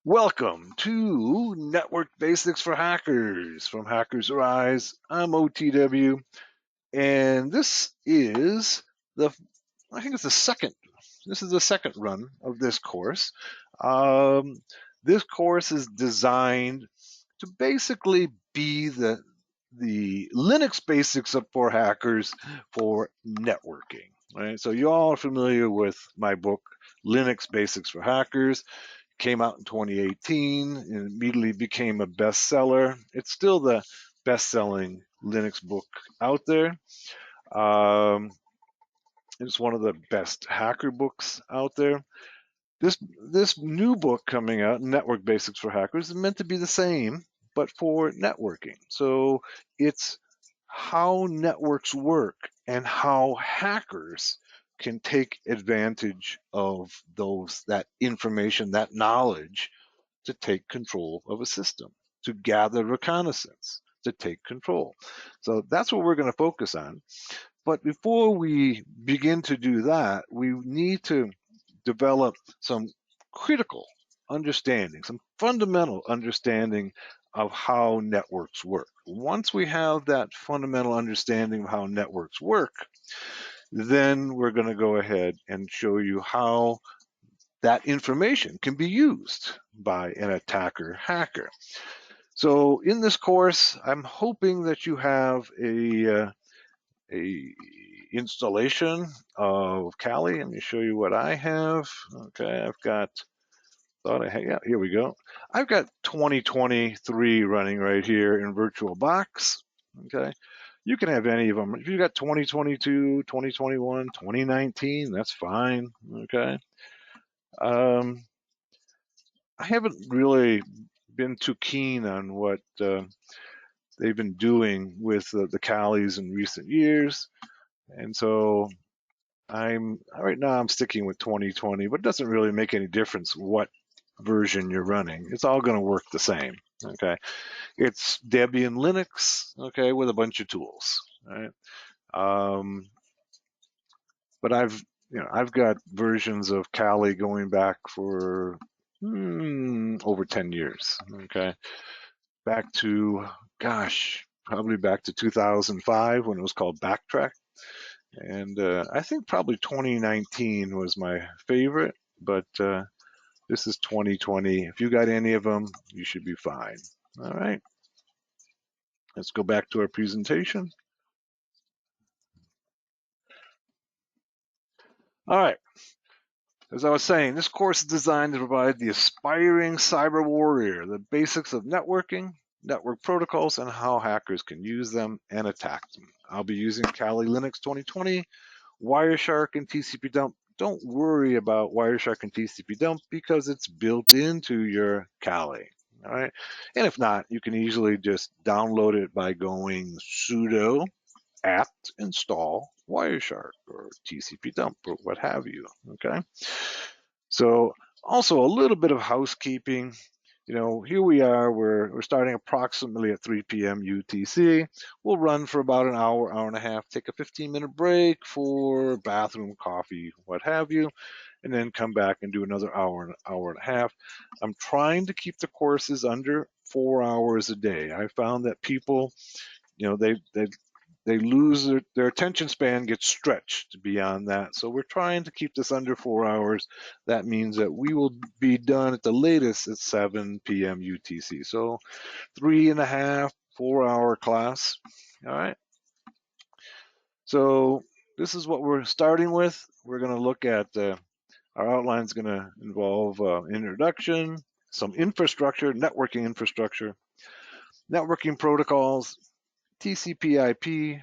Welcome to Network Basics for Hackers from Hackers Arise. I'm OTW, and I think it's this is the second run of this course. Um, this course is designed to basically be the Linux basics for hackers for networking. Right, so you all are familiar with my book, Linux Basics for Hackers. Came out in 2018 and immediately became a bestseller. It's still the best-selling Linux book out there. Um, it's one of the best hacker books out there. This new book coming out, Network Basics for Hackers, is meant to be the same, but for networking. So it's how networks work and how hackers can take advantage of that information, that knowledge to take control of a system, to gather reconnaissance, to take control. So that's what we're going to focus on. But before we begin to do that, we need to develop some critical understanding, some fundamental understanding of how networks work. Once we have that fundamental understanding of how networks work, then we're going to go ahead and show you how that information can be used by an attacker hacker. So in this course, I'm hoping that you have a installation of Kali. Let me show you what I have. Okay, I've got, yeah, here we go. I've got 2023 running right here in VirtualBox. Okay, you can have any of them. If you got 2022, 2021, 2019, that's fine. Okay. Um, I haven't really been too keen on what they've been doing with the Kalis in recent years, and so I'm sticking with 2020, but it doesn't really make any difference what version you're running. It's all going to work the same. Okay, it's Debian Linux. Okay, with a bunch of tools. Right. Um, but I've got versions of Kali going back for over 10 years. Okay, back to, gosh, probably back to 2005 when it was called Backtrack. And I think probably 2019 was my favorite, but this is 2020. If you got any of them, you should be fine. All right, let's go back to our presentation. All right, as I was saying, this course is designed to provide the aspiring cyber warrior the basics of networking, network protocols, and how hackers can use them and attack them. I'll be using Kali Linux 2020, Wireshark, and TCP dump. Don't worry about Wireshark and TCP dump because it's built into your Kali. All right. And if not, you can easily just download it by going sudo apt install Wireshark or TCP dump or what have you. Okay. So also a little bit of housekeeping. Here we are, we're starting approximately at 3 p.m. UTC. We'll run for about an hour, hour and a half, take a 15-minute break for bathroom, coffee, what have you, and then come back and do another hour, hour and a half. I'm trying to keep the courses under 4 hours a day. I found that people, they lose their attention span gets stretched beyond that. So we're trying to keep this under 4 hours. That means that we will be done at the latest at 7 p.m. UTC. So 3.5, 4 hour class. All right. So this is what we're starting with. We're going to look at our outline is going to involve introduction, some infrastructure, networking infrastructure, networking protocols, TCP/IP,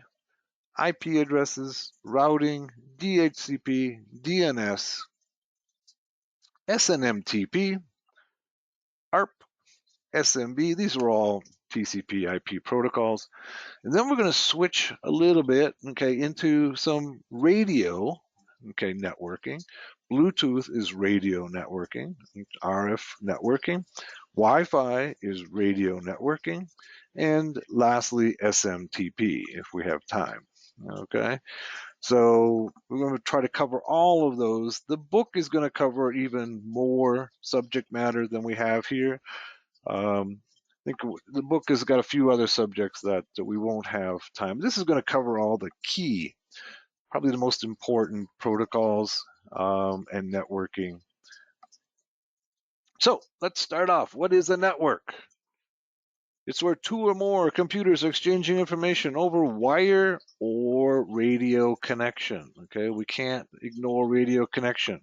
IP addresses, routing, DHCP, DNS, SNMTP, ARP, SMB. These are all TCP/IP protocols. And then we're going to switch a little bit, okay, into some radio, okay, networking. Bluetooth is radio networking, RF networking. Wi-Fi is radio networking. And lastly, SMTP, if we have time, okay? So we're going to try to cover all of those. The book is going to cover even more subject matter than we have here. I think the book has got a few other subjects that we won't have time. This is going to cover all the key, probably the most important protocols and networking. So let's start off. What is a network? It's where two or more computers are exchanging information over wire or radio connection. Okay, we can't ignore radio connection.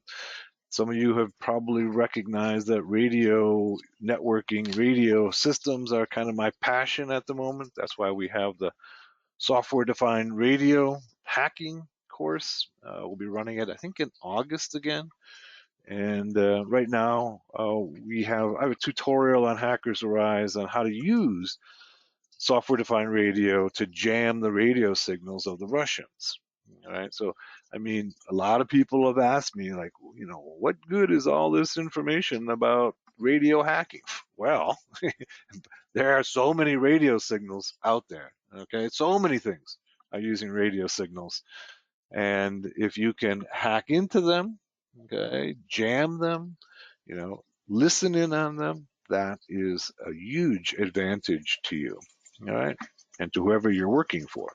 Some of you have probably recognized that radio networking, radio systems are kind of my passion at the moment. That's why we have the software-defined radio hacking course. We'll be running it, I think, in August again. And right now, I have a tutorial on Hackers Arise on how to use software-defined radio to jam the radio signals of the Russians. All right, so I mean, a lot of people have asked me, like, what good is all this information about radio hacking? Well, there are so many radio signals out there. Okay, so many things are using radio signals, and if you can hack into them, okay, jam them, listen in on them, that is a huge advantage to you. All right, and to whoever you're working for.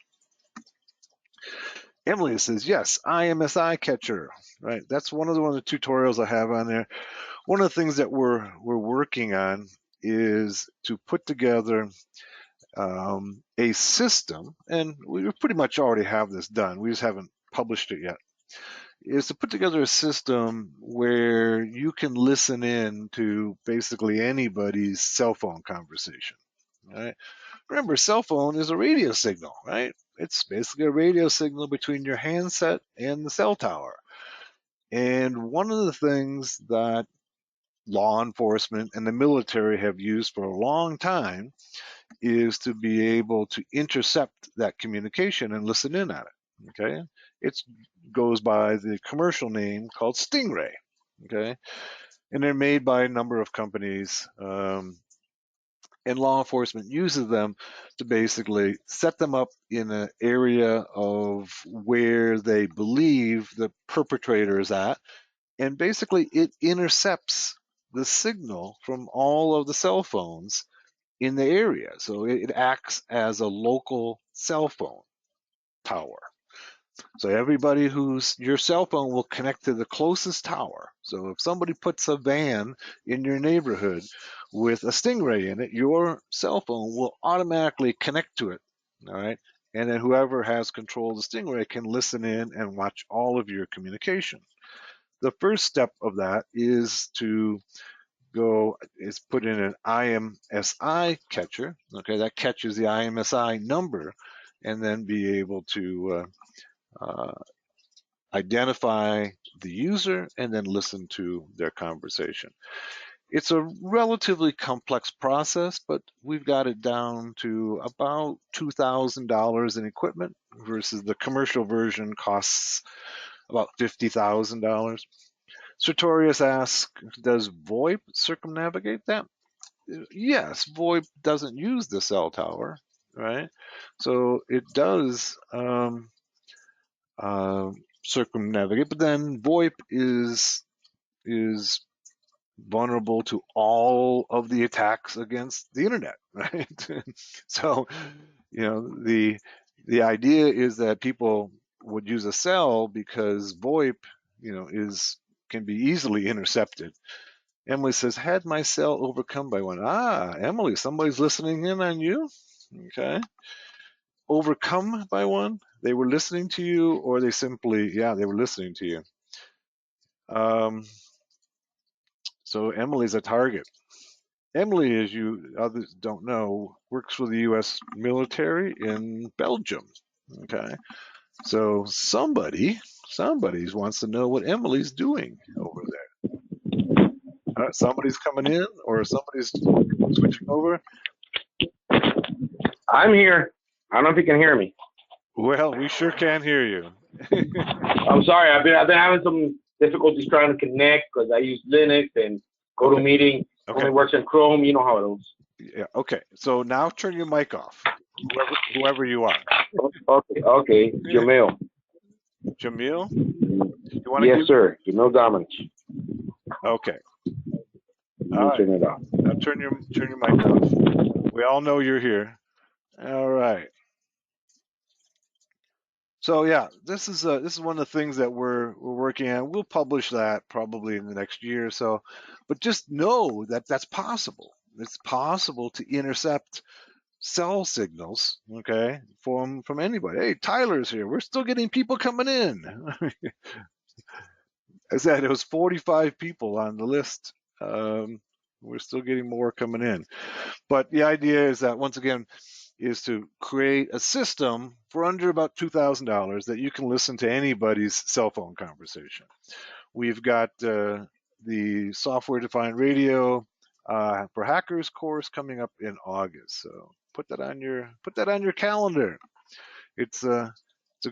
Emily says, yes, IMSI catcher, right? That's one of the tutorials I have on there. One of the things that we're working on is to put together a system, and we pretty much already have this done. We just haven't published it yet. Is to put together a system where you can listen in to basically anybody's cell phone conversation. Right? Remember, cell phone is a radio signal, right? It's basically a radio signal between your handset and the cell tower. And one of the things that law enforcement and the military have used for a long time is to be able to intercept that communication and listen in on it. Okay, it goes by the commercial name called Stingray. Okay, and they're made by a number of companies. And law enforcement uses them to basically set them up in an area of where they believe the perpetrator is at, and basically it intercepts the signal from all of the cell phones in the area. So it acts as a local cell phone tower. So everybody your cell phone will connect to the closest tower. So if somebody puts a van in your neighborhood with a Stingray in it, your cell phone will automatically connect to it. All right. And then whoever has control of the Stingray can listen in and watch all of your communication. The first step of that is to put in an IMSI catcher. Okay, that catches the IMSI number, and then be able to identify the user and then listen to their conversation. It's a relatively complex process, but we've got it down to about $2,000 in equipment versus the commercial version costs about $50,000. Sartorius asks, does VoIP circumnavigate that? Yes, VoIP doesn't use the cell tower, right? So it does circumnavigate, but then VoIP is vulnerable to all of the attacks against the internet, right? So, the idea is that people would use a cell because VoIP, can be easily intercepted. Emily says, had my cell overcome by one. Emily, somebody's listening in on you. Okay. Overcome by one? They were listening to you, or they simply, they were listening to you. So Emily's a target. Emily, as you others don't know, works for the U.S. military in Belgium. Okay. So somebody wants to know what Emily's doing over there. Somebody's coming in, or somebody's switching over. I'm here. I don't know if you can hear me. Well, we sure can hear you. I'm sorry. I've been having some difficulties trying to connect because I use Linux and GoToMeeting. Okay. Only works in Chrome. You know how it is. Yeah. Okay. So now turn your mic off, whoever you are. Okay. Jamil. Jamil, you want to Yes, give? sir. Jamil Dominich. Okay. Let All me right. turn it off. Now turn your mic off. We all know you're here. All right. So yeah, this is one of the things that we're working on. We'll publish that probably in the next year or so, but just know that that's possible. It's possible to intercept cell signals, okay, from anybody. Hey, Tyler's here. We're still getting people coming in. I said it was 45 people on the list. We're still getting more coming in. But the idea is that once again, is to create a system for under about $2,000 that you can listen to anybody's cell phone conversation. We've got the software-defined radio for hackers course coming up in August. So put that on your calendar. It's a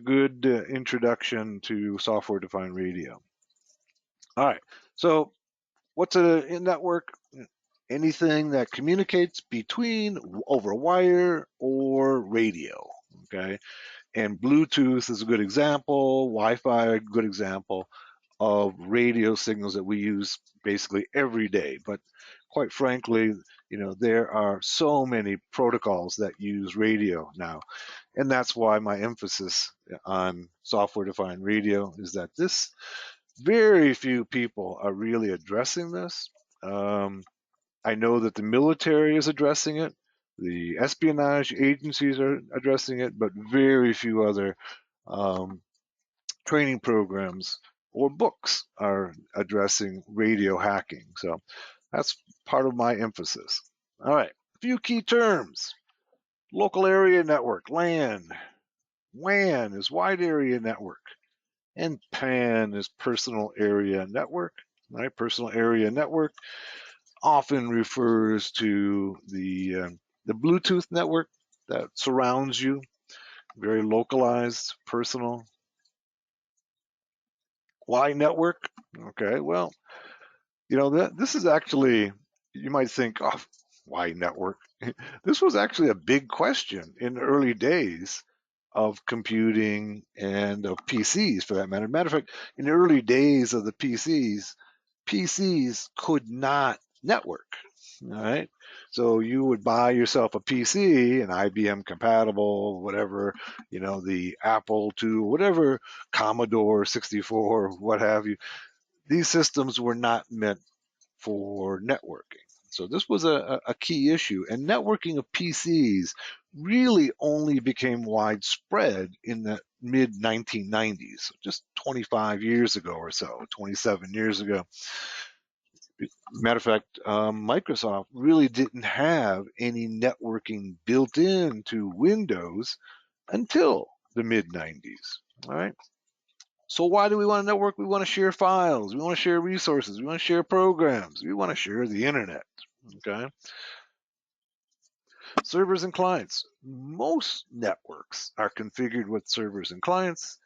good introduction to software-defined radio. All right. So what's a network? Anything that communicates between over wire or radio. Okay. And Bluetooth is a good example, Wi-Fi a good example of radio signals that we use basically every day. But quite frankly, there are so many protocols that use radio now. And that's why my emphasis on software-defined radio is that this very few people are really addressing this. Um, I know that the military is addressing it, the espionage agencies are addressing it, but very few other um, training programs or books are addressing radio hacking. So that's part of my emphasis. All right, a few key terms. Local area network, LAN. WAN is wide area network. And PAN is personal area network. Right, personal area network often refers to the Bluetooth network that surrounds you, very localized, personal. Why network? Okay, well, this is actually, you might think, oh, why network? This was actually a big question in the early days of computing and of PCs for that matter. Matter of fact, in the early days of the PCs could not network. All right. So you would buy yourself a PC, an IBM compatible, whatever, the Apple II, whatever, Commodore 64, what have you. These systems were not meant for networking. So this was a key issue. And networking of PCs really only became widespread in the mid 1990s, just 25 years ago or so, 27 years ago. Matter of fact, Microsoft really didn't have any networking built into Windows until the mid 90s. All right. So why do we want to network? We want to share files. We want to share resources. We want to share programs. We want to share the internet. Okay. Servers and clients. Most networks are configured with servers and clients.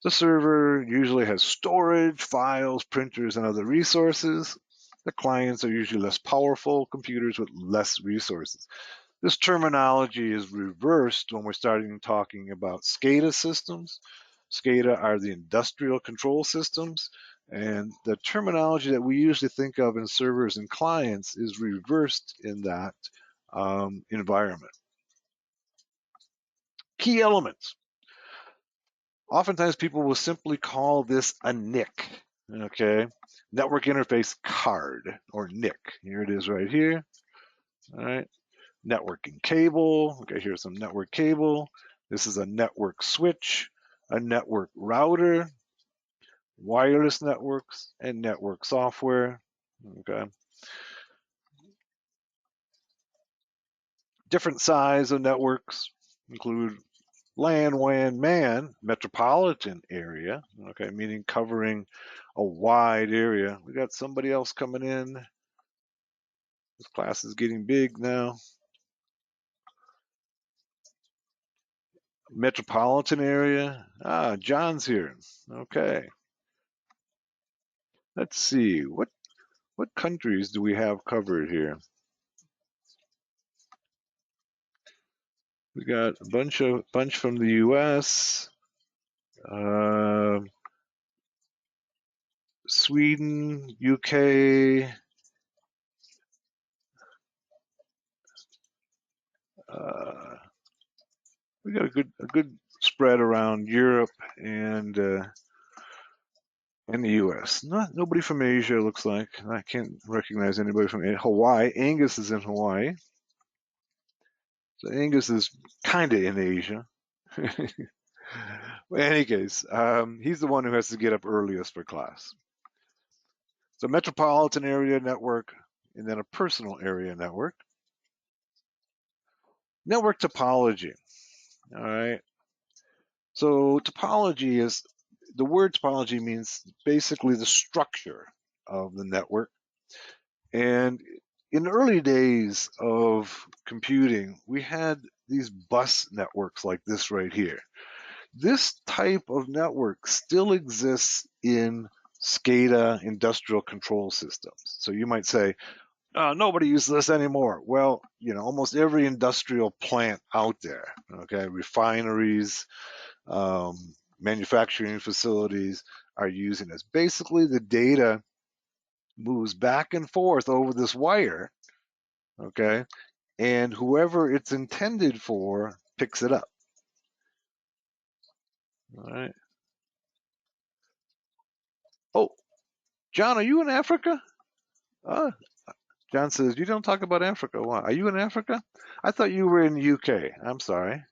The server usually has storage, files, printers, and other resources. The clients are usually less powerful computers with less resources. This terminology is reversed when we're starting talking about SCADA systems. SCADA are the industrial control systems, and the terminology that we usually think of in servers and clients is reversed in that environment. Key elements. Oftentimes people will simply call this a NIC, okay? Network Interface Card, or NIC. Here it is right here, all right? Networking cable, okay, here's some network cable. This is a network switch, a network router, wireless networks, and network software, okay? Different size of networks include LAN, WAN, MAN, metropolitan area, okay, meaning covering a wide area. We got somebody else coming in. This class is getting big now. Metropolitan area. Ah, John's here. Okay. Let's see. What countries do we have covered here? We got a bunch from the US. Sweden, UK, we got a good spread around Europe and the U.S. Nobody from Asia looks like. I can't recognize anybody from Hawaii. Angus is in Hawaii, so Angus is kind of in Asia. In any case, he's the one who has to get up earliest for class. So metropolitan area network, and then a personal area network. Network topology. All right. So topology is the word topology means basically the structure of the network. And in the early days of computing, we had these bus networks like this right here. This type of network still exists in SCADA industrial control systems. So you might say, nobody uses this anymore. Well, almost every industrial plant out there, okay, refineries, manufacturing facilities are using this. Basically, the data moves back and forth over this wire, okay, and whoever it's intended for picks it up. All right. Oh, John, are you in Africa? Uh, John says, you don't talk about Africa. Why? Are you in Africa? I thought you were in the UK. I'm sorry.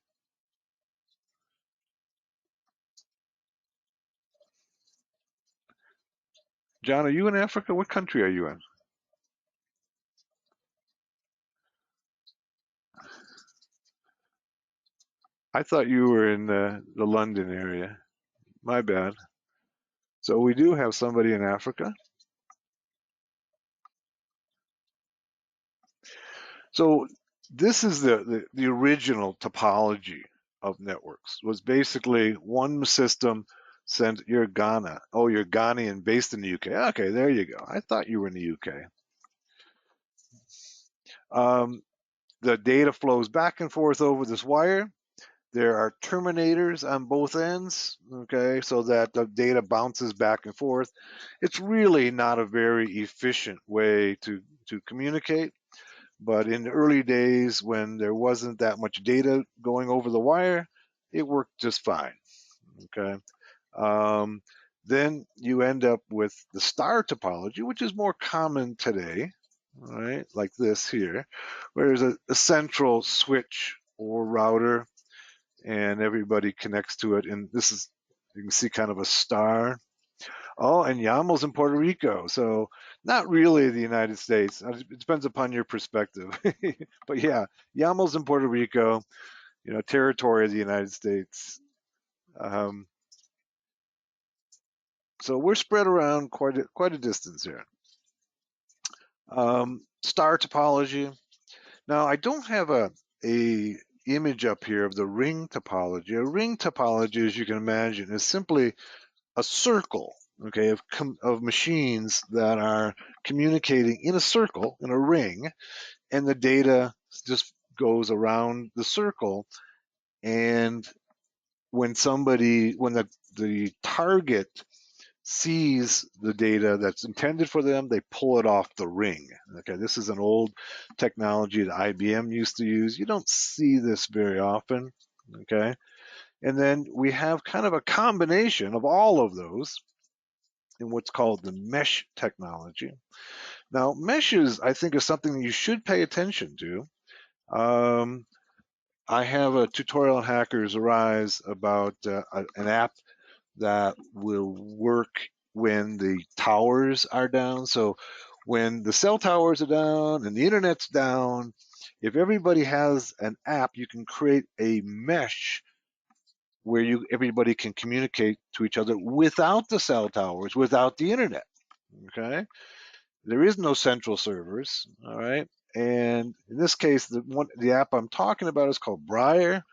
John, are you in Africa? What country are you in? I thought you were in the London area. My bad. So we do have somebody in Africa. So this is the original topology of networks. Was basically one system sent. You're Ghana. Oh, you're Ghanaian based in the UK. Okay, there you go. I thought you were in the UK. The data flows back and forth over this wire. There are terminators on both ends, okay, so that the data bounces back and forth. It's really not a very efficient way to communicate. But in the early days, when there wasn't that much data going over the wire, it worked just fine. Okay. Um, then you end up with the star topology, which is more common today, right? Like this here, where there's a central switch or router, and everybody connects to it. And this is, you can see kind of a star. Oh, and YAML's in Puerto Rico, so not really the United States. It depends upon your perspective. But yeah, YAML's in Puerto Rico, territory of the United States. Um, so we're spread around quite a distance here. Star topology. Now I don't have a image up here of the ring topology. A ring topology, as you can imagine, is simply a circle, okay, of machines that are communicating in a circle, in a ring, and the data just goes around the circle. And when the target sees the data that's intended for them, they pull it off the ring. Okay, this is an old technology that IBM used to use. You don't see this very often. Okay, and then we have kind of a combination of all of those in what's called the mesh technology. Now, meshes, I think, is something that you should pay attention to. Um, I have a tutorial on Hackers Arise about an app that will work when the towers are down. So when the cell towers are down and the internet's down, if everybody has an app, you can create a mesh where everybody can communicate to each other without the cell towers, without the internet. Okay, there is no central servers. All right, and in this case, the app I'm talking about is called Briar,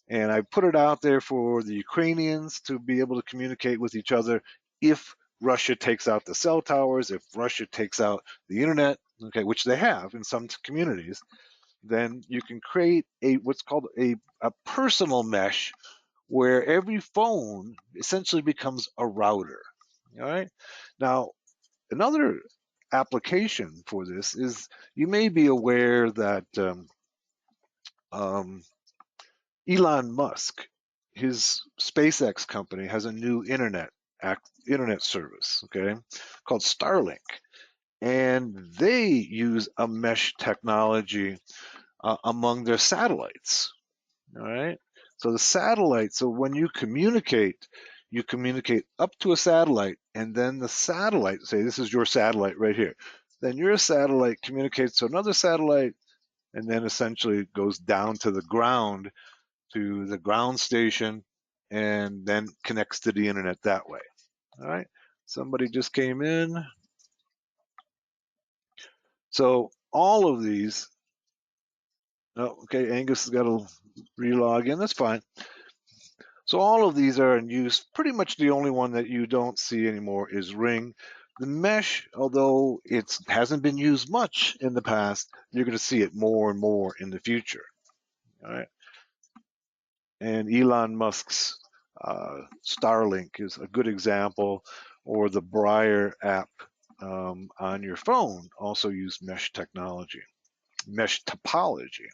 and I put it out there for the Ukrainians to be able to communicate with each other if Russia takes out the cell towers, if Russia takes out the internet, okay, which they have in some communities, then you can create what's called a personal mesh where every phone essentially becomes a router. All right. Now, another application for this is you may be aware that um, Elon Musk, his SpaceX company, has a new internet service, okay, called Starlink, and they use a mesh technology among their satellites. All right. So the satellite, so when you communicate up to a satellite, and then the satellite, say this is your satellite right here. Then your satellite communicates to another satellite, and then essentially goes down to the ground, to the ground station, and then connects to the internet that way. All right. Somebody just came in. So all of these, oh, okay, Angus has got to relog in. That's fine. So all of these are in use. Pretty much the only one that you don't see anymore is Ring. The mesh, although it hasn't been used much in the past, you're going to see it more and more in the future. All right. And Elon Musk's Starlink is a good example, or the Briar app on your phone also use mesh technology, mesh topology.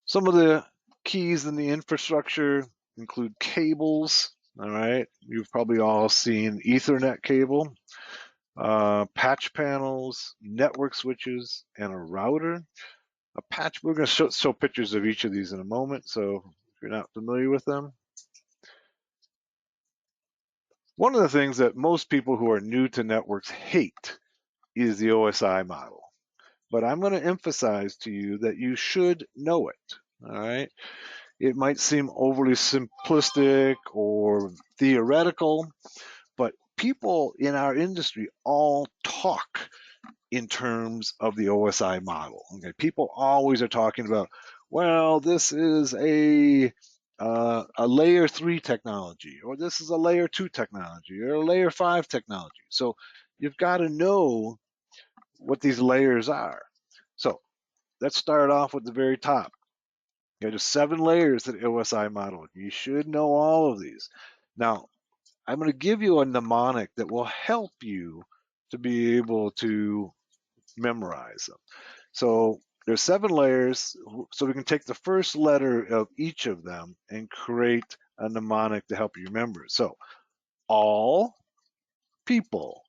Some of the keys in the infrastructure include cables. All right, you've probably all seen Ethernet cable, patch panels, network switches, and a router. A patch. We're going to show pictures of each of these in a moment. So if you're not familiar with them, one of the things that most people who are new to networks hate is the OSI model. But I'm going to emphasize to you that you should know it. All right. It might seem overly simplistic or theoretical, but people in our industry all talk in terms of the OSI model. Okay, people always are talking about, well, this is a layer 3 technology, or this is a layer 2 technology, or a layer 5 technology. So you've got to know what these layers are. So let's start off with the very top. There's 7 layers to the OSI model. You should know all of these. Now, I'm going to give you a mnemonic that will help you to be able to memorize them. So there's 7 layers, so we can take the first letter of each of them and create a mnemonic to help you remember. So all people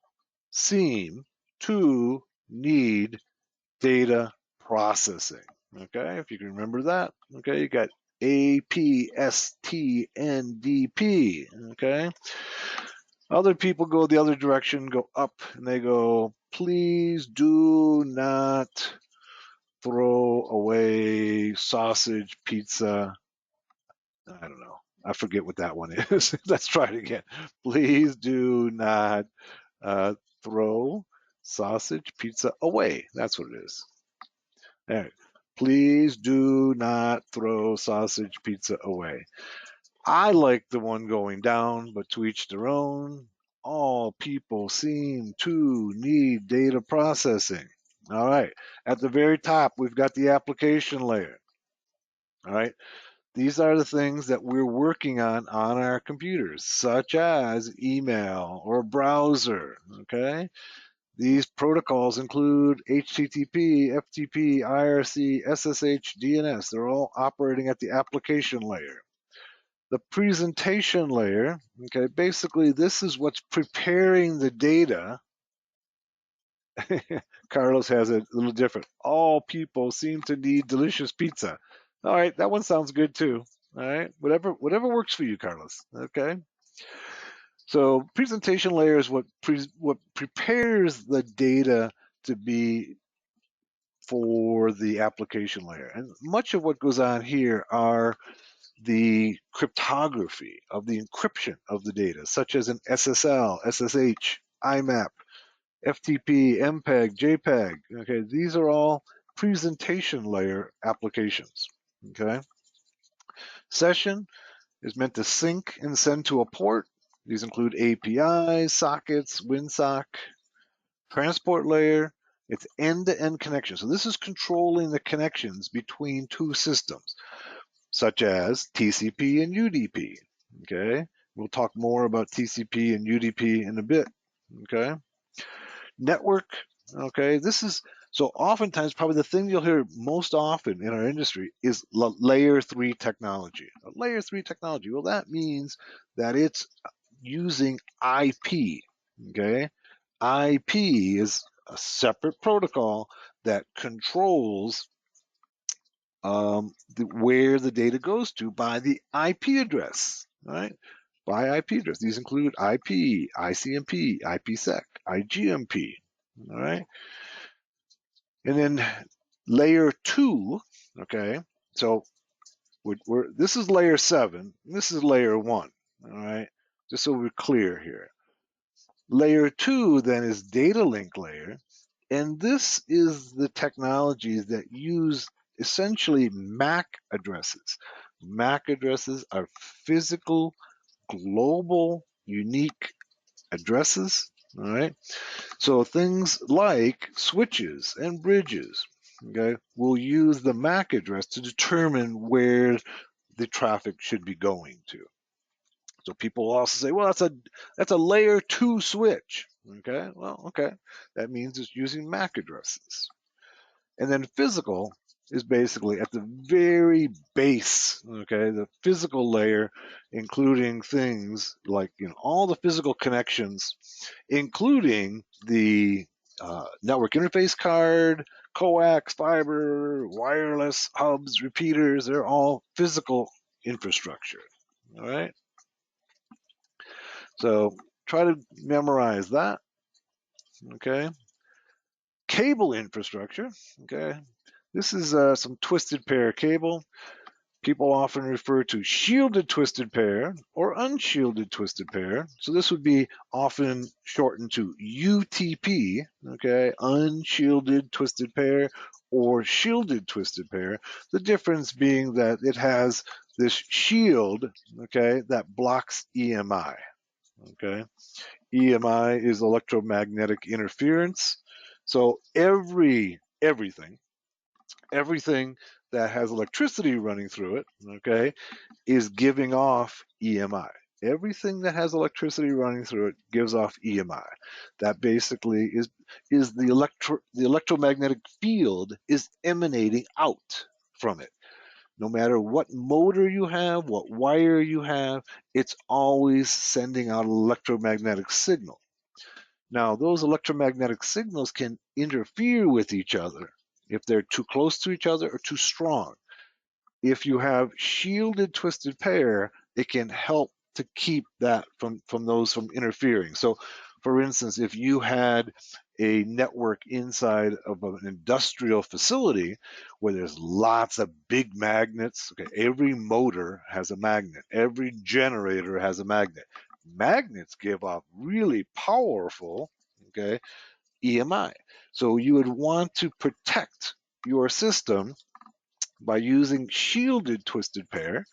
seem to need data processing. Okay, if you can remember that. Okay, you got APSTNDP. Okay, other people go the other direction, go up, and they go, please do not throw away sausage, pizza. I don't know. I forget what that one is. Let's try it again. Please do not throw sausage, pizza away. That's what it is. All right. Please do not throw sausage, pizza away. I like the one going down, but to each their own. All people seem to need data processing. All right. At the very top, we've got the application layer. All right. These are the things that we're working on our computers, such as email or browser. Okay. These protocols include HTTP, FTP, IRC, SSH, DNS. They're all operating at the application layer. The presentation layer, okay, basically this is what's preparing the data. Carlos has it a little different. All people seem to need delicious pizza. All right, that one sounds good too. All right, whatever works for you, Carlos. Okay. So presentation layer is what prepares the data to be for the application layer. And much of what goes on here are the cryptography of the encryption of the data, such as an SSL, SSH, IMAP, FTP, MPEG, JPEG. Okay, these are all presentation layer applications. Okay, session is meant to sync and send to a port. These include APIs, sockets, WinSock. Transport layer, it's end-to-end connection. So this is controlling the connections between two systems. such as TCP and UDP. Okay, we'll talk more about TCP and UDP in a bit. Okay, network. Okay, this is so oftentimes probably the thing you'll hear most often in our industry is layer 3 technology. Layer 3 technology. Well, that means that it's using IP. Okay, IP is a separate protocol that controls where the data goes to by the IP address, right? By IP address. These include IP, ICMP, IPsec, IGMP, all right? And then layer 2, okay? So this is layer 7, this is layer 1, all right? Just so we're clear here. Layer 2 then is data link layer, and this is the technologies that use essentially MAC addresses. MAC addresses are physical, global, unique addresses, all right? So things like switches and bridges, okay, will use the MAC address to determine where the traffic should be going to. So people also say, well, that's a layer 2 switch. Okay, well, okay, that means it's using MAC addresses. And then physical is basically at the very base, okay, the physical layer, including things like all the physical connections, including the network interface card, coax, fiber, wireless hubs, repeaters. They're all physical infrastructure. All right. So try to memorize that. Okay. Cable infrastructure. Okay. This is some twisted pair cable. People often refer to shielded twisted pair or unshielded twisted pair. So this would be often shortened to UTP, okay, unshielded twisted pair or shielded twisted pair. The difference being that it has this shield, okay, that blocks EMI, okay. EMI is electromagnetic interference. So everything that has electricity running through it, okay, is giving off EMI. Everything that has electricity running through it gives off EMI. That basically is the electromagnetic field is emanating out from it. No matter what motor you have, what wire you have, it's always sending out an electromagnetic signal. Now, those electromagnetic signals can interfere with each other if they're too close to each other or too strong. If you have shielded twisted pair, it can help to keep that from those from interfering. So, for instance, if you had a network inside of an industrial facility where there's lots of big magnets, okay, every motor has a magnet, every generator has a magnet. Magnets give off really powerful, okay, EMI. So you would want to protect your system by using shielded twisted pair.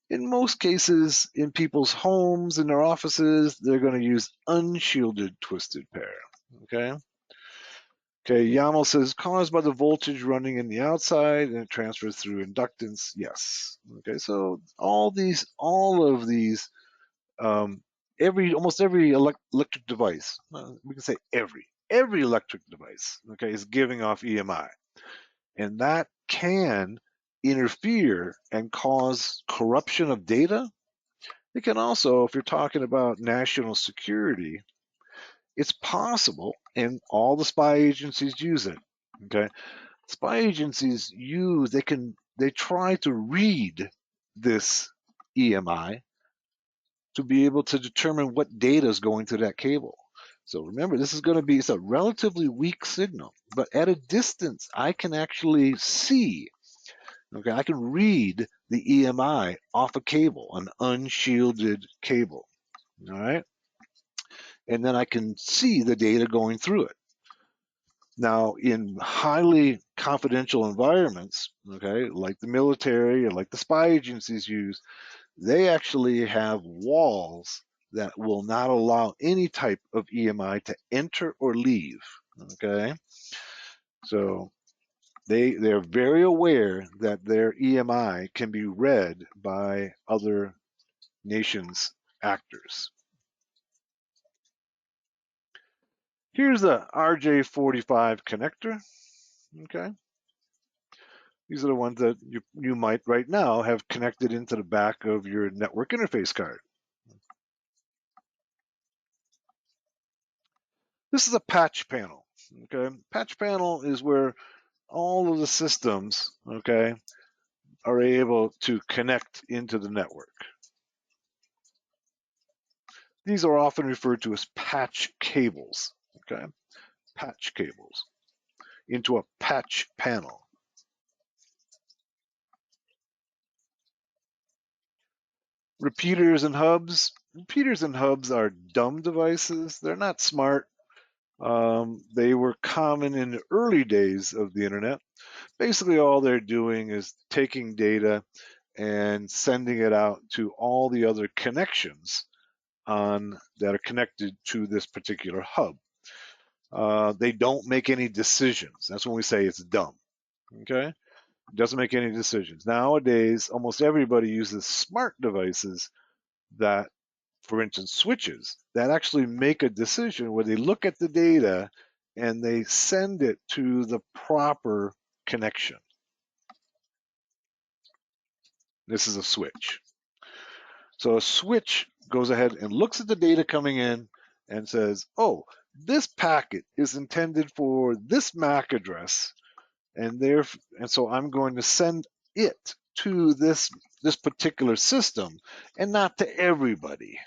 In most cases, in people's homes, in their offices, they're going to use unshielded twisted pair. Okay. Okay, Yaml says caused by the voltage running in the outside and it transfers through inductance. Yes. Okay, so all of these, almost every electric device, we can say every electric device, okay, is giving off EMI, and that can interfere and cause corruption of data. It can also, if you're talking about national security, it's possible, and all the spy agencies use it. Okay, spy agencies they try to read this EMI to be able to determine what data is going to that cable. So remember, this is going to be it's a relatively weak signal, but at a distance, I can actually see. Okay, I can read the EMI off a cable, an unshielded cable. All right, and then I can see the data going through it. Now, in highly confidential environments, okay, like the military or like the spy agencies use, they actually have walls that will not allow any type of EMI to enter or leave. Okay, so They're very aware that their EMI can be read by other nations' actors. Here's the RJ45 connector. Okay, these are the ones that you might right now have connected into the back of your network interface card. This is a patch panel. Okay, patch panel is where all of the systems, okay, are able to connect into the network. These are often referred to as patch cables, okay, patch cables into a patch panel. Repeaters and hubs. Repeaters and hubs are dumb devices. They're not smart. They were common in the early days of the internet. Basically, all they're doing is taking data and sending it out to all the other connections that are connected to this particular hub. They don't make any decisions. That's when we say it's dumb. Okay, it doesn't make any decisions. Nowadays, almost everybody uses smart devices that, for instance, switches that actually make a decision where they look at the data and they send it to the proper connection. This is a switch. So a switch goes ahead and looks at the data coming in and says, oh, this packet is intended for this MAC address, and so I'm going to send it to this particular system, and not to everybody,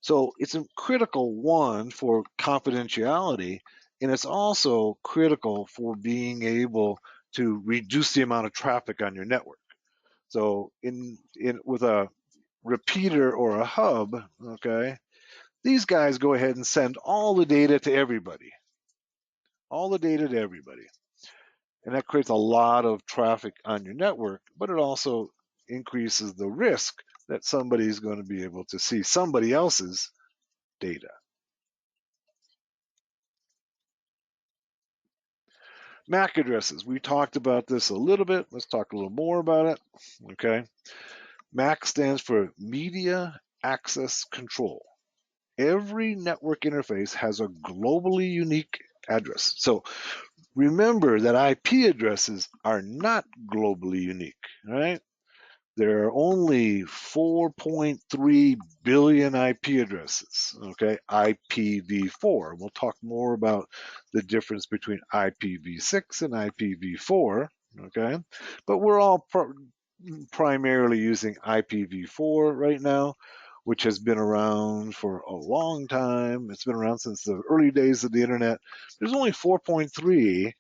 so it's a critical one for confidentiality, and it's also critical for being able to reduce the amount of traffic on your network. So with a repeater or a hub, okay, these guys go ahead and send all the data to everybody, and that creates a lot of traffic on your network, but it also increases the risk that somebody's going to be able to see somebody else's data. MAC addresses. We talked about this a little bit. Let's talk a little more about it. Okay. MAC stands for Media Access Control. Every network interface has a globally unique address. So remember that IP addresses are not globally unique, right? There are only 4.3 billion IP addresses, okay? IPv4. We'll talk more about the difference between IPv6 and IPv4, okay? But we're all primarily using IPv4 right now, which has been around for a long time. It's been around since the early days of the internet. There's only 4.3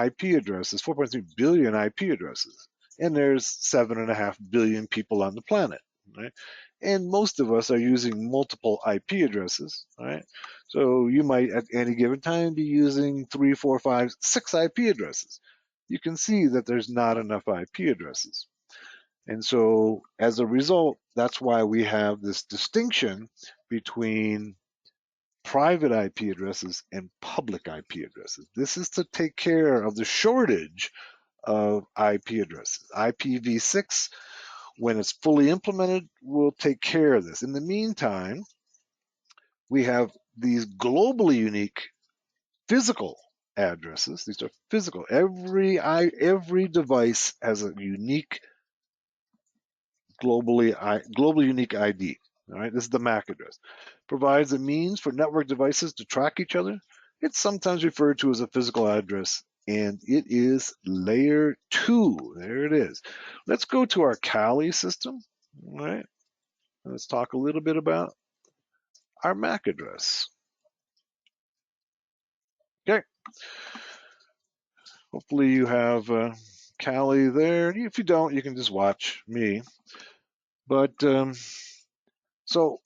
IP addresses, 4.3 billion IP addresses, and there's 7.5 billion people on the planet, right? And most of us are using multiple IP addresses, right? So you might at any given time be using 3, 4, 5, 6 IP addresses. You can see that there's not enough IP addresses. And so as a result, that's why we have this distinction between private IP addresses and public IP addresses. This is to take care of the shortage of IP addresses. IPv6, when it's fully implemented, will take care of this. In the meantime, we have these globally unique physical addresses. These are physical. Every device has a unique globally unique ID. All right, this is the MAC address. Provides a means for network devices to track each other. It's sometimes referred to as a physical address, and it is layer 2. There it is. Let's go to our Kali system. All right, let's talk a little bit about our MAC address. Okay, hopefully you have Kali there. If you don't, you can just watch me. But so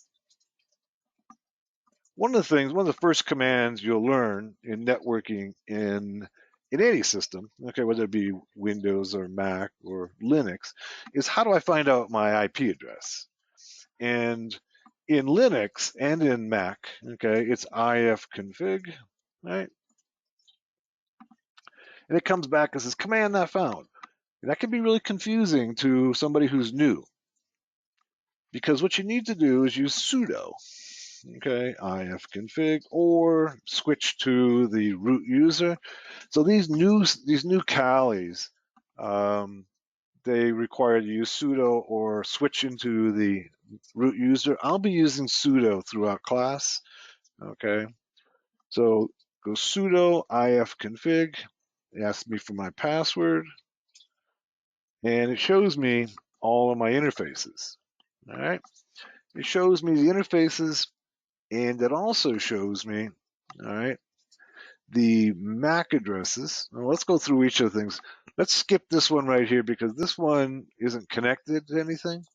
one of the first commands you'll learn in networking in any system, okay, whether it be Windows or Mac or Linux, is how do I find out my IP address? And in Linux and in Mac, okay, it's ifconfig, right? and it comes back and says command not found. And that can be really confusing to somebody who's new, because what you need to do is use sudo, okay, ifconfig, or switch to the root user. So these new Kalis, they require you to use sudo or switch into the root user. I'll be using sudo throughout class, okay. So go sudo ifconfig, it asks me for my password, and it shows me all of my interfaces. All right, it shows me the interfaces, and it also shows me, all right, the MAC addresses. Now let's go through each of the things. Let's skip this one right here because this one isn't connected to anything.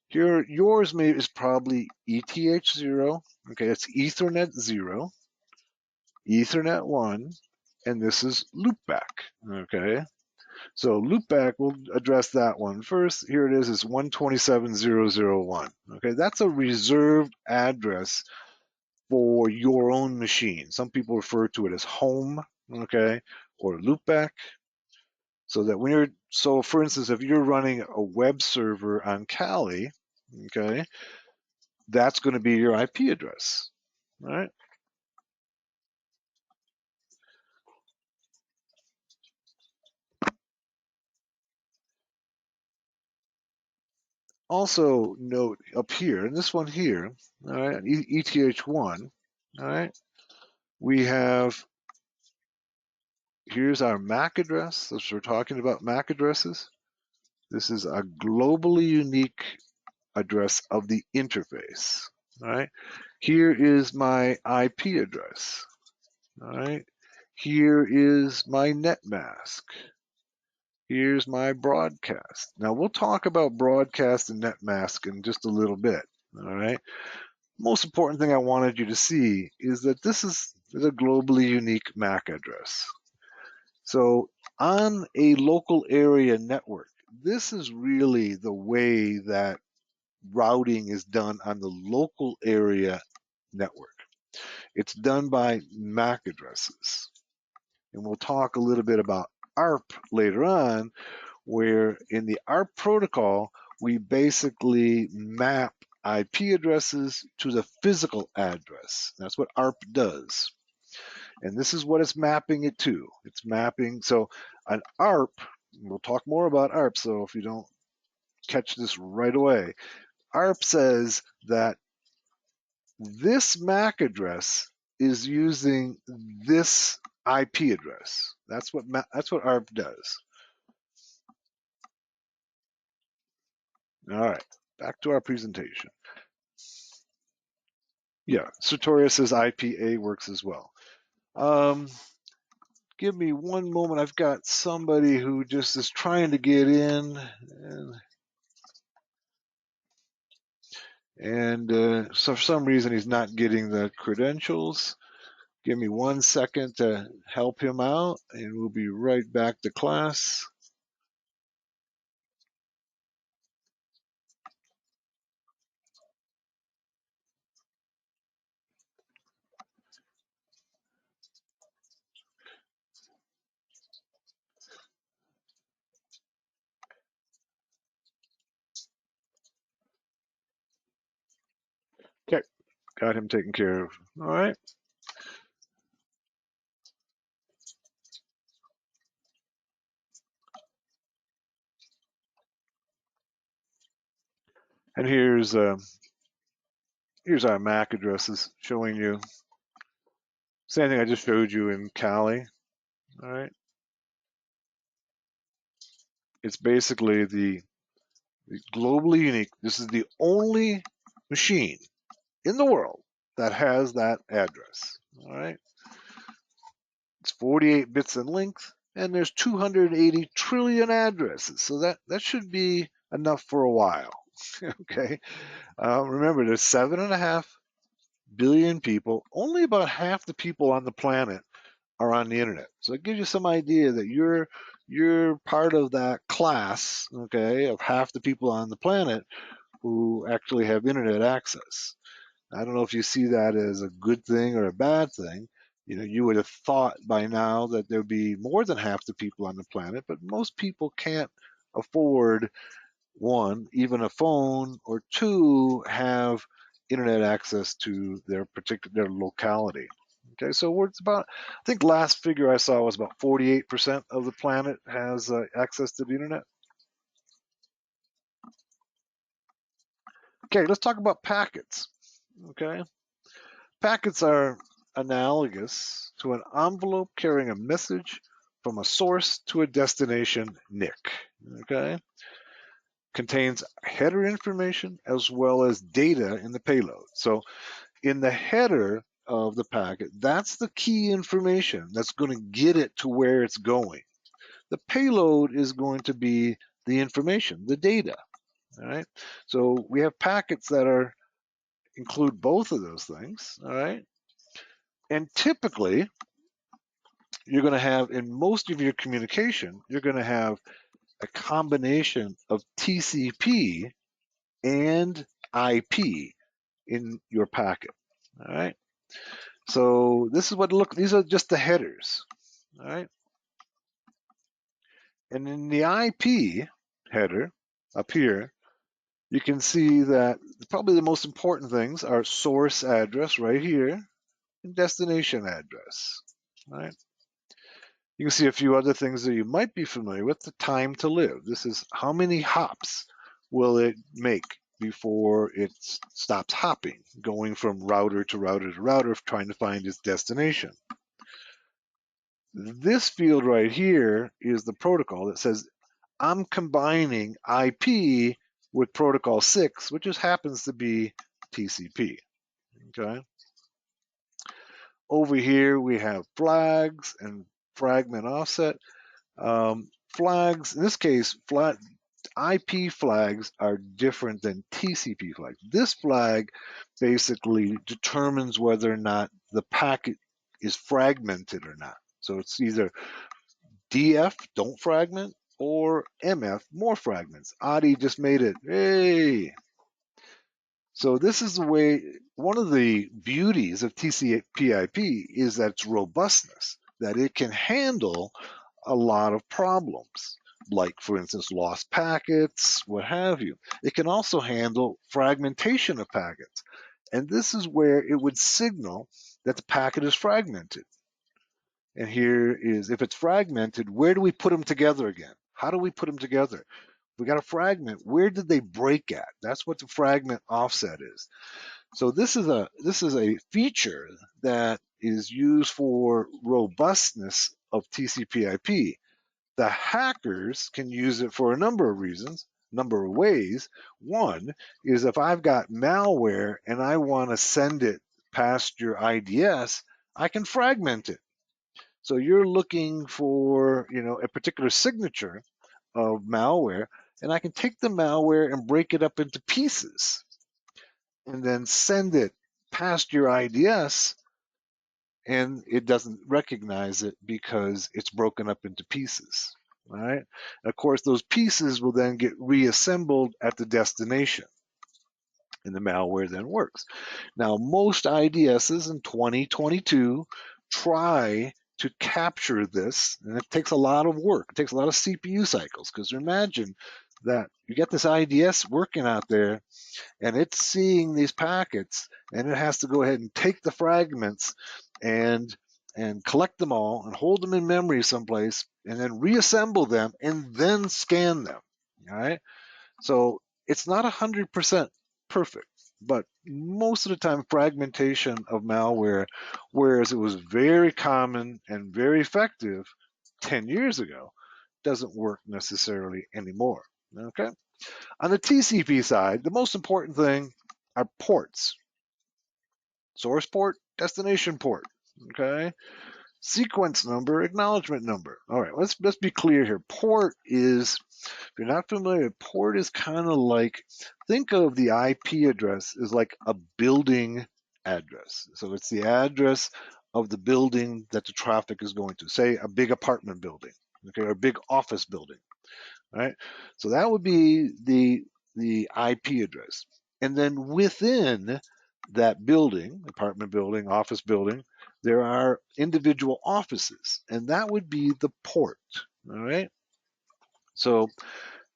Here, yours is probably ETH0. Okay, it's Ethernet 0, Ethernet 1, and this is loopback. Okay, so loopback, we'll address that one first. Here it is, it's 127.0.0.1. Okay, that's a reserved address for your own machine. Some people refer to it as home, okay, or loopback. So that when so for instance, if you're running a web server on Kali, okay, that's going to be your IP address, right? Also note up here, and this one here, all right, ETH1, all right, we have, here's our MAC address. As we're talking about MAC addresses, this is a globally unique address of the interface, all right? Here is my IP address, all right? Here is my net mask. Here's my broadcast. Now we'll talk about broadcast and net mask in just a little bit, all right? Most important thing I wanted you to see is that this is a globally unique MAC address. So on a local area network, this is really the way that routing is done on the local area network. It's done by MAC addresses. And we'll talk a little bit about ARP later on, where in the ARP protocol, we basically map IP addresses to the physical address. That's what ARP does. And this is what it's mapping it to. It's mapping, so an ARP, we'll talk more about ARP, so if you don't catch this right away, ARP says that this MAC address is using this IP address. That's what ARP does. All right, back to our presentation. Yeah, Sartorius says IPA works as well. Give me one moment. I've got somebody who just is trying to get in, and so for some reason he's not getting the credentials. Give me 1 second to help him out, and we'll be right back to class. Okay, got him taken care of. All right. And here's our MAC addresses showing you. Same thing I just showed you in Kali. All right. It's basically the globally unique. This is the only machine in the world that has that address. All right. It's 48 bits in length, and there's 280 trillion addresses. So that should be enough for a while. Okay. Remember, there's 7.5 billion people. Only about half the people on the planet are on the internet. So it gives you some idea that you're part of that class, okay, of half the people on the planet who actually have internet access. I don't know if you see that as a good thing or a bad thing, You would have thought by now that there'd be more than half the people on the planet, but most people can't afford, one, even a phone, or two, have internet access to their locality. Okay, so it's about, I think last figure I saw was about 48% of the planet has access to the internet. Okay, let's talk about packets. Okay, packets are analogous to an envelope carrying a message from a source to a destination NIC. Okay, contains header information as well as data in the payload. So in the header of the packet, that's the key information that's going to get it to where it's going. The payload is going to be the information, the data. All right. So we have packets that include both of those things. All right. And typically, you're going to have in most of your communication, you're going to have a combination of TCP and IP in your packet. All right. So this is what these are just the headers. All right. And in the IP header up here, you can see that probably the most important things are source address right here and destination address. All right. You can see a few other things that you might be familiar with. The time to live. This is how many hops will it make before it stops hopping, going from router to router to router, trying to find its destination. This field right here is the protocol that says I'm combining IP with protocol 6, which just happens to be TCP. Okay. Over here we have flags and fragment offset. Flags, in this case, IP flags are different than TCP flags. This flag basically determines whether or not the packet is fragmented or not. So it's either DF, don't fragment, or MF, more fragments. Adi just made it. Hey! So this is the way, one of the beauties of TCP/IP is that its robustness, that it can handle a lot of problems, like, for instance, lost packets, what have you. It can also handle fragmentation of packets. And this is where it would signal that the packet is fragmented. And here is, if it's fragmented, where do we put them together again? How do we put them together? We got a fragment. Where did they break at? That's what the fragment offset is. So this is a feature that is used for robustness of TCP/IP. The hackers can use it for a number of reasons, number of ways. One is if I've got malware and I want to send it past your IDS, I can fragment it. So you're looking for, a particular signature of malware, and I can take the malware and break it up into pieces and then send it past your IDS, and it doesn't recognize it because it's broken up into pieces. All right. And of course, those pieces will then get reassembled at the destination, and the malware then works. Now, most IDSs in 2022 try to capture this, and it takes a lot of work. It takes a lot of CPU cycles, because imagine that you get this IDS working out there, and it's seeing these packets, and it has to go ahead and take the fragments and collect them all and hold them in memory someplace, and then reassemble them and then scan them. All right. So it's not 100% perfect, but most of the time, fragmentation of malware, whereas it was very common and very effective 10 years ago, doesn't work necessarily anymore. Okay. On the TCP side, the most important thing are ports. Source port, destination port. Okay. Sequence number, acknowledgement number. All right, let's be clear here. Port is, if you're not familiar, port is kind of like, think of the IP address as like a building address. So it's the address of the building that the traffic is going to, say a big apartment building, okay, or a big office building, right? So that would be the IP address. And then within that building, apartment building, office building, there are individual offices, and that would be the port. All right. So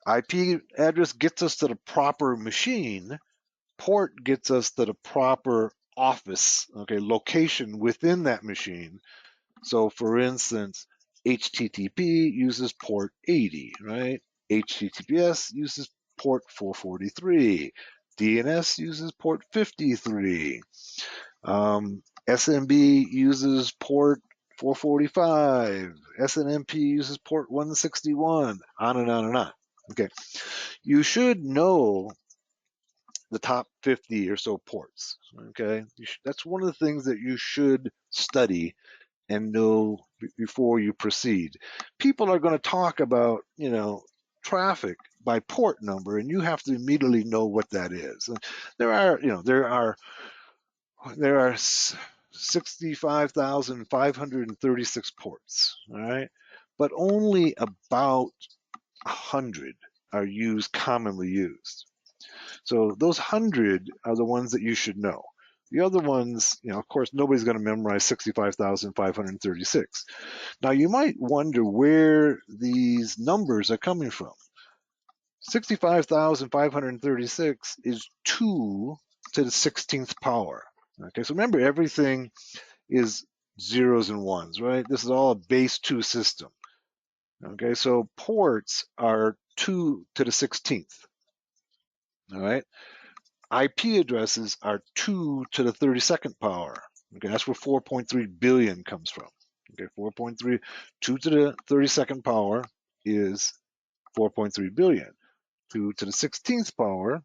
IP address gets us to the proper machine. Port gets us to the proper office, okay, location within that machine. So for instance, HTTP uses port 80, right? HTTPS uses port 443. DNS uses port 53. SMB uses port 445. SNMP uses port 161, on and on and on. Okay, you should know the top 50 or so ports. Okay, that's one of the things that you should study and know before you proceed. People are going to talk about, traffic by port number, and you have to immediately know what that is. And there are 65,536 ports, all right, but only about 100 are commonly used. So those 100 are the ones that you should know. The other ones, of course, nobody's going to memorize 65,536. Now, you might wonder where these numbers are coming from. 65,536 is 2 to the 16th power. Okay, so remember, everything is zeros and ones, right? This is all a base 2 system. Okay, so ports are 2 to the 16th. All right. IP addresses are 2 to the 32nd power. Okay, that's where 4.3 billion comes from. Okay, 4.3, 2 to the 32nd power is 4.3 billion. 2 to the 16th power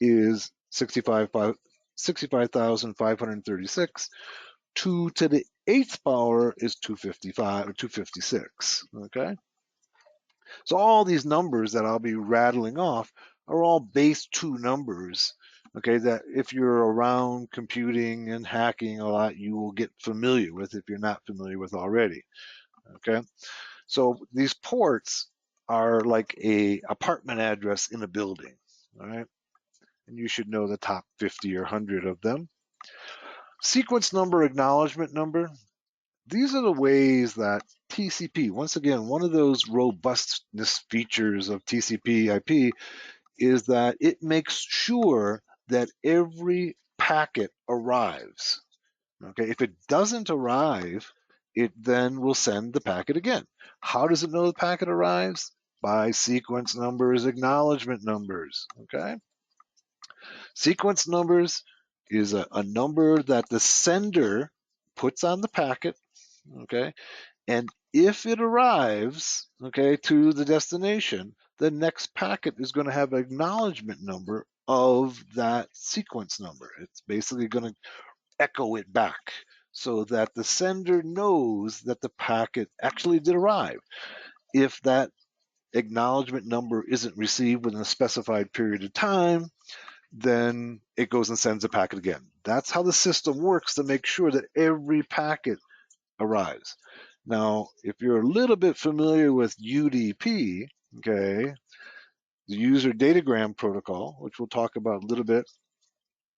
is 65,536. 2 to the 8th power is 255 or 256. Okay, so all these numbers that I'll be rattling off are all base 2 numbers, okay, that if you're around computing and hacking a lot, you will get familiar with if you're not familiar with already. Okay, so these ports are like a apartment address in a building, all right, and you should know the top 50 or 100 of them. Sequence number, acknowledgement number, these are the ways that TCP, once again, one of those robustness features of TCP IP is that it makes sure that every packet arrives. Okay, if it doesn't arrive, it then will send the packet again. How does it know the packet arrives? By sequence numbers, acknowledgement numbers. Okay, sequence numbers is a number that the sender puts on the packet. Okay, and if it arrives, okay, to the destination, the next packet is going to have an acknowledgement number of that sequence number. It's basically going to echo it back so that the sender knows that the packet actually did arrive. If that acknowledgement number isn't received within a specified period of time, then it goes and sends the packet again. That's how the system works to make sure that every packet arrives. Now, if you're a little bit familiar with UDP, okay, the user datagram protocol, which we'll talk about a little bit,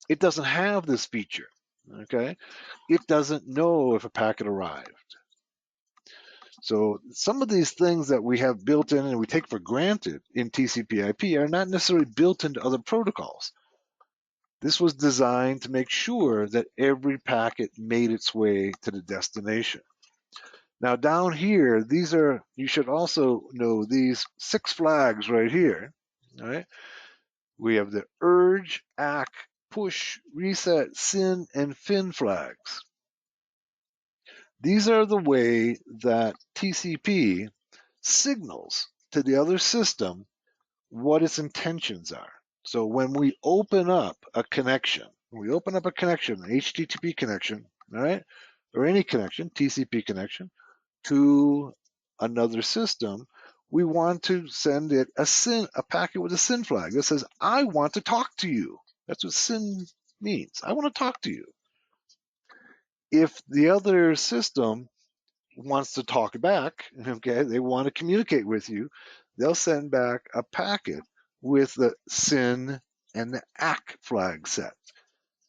it doesn't have this feature, okay? It doesn't know if a packet arrived. So some of these things that we have built in and we take for granted in TCP/IP are not necessarily built into other protocols. This was designed to make sure that every packet made its way to the destination. Now down here, you should also know these 6 flags right here, all right? We have the urge, ACK, push, reset, SYN, and FIN flags. These are the way that TCP signals to the other system what its intentions are. So when we open up a connection, an HTTP connection, all right, or any connection, TCP connection, to another system, we want to send it a packet with a SYN flag that says, I want to talk to you. That's what SYN means. I want to talk to you. If the other system wants to talk back, okay, they want to communicate with you, they'll send back a packet with the SYN and the ACK flag set.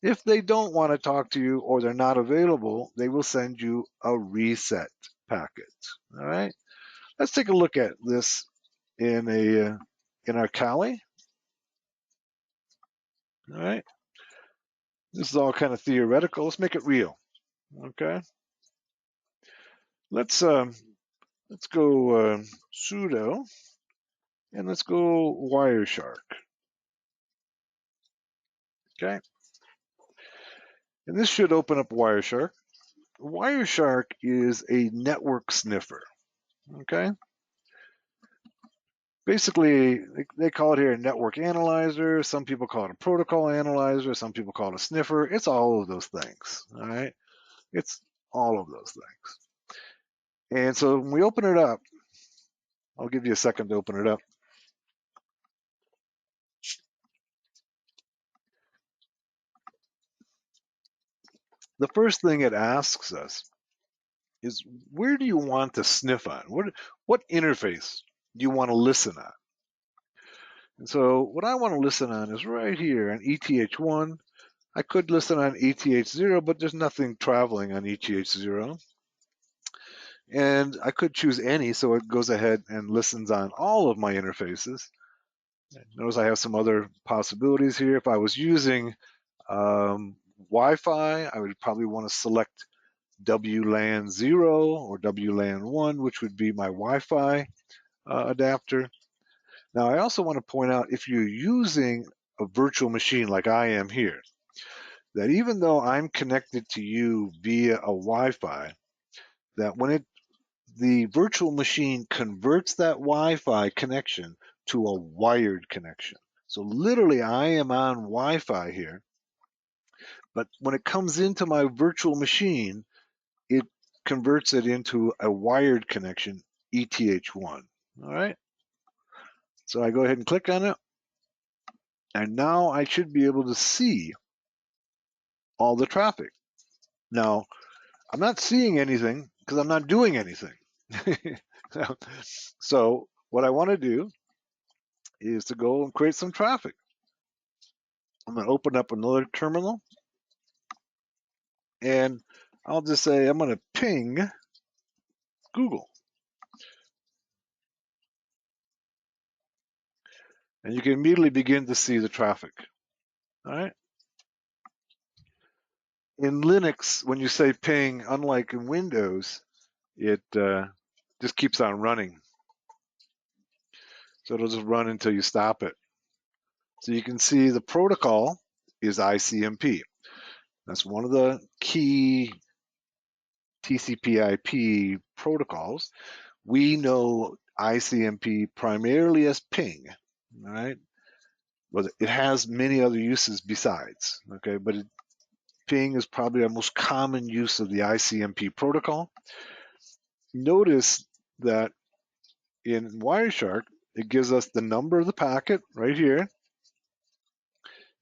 If they don't want to talk to you or they're not available, they will send you a reset packet. All right. Let's take a look at this in our Kali. All right. This is all kind of theoretical. Let's make it real. Okay. Let's go sudo and let's go Wireshark. Okay. And this should open up Wireshark. Wireshark is a network sniffer. Okay. Basically, they call it here a network analyzer. Some people call it a protocol analyzer. Some people call it a sniffer. It's all of those things. All right. It's all of those things. And so when we open it up, I'll give you a second to open it up. The first thing it asks us is, where do you want to sniff on? What interface do you want to listen on? And so what I want to listen on is right here on ETH1. I could listen on ETH0, but there's nothing traveling on ETH0. And I could choose any, so it goes ahead and listens on all of my interfaces. Notice I have some other possibilities here. If I was using Wi-Fi, I would probably want to select WLAN 0 or WLAN 1, which would be my Wi-Fi adapter. Now, I also want to point out, if you're using a virtual machine like I am here, that even though I'm connected to you via a Wi-Fi, that when the virtual machine converts that Wi-Fi connection to a wired connection. So literally I am on Wi-Fi here, but when it comes into my virtual machine, it converts it into a wired connection, ETH1. All right. So I go ahead and click on it. And now I should be able to see all the traffic. Now, I'm not seeing anything because I'm not doing anything. So what I want to do is to go and create some traffic. I'm going to open up another terminal, and I'll just say I'm going to ping Google. And you can immediately begin to see the traffic. All right. In Linux, when you say ping, unlike in Windows, it just keeps on running. So it'll just run until you stop it. So you can see the protocol is ICMP. That's one of the key TCP/IP protocols. We know ICMP primarily as ping, all right? But it has many other uses besides, okay? But ping is probably our most common use of the ICMP protocol. Notice that in Wireshark, it gives us the number of the packet right here.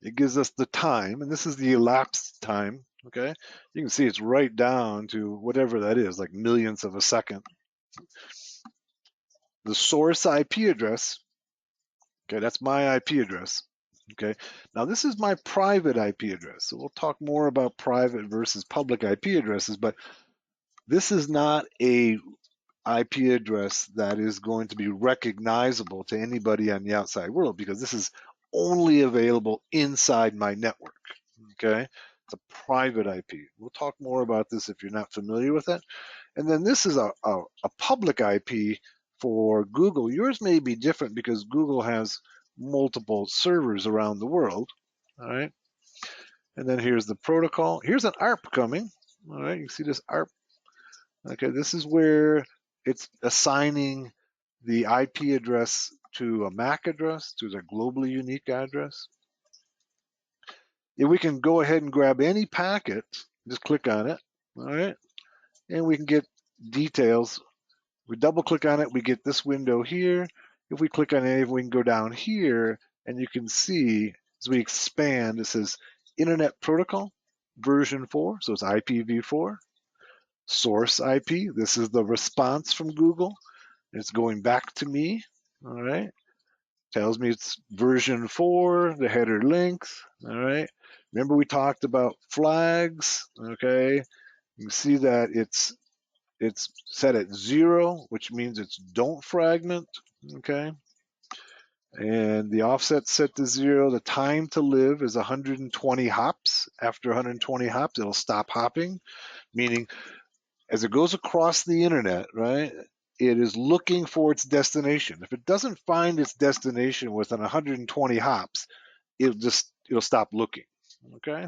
It gives us the time, and this is the elapsed time, okay? You can see it's right down to whatever that is, like millionths of a second. The source IP address, okay, that's my IP address, okay? Now this is my private IP address, so we'll talk more about private versus public IP addresses, but this is not a IP address that is going to be recognizable to anybody on the outside world, because this is only available inside my network, okay? It's a private IP. We'll talk more about this if you're not familiar with it. And then this is a public IP for Google. Yours may be different because Google has multiple servers around the world, all right? And then here's the protocol. Here's an ARP coming, all right? You see this ARP? Okay, this is where it's assigning the IP address to a MAC address, to the globally unique address. If we can go ahead and grab any packet, just click on it, all right? And we can get details. We double click on it, we get this window here. If we click on it, we can go down here, and you can see as we expand, it says Internet Protocol version 4, so it's IPv4. Source IP, this is the response from Google. It's going back to me, all right? Tells me it's version 4, the header length. All right. Remember we talked about flags. Okay. You can see that it's set at 0, which means it's don't fragment. Okay. And the offset set to 0. The time to live is 120 hops. After 120 hops, it'll stop hopping, meaning as it goes across the internet, right, it is looking for its destination. If it doesn't find its destination within 120 hops, it'll stop looking. Okay.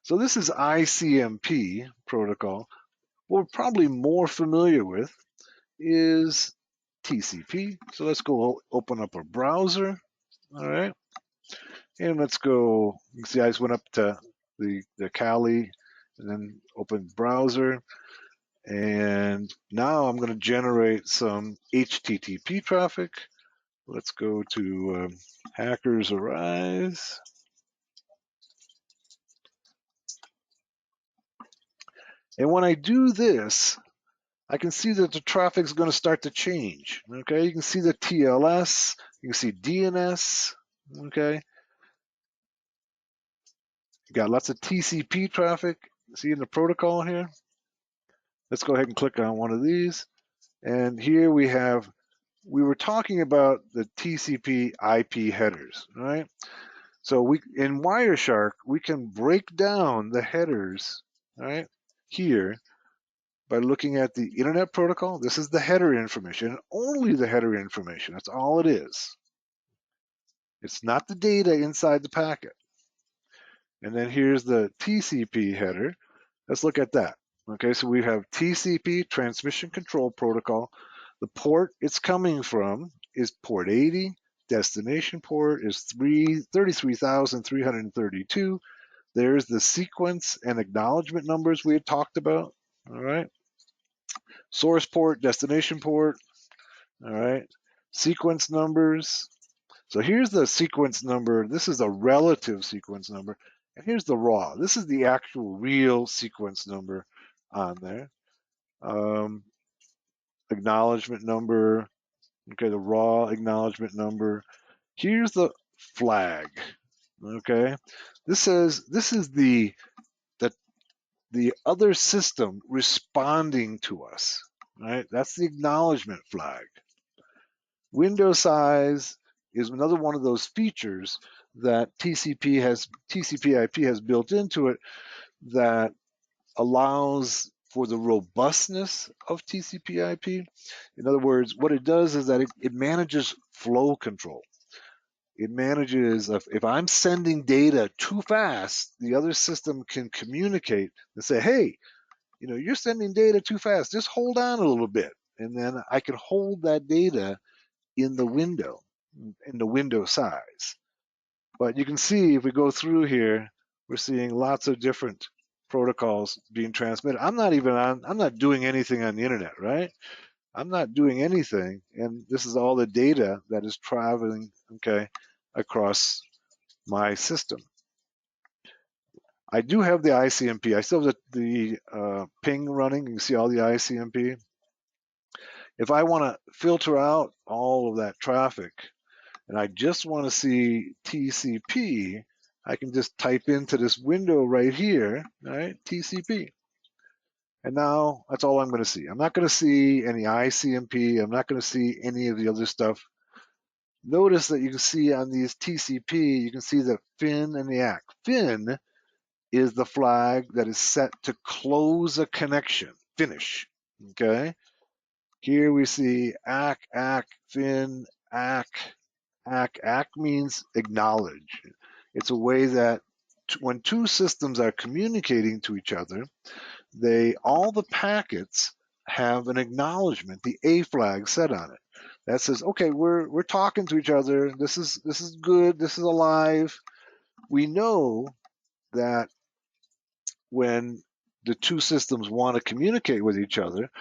So this is ICMP protocol. What we're probably more familiar with is TCP. So let's go open up a browser. All right. And let's go. You can see I just went up to the Kali and then open browser. And now I'm going to generate some HTTP traffic. Let's go to Hackers Arise. And when I do this, I can see that the traffic is going to start to change. Okay, you can see the TLS, you can see DNS. Okay, you got lots of TCP traffic. See in the protocol here. Let's go ahead and click on one of these. And here we were talking about the TCP IP headers, right? So in Wireshark, we can break down the headers, right, here by looking at the Internet Protocol. This is the header information, only the header information. That's all it is. It's not the data inside the packet. And then here's the TCP header. Let's look at that. Okay, so we have TCP, Transmission Control Protocol. The port it's coming from is port 80. Destination port is 33,332. There's the sequence and acknowledgement numbers we had talked about. All right. Source port, destination port. All right. Sequence numbers. So here's the sequence number. This is a relative sequence number. And here's the raw. This is the actual real sequence number on there. Acknowledgement number. Okay, the raw acknowledgement number. Here's the flag. Okay. This is the other system responding to us, right? That's the acknowledgement flag. Window size is another one of those features that TCP/IP has built into it that allows for the robustness of TCP/IP. In other words, what it does is that it manages flow control. It manages if I'm sending data too fast, the other system can communicate and say, hey, you're sending data too fast. Just hold on a little bit. And then I can hold that data in the window size. But you can see if we go through here, we're seeing lots of different protocols being transmitted. I'm not doing anything on the internet, right? I'm not doing anything. And this is all the data that is traveling, okay, across my system. I do have the ICMP. I still have the ping running. You can see all the ICMP. If I want to filter out all of that traffic and I just want to see TCP, I can just type into this window right here, right, TCP. And now that's all I'm going to see. I'm not going to see any ICMP. I'm not going to see any of the other stuff. Notice that you can see on these TCP, you can see the fin and the ACK. Fin is the flag that is set to close a connection, finish, okay? Here we see ACK, fin, ACK means acknowledge. It's a way that when two systems are communicating to each other, all the packets have an acknowledgement, the A flag set on it. That says, okay, we're talking to each other. This is good. This is alive. We know that when the two systems want to communicate with each other,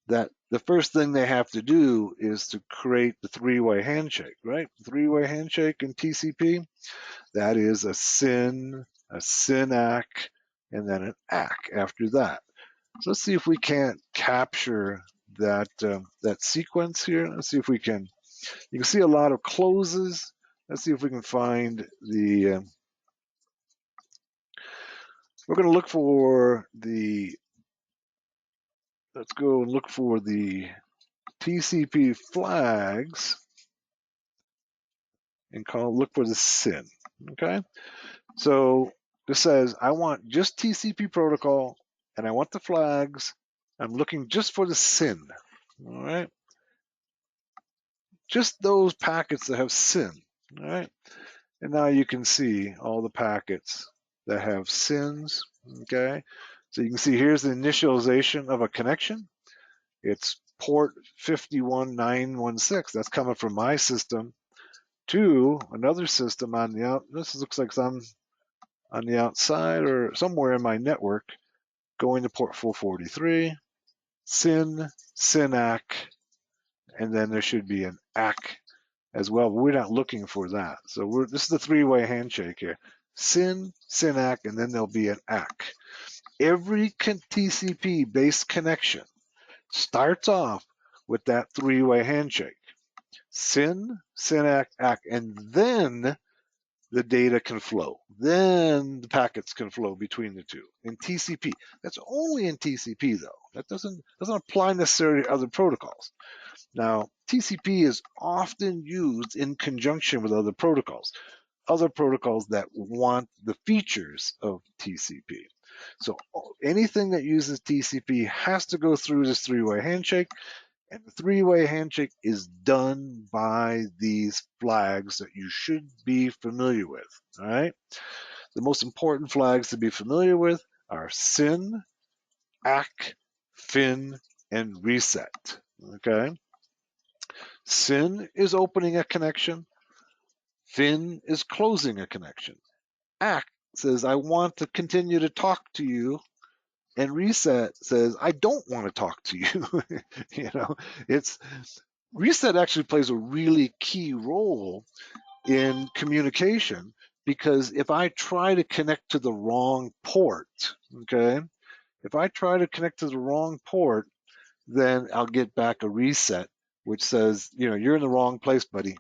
that the first thing they have to do is to create the three-way handshake, right? Three-way handshake in TCP, that is a SYN, a SYN-ACK, and then an ACK after that. So let's see if we can't capture that sequence here. Let's see if we can You can see a lot of closes. Let's see if we can find the, we're going to look for the, let's go and look for the TCP flags and look for the SYN, okay? So this says, I want just TCP protocol and I want the flags. I'm looking just for the SYN, all right? Just those packets that have SYN, all right? And now you can see all the packets that have SYNs, okay? So you can see here's the initialization of a connection. It's port 51916. That's coming from my system to another system on the out. This looks like some on the outside or somewhere in my network going to port 443, SYN, SYNAC, and then there should be an ACK as well. But we're not looking for that. So this is the three-way handshake here. SYN, SYNAC, and then there'll be an ACK. Every TCP-based connection starts off with that three-way handshake. SYN, SYNAC, ACK, and then the data can flow. Then the packets can flow between the two. In TCP, that's only in TCP though. That doesn't apply necessarily to other protocols. Now, TCP is often used in conjunction with other protocols that want the features of TCP. So anything that uses TCP has to go through this three-way handshake, and the three-way handshake is done by these flags that you should be familiar with, all right? The most important flags to be familiar with are SYN, ACK, FIN, and reset, okay? SYN is opening a connection. FIN is closing a connection. ACK says, I want to continue to talk to you. And reset says, I don't want to talk to you. You know, reset actually plays a really key role in communication, because if I try to connect to the wrong port, okay, if I try to connect to the wrong port, then I'll get back a reset, which says, you're in the wrong place, buddy.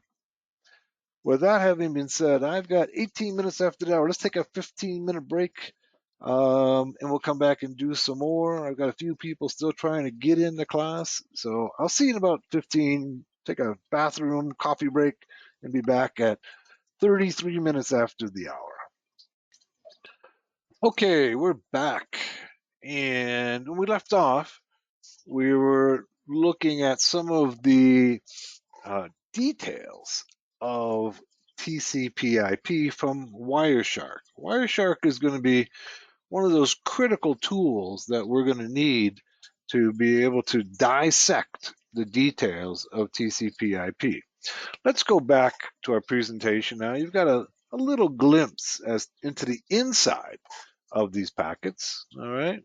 With that having been said, I've got 18 minutes after the hour. Let's take a 15-minute break, and we'll come back and do some more. I've got a few people still trying to get into class, so I'll see you in about 15. Take a bathroom, coffee break, and be back at 33 minutes after the hour. Okay, we're back. And when we left off, we were looking at some of the details of TCP/IP from Wireshark. Wireshark is going to be one of those critical tools that we're going to need to be able to dissect the details of TCP/IP. Let's go back to our presentation now. You've got a little glimpse into the inside of these packets, all right?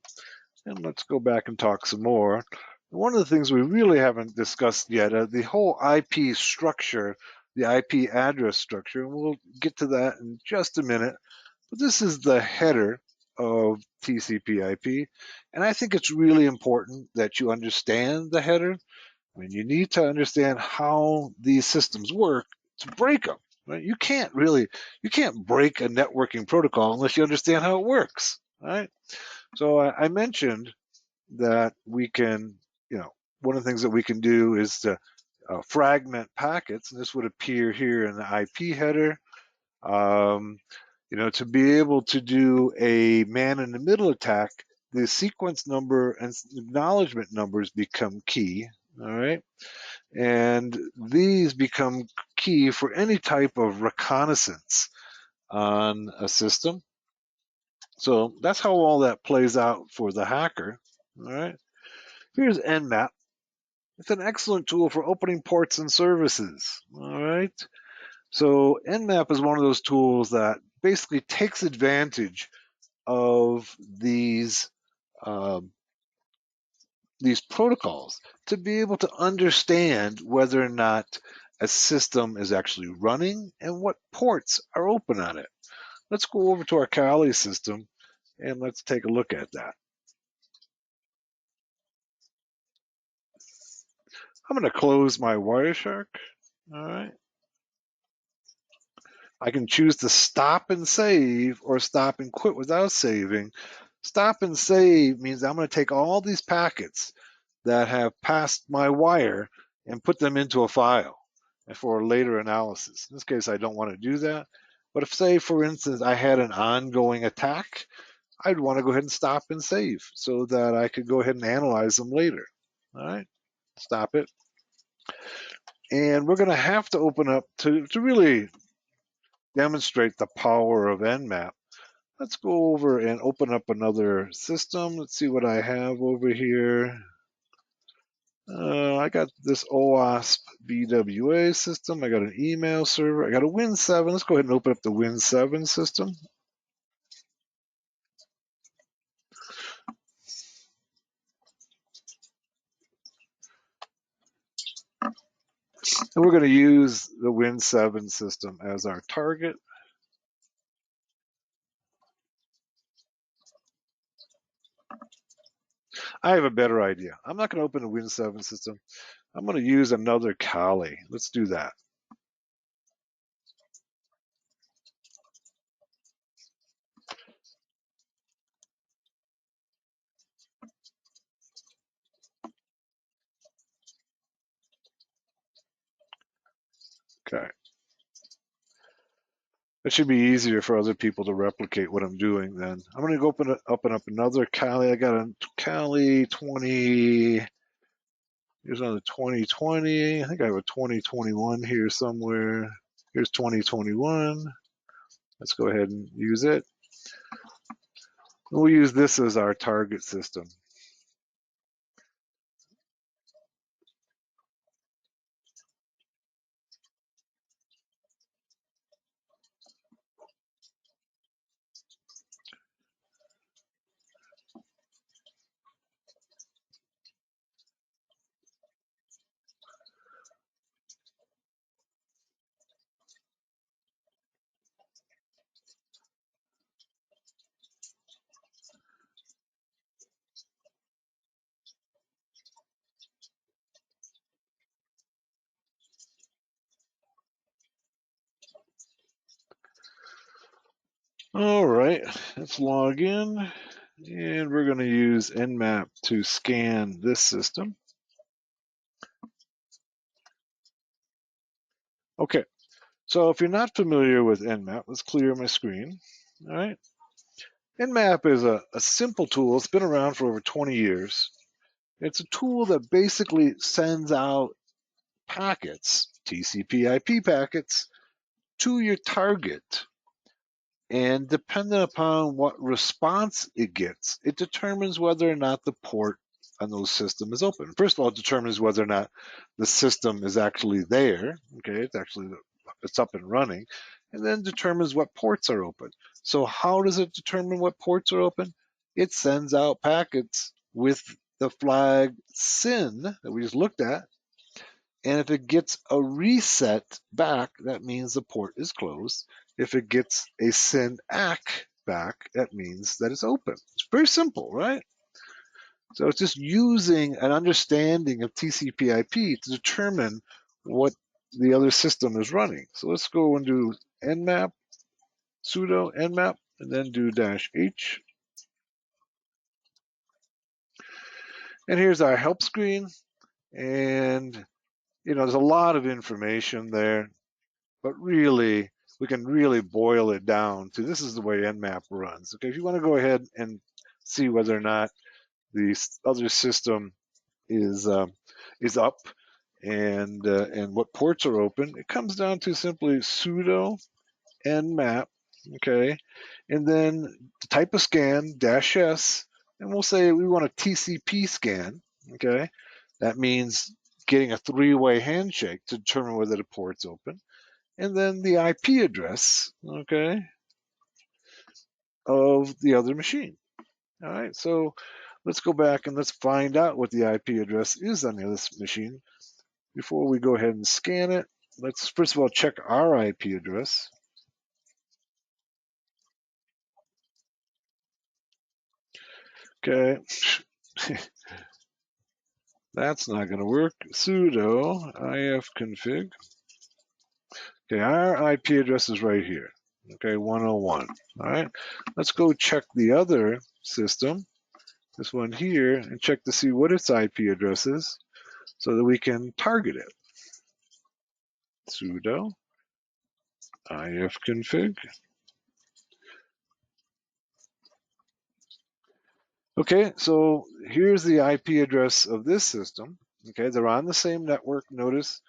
And let's go back and talk some more. One of the things we really haven't discussed yet, the whole IP structure, the IP address structure, and we'll get to that in just a minute. But this is the header of TCP/IP, and I think it's really important that you understand the header. I mean, you need to understand how these systems work to break them. Right? You can't break a networking protocol unless you understand how it works. Right? So I mentioned that we can, one of the things that we can do is to fragment packets, and this would appear here in the IP header. To be able to do a man-in-the-middle attack, the sequence number and acknowledgement numbers become key, all right? And these become key for any type of reconnaissance on a system. So that's how all that plays out for the hacker, all right? Here's Nmap. It's an excellent tool for opening ports and services, all right? So Nmap is one of those tools that basically takes advantage of these protocols to be able to understand whether or not a system is actually running and what ports are open on it. Let's go over to our Kali system and let's take a look at that. I'm going to close my Wireshark. All right. I can choose to stop and save or stop and quit without saving. Stop and save means I'm going to take all these packets that have passed my wire and put them into a file for later analysis. In this case, I don't want to do that. But if, say, for instance, I had an ongoing attack, I'd want to go ahead and stop and save so that I could go ahead and analyze them later. All right, stop it. And we're going to have to open up to really demonstrate the power of Nmap. Let's go over and open up another system. Let's see what I have over here. I got this OWASP BWA system. I got an email server. I got a Win7. Let's go ahead and open up the Win7 system. And we're going to use the Win7 system as our target. I have a better idea. I'm not going to open the Win7 system. I'm going to use another Kali. Let's do that. Okay. It should be easier for other people to replicate what I'm doing then. I'm going to go open up another Kali. I got a Kali 20. Here's another 2020. I think I have a 2021 here somewhere. Here's 2021. Let's go ahead and use it. We'll use this as our target system. All right, let's log in. And we're going to use Nmap to scan this system. Okay, so if you're not familiar with Nmap, let's clear my screen. All right. Nmap is a simple tool. It's been around for over 20 years. It's a tool that basically sends out packets, TCP/IP packets, to your target. And depending upon what response it gets, it determines whether or not the port on those system is open. First of all, it determines whether or not the system is actually there. Okay, it's up and running, and then determines what ports are open. So how does it determine what ports are open? It sends out packets with the flag SYN that we just looked at, and if it gets a reset back, that means the port is closed. If it gets a SYN ACK back, that means that it's open. It's very simple, right? So it's just using an understanding of TCP/IP to determine what the other system is running. So let's go and do nmap, sudo nmap, and then do -h. And here's our help screen. And there's a lot of information there. But really, we can really boil it down to this is the way Nmap runs. Okay, if you want to go ahead and see whether or not the other system is up and what ports are open, it comes down to simply sudo nmap, okay, and then the type of scan -s, and we'll say we want a TCP scan, okay. That means getting a three-way handshake to determine whether the port's open. And then the IP address, okay, of the other machine. All right, so let's go back and let's find out what the IP address is on this machine. Before we go ahead and scan it, let's first of all check our IP address. Okay, that's not going to work. Sudo ifconfig Okay, our IP address is right here. Okay, 101. All right, let's go check the other system, this one here, and check to see what its IP address is so that we can target it. Sudo ifconfig. Okay, so here's the IP address of this system. Okay, they're on the same network. Notice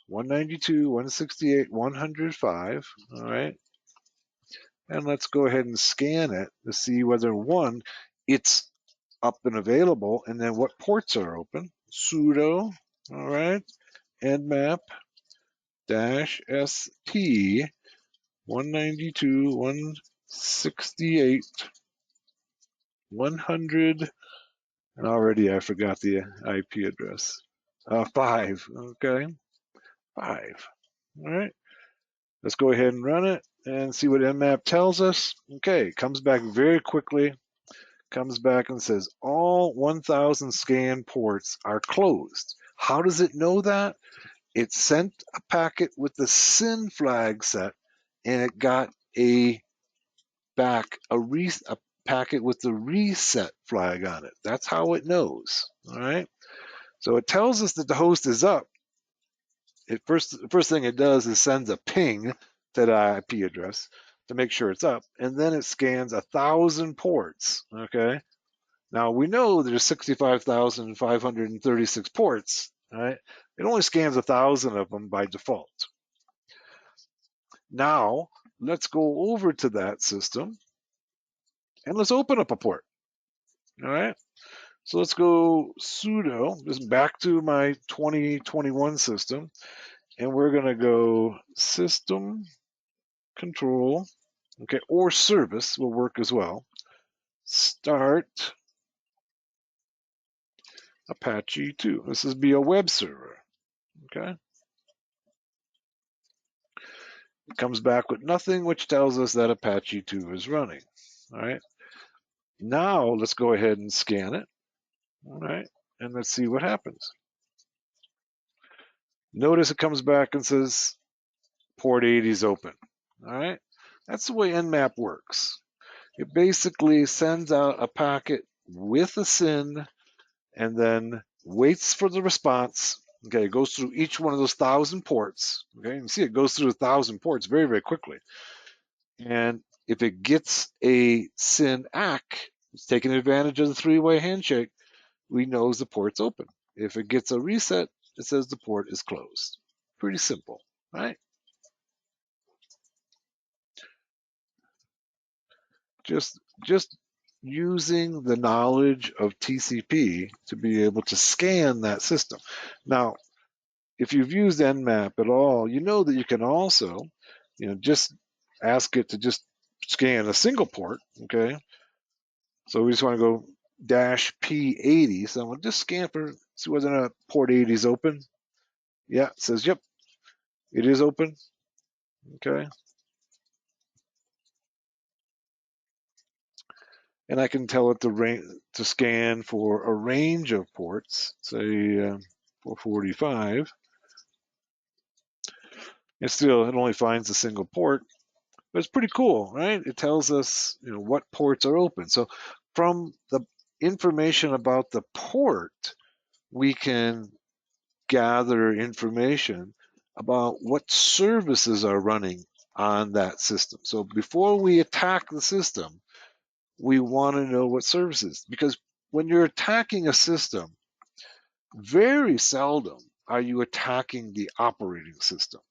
192.168.105. All right, and let's go ahead and scan it to see whether one, it's up and available, and then what ports are open. Sudo, all right, nmap -st 192.168.100, and already I forgot the IP address. 5, okay, 5. All right, let's go ahead and run it and see what nmap tells us. Okay, it comes back very quickly. Comes back and says all 1,000 scan ports are closed. How does it know that? It sent a packet with the SYN flag set, and it got a packet with the reset flag on it. That's how it knows. All right. So it tells us that the host is up. The first thing it does is sends a ping to the IP address to make sure it's up, and then it scans 1,000 ports. Okay. Now we know there's 65,536 ports, right? It only scans 1,000 of them by default. Now let's go over to that system and let's open up a port. All right. So let's go sudo, just back to my 2021 system, and we're going to go system control, okay, or service will work as well. Start Apache 2. This is be a web server, okay? It comes back with nothing, which tells us that Apache 2 is running, all right? Now let's go ahead and scan it, all right? And let's see what happens. Notice it comes back and says port 80 is open, all right? That's the way Nmap works. It basically sends out a packet with a SYN and then waits for the response. Okay, it goes through each one of those 1,000 ports. Okay, you see it goes through 1,000 ports very, very quickly. And if it gets a SYN ACK, it's taking advantage of the three-way handshake, we know the port's open. If it gets a reset, it says the port is closed. Pretty simple, right? Just using the knowledge of TCP to be able to scan that system. Now, if you've used Nmap at all, you know that you can also, just ask it to just scan a single port, okay? So we just want to go -P80. So I'm going to just scan for, see whether or not port 80 is open. Yeah, it says, yep, it is open, okay? And I can tell it to scan for a range of ports, say 445. And still, it only finds a single port, but it's pretty cool, right? It tells us, what ports are open. So from the information about the port, we can gather information about what services are running on that system. So before we attack the system, we want to know what services, because when you're attacking a system, very seldom are you attacking the operating system.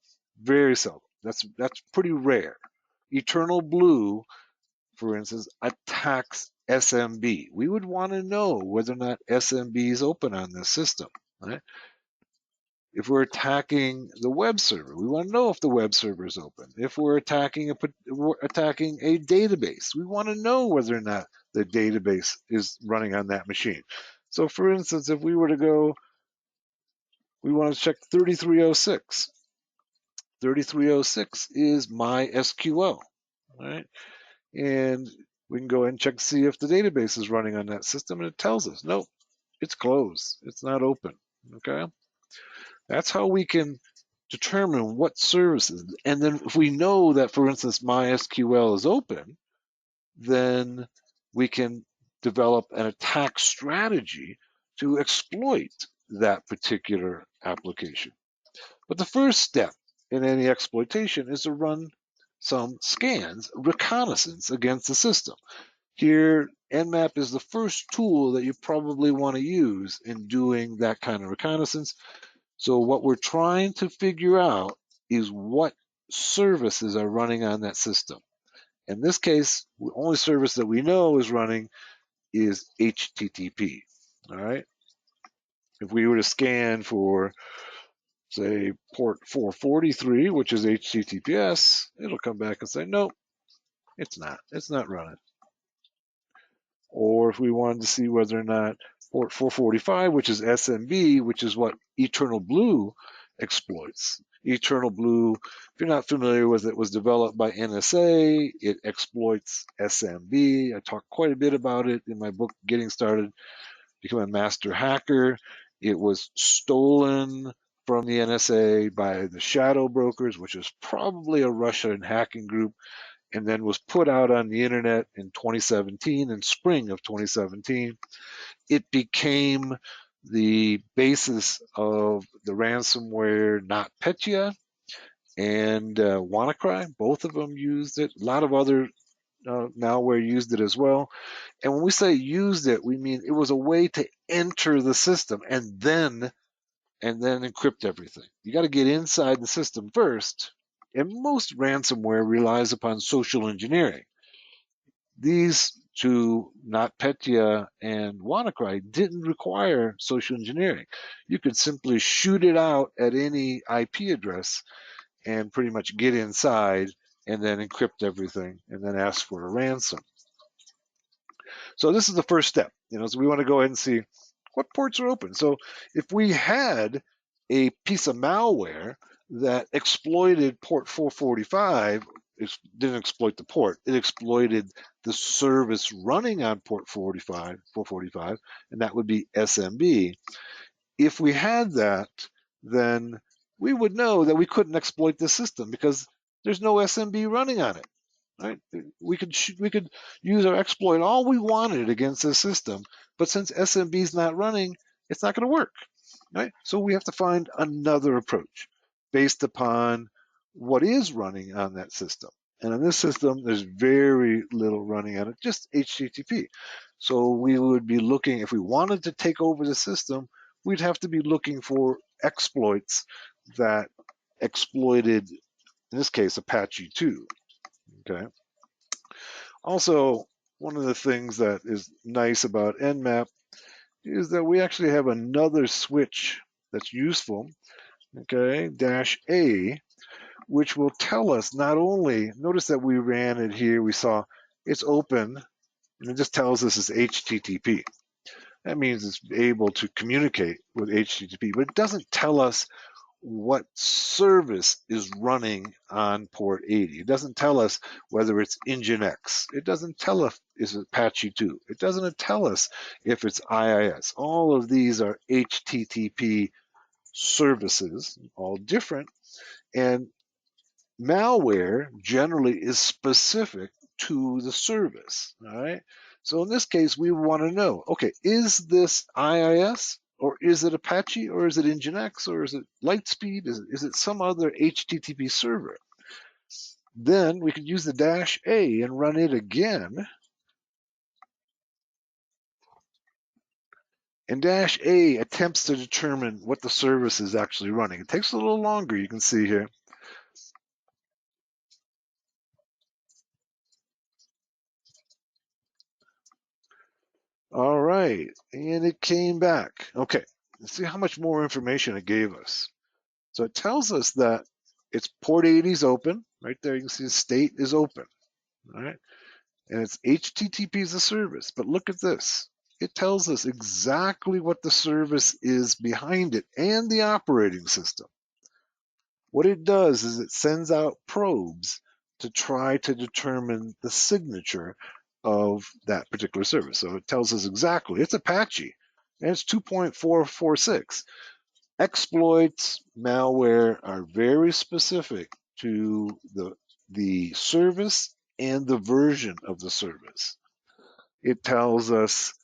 Very seldom. That's pretty rare. Eternal Blue, for instance, attacks SMB. We would want to know whether or not SMB is open on this system, right? If we're attacking the web server, we want to know if the web server is open. If we're attacking a database, we want to know whether or not the database is running on that machine. So for instance, if we were to go, we want to check 3306. 3306 is MySQL, right? And we can go ahead and check to see if the database is running on that system, and it tells us, nope, it's closed. It's not open, okay? That's how we can determine what services. And then if we know that, for instance, MySQL is open, then we can develop an attack strategy to exploit that particular application. But the first step in any exploitation is to run some scans, reconnaissance against the system. Here, Nmap is the first tool that you probably want to use in doing that kind of reconnaissance. So what we're trying to figure out is what services are running on that system. In this case, the only service that we know is running is HTTP. All right. If we were to scan for, say, port 443, which is HTTPS, it'll come back and say, nope, it's not. It's not running. Or if we wanted to see whether or not port 445, which is SMB, which is what Eternal Blue exploits. Eternal Blue, if you're not familiar with it, was developed by NSA. It exploits SMB. I talk quite a bit about it in my book, Getting Started, Become a Master Hacker. It was stolen from the NSA by the Shadow Brokers, which is probably a Russian hacking group, and then was put out on the internet in 2017, in spring of 2017. It became the basis of the ransomware NotPetya and WannaCry. Both of them used it. A lot of other malware used it as well. And when we say used it, we mean it was a way to enter the system and then encrypt everything. You got to get inside the system first. And most ransomware relies upon social engineering. These two, NotPetya and WannaCry, didn't require social engineering. You could simply shoot it out at any IP address and pretty much get inside and then encrypt everything and then ask for a ransom. So this is the first step. So we want to go ahead and see what ports are open. So if we had a piece of malware that exploited port 445, it didn't exploit the port, it exploited the service running on port 445, and that would be SMB. If we had that, then we would know that we couldn't exploit the system because there's no SMB running on it. Right? We could use our exploit all we wanted against this system, but since SMB is not running, it's not going to work. Right? So we have to find another approach based upon what is running on that system. And on this system, there's very little running on it, just HTTP. So we would be looking, if we wanted to take over the system, we'd have to be looking for exploits that exploited, in this case, Apache 2. Okay. Also, one of the things that is nice about Nmap is that we actually have another switch that's useful, okay, -A, which will tell us not only, notice that we ran it here, we saw it's open, and it just tells us it's HTTP. That means it's able to communicate with HTTP, but it doesn't tell us what service is running on port 80. It doesn't tell us whether it's Nginx. It doesn't tell us if it's Apache 2. It doesn't tell us if it's IIS. All of these are HTTP services, all different. And malware generally is specific to the service, all right? So in this case, we want to know, okay, is this IIS? Or is it Apache, or is it Nginx, or is it Lightspeed? Is it some other HTTP server? Then we could use the -A and run it again. And -A attempts to determine what the service is actually running. It takes a little longer, you can see here. All right, and it came back. Okay, let's see how much more information it gave us. So it tells us that it's port 80 is open. Right there, you can see the state is open. All right, and it's HTTP as a service. But look at this. It tells us exactly what the service is behind it and the operating system. What it does is it sends out probes to try to determine the signature of that particular service. So it tells us exactly, it's Apache, and it's 2.446. Exploits, malware are very specific to the service and the version of the service. It tells us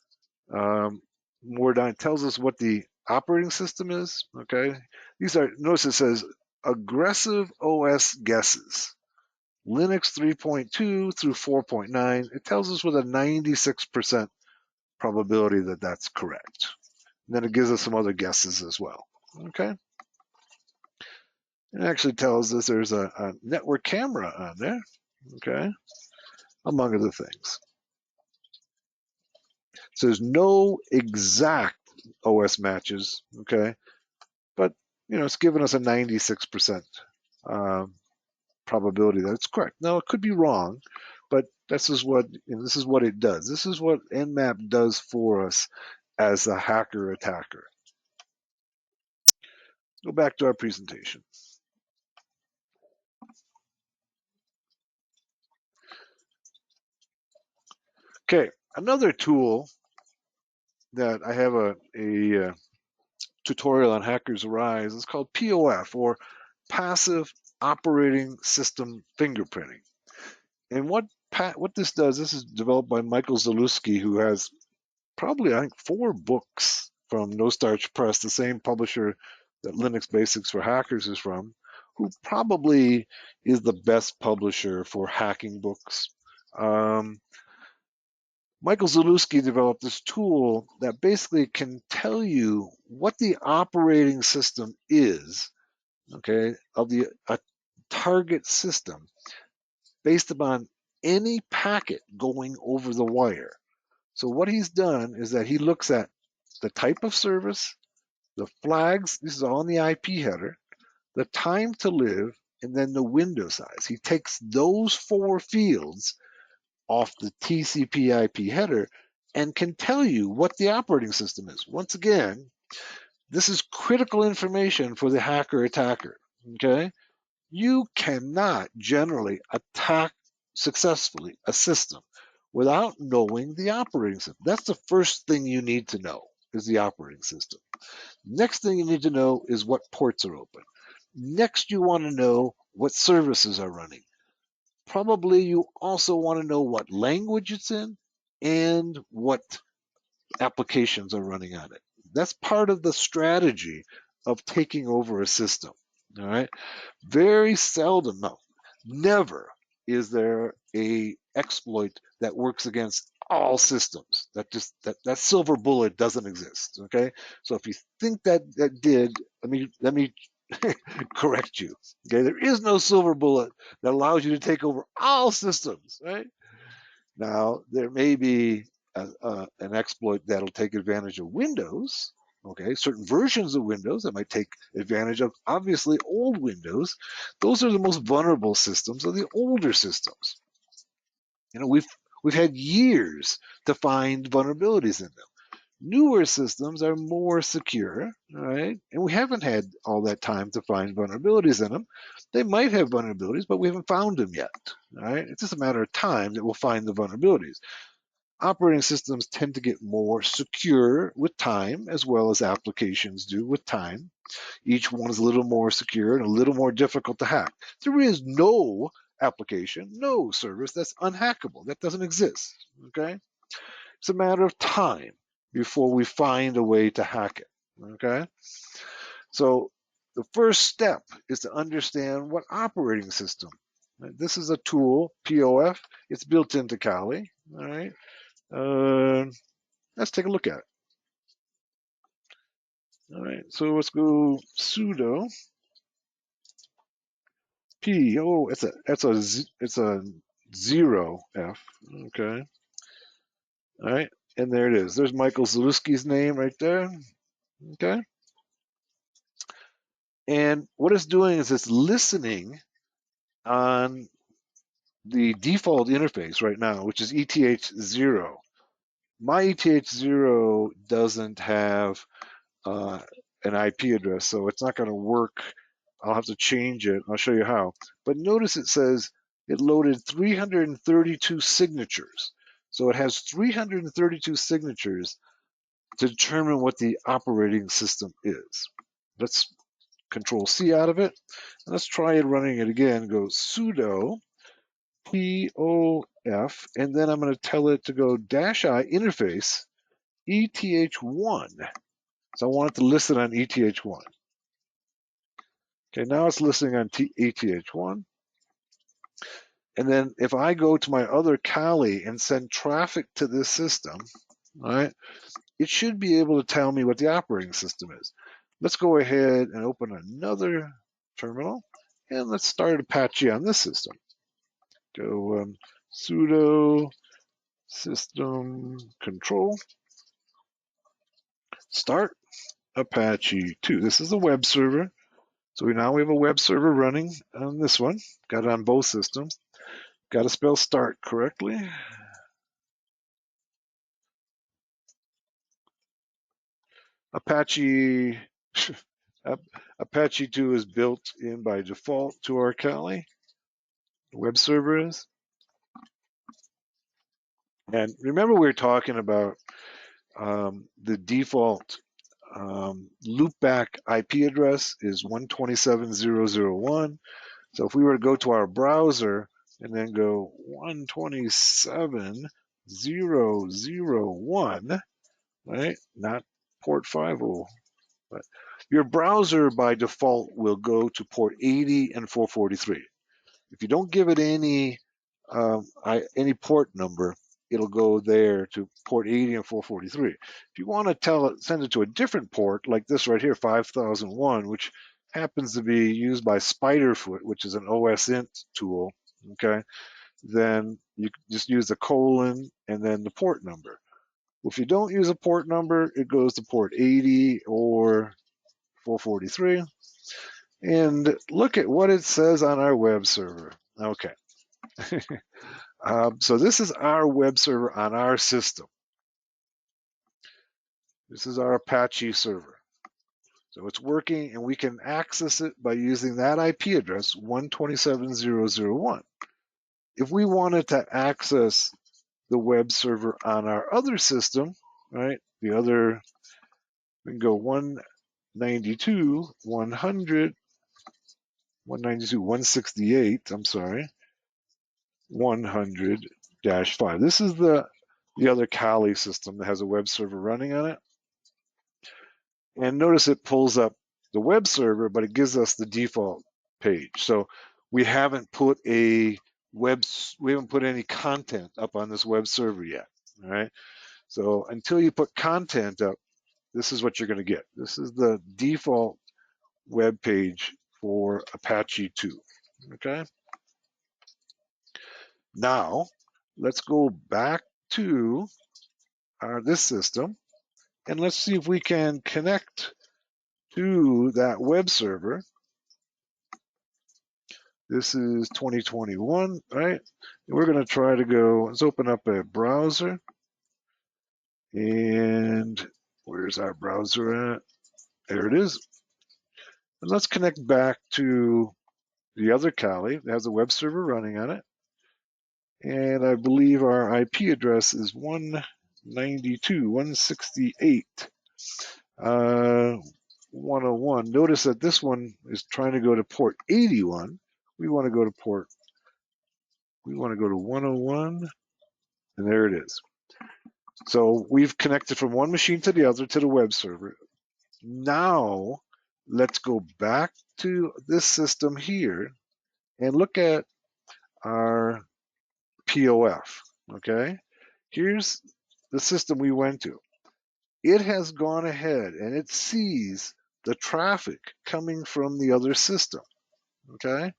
more down. It tells us what the operating system is. Okay, notice it says aggressive OS guesses. Linux 3.2 through 4.9. It tells us with a 96% probability that that's correct. And then it gives us some other guesses as well. Okay. It actually tells us there's a network camera on there. Okay. Among other things. So there's no exact OS matches. Okay. But, it's given us a 96% probability that it's correct. Now, it could be wrong, but this is what it does. This is what Nmap does for us as a hacker attacker. Go back to our presentation. Okay, another tool that I have a tutorial on Hackers Arise is called POF, or Passive Operating System Fingerprinting. And what this does, this is developed by Michael Zalewski, who has probably, I think, 4 books from No Starch Press, the same publisher that Linux Basics for Hackers is from, who probably is the best publisher for hacking books. Michael Zalewski developed this tool that basically can tell you what the operating system is, okay, of a target system based upon any packet going over the wire. So what he's done is that he looks at the type of service, the flags, this is all in the IP header, the time to live, and then the window size. He takes those 4 fields off the TCP IP header and can tell you what the operating system is. Once again, this is critical information for the hacker attacker. Okay? You cannot generally attack successfully a system without knowing the operating system. That's the first thing you need to know, is the operating system. Next thing you need to know is what ports are open. Next, you want to know what services are running. Probably you also want to know what language it's in and what applications are running on it. That's part of the strategy of taking over a system. All right. Very seldom, no, never is there a exploit that works against all systems. That silver bullet doesn't exist. Okay. So if you think that did, let me correct you. Okay. There is no silver bullet that allows you to take over all systems. Right. Now, there may be an exploit that'll take advantage of Windows, okay, certain versions of Windows that might take advantage of, obviously, old Windows. Those are the most vulnerable systems, are the older systems. We've had years to find vulnerabilities in them. Newer systems are more secure, all right? And we haven't had all that time to find vulnerabilities in them. They might have vulnerabilities, but we haven't found them yet, all right? It's just a matter of time that we'll find the vulnerabilities. Operating systems tend to get more secure with time, as well as applications do with time. Each one is a little more secure and a little more difficult to hack. There is no application, no service that's unhackable. That doesn't exist, okay? It's a matter of time before we find a way to hack it, okay? So the first step is to understand what operating system. This is a tool, POF. It's built into Kali, all right? Let's take a look at it. All right, so let's go sudo p. Oh, it's a 0f. Okay. All right, and there it is. There's Michael Zalewski's name right there. Okay. And what it's doing is it's listening on the default interface right now, which is ETH0. My ETH0 doesn't have an IP address, so it's not going to work. I'll have to change it. I'll show you how. But notice it says it loaded 332 signatures. So it has 332 signatures to determine what the operating system is. let's Control C out of it. And let's try it running it again. Go sudo POF, and then I'm going to tell it to go -I interface ETH1. So I want it to listen on ETH1. Okay, now it's listening on ETH1. And then if I go to my other Kali and send traffic to this system, all right, it should be able to tell me what the operating system is. Let's go ahead and open another terminal, and let's start Apache on this system. Go sudo system control, start Apache 2. This is a web server. So now we have a web server running on this one. Got it on both systems. Got to spell start correctly. Apache Apache 2 is built in by default to our Kali. The web server is. And remember we were talking about the default loopback IP address is 127.0.0.1. So if we were to go to our browser and then go 127.0.0.1, right? Not port 50, but your browser by default will go to port 80 and 443. If you don't give it any port number, it'll go there to port 80 and 443. If you want to send it to a different port, like this right here, 5001, which happens to be used by Spiderfoot, which is an OSINT tool, okay, then you just use the colon and then the port number. Well, if you don't use a port number, it goes to port 80 or 443. And look at what it says on our web server. Okay. So this is our web server on our system. This is our Apache server. So it's working, and we can access it by using that IP address, 127.0.0.1. If we wanted to access the web server on our other system, right, we can go 192.168, I'm sorry, 100-5. This is the other Kali system that has a web server running on it. And notice it pulls up the web server, but it gives us the default page. So we haven't put any content up on this web server yet. All right. So until you put content up, this is what you're going to get. This is the default web page for Apache 2. Okay. Now let's go back to this system, and let's see if we can connect to that web server. This is 2021, right? And we're going to try to let's open up a browser. And where's our browser at? There it is. And let's connect back to the other Kali. It has a web server running on it. And I believe our IP address is 192.168.101. Notice that this one is trying to go to port 81. We want to go to 101, and there it is. So we've connected from one machine to the other to the web server. Now let's go back to this system here and look at our POF. Okay, here's the system we went to. It has gone ahead and it sees the traffic coming from the other system. Okay,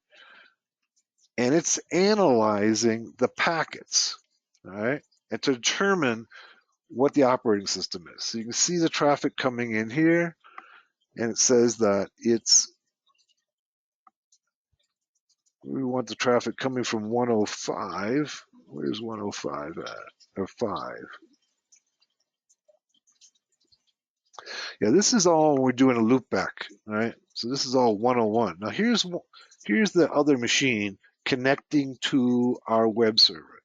and it's analyzing the packets. All right, and to determine what the operating system is. So you can see the traffic coming in here, and it says that we want the traffic coming from 105. Where's 105 at? Or 5. Yeah, this is all when we're doing a loopback, right? So this is all 101. Now here's the other machine connecting to our web server.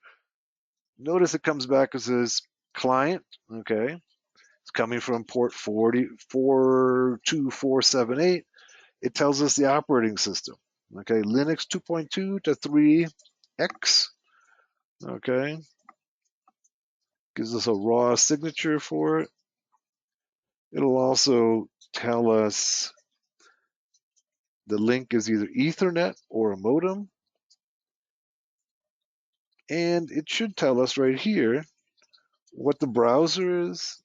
Notice it comes back and says client, okay? It's coming from port 42478. It tells us the operating system. Okay, Linux 2.2 to 3X. Okay, gives us a raw signature for it. It'll also tell us the link is either Ethernet or a modem. And it should tell us right here what the browser is.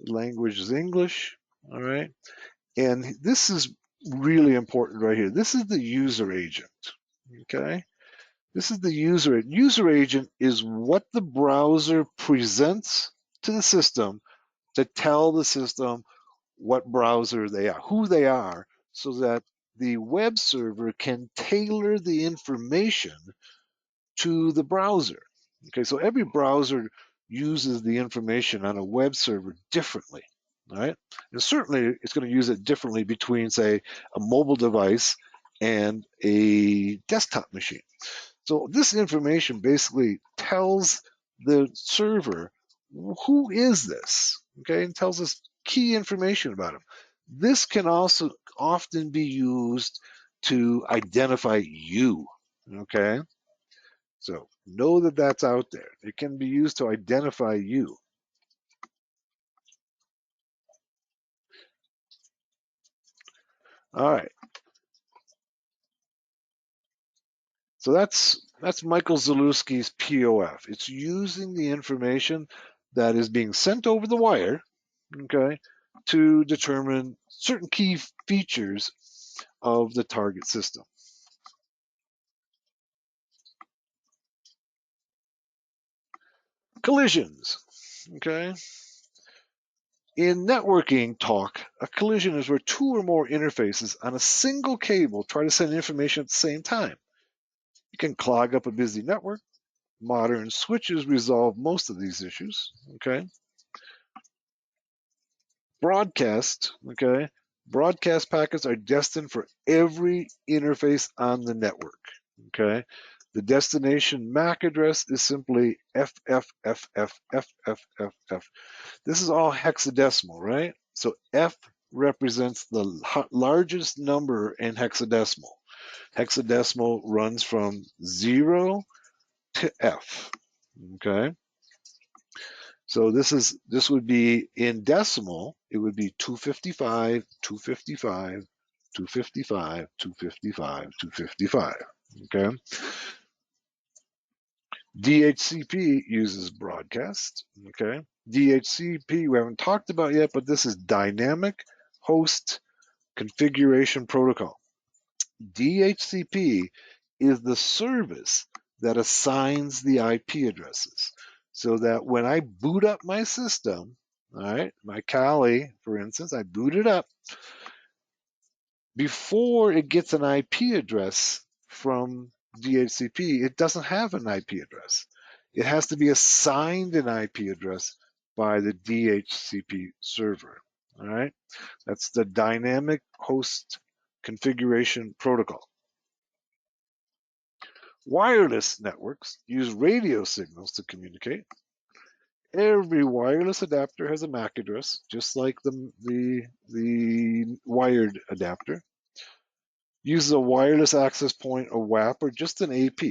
Language is English. All right. And this is really important right here. This is the user agent. Okay. This is the user. User agent is what the browser presents to the system to tell the system what browser they are, who they are, so that the web server can tailor the information to the browser. Okay, so every browser uses the information on a web server differently, right? And certainly it's going to use it differently between, say, a mobile device and a desktop machine. So this information basically tells the server, who is this? Okay, and tells us key information about him. This can also often be used to identify you. Okay, so know that that's out there. It can be used to identify you. All right. So that's Michael Zalewski's POF. It's using the information that is being sent over the wire, okay, to determine certain key features of the target system. Collisions, okay. In networking talk, a collision is where two or more interfaces on a single cable try to send information at the same time. It can clog up a busy network. Modern switches resolve most of these issues, okay. Broadcast, okay. Broadcast packets are destined for every interface on the network, okay. The destination MAC address is simply FFFFFFF. This is all hexadecimal, right? So F represents the largest number in hexadecimal. Hexadecimal runs from 0 to F, okay? So this would be in decimal, it would be 255, 255, 255, 255, 255, okay? DHCP uses broadcast, okay? DHCP we haven't talked about yet, but this is Dynamic Host Configuration Protocol. DHCP is the service that assigns the IP addresses, so that when I boot up my system, all right, my Kali, for instance, I boot it up, before it gets an IP address from DHCP, it doesn't have an IP address. It has to be assigned an IP address by the DHCP server. All right, that's the Dynamic Host Configuration Protocol. Wireless networks use radio signals to communicate. Every wireless adapter has a MAC address, just like the wired adapter. Uses a wireless access point, or WAP, or just an AP.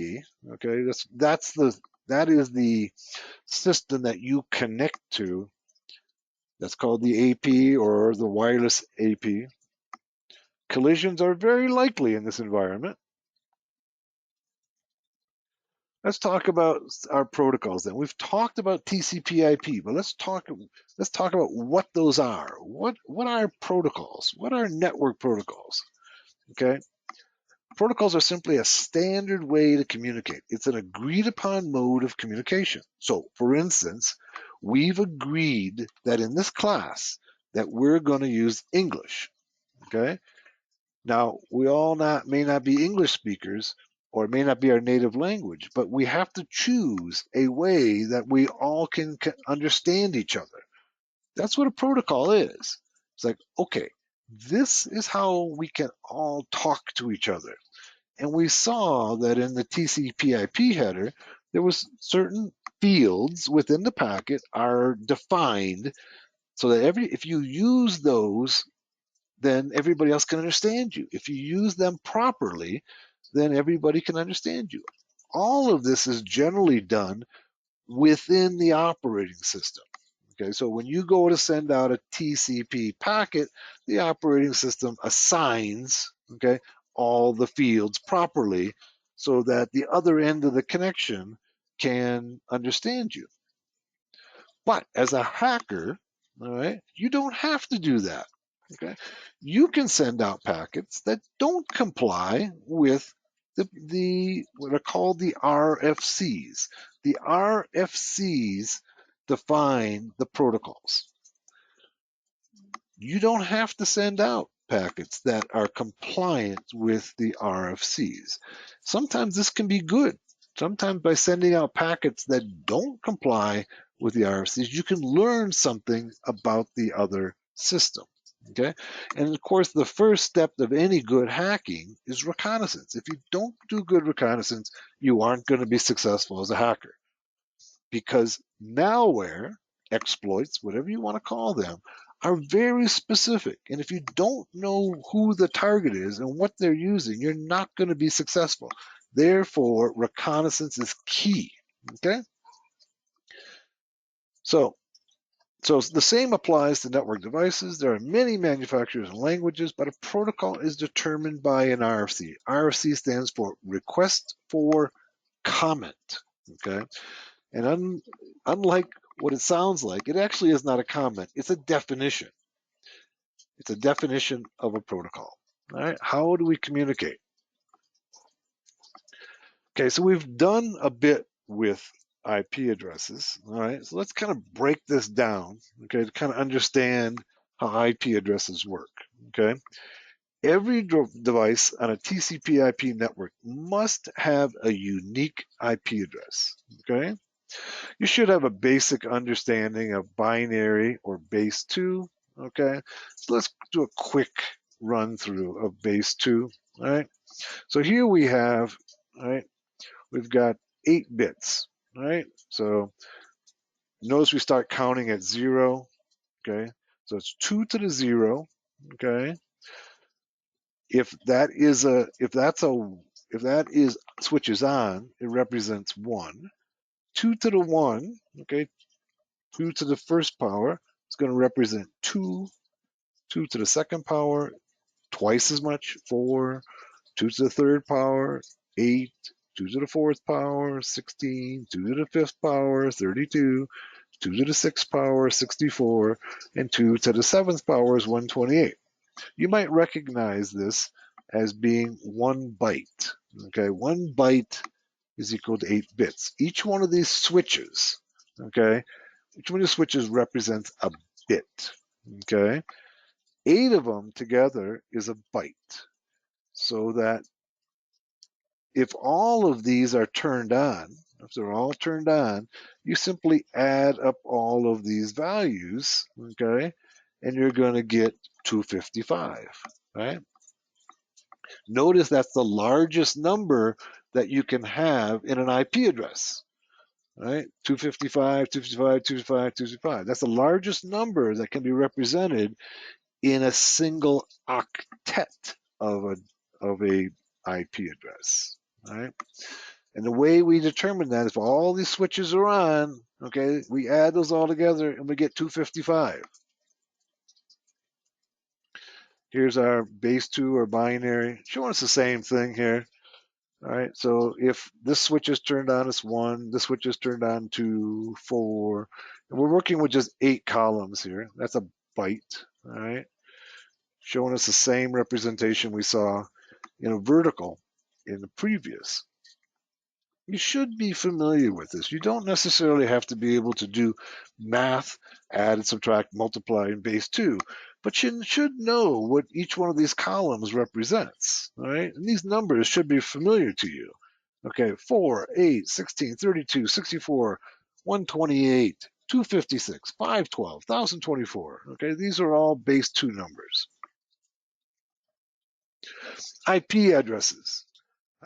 Okay, that is the system that you connect to. That's called the AP, or the wireless AP. Collisions are very likely in this environment. Let's talk about our protocols then. We've talked about TCP/IP, but let's talk about what those are. What are protocols? What are network protocols? Okay. Protocols are simply a standard way to communicate. It's an agreed upon mode of communication. So, for instance, we've agreed that in this class that we're going to use English. Okay. Now, we all may not be English speakers, or it may not be our native language, but we have to choose a way that we all can understand each other. That's what a protocol is. It's like, okay, this is how we can all talk to each other. And we saw that in the TCP/IP header, there was certain fields within the packet are defined so that if you use those, then everybody else can understand you. If you use them properly, then everybody can understand you. All of this is generally done within the operating system. Okay, so when you go to send out a TCP packet, the operating system assigns, okay, all the fields properly so that the other end of the connection can understand you. But as a hacker, all right, you don't have to do that. Okay, you can send out packets that don't comply with the what are called the RFCs. The RFCs define the protocols. You don't have to send out packets that are compliant with the RFCs. Sometimes this can be good. Sometimes by sending out packets that don't comply with the RFCs, you can learn something about the other system. Okay, and of course, the first step of any good hacking is reconnaissance. If you don't do good reconnaissance, you aren't going to be successful as a hacker, because malware exploits, whatever you want to call them, are very specific. And if you don't know who the target is and what they're using, you're not going to be successful. Therefore, reconnaissance is key. Okay? So the same applies to network devices. There are many manufacturers and languages, but a protocol is determined by an RFC. RFC stands for request for comment. Okay? And unlike what it sounds like, it actually is not a comment. It's a definition. It's a definition of a protocol. All right. How do we communicate? Okay, so we've done a bit with IP addresses. All right. So let's kind of break this down, okay, to kind of understand how IP addresses work. Okay. Every device on a TCP IP network must have a unique IP address. Okay. You should have a basic understanding of binary or base 2. Okay, so let's do a quick run through of base 2. All right, so here we have, all right, we've got 8 bits. All right, so notice we start counting at 0. Okay, so it's 2 to the 0. Okay, if that switches on, it represents 1. 2 to the 1. Okay, 2 to the first power is going to represent 2. 2 to the second power, twice as much, 4. 2 to the third power, 8. 2 to the fourth power, 16. 2 to the fifth power, 32. 2 to the sixth power, 64. And 2 to the seventh power is 128. You might recognize this as being 1 byte. Okay, 1 byte is equal to 8 bits. Each one of these switches, okay, each one of the switches represents a bit. Okay, 8 of them together is a byte. So that if all of these are turned on, if they're all turned on, you simply add up all of these values, okay, and you're going to get 255, right? Notice that's the largest number that you can have in an IP address. Right? 255, 255, 255, 255. That's the largest number that can be represented in a single octet of a IP address. Right? And the way we determine that is if all these switches are on, okay, we add those all together and we get 255. Here's our base 2 or binary, showing us the same thing here. All right, so if this switch is turned on, it's 1. This switch is turned on, 2, 4. And we're working with just 8 columns here. That's a byte, all right? Showing us the same representation we saw in a vertical in the previous. You should be familiar with this. You don't necessarily have to be able to do math, add and subtract, multiply in base 2, but you should know what each one of these columns represents, all right? And these numbers should be familiar to you. Okay, 4, 8, 16, 32, 64, 128, 256, 512, 1024. Okay, these are all base 2 numbers. IP addresses.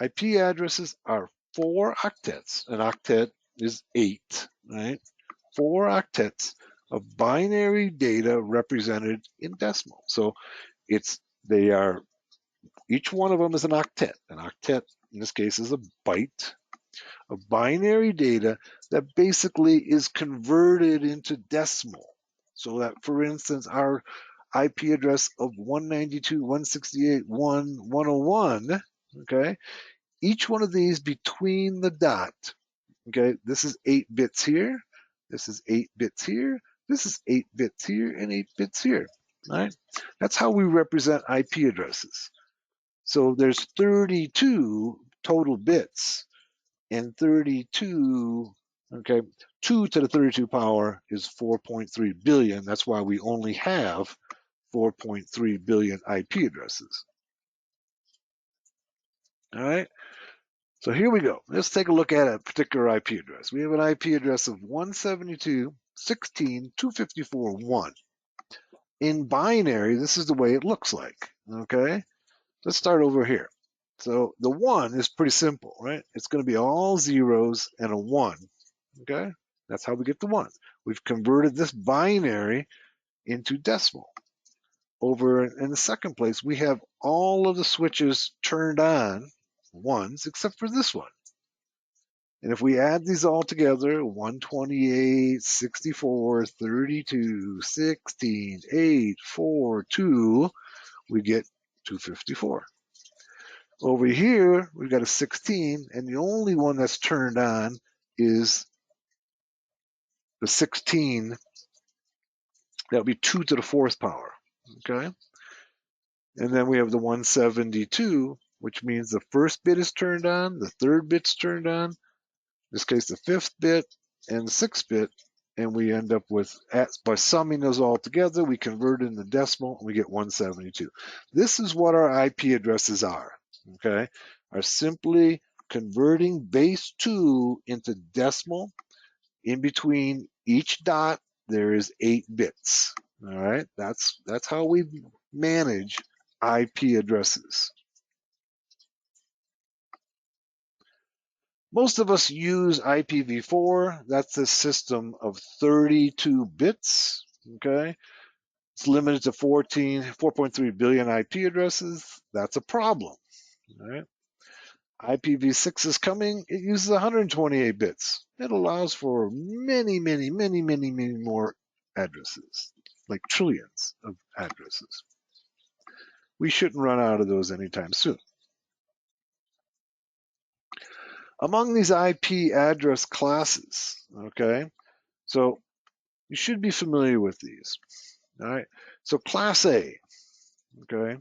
IP addresses are 4 octets. An octet is 8, right? 4 octets of binary data represented in decimal. So they are, each one of them is an octet. An octet in this case is a byte of binary data that basically is converted into decimal. So that, for instance, our IP address of 192.168.1.101, okay, each one of these between the dot, okay, this is 8 bits here, this is 8 bits here, this is 8 bits here, and 8 bits here, right? That's how we represent IP addresses. So there's 32 total bits, and 32, okay, 2 to the 32 power is 4.3 billion. That's why we only have 4.3 billion IP addresses. All right, so here we go. Let's take a look at a particular IP address. We have an IP address of 172.16.254.1. In binary, this is the way it looks like, okay? Let's start over here. So the 1 is pretty simple, right? It's going to be all zeros and a 1, okay? That's how we get the 1. We've converted this binary into decimal. Over in the second place, we have all of the switches turned on, 1s, except for this one. And if we add these all together, 128, 64, 32, 16, 8, 4, 2, we get 254. Over here, we've got a 16, and the only one that's turned on is the 16. That would be 2 to the 4th power, okay? And then we have the 172, which means the first bit is turned on, the third bit's turned on, in this case the 5th bit and the 6th bit, and we end up with, by summing those all together, we convert it into decimal, and we get 172. This is what our IP addresses are, okay? Are simply converting base 2 into decimal. In between each dot, there is 8 bits. All right, that's how we manage IP addresses. Most of us use IPv4. That's a system of 32 bits. Okay, it's limited to 4.3 billion IP addresses. That's a problem. All right. IPv6 is coming. It uses 128 bits. It allows for many more addresses, like trillions of addresses. We shouldn't run out of those anytime soon. Among these IP address classes, okay, so you should be familiar with these. All right, so class A, okay,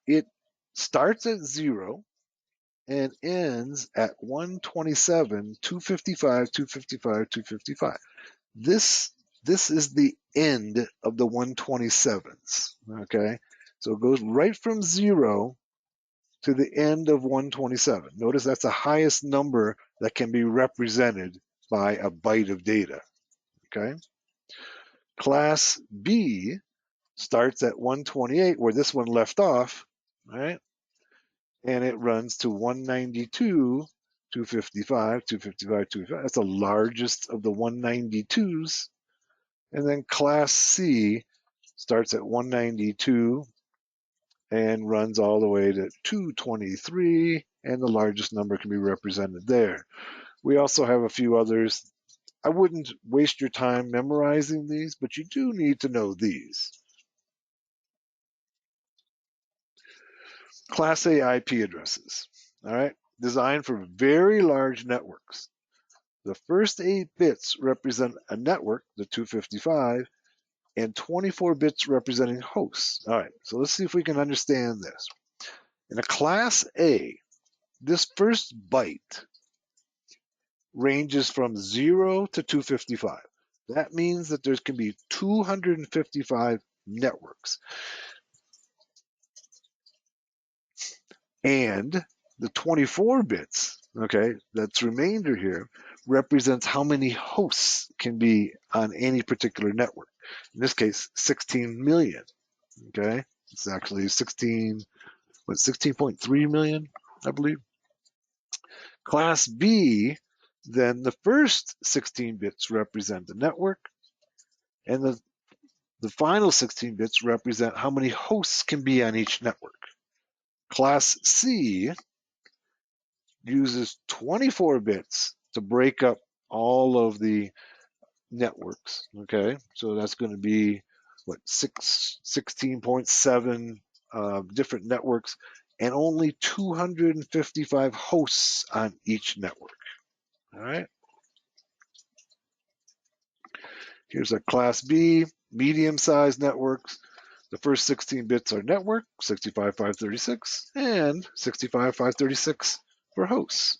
it starts at 0 and ends at 127, 255, 255, 255. This is the end of the 127s, okay? So it goes right from 0 to the end of 127. Notice that's the highest number that can be represented by a byte of data, okay? Class B starts at 128, where this one left off, right? And it runs to 192, 255, 255, 255. That's the largest of the 192s. And then class C starts at 192 and runs all the way to 223, and the largest number can be represented there. We also have a few others. I wouldn't waste your time memorizing these, but you do need to know these. Class A IP addresses, all right, designed for very large networks. The first 8 bits represent a network, the 255, and 24 bits representing hosts. All right, so let's see if we can understand this. In a class A, this first byte ranges from 0 to 255. That means that there can be 255 networks. And the 24 bits, okay, that's remainder here, represents how many hosts can be on any particular network. In this case, 16 million, okay? It's actually 16.3 million, I believe. Class B Then the first 16 bits represent the network, and the final 16 bits represent how many hosts can be on each network. Class C uses 24 bits to break up all of the networks. Okay, so that's going to be what 16.7 different networks, and only 255 hosts on each network. All right. Here's a Class B, medium-sized networks. The first 16 bits are network, 65,536, and 65,536 for hosts.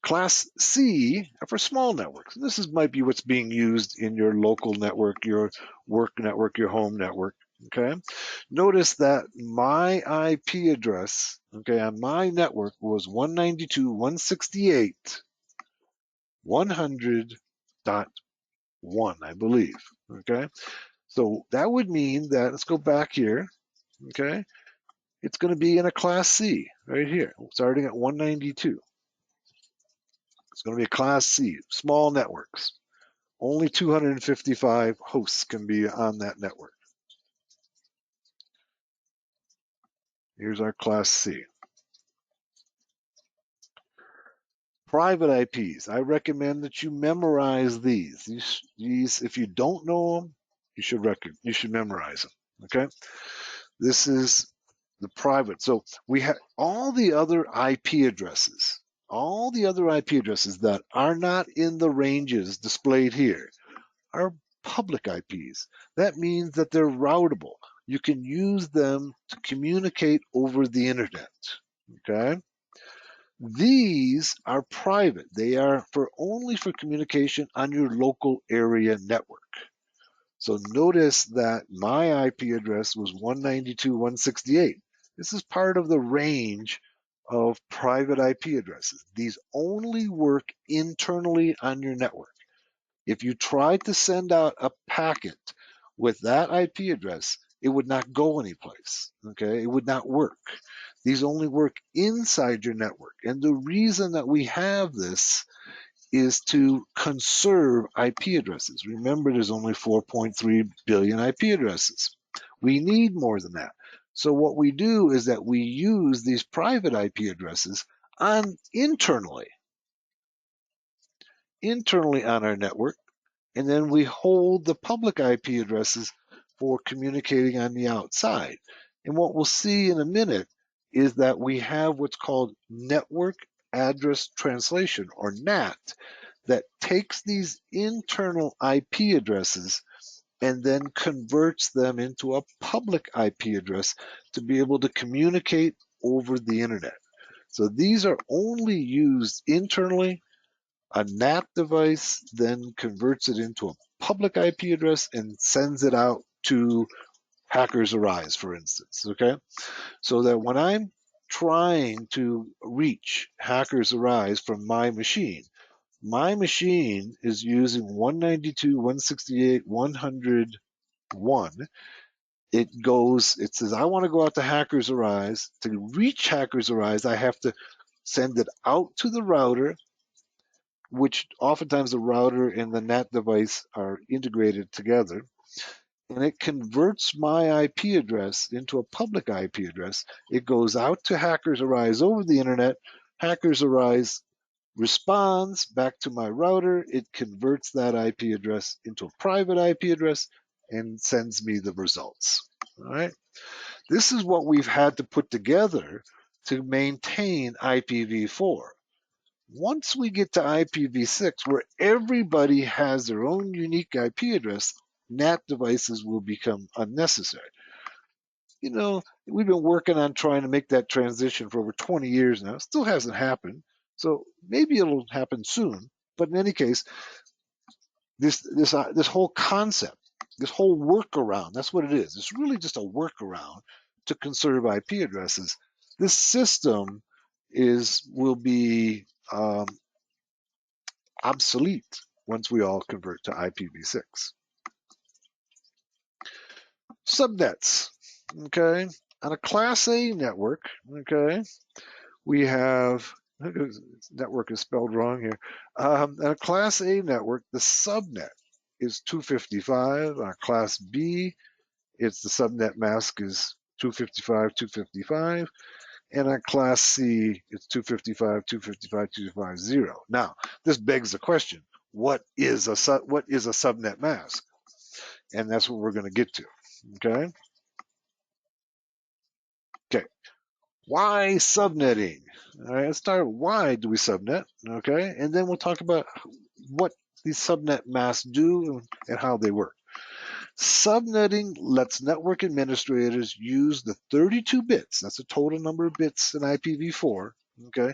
Class C are for small networks. This might be what's being used in your local network, your work network, your home network. Okay. Notice that my IP address, okay, on my network was 192.168.100.1, I believe. Okay. So that would mean that, let's go back here. Okay. It's going to be in a Class C right here, starting at 192. It's going to be a Class C, small networks. Only 255 hosts can be on that network. Here's our Class C. Private IPs. I recommend that you memorize these. These, if you don't know them, you should memorize them. Okay. This is the private. So we have all the other IP addresses. All the other IP addresses that are not in the ranges displayed here are public IPs. That means that they're routable. You can use them to communicate over the internet. Okay. These are private. They are only for communication on your local area network. So notice that my IP address was 192.168. This is part of the range of private IP addresses. These only work internally on your network. If you tried to send out a packet with that IP address, it would not go anyplace. Okay, it would not work. These only work inside your network. And the reason that we have this is to conserve IP addresses. Remember, there's only 4.3 billion IP addresses. We need more than that. So what we do is that we use these private IP addresses internally on our network, and then we hold the public IP addresses for communicating on the outside. And what we'll see in a minute is that we have what's called network address translation, or NAT, that takes these internal IP addresses and then converts them into a public IP address to be able to communicate over the internet. So these are only used internally. A NAT device then converts it into a public IP address and sends it out to Hackers Arise, for instance. Okay, so that when I'm trying to reach Hackers Arise from my machine is using 192.168.100.1. It says, I want to go out to Hackers Arise. To reach Hackers Arise, I have to send it out to the router, which oftentimes the router and the NAT device are integrated together. And it converts my IP address into a public IP address. It goes out to Hackers Arise over the internet. Hackers Arise responds back to my router. It converts that IP address into a private IP address and sends me the results. All right. This is what we've had to put together to maintain IPv4. Once we get to IPv6, where everybody has their own unique IP address, NAT devices will become unnecessary. You know, we've been working on trying to make that transition for over 20 years now. It still hasn't happened. So maybe it'll happen soon. But in any case, this whole concept, this whole workaround, that's what it is. It's really just a workaround to conserve IP addresses. This system will be obsolete once we all convert to IPv6. Subnets, okay? On a Class A network, okay, we have Network is spelled wrong here. And a Class A network, the subnet is 255. On a Class B, it's the subnet mask is 255, 255. And on Class C, it's 255, 255, 250. Now, this begs the question: what is a subnet mask? And that's what we're going to get to. Okay. Okay. Why subnetting? All right. Let's start. Why do we subnet? Okay. And then we'll talk about what these subnet masks do and how they work. Subnetting lets network administrators use the 32 bits, that's the total number of bits in IPv4, okay,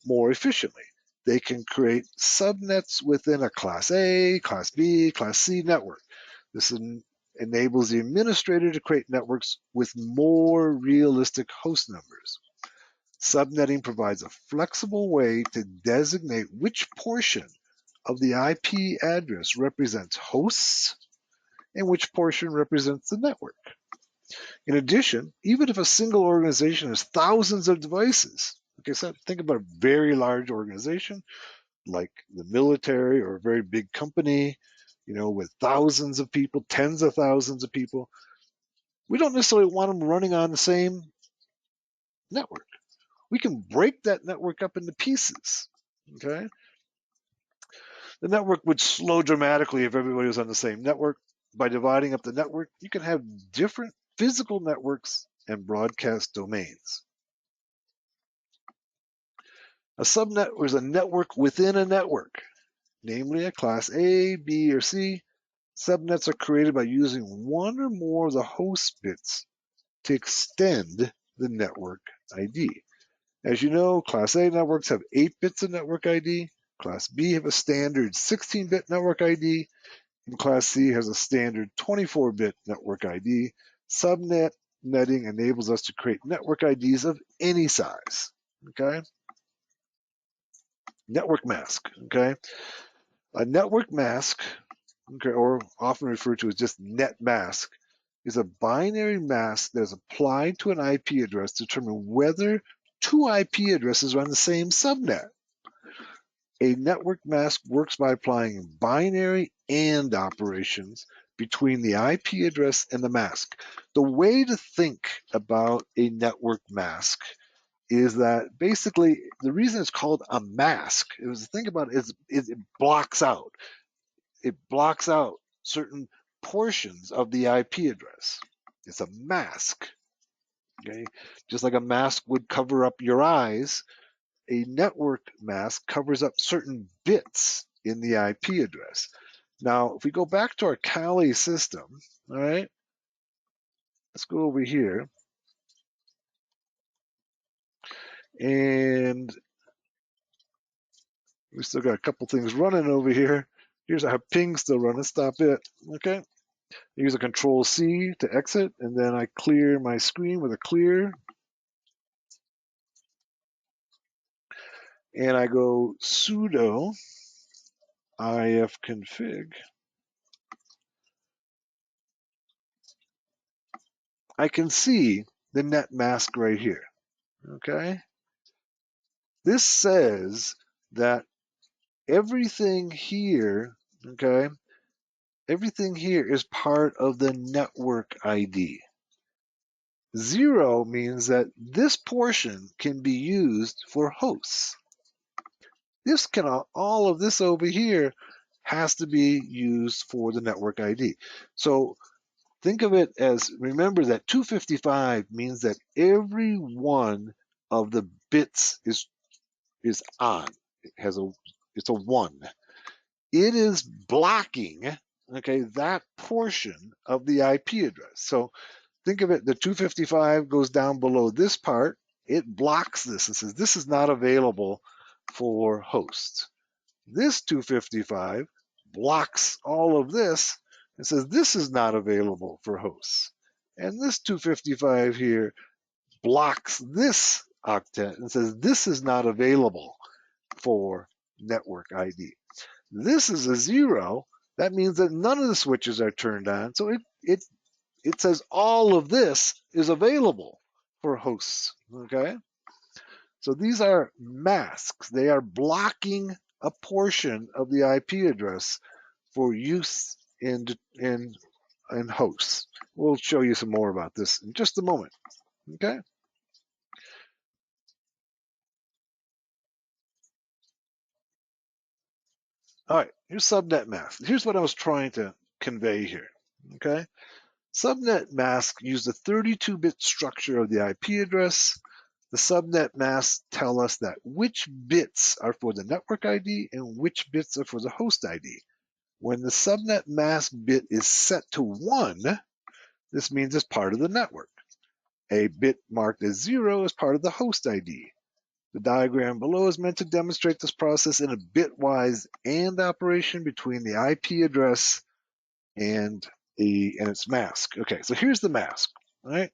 more efficiently. They can create subnets within a Class A, Class B, Class C network. This enables the administrator to create networks with more realistic host numbers. Subnetting provides a flexible way to designate which portion of the IP address represents hosts and which portion represents the network. In addition, even if a single organization has thousands of devices, okay, so think about a very large organization like the military or a very big company, with thousands of people, tens of thousands of people, we don't necessarily want them running on the same network. We can break that network up into pieces, okay? The network would slow dramatically if everybody was on the same network. By dividing up the network, you can have different physical networks and broadcast domains. A subnet is a network within a network, namely a Class A, B, or C. Subnets are created by using one or more of the host bits to extend the network ID. As you know, Class A networks have 8 bits of network ID. Class B have a standard 16-bit network ID, and Class C has a standard 24-bit network ID. Subnet netting enables us to create network IDs of any size. Okay. Network mask. Okay. A network mask, okay, or often referred to as just net mask, is a binary mask that is applied to an IP address to determine whether two IP addresses are on the same subnet. A network mask works by applying binary AND operations between the IP address and the mask. The way to think about a network mask is that basically the reason it's called a mask is, think about it, is it blocks out. It blocks out certain portions of the IP address. It's a mask. Okay, just like a mask would cover up your eyes, a network mask covers up certain bits in the IP address. Now, if we go back to our Kali system, all right, let's go over here. And we still got a couple things running over here. Here's how ping still running. Stop it. Okay. Use a control C to exit, and then I clear my screen with a clear. And I go sudo ifconfig. I can see the net mask right here. Okay. This says that everything here, okay, everything here is part of the network ID. 0 means that this portion can be used for hosts. This can, all of this over here has to be used for the network ID. So think of it as, remember that 255 means that every one of the bits is on. It's a 1. It is blocking, okay, that portion of the IP address. So think of it, the 255 goes down below this part. It blocks this and says this is not available for hosts. This 255 blocks all of this and says this is not available for hosts. And this 255 here blocks this octet and says this is not available for network ID. This is a 0. That means that none of the switches are turned on. So it says all of this is available for hosts. Okay. So these are masks. They are blocking a portion of the IP address for use in hosts. We'll show you some more about this in just a moment. Okay. All right. Here's subnet mask. Here's what I was trying to convey here. Okay. Subnet masks use the 32-bit structure of the IP address. The subnet masks tell us that which bits are for the network ID and which bits are for the host ID. When the subnet mask bit is set to 1, this means it's part of the network. A bit marked as 0 is part of the host ID. The diagram below is meant to demonstrate this process in a bitwise AND operation between the IP address and its mask. Okay, so here's the mask. All right,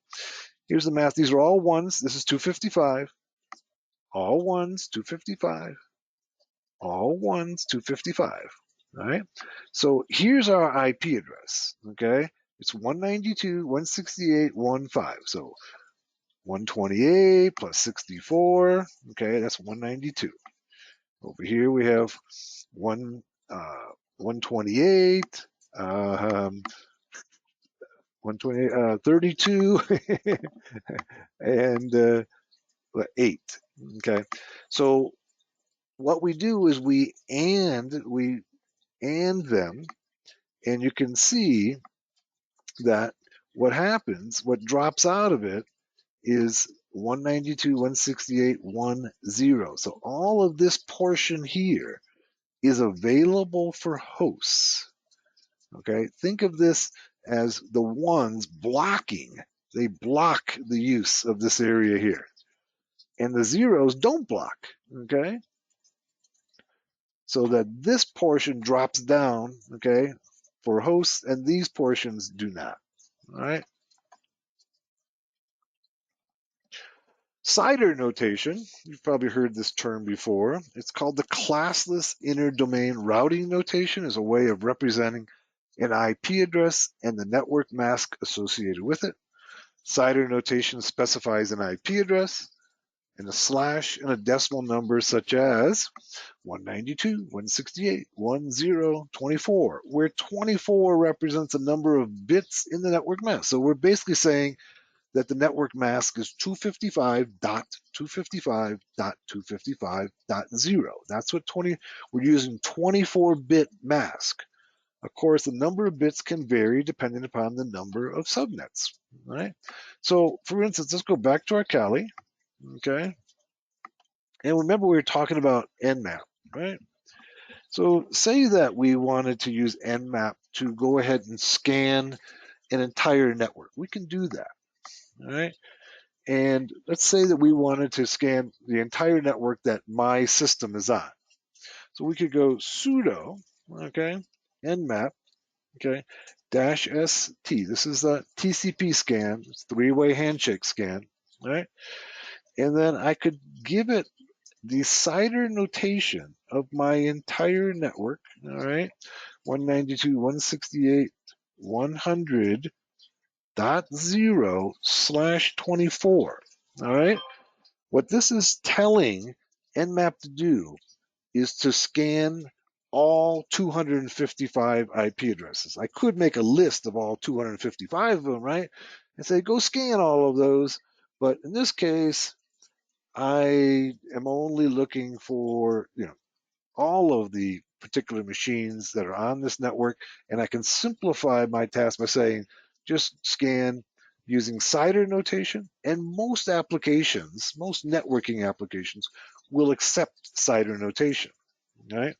here's the mask. These are all ones. This is 255. All ones, 255. All ones, 255. All right. So here's our IP address. Okay, it's 192.168.1.5. So 128 plus 64. Okay, that's 192. Over here we have 128. 128, 32, and 8. Okay, so what we do is we AND them, and you can see that what happens, what drops out of it is 192.168.1.0. So all of this portion here is available for hosts. Okay, think of this as the ones blocking. They block the use of this area here. And the zeros don't block. Okay, so that this portion drops down, okay, for hosts, and these portions do not. All right. CIDR notation, you've probably heard this term before. It's called the classless interdomain routing notation, as a way of representing an IP address and the network mask associated with it. CIDR notation specifies an IP address and a slash and a decimal number such as 192.168.10.24, where 24 represents a number of bits in the network mask. So we're basically saying that the network mask is 255.255.255.0. That's what we're using 24-bit mask. Of course, the number of bits can vary depending upon the number of subnets, right? So for instance, let's go back to our Kali, okay? And remember we were talking about Nmap, right? So say that we wanted to use Nmap to go ahead and scan an entire network. We can do that, all right? And let's say that we wanted to scan the entire network that my system is on. So we could go sudo, okay, nmap, okay, -st. This is a TCP scan, it's three-way handshake scan, right? And then I could give it the CIDR notation of my entire network, all right, 192.168.100.0/24, all right? What this is telling Nmap to do is to scan all 255 IP addresses. I could make a list of all 255 of them, right? And say, go scan all of those. But in this case, I am only looking for, all of the particular machines that are on this network. And I can simplify my task by saying, just scan using CIDR notation. And most applications, most networking applications, will accept CIDR notation, right?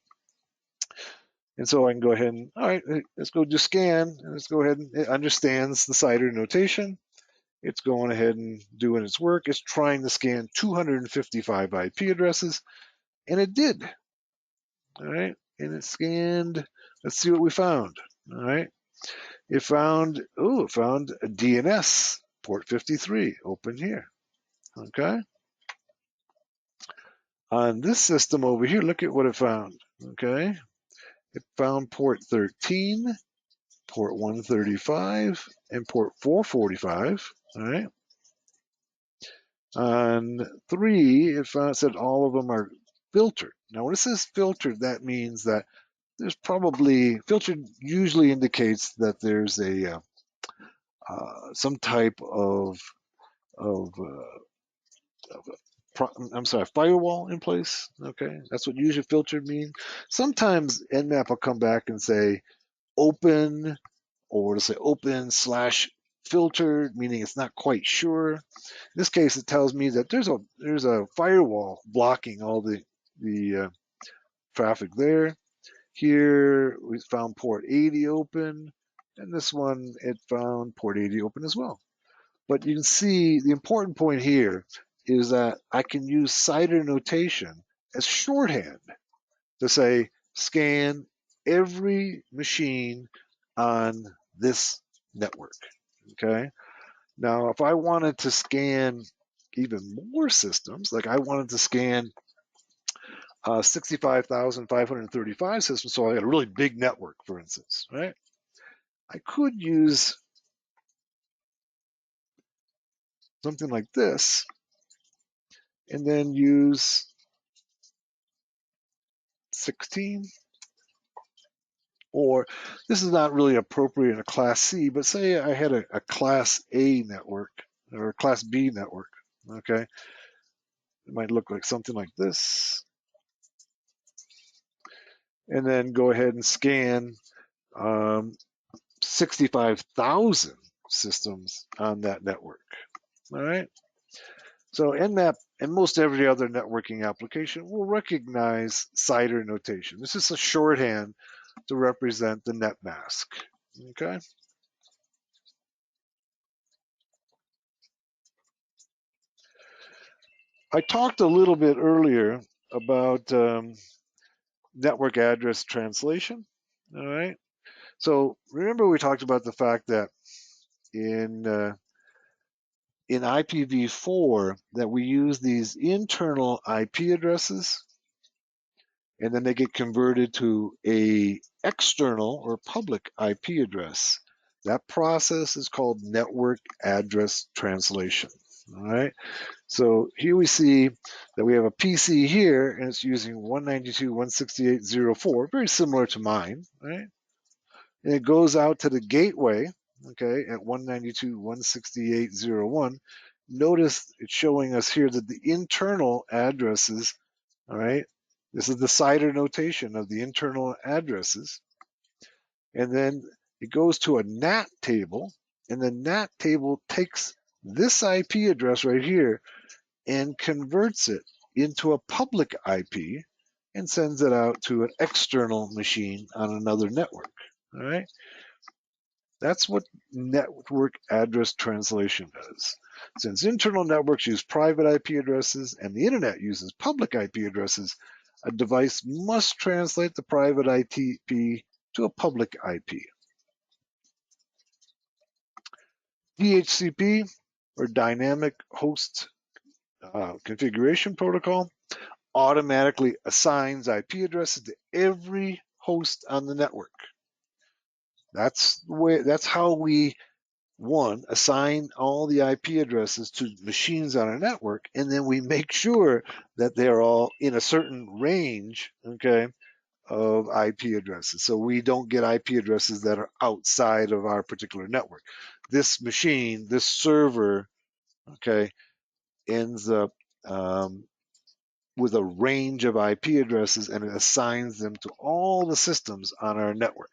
And so I can go ahead and, all right, let's go do scan. And let's go ahead and it understands the CIDR notation. It's going ahead and doing its work. It's trying to scan 255 IP addresses, and it did. All right, and it scanned. Let's see what we found. All right, it found a DNS port 53. Open here. Okay. On this system over here, look at what it found. Okay, it found port 13, port 135, and port 445. All right. On 3, it found it said all of them are filtered. Now, when it says filtered, that means that there's probably filtered usually indicates that there's a some type of I'm sorry, firewall in place. Okay, that's what usually filtered means. Sometimes Nmap will come back and say open, or to say open slash filtered, meaning it's not quite sure. In this case, it tells me that there's a firewall blocking all the traffic there. Here we found port 80 open, and this one it found port 80 open as well. But you can see the important point here is that I can use CIDR notation as shorthand to say scan every machine on this network. Okay. Now, if I wanted to scan even more systems, like I wanted to scan 65,535 systems, so I got a really big network, for instance, right? I could use something like this and then use 16, or this is not really appropriate in a class C, but say I had a class A network or a class B network, okay? It might look like something like this. And then go ahead and scan 65,000 systems on that network, all right? So Nmap and most every other networking application will recognize CIDR notation. This is a shorthand to represent the net mask, okay? I talked a little bit earlier about network address translation, all right? So remember we talked about the fact that in IPv4 that we use these internal IP addresses and then they get converted to a external or public IP address. That process is called network address translation. All right. So here we see that we have a PC here and it's using 192.168.04, very similar to mine, right? And it goes out to the gateway, okay, at 192.168.01. Notice it's showing us here that the internal addresses, all right, this is the CIDR notation of the internal addresses. And then it goes to a NAT table, and the NAT table takes this IP address right here and converts it into a public IP and sends it out to an external machine on another network. All right. That's what network address translation does. Since internal networks use private IP addresses and the internet uses public IP addresses, a device must translate the private IP to a public IP. DHCP, or Dynamic Host Configuration Protocol, automatically assigns IP addresses to every host on the network. That's how we assign all the IP addresses to machines on our network, and then we make sure that they're all in a certain range, okay, of IP addresses. So we don't get IP addresses that are outside of our particular network. This machine, this server, okay, ends up with a range of IP addresses and it assigns them to all the systems on our network.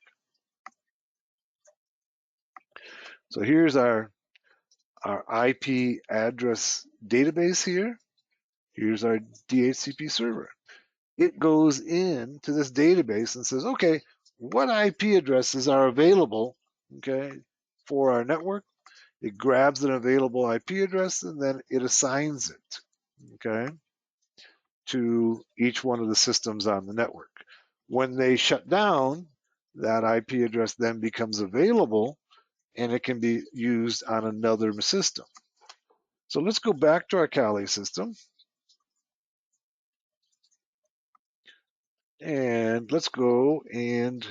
So here's our IP address database here. Here's our DHCP server. It goes into this database and says, okay, what IP addresses are available, okay, for our network? It grabs an available IP address and then it assigns it, okay, to each one of the systems on the network. When they shut down, that IP address then becomes available and it can be used on another system. So let's go back to our Kali system. And let's go and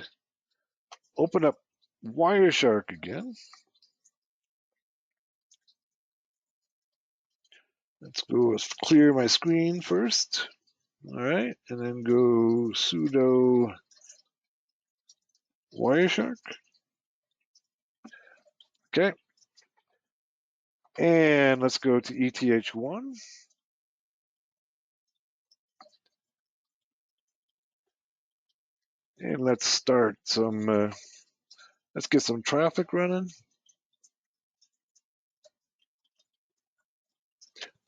open up Wireshark again. Let's go clear my screen first. All right, and then go sudo Wireshark. Okay, and let's go to ETH1. And let's start some, let's get some traffic running.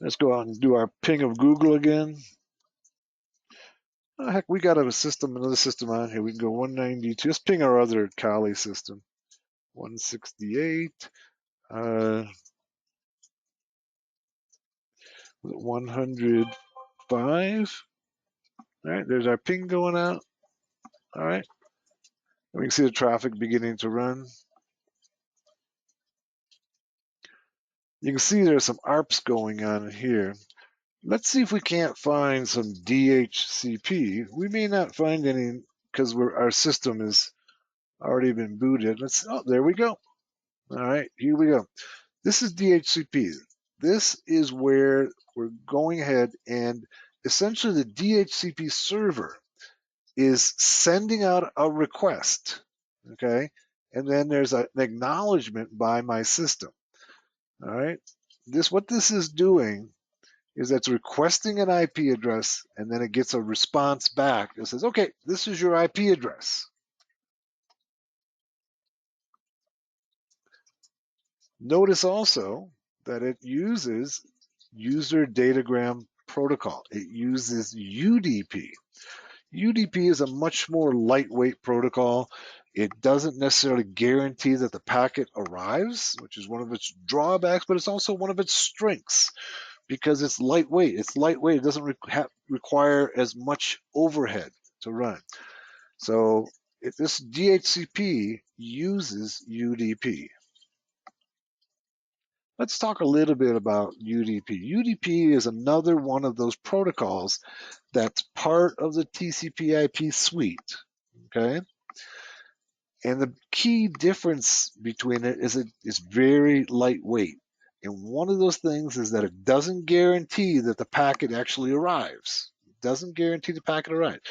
Let's go out and do our ping of Google again. Oh, heck, we got another system on here. We can go 192. Let's ping our other Kali system. 168. 105. All right, there's our ping going out. All right. We can see the traffic beginning to run. You can see there's some ARPs going on here. Let's see if we can't find some DHCP. We may not find any because our system has already been booted. Oh, there we go. All right, here we go. This is DHCP. This is where we're going ahead and essentially the DHCP server is sending out a request, okay? And then there's an acknowledgement by my system, all right? What this is doing is it's requesting an IP address, and then it gets a response back. It says, okay, this is your IP address. Notice also that it uses user datagram protocol. It uses UDP. UDP is a much more lightweight protocol. It doesn't necessarily guarantee that the packet arrives, which is one of its drawbacks, but it's also one of its strengths because it's lightweight. It's lightweight. It doesn't require as much overhead to run. So this DHCP uses UDP. Let's talk a little bit about UDP. UDP is another one of those protocols that's part of the TCP/IP suite, okay? And the key difference between it is it's very lightweight. And one of those things is that it doesn't guarantee that the packet actually arrives. It doesn't guarantee the packet arrives.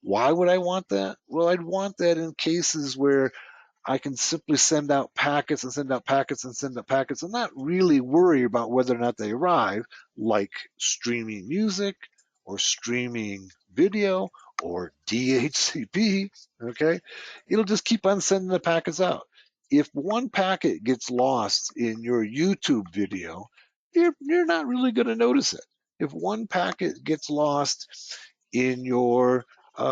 Why would I want that? Well, I'd want that in cases where I can simply send out packets and send out packets and send out packets and not really worry about whether or not they arrive, like streaming music or streaming video or DHCP, okay? It'll just keep on sending the packets out. If one packet gets lost in your YouTube video, you're not really going to notice it. If one packet gets lost in your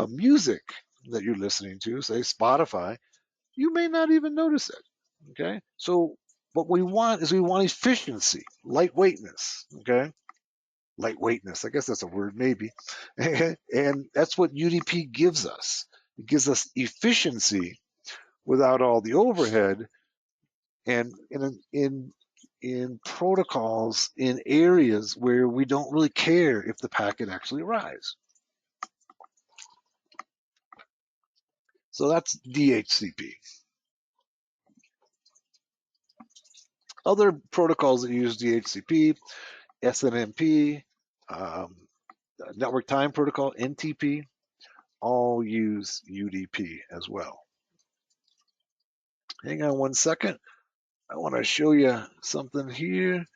music that you're listening to, say Spotify, you may not even notice it. Okay. So what we want efficiency, lightweightness. Okay. Lightweightness. I guess that's a word, maybe. And that's what UDP gives us. It gives us efficiency without all the overhead and in protocols in areas where we don't really care if the packet actually arrives. So that's DHCP. Other protocols that use DHCP, SNMP, Network Time Protocol, NTP, all use UDP as well. Hang on one second. I want to show you something here.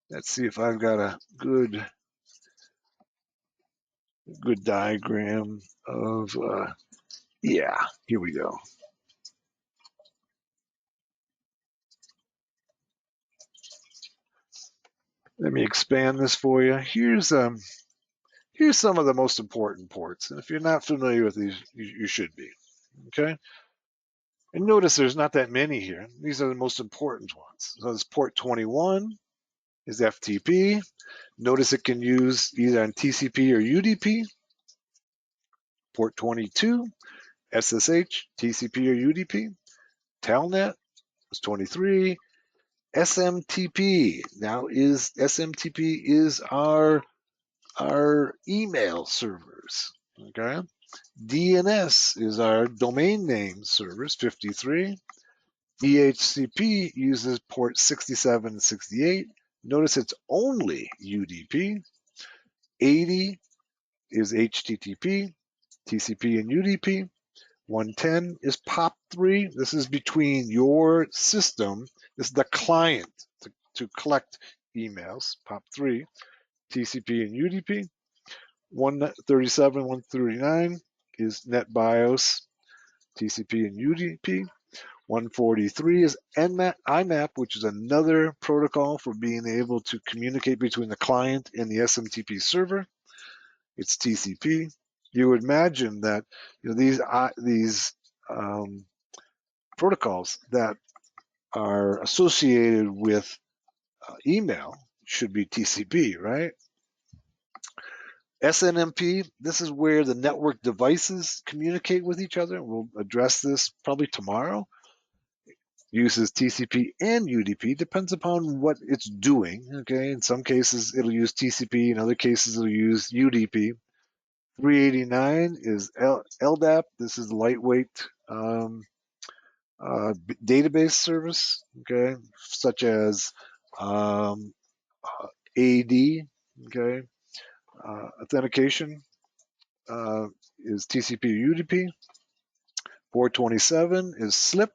Let's see if I've got a good diagram of, yeah, here we go. Let me expand this for you. Here's some of the most important ports. And if you're not familiar with these, you should be, okay? And notice there's not that many here. These are the most important ones. So this port 21 is FTP. Notice it can use either on TCP or UDP. Port 22, SSH, TCP or UDP. Telnet is 23. SMTP. Now SMTP is our email servers. Okay. DNS is our domain name servers, 53. DHCP uses port 67 and 68. Notice it's only UDP. 80 is HTTP, TCP, and UDP. 110 is POP3. This is between your system. This is the client to collect emails, POP3, TCP, and UDP. 137, 139 is NetBIOS, TCP, and UDP. 143 is IMAP, which is another protocol for being able to communicate between the client and the SMTP server. It's TCP. You would imagine that these protocols that are associated with email should be TCP, right? SNMP, this is where the network devices communicate with each other. We'll address this probably tomorrow. Uses TCP and UDP, depends upon what it's doing. Okay, in some cases it'll use TCP, in other cases it'll use UDP. 389 is LDAP. This is lightweight database service, okay, such as AD, okay, authentication is TCP or UDP. 427 is SLIP.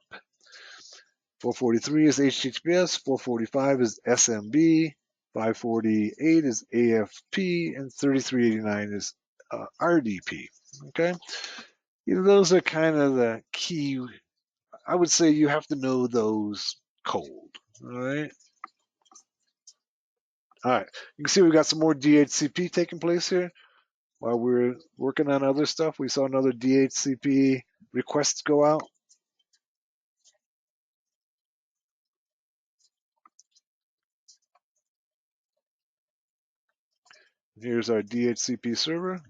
443 is HTTPS. 445 is SMB. 548 is AFP, and 3389 is RDP. Okay, those are kind of the key. I would say you have to know those cold. All right. All right. You can see we've got some more DHCP taking place here. While we're working on other stuff, we saw another DHCP request go out. Here's our DHCP server.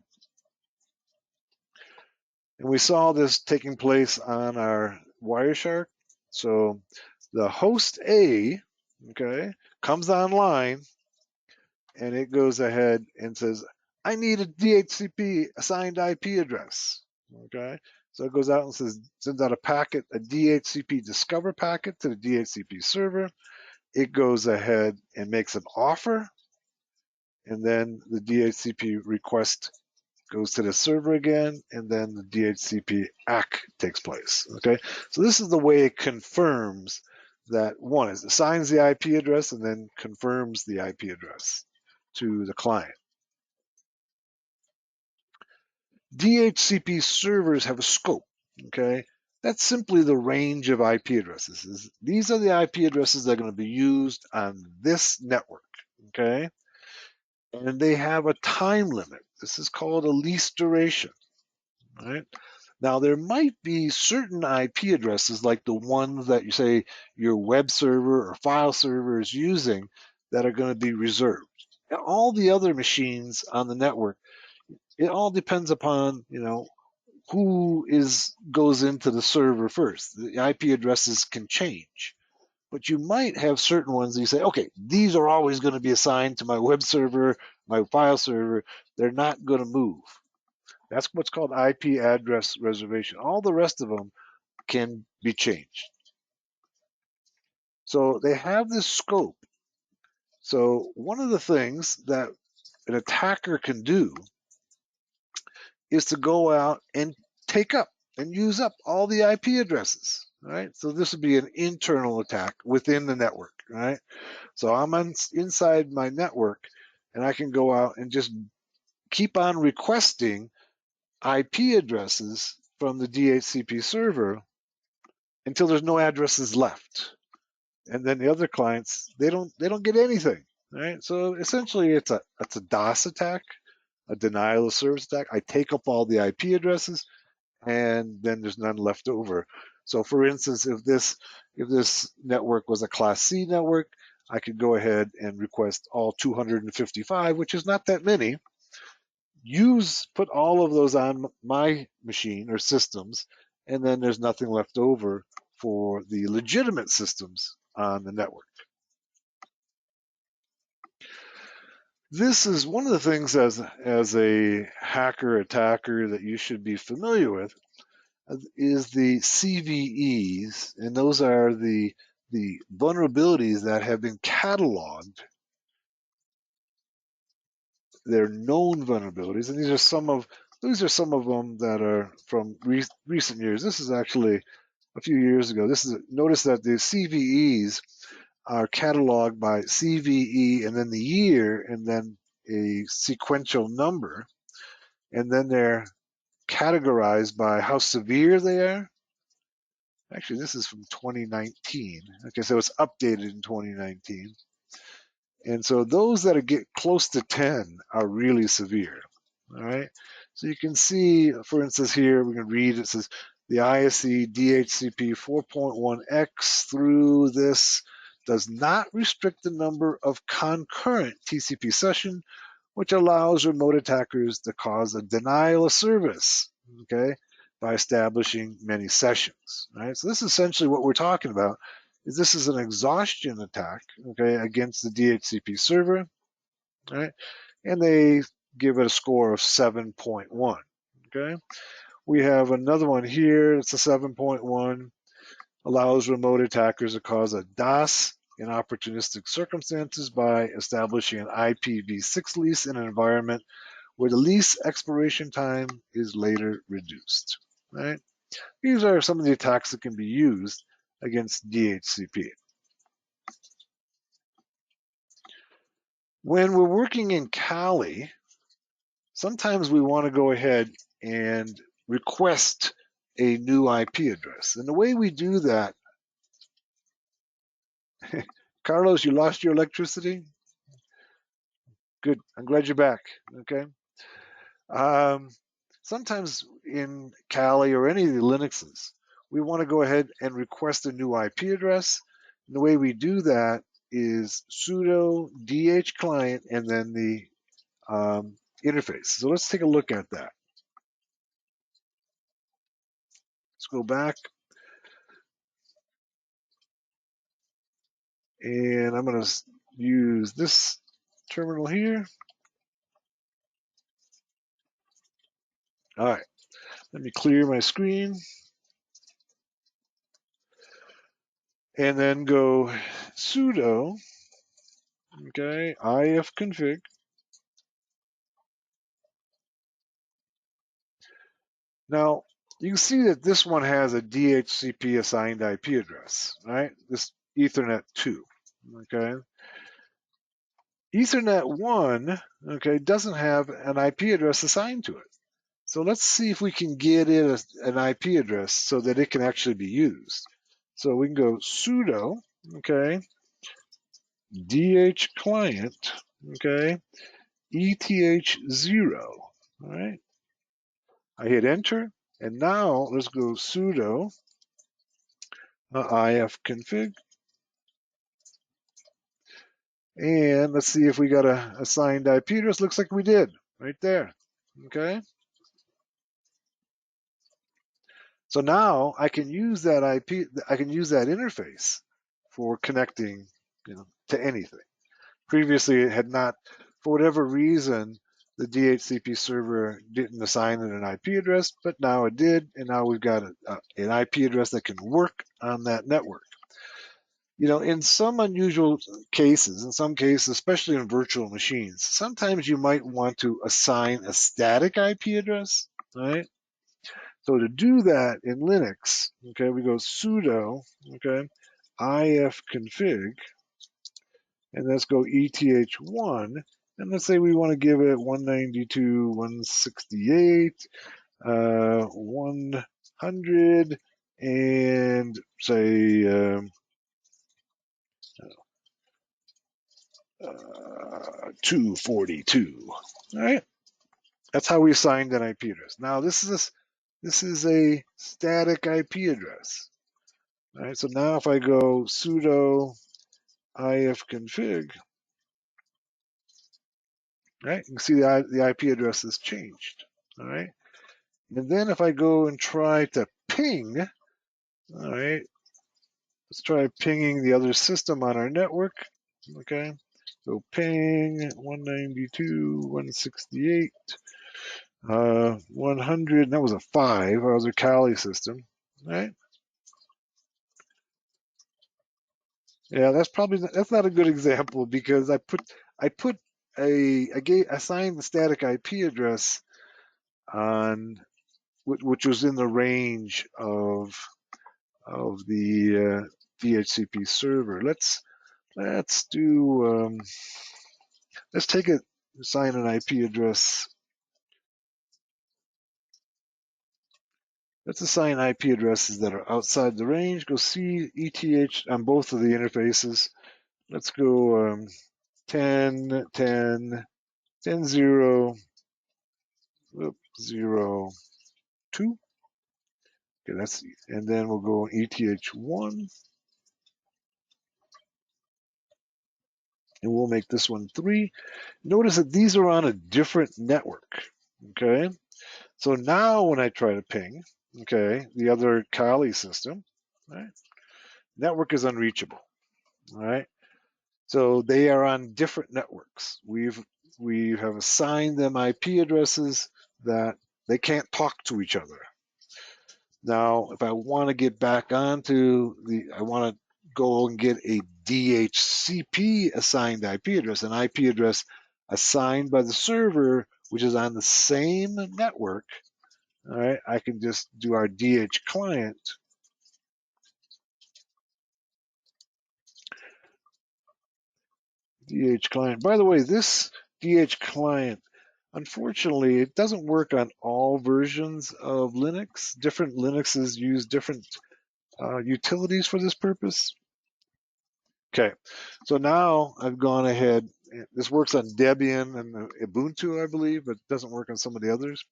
And we saw this taking place on our Wireshark. So the host A, okay, comes online and it goes ahead and says, I need a DHCP assigned IP address. Okay, so it goes out and sends out a packet, a DHCP discover packet to the DHCP server. It goes ahead and makes an offer, and then the DHCP request goes to the server again, and then the DHCP ACK takes place. Okay, so this is the way it confirms that one is assigns the IP address and then confirms the IP address to the client. DHCP servers have a scope, okay? That's simply the range of IP addresses. These are the IP addresses that are going to be used on this network, okay? And they have a time limit. This is called a lease duration, right? Now, there might be certain IP addresses like the ones that you say your web server or file server is using that are going to be reserved. And all the other machines on the network, it all depends upon, who goes into the server first. The IP addresses can change, but you might have certain ones that you say, okay, these are always going to be assigned to my web server, my file server. They're not going to move. That's what's called IP address reservation. All the rest of them can be changed. So they have this scope. So one of the things that an attacker can do is to go out and take up and use up all the IP addresses, right? So this would be an internal attack within the network, right? So I'm inside my network, and I can go out and just keep on requesting IP addresses from the DHCP server until there's no addresses left. And then the other clients, they don't get anything, right? So essentially it's a DOS attack, a denial of service attack. I take up all the IP addresses, and then there's none left over. So for instance, if this network was a Class C network, I could go ahead and request all 255, which is not that many. Put all of those on my machine or systems, and then there's nothing left over for the legitimate systems on the network. This is one of the things as a hacker attacker that you should be familiar with is the CVEs, and those are the vulnerabilities that have been cataloged their known vulnerabilities, and these are some of them that are from recent years. This is actually a few years ago. Notice that the CVEs are cataloged by CVE and then the year and then a sequential number, and then they're categorized by how severe they are. Actually, this is from 2019. Okay, so it's updated in 2019. And so those that get close to 10 are really severe. All right. So you can see, for instance, here we can read it says the ISE DHCP 4.1x through this does not restrict the number of concurrent TCP sessions, which allows remote attackers to cause a denial of service, okay, by establishing many sessions. Right. So this is essentially what we're talking about. This is an exhaustion attack, okay, against the DHCP server, right? And they give it a score of 7.1, okay? We have another one here. It's a 7.1, allows remote attackers to cause a DOS in opportunistic circumstances by establishing an IPv6 lease in an environment where the lease expiration time is later reduced, right? These are some of the attacks that can be used against DHCP. When we're working in Kali, sometimes we want to go ahead and request a new IP address. And the way we do that, Carlos, you lost your electricity? Good. I'm glad you're back. Okay. Sometimes in Kali or any of the Linuxes, we want to go ahead and request a new IP address. And the way we do that is sudo dh client and then the interface. So let's take a look at that. Let's go back. And I'm going to use this terminal here. All right. Let me clear my screen. And then go sudo, okay, ifconfig. Now, you can see that this one has a DHCP assigned IP address, right? This Ethernet 2, okay? Ethernet 1, okay, doesn't have an IP address assigned to it. So let's see if we can get it an IP address so that it can actually be used. So we can go sudo, okay, DH client, okay, ETH0, all right? I hit enter, and now let's go sudo ifconfig, and let's see if we got a assigned IP address. Looks like we did, right there, okay? So now I can use that IP, I can use that interface for connecting, to anything. Previously, it had not, for whatever reason, the DHCP server didn't assign it an IP address, but now it did, and now we've got an IP address that can work on that network. In some unusual cases, especially in virtual machines, sometimes you might want to assign a static IP address, right? So to do that in Linux, okay, we go sudo, okay, ifconfig, and let's go ETH1, and let's say we want to give it 192.168, 100, and say 242. All right, that's how we assigned an IP address. Now this is a static IP address. All right, so now if I go sudo ifconfig, right, you can see the IP address has changed. All right, and then if I go and try to ping, all right, let's try pinging the other system on our network. Okay, so ping 192.168. 100, that was a 5. That was a Kali system, right? Yeah, that's not a good example because I put assigned the static IP address on which was in the range of the DHCP server. Let's do let's take it assign an IP address. Let's assign IP addresses that are outside the range. Go see ETH on both of the interfaces. Let's go 10, 10, 10, 0, 0, 2. Okay, and then we'll go ETH1, and we'll make this one 3. Notice that these are on a different network. Okay, so now when I try to ping, okay, the other Kali system, right, network is unreachable. All right, so they are on different networks. We have assigned them IP addresses that they can't talk to each other. Now, if I want to get back onto I want to go and get a DHCP assigned IP address, an IP address assigned by the server, which is on the same network. All right, I can just do our DH client. DH client. By the way, this DH client, unfortunately, it doesn't work on all versions of Linux. Different Linuxes use different utilities for this purpose. Okay, so now I've gone ahead. This works on Debian and Ubuntu, I believe, but doesn't work on some of the others.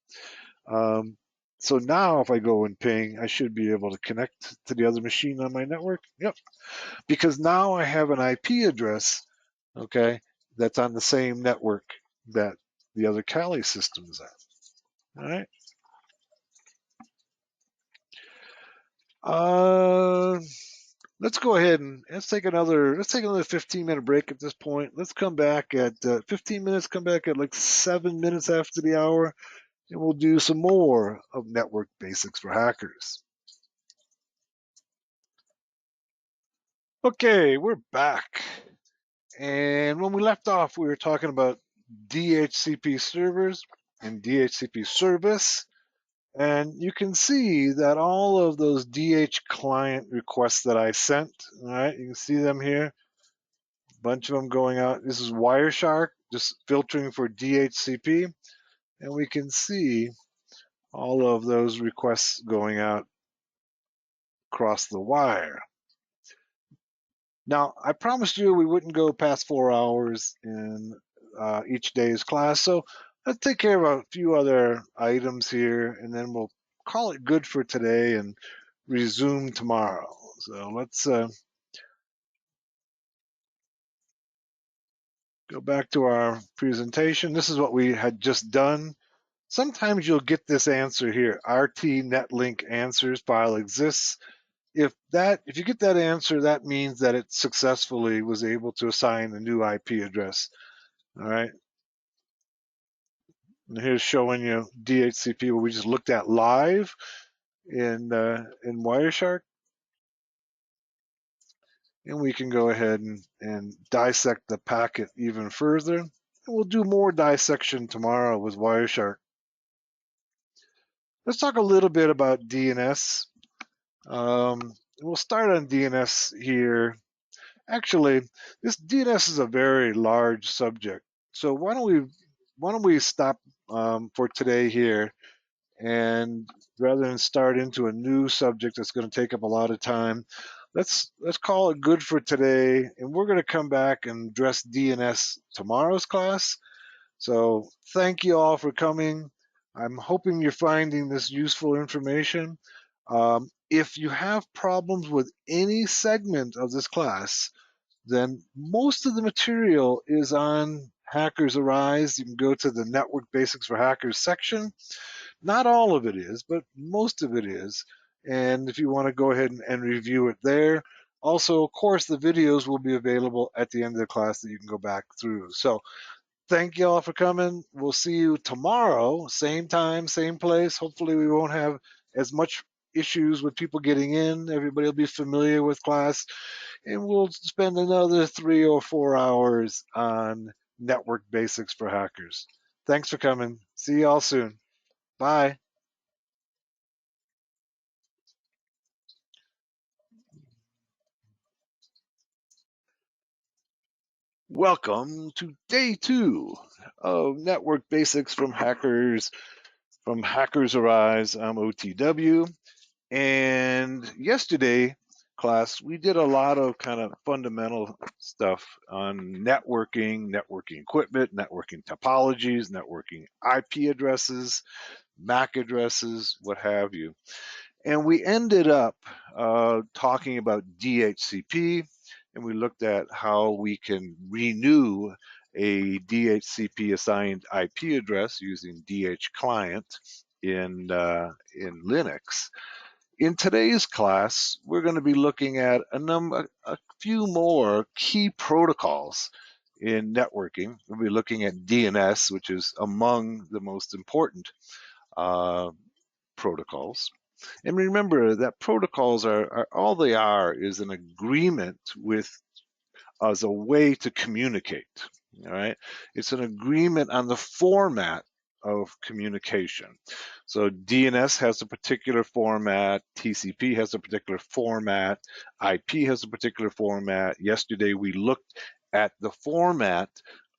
So now if I go and ping, I should be able to connect to the other machine on my network. Yep, because now I have an IP address, okay, that's on the same network that the other Kali system is at. All right. Let's go ahead and let's take another 15-minute break at this point. Let's come back at 15 minutes. Come back at like 7 minutes after the hour, and we'll do some more of network basics for hackers. Okay, we're back. And when we left off, we were talking about DHCP servers and DHCP service. And you can see that all of those DH client requests that I sent, all right, you can see them here. A bunch of them going out. This is Wireshark, just filtering for DHCP. And we can see all of those requests going out across the wire. Now, I promised you we wouldn't go past 4 hours in each day's class, so let's take care of a few other items here, and then we'll call it good for today and resume tomorrow. So let's go back to our presentation. This is what we had just done. Sometimes you'll get this answer here, RT netlink answers file exists. If you get that answer, that means that it successfully was able to assign a new IP address. All right. And here's showing you DHCP, what we just looked at live in Wireshark. And we can go ahead and dissect the packet even further. And we'll do more dissection tomorrow with Wireshark. Let's talk a little bit about DNS. We'll start on DNS here. Actually, this DNS is a very large subject. So why don't we stop for today here, and rather than start into a new subject that's going to take up a lot of time, let's call it good for today, and we're going to come back and address DNS tomorrow's class. So thank you all for coming. I'm hoping you're finding this useful information. If you have problems with any segment of this class, then most of the material is on Hackers Arise. You can go to the Network Basics for Hackers section. Not all of it is, but most of it is. And if you want to go ahead and review it there. Also, of course, the videos will be available at the end of the class that you can go back through. So thank you all for coming. We'll see you tomorrow, same time, same place. Hopefully we won't have as much issues with people getting in. Everybody will be familiar with class. And we'll spend another 3 or 4 hours on Network Basics for Hackers. Thanks for coming. See you all soon. Bye. Welcome to day 2 of Network Basics from Hackers. From Hackers Arise, I'm OTW. And yesterday, class, we did a lot of kind of fundamental stuff on networking equipment, networking topologies, networking IP addresses, MAC addresses, what have you. And we ended up talking about DHCP, and we looked at how we can renew a DHCP assigned IP address using DH client in Linux. In today's class, we're going to be looking at a few more key protocols in networking. We'll be looking at DNS, which is among the most important protocols. And remember that protocols are all they are is an agreement with as a way to communicate. All right, it's an agreement on the format of communication. So DNS has a particular format, TCP has a particular format, IP has a particular format. Yesterday we looked at the format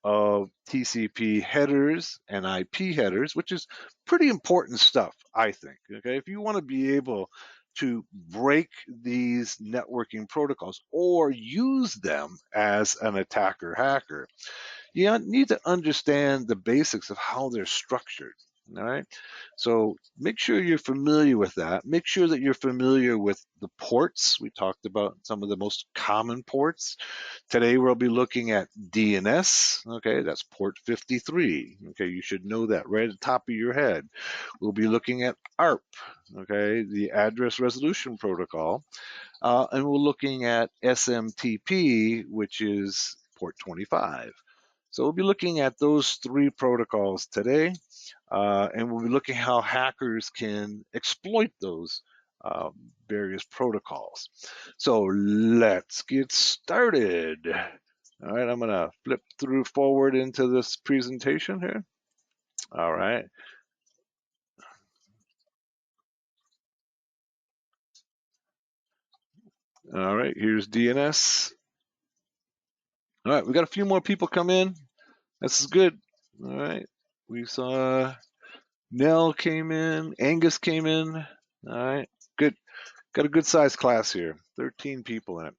of TCP headers and IP headers, which is pretty important stuff, I think. Okay, if you want to be able to break these networking protocols or use them as an attacker hacker, you need to understand the basics of how they're structured. All right. So make sure you're familiar with that. Make sure that you're familiar with the ports. We talked about some of the most common ports. Today we'll be looking at DNS. Okay, that's port 53. Okay, you should know that right at the top of your head. We'll be looking at ARP. Okay, the address resolution protocol. And we're looking at SMTP, which is port 25. So we'll be looking at those 3 protocols today, and we'll be looking how hackers can exploit those various protocols. So let's get started. All right, I'm gonna flip through forward into this presentation here. All right. All right, here's DNS. All right, we got a few more people come in. This is good. All right, we saw Nell came in, Angus came in. All right, good. Got a good sized class here, 13 people in it.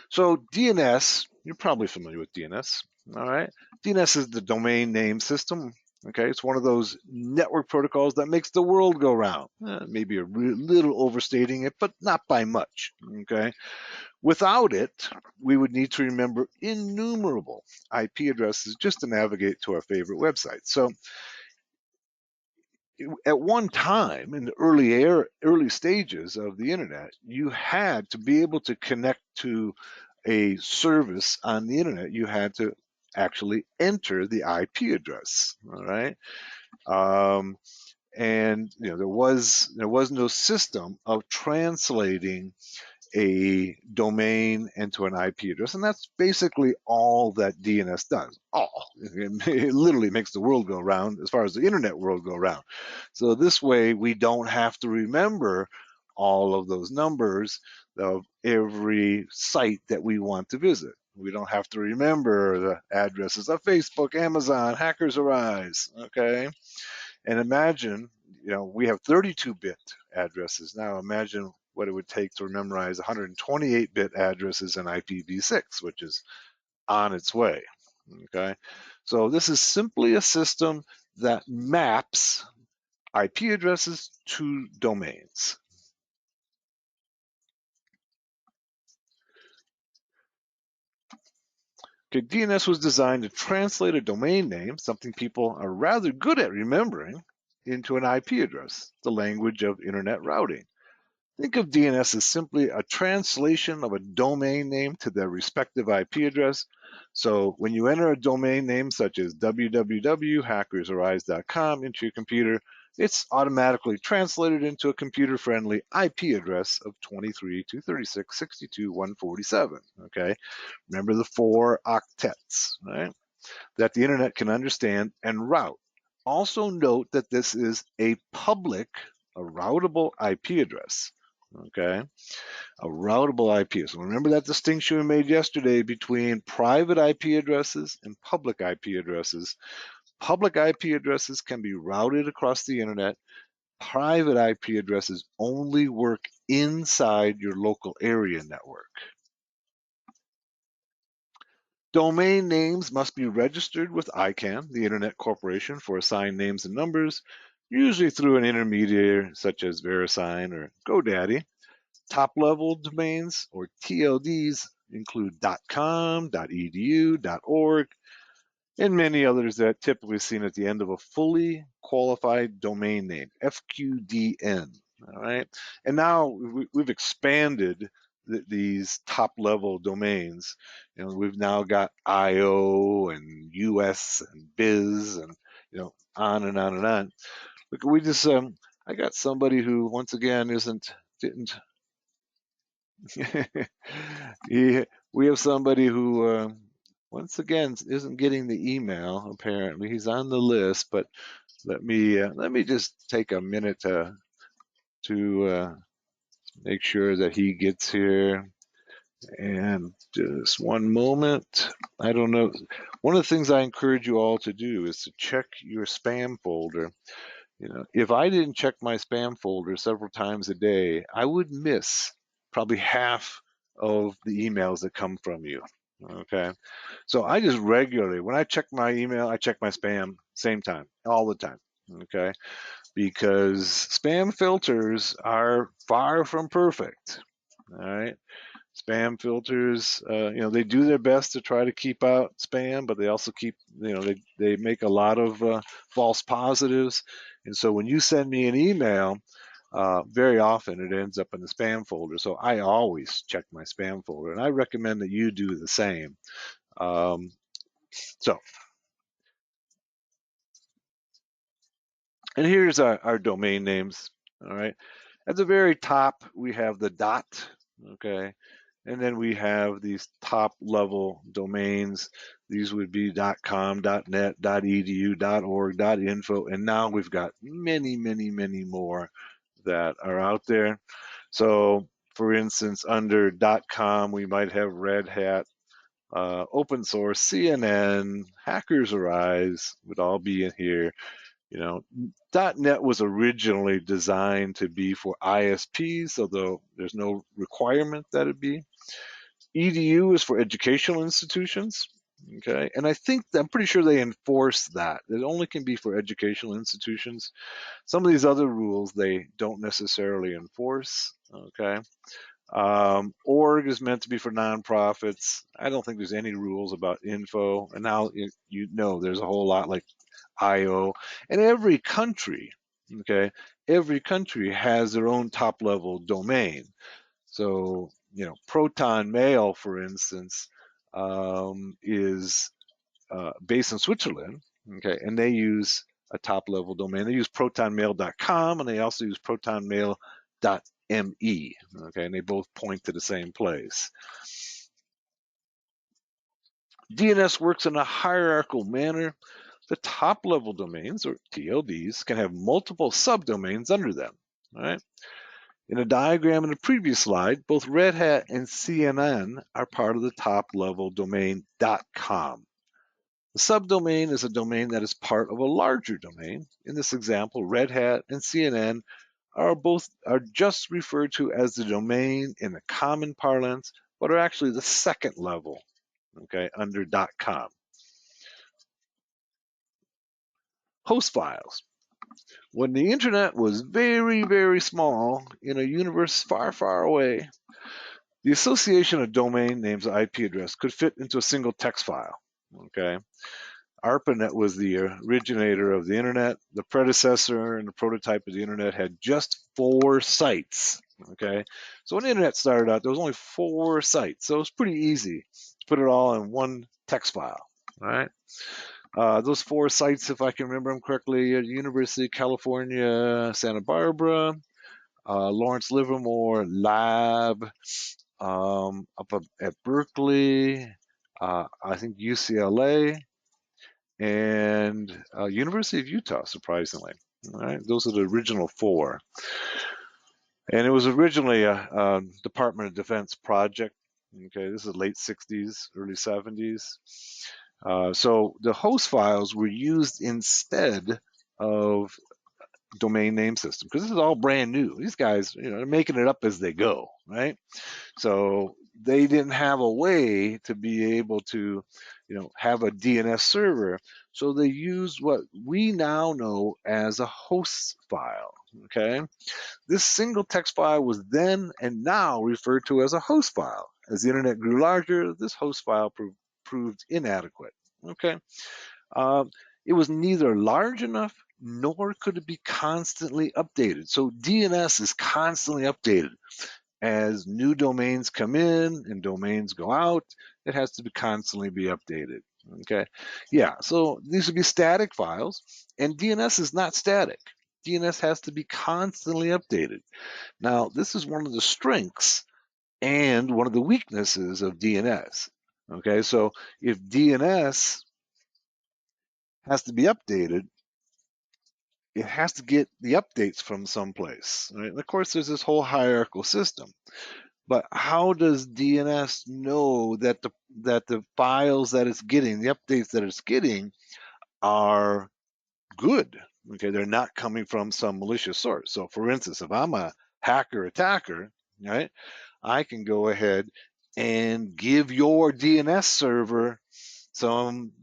So DNS, you're probably familiar with DNS. All right, DNS is the domain name system. Okay, it's one of those network protocols that makes the world go round. Maybe a little overstating it, but not by much. Okay, without it, we would need to remember innumerable IP addresses just to navigate to our favorite websites. So at one time in the early stages of the internet, you had to be able to connect to a service on the internet. You had to actually enter the IP address. All right, and there was no system of translating a domain into an IP address, and that's basically all that DNS does. It literally makes the world go round as far as the internet world go round. So this way, we don't have to remember all of those numbers of every site that we want to visit. We don't have to remember the addresses of Facebook, Amazon, Hackers Arise, okay? And imagine, we have 32-bit addresses. Now imagine what it would take to memorize 128-bit addresses in IPv6, which is on its way, okay? So this is simply a system that maps IP addresses to domains. Okay, DNS was designed to translate a domain name, something people are rather good at remembering, into an IP address, the language of internet routing. Think of DNS as simply a translation of a domain name to their respective IP address. So when you enter a domain name such as www.hackersarise.com into your computer, it's automatically translated into a computer-friendly IP address of 23.236.62.147. Okay, remember the 4 octets, right? that the internet can understand and route. Also note that this is a public, a routable IP address. Okay, a routable IP. So remember that distinction we made yesterday between private IP addresses and public IP addresses. Public IP addresses can be routed across the internet. Private IP addresses only work inside your local area network. Domain names must be registered with ICANN, the Internet Corporation for Assigned Names and Numbers, usually through an intermediary such as VeriSign or GoDaddy. Top-level domains, or TLDs, include .com, .edu, .org, and many others that are typically seen at the end of a fully qualified domain name, FQDN. All right, and now we've expanded these top-level domains. You know, we've now got IO and US and biz, and on and on and on. Look, we just I got somebody who once again didn't we have somebody who, once again, isn't getting the email. Apparently, he's on the list, but let me just take a minute to make sure that he gets here. And just one moment. I don't know. One of the things I encourage you all to do is to check your spam folder. If I didn't check my spam folder several times a day, I would miss probably half of the emails that come from you. Okay. So I just regularly, when I check my email, I check my spam same time, all the time. Okay. Because spam filters are far from perfect. All right. Spam filters, they do their best to try to keep out spam, but they also keep, they make a lot of false positives. And so when you send me an email, very often it ends up in the spam folder. So I always check my spam folder, and I recommend that you do the same. So, and here's our domain names. All right. At the very top, we have the dot. Okay. And then we have these top level domains. These would be .com, .net, .edu, .org, .info, and now we've got many, many, many more that are out there. So, for instance, under .com, we might have Red Hat, open source, CNN, Hackers Arise would all be in here. .NET was originally designed to be for ISPs, although there's no requirement that it be. EDU is for educational institutions. Okay, and I'm pretty sure they enforce that. It only can be for educational institutions. Some of these other rules they don't necessarily enforce. Okay. Org is meant to be for nonprofits. I don't think there's any rules about info. And now there's a whole lot like IO. And every country has their own top level domain. So, Proton Mail, for instance, is based in Switzerland, okay, and they use a top level domain. They use protonmail.com, and they also use protonmail.me, okay, and they both point to the same place. DNS works in a hierarchical manner. The top level domains, or TLDs, can have multiple subdomains under them. All right. In a diagram in the previous slide, both Red Hat and CNN are part of the top level domain .com. The subdomain is a domain that is part of a larger domain. In this example, Red Hat and CNN are just referred to as the domain in the common parlance, but are actually the second level, okay, under .com. Host files. When the internet was very, very small in a universe far, far away, the association of domain names IP address could fit into a single text file. Okay. ARPANET was the originator of the internet. The predecessor and the prototype of the internet had just 4 sites. Okay. So when the internet started out, there was only 4 sites. So it was pretty easy to put it all in one text file. All right. Those 4 sites, if I can remember them correctly, University of California, Santa Barbara, Lawrence Livermore Lab, up at Berkeley, I think UCLA, and University of Utah, surprisingly. All right, those are the original four. And it was originally a Department of Defense project. Okay, this is late 60s, early 70s. So the host files were used instead of domain name system because this is all brand new. These guys, they're making it up as they go, right? So they didn't have a way to be able to, have a DNS server. So they used what we now know as a host file. Okay. This single text file was then and now referred to as a host file. As the internet grew larger, this host file proved inadequate. Okay. Uh, it was neither large enough nor could it be constantly updated. So DNS is constantly updated. As new domains come in and domains go out, it has to constantly be updated. Okay. Yeah. So these would be static files, and DNS is not static. DNS has to be constantly updated. Now, this is one of the strengths and one of the weaknesses of DNS. Okay, so if DNS has to be updated, it has to get the updates from someplace. Right? And of course, there's this whole hierarchical system. But how does DNS know that the files that it's getting, the updates that it's getting, are good? Okay, they're not coming from some malicious source. So, for instance, if I'm a hacker attacker, right, I can go ahead and give your DNS server some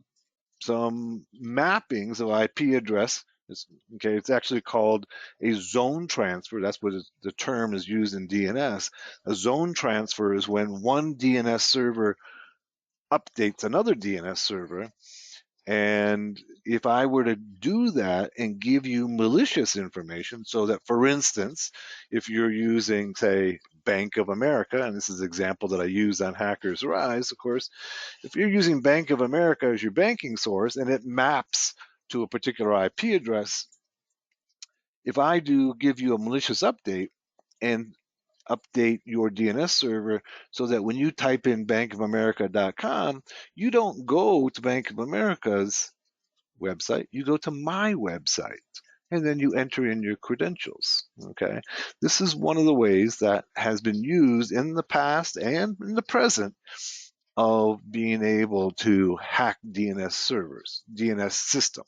mappings of IP address. It's actually called a zone transfer. That's what the term is used in DNS. A zone transfer is when one DNS server updates another DNS server. And if I were to do that and give you malicious information, so that, for instance, if you're using, say, Bank of America, and this is an example that I use on Hackers Rise, of course, if you're using Bank of America as your banking source and it maps to a particular IP address, if I do give you a malicious update and update your DNS server so that when you type in bankofamerica.com, you don't go to Bank of America's website, you go to my website, and then you enter in your credentials. Okay, this is one of the ways that has been used in the past and in the present of being able to hack DNS servers, DNS systems.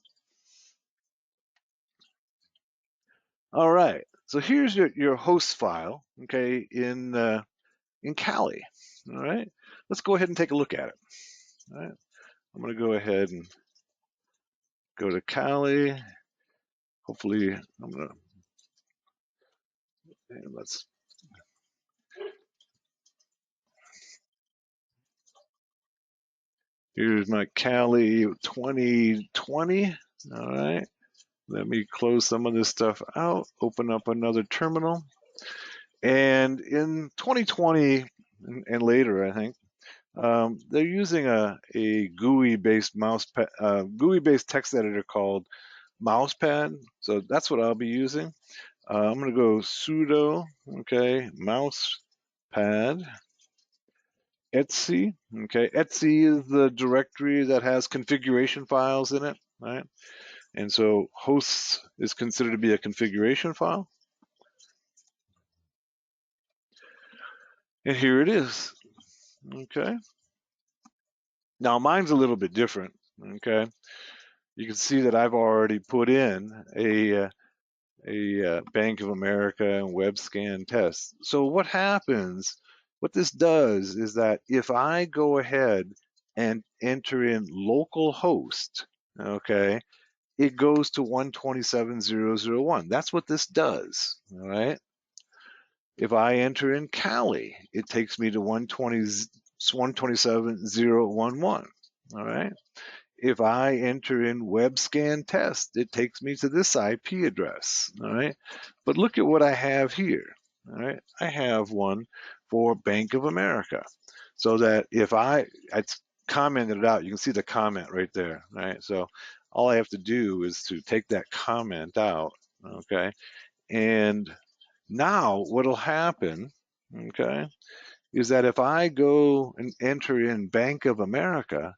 All right, so here's your host file, okay, in Kali. All right, let's go ahead and take a look at it. All right, I'm going to go ahead and go to Kali. Hopefully, I'm going to, and let's, here's my Kali 2020. All right, let me close some of this stuff out, open up another terminal. And in 2020 and later, I think, they're using a GUI-based GUI-based text editor called Mousepad. So that's what I'll be using. I'm going to go sudo, okay, Mousepad, etc. Okay, etc is the directory that has configuration files in it, right? And so hosts is considered to be a configuration file. And here it is. Okay. Now mine's a little bit different. Okay. You can see that I've already put in a Bank of America and web scan test. So what happens, what this does is that if I go ahead and enter in localhost, okay, it goes to 127.0.0.1. That's what this does, all right? If I enter in Kali, it takes me to 127.0.11, all right? If I enter in web scan test, it takes me to this IP address, all right? But look at what I have here, all right? I have one for Bank of America. So that if I commented it out, you can see the comment right there, right? So all I have to do is to take that comment out, okay? And now what'll happen, okay, is that if I go and enter in Bank of America,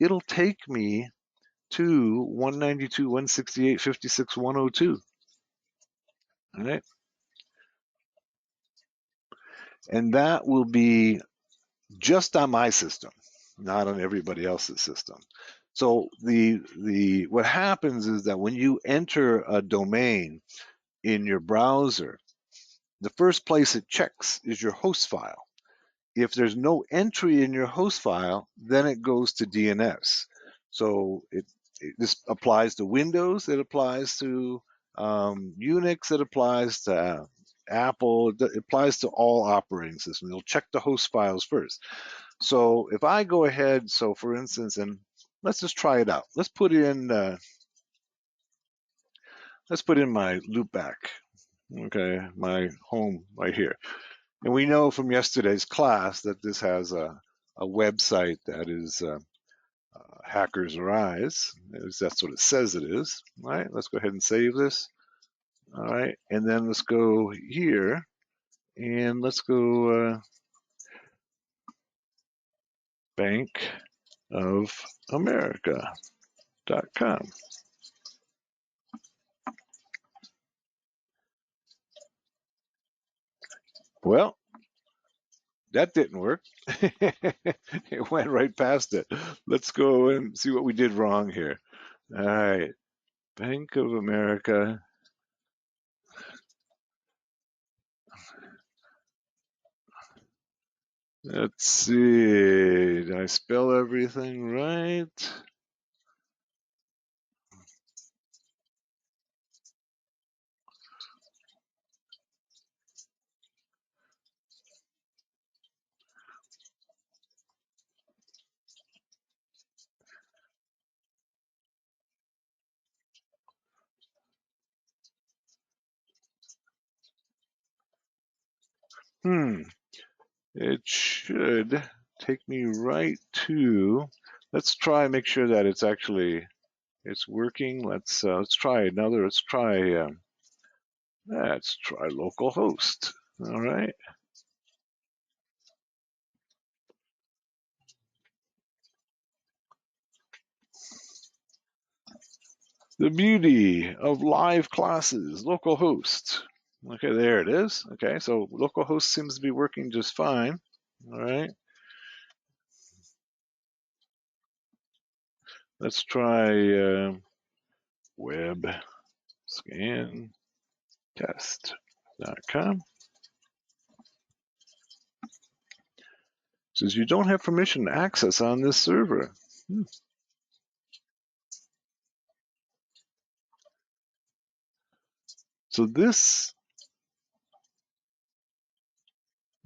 it'll take me to 192.168.56.102. All right. And that will be just on my system, not on everybody else's system. So what happens is that when you enter a domain in your browser, the first place it checks is your host file. If there's no entry in your host file, then it goes to DNS. So this applies to Windows, it applies to Unix, it applies to Apple, it applies to all operating systems. It'll check the host files first. So if I go ahead, so for instance, and let's just try it out. Let's put in my loopback, okay, my home right here. And we know from yesterday's class that this has a website that is Hackers Arise. That's what it says it is. All right, let's go ahead and save this. All right, and then let's go here and let's go bankofamerica.com. Well, that didn't work. It went right past it. Let's go and see what we did wrong here. All right, Bank of America. Let's see. Did I spell everything right? It should take me right to. Let's try and make sure that it's working. Let's try another. Let's try localhost. All right. The beauty of live classes, localhost. Okay, there it is. Okay, so localhost seems to be working just fine. All right. Let's try web scan test.com. Says you don't have permission to access on this server. So this,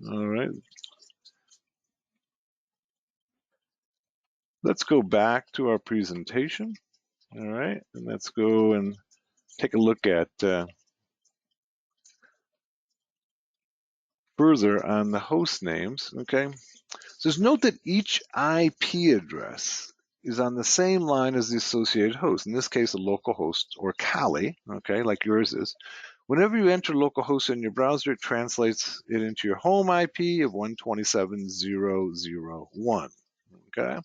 all right. Let's go back to our presentation. All right, and let's go and take a look at further on the host names. Okay, so just note that each IP address is on the same line as the associated host. In this case, a local host or Kali. Okay, like yours is. Whenever you enter localhost in your browser, it translates it into your home IP of 127.0.0.1. Okay.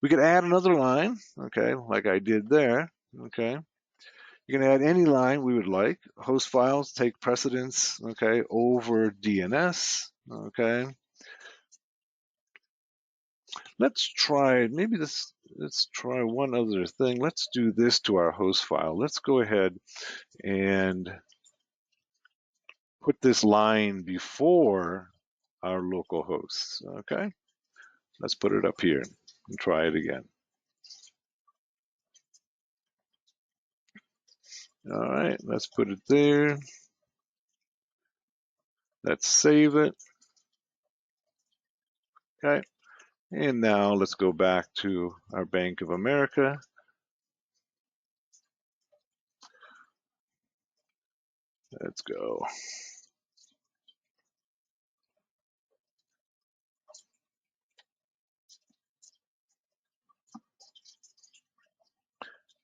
We could add another line, okay, like I did there, okay. You can add any line we would like. Host files take precedence, okay, over DNS, okay. Let's try one other thing. Let's do this to our host file. Let's go ahead and put this line before our local hosts, okay. Let's put it up here and try it again. All right, let's put it there. Let's save it. Okay. And now let's go back to our Bank of America. Let's go.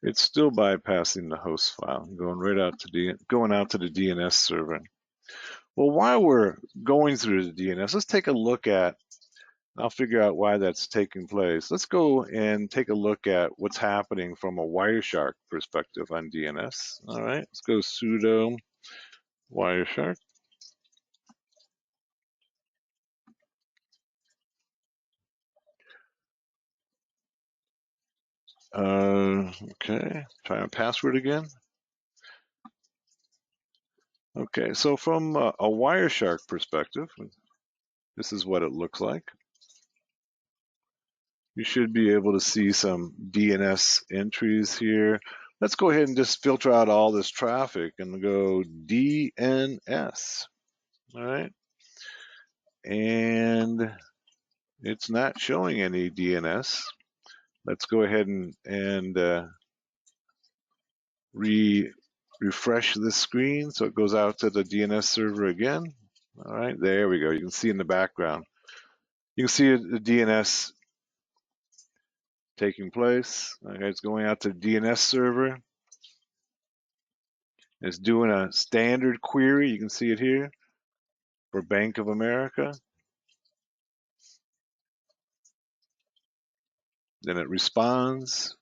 It's still bypassing the host file, going out to the DNS server. Well, while we're going through the DNS, let's take a look at I'll figure out why that's taking place. Let's go and take a look at what's happening from a Wireshark perspective on DNS. All right, let's go sudo Wireshark. Okay, try a password again. Okay, so from a Wireshark perspective, this is what it looks like. You should be able to see some DNS entries here. Let's go ahead and just filter out all this traffic and go DNS. All right, and it's not showing any DNS. Let's go ahead and refresh this screen so it goes out to the DNS server again. All right, there we go. You can see in the background. You can see the DNS taking place. Okay, it's going out to the DNS server. It's doing a standard query. You can see it here for Bank of America. Then it responds.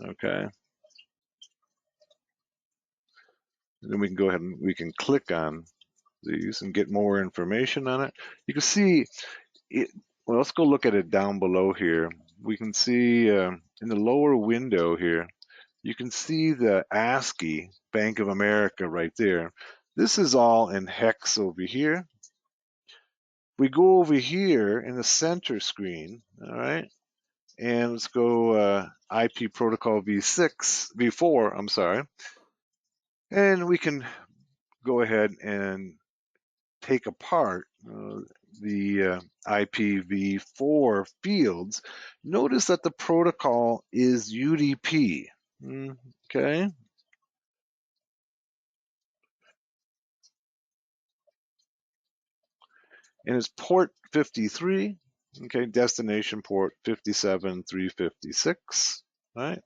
Okay. And then we can go ahead and we can click on these and get more information on it. You can see it. Well, let's go look at it down below here. We can see in the lower window here, you can see the ASCII Bank of America right there. This is all in hex over here. We go over here in the center screen, all right, and let's go IP protocol v4, I'm sorry, and we can go ahead and take apart the IPv4 fields. Notice that the protocol is UDP. Okay. And it's port 53. Okay, destination port 57356. Right.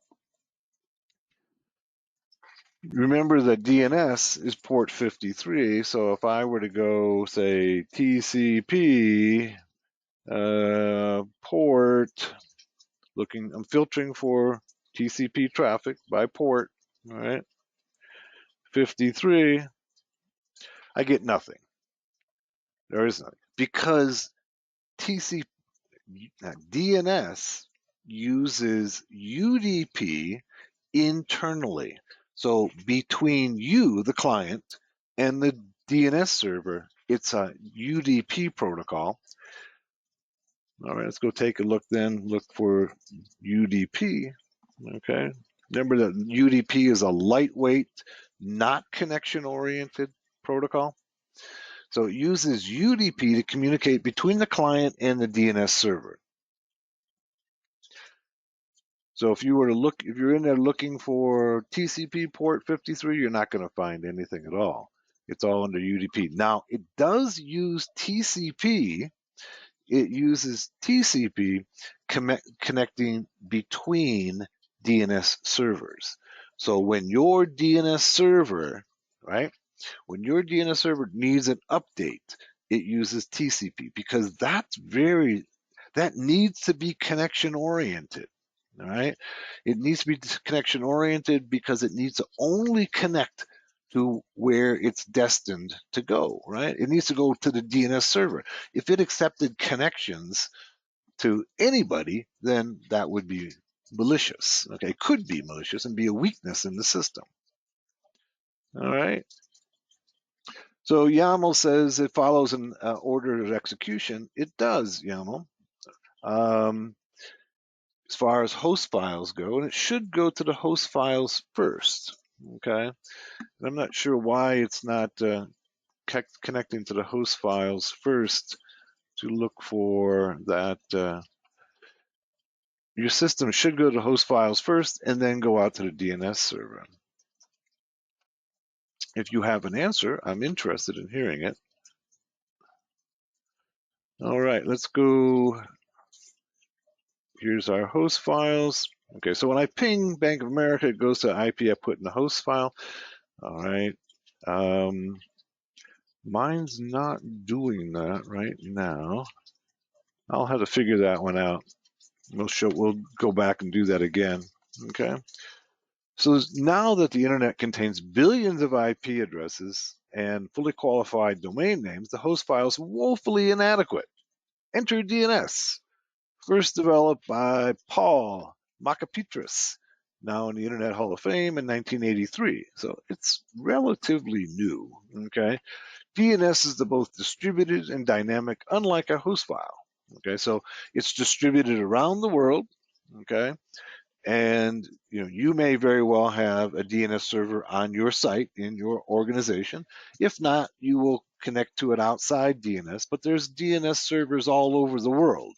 Remember that DNS is port 53. So if I were to go say TCP port, I'm filtering for TCP traffic by port, all right, 53, I get nothing. There is nothing because TCP DNS uses UDP internally. So between you, the client, and the DNS server, it's a UDP protocol. All right, let's go take a look then. Look for UDP. Okay. Remember that UDP is a lightweight, not connection-oriented protocol. So it uses UDP to communicate between the client and the DNS server. So if you were to look, if you're in there looking for TCP port 53, you're not going to find anything at all. It's all under UDP. Now, it does use TCP. It uses TCP connecting between DNS servers. So when your DNS server, right, when your DNS server needs an update, it uses TCP because that needs to be connection oriented. All right, it needs to be connection oriented because it needs to only connect to where it's destined to go, right? It needs to go to the DNS server. If it accepted connections to anybody, then that would be malicious. Okay, it could be malicious and be a weakness in the system. All right. So YAML says it follows an order of execution. It does, YAML. As far as host files go, and it should go to the host files first. Okay. And I'm not sure why it's not connecting to the host files first to look for that. Your system should go to host files first and then go out to the DNS server. If you have an answer, I'm interested in hearing it. All right, let's go. Here's our host files. Okay, so when I ping Bank of America, it goes to IP I put in the host file. All right. Mine's not doing that right now. I'll have to figure that one out. We'll go back and do that again. Okay. So now that the internet contains billions of IP addresses and fully qualified domain names, the host file is woefully inadequate. Enter DNS, first developed by Paul Makapitris, now in the Internet Hall of Fame in 1983. So it's relatively new. Okay. DNS is the both distributed and dynamic, unlike a host file. Okay, so it's distributed around the world. Okay, and you may very well have a DNS server on your site in your organization. If not, you will connect to it outside DNS. But there's DNS servers all over the world,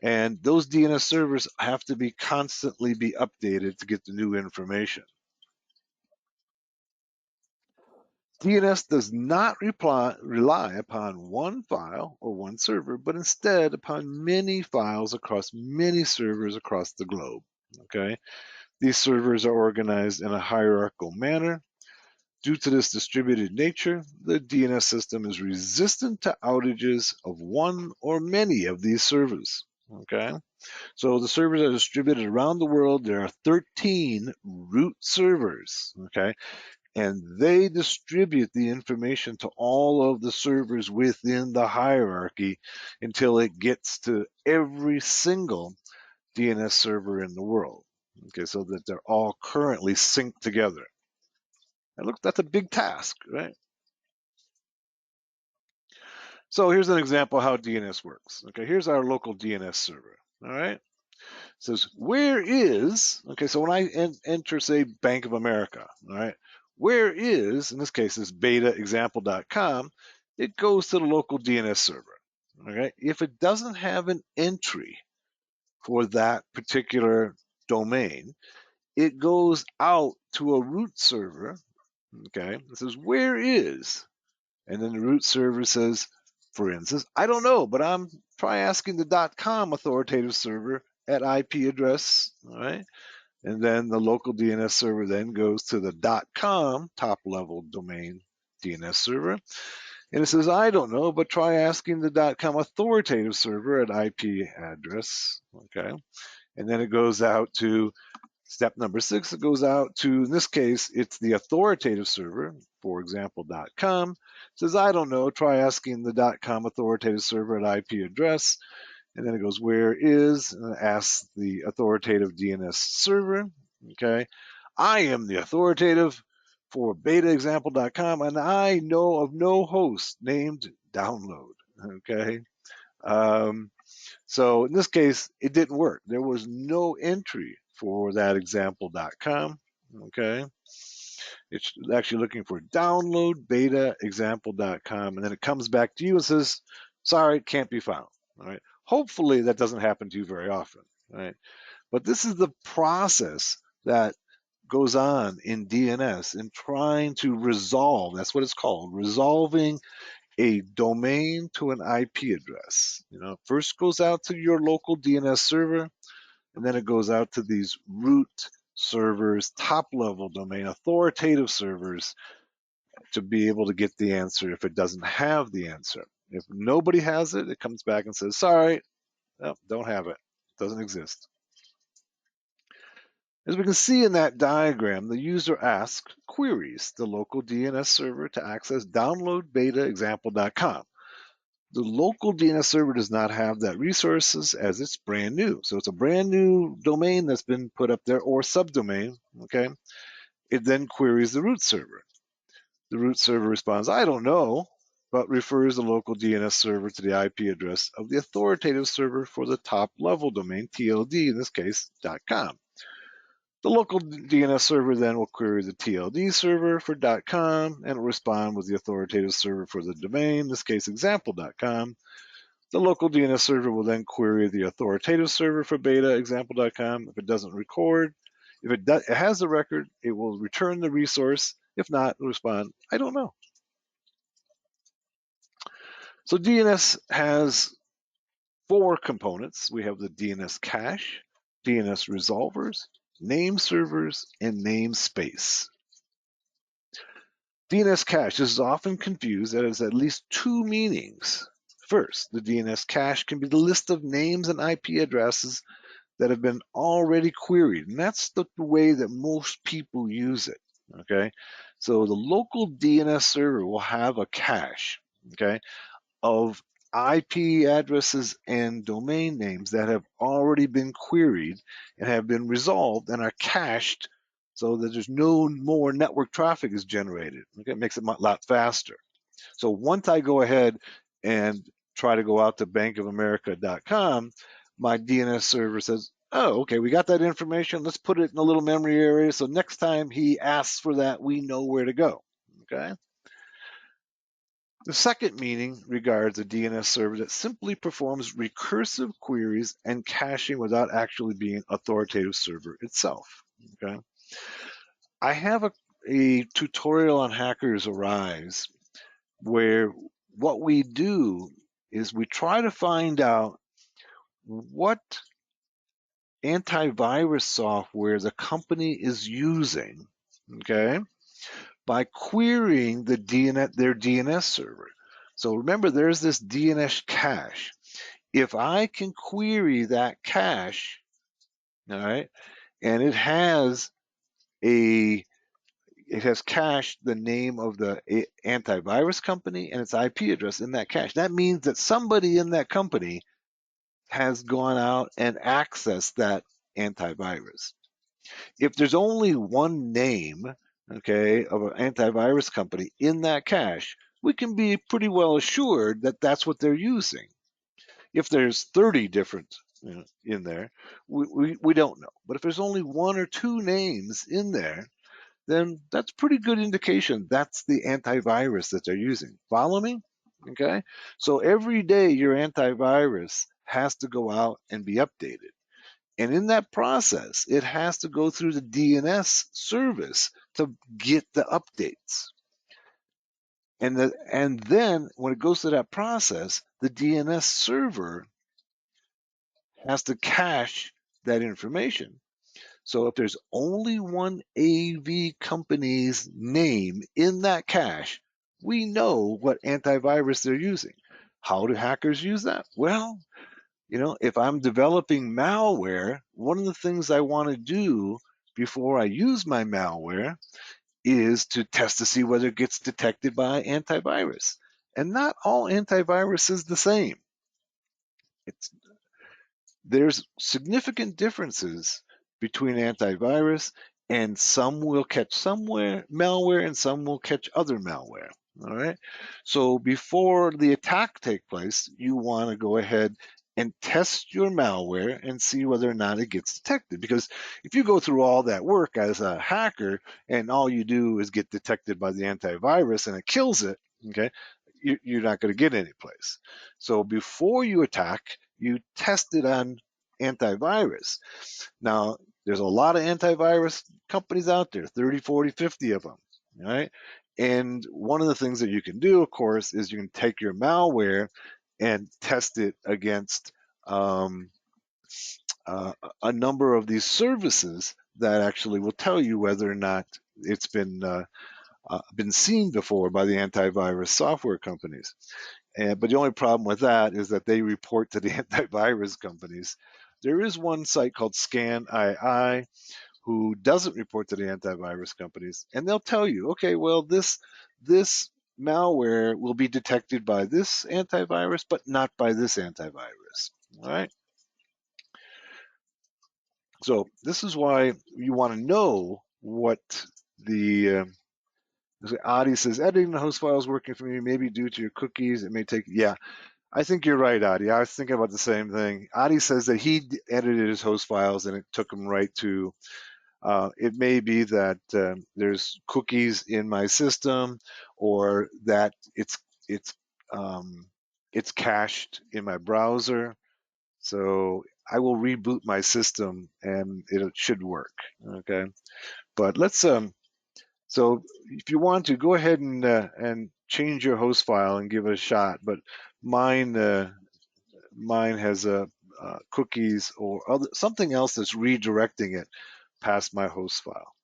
and those DNS servers have to be constantly be updated to get the new information. DNS does not rely upon one file or one server, but instead upon many files across many servers across the globe. Okay, these servers are organized in a hierarchical manner. Due to this distributed nature, the DNS system is resistant to outages of one or many of these servers. Okay, so the servers are distributed around the world. There are 13 root servers. Okay, and they distribute the information to all of the servers within the hierarchy until it gets to every single DNS server in the world. Okay, so that they're all currently synced together. And look, that's a big task, right? So here's an example how DNS works. Okay, here's our local DNS server. All right, it says where is, okay, so when I enter, say, Bank of America, all right, where is, in this case, is betaexample.com, it goes to the local DNS server. Okay, if it doesn't have an entry for that particular domain, it goes out to a root server. Okay, it says where is, and then the root server says, for instance, I don't know, but I'm try asking the .com authoritative server at IP address, all right? And then the local DNS server then goes to the .com top level domain DNS server. And it says, I don't know, but try asking the .com authoritative server at IP address, okay? And then it goes out to step number 6. It goes out to, in this case, it's the authoritative server, for example, .com. It says, I don't know, try asking the .com authoritative server at IP address. And then it goes, where is, and it asks the authoritative DNS server. Okay, I am the authoritative for betaexample.com, and I know of no host named download. Okay, so in this case, it didn't work. There was no entry for that example.com. Okay, it's actually looking for download betaexample.com, and then it comes back to you and says, sorry, it can't be found. All right. Hopefully that doesn't happen to you very often. Right. But this is the process that goes on in DNS in trying to resolve, that's what it's called, resolving a domain to an IP address. First goes out to your local DNS server, and then it goes out to these root servers, top level domain, authoritative servers, to be able to get the answer if it doesn't have the answer. If nobody has it, it comes back and says, sorry, no, don't have it. It doesn't exist. As we can see in that diagram, the user asks, queries the local DNS server to access download betaexample.com. The local DNS server does not have that resources as it's brand new. So it's a brand new domain that's been put up there, or subdomain, okay? It then queries the root server. The root server responds, I don't know, but refers the local DNS server to the IP address of the authoritative server for the top level domain, TLD, in this case, .com. The local DNS server then will query the TLD server for .com and will respond with the authoritative server for the domain, in this case example.com. The local DNS server will then query the authoritative server for betaexample.com. If it doesn't record, if it has the record, it will return the resource. If not, it'll respond, I don't know. So DNS has 4 components. We have the DNS cache, DNS resolvers, name servers, and namespace. DNS cache is often confused. That has at least 2 meanings. First, the DNS cache can be the list of names and IP addresses that have been already queried, and that's the way that most people use it. Okay, so the local DNS server will have a cache, okay, of IP addresses and domain names that have already been queried and have been resolved and are cached so that there's no more network traffic is generated. Okay, it makes it a lot faster. So once I go ahead and try to go out to bankofamerica.com, my DNS server says, oh, okay, we got that information. Let's put it in a little memory area. So next time he asks for that, we know where to go. Okay. The second meaning regards a DNS server that simply performs recursive queries and caching without actually being an authoritative server itself. Okay. I have a tutorial on Hackers Arise where what we do is we try to find out what antivirus software the company is using, okay, by querying their DNS server. So remember, there's this DNS cache. If I can query that cache, all right, and it has cached the name of the antivirus company and its IP address in that cache. That means that somebody in that company has gone out and accessed that antivirus. If there's only one name, okay, of an antivirus company in that cache, we can be pretty well assured that that's what they're using. If there's 30 different in there, we don't know. But if there's only one or two names in there, then that's pretty good indication that's the antivirus that they're using. Follow me? Okay. So every day your antivirus has to go out and be updated. And in that process, it has to go through the DNS service to get the updates. And then when it goes through that process, the DNS server has to cache that information. So if there's only one AV company's name in that cache, we know what antivirus they're using. How do hackers use that? Well, if I'm developing malware, one of the things I want to do before I use my malware is to test to see whether it gets detected by antivirus. And not all antivirus is the same. There's significant differences between antivirus, and some will catch malware and some will catch other malware. All right. So before the attack takes place, you want to go ahead and test your malware and see whether or not it gets detected. Because if you go through all that work as a hacker and all you do is get detected by the antivirus and it kills it, okay, you're not going to get any place. So before you attack, you test it on antivirus. Now, there's a lot of antivirus companies out there, 30, 40, 50 of them, right? And one of the things that you can do, of course, is you can take your malware and test it against a number of these services that actually will tell you whether or not it's been seen before by the antivirus software companies. But the only problem with that is that they report to the antivirus companies. There is one site called ScanII who doesn't report to the antivirus companies, and they'll tell you, okay, well, this malware will be detected by this antivirus, but not by this antivirus. All right. So this is why you want to know what the Adi says, editing the host file is working for me, maybe due to your cookies. It may take, yeah, I think you're right, Adi. I was thinking about the same thing. Adi says that he edited his host files and it took him right to, it may be that there's cookies in my system, or that it's it's cached in my browser. So I will reboot my system and it should work. Okay, but let's so if you want to, go ahead and change your host file and give it a shot. But mine has cookies or something else that's redirecting it past my host file.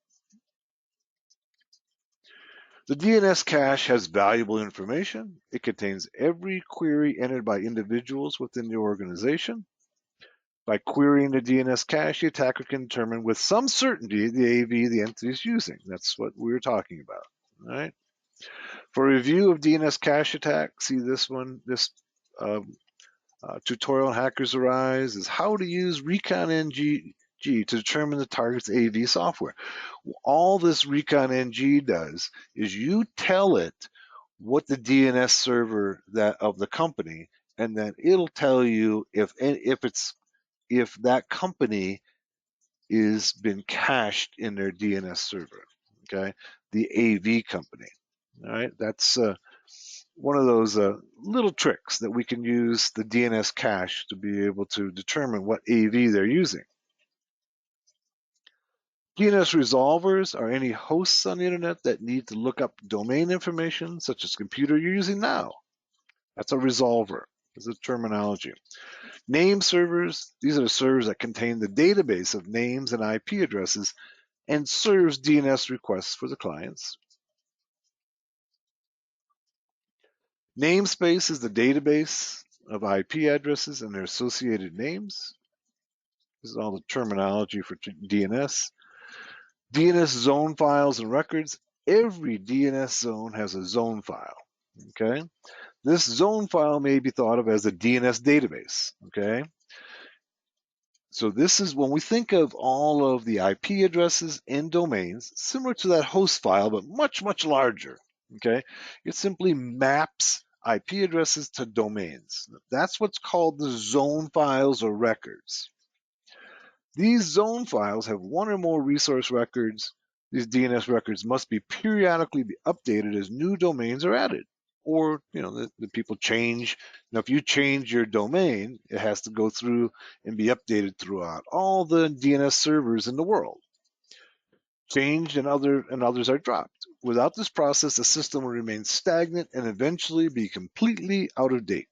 The DNS cache has valuable information. It contains every query entered by individuals within the organization. By querying the DNS cache, the attacker can determine with some certainty the AV the entity is using. That's what we were talking about. All right. For review of DNS cache attack, see this one, this tutorial on Hackers Arise is how to use ReconNG to determine the target's AV software. All this ReconNG does is you tell it what the DNS server that of the company, and then it'll tell you if that company is been cached in their DNS server. Okay, the AV company. All right, that's one of those little tricks that we can use the DNS cache to be able to determine what AV they're using. DNS resolvers are any hosts on the internet that need to look up domain information, such as the computer you're using now. That's a resolver. This is terminology. Name servers, these are the servers that contain the database of names and IP addresses and serves DNS requests for the clients. Namespace is the database of IP addresses and their associated names. This is all the terminology for DNS. DNS zone files and records. Every DNS zone has a zone file. Okay. This zone file may be thought of as a DNS database. Okay. So this is when we think of all of the IP addresses and domains, similar to that host file, but much, much larger. Okay. It simply maps IP addresses to domains. That's what's called the zone files or records. These zone files have one or more resource records. These DNS records must be periodically updated as new domains are added. Or, the people change. Now, if you change your domain, it has to go through and be updated throughout all the DNS servers in the world. Changed and others are dropped. Without this process, the system will remain stagnant and eventually be completely out of date.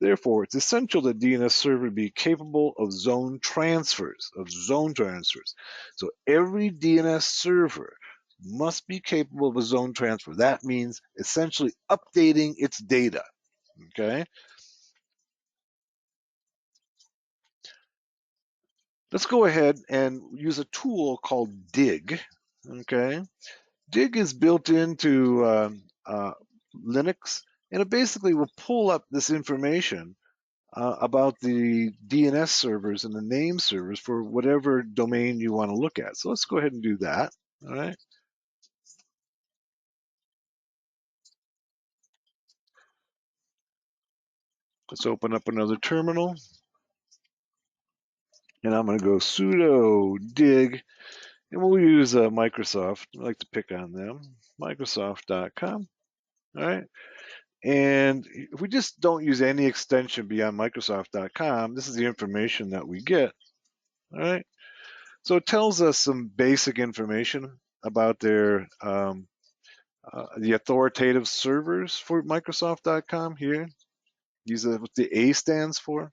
Therefore, it's essential that DNS server be capable of zone transfers. So every DNS server must be capable of a zone transfer. That means essentially updating its data. Okay. Let's go ahead and use a tool called Dig. Okay. Dig is built into Linux, and it basically will pull up this information about the DNS servers and the name servers for whatever domain you want to look at. So let's go ahead and do that. All right. Let's open up another terminal. And I'm going to go sudo dig, and we'll use Microsoft. I like to pick on them, Microsoft.com. All right. And if we just don't use any extension beyond Microsoft.com, this is the information that we get. All right. So it tells us some basic information about their the authoritative servers for Microsoft.com here. These are what the A stands for.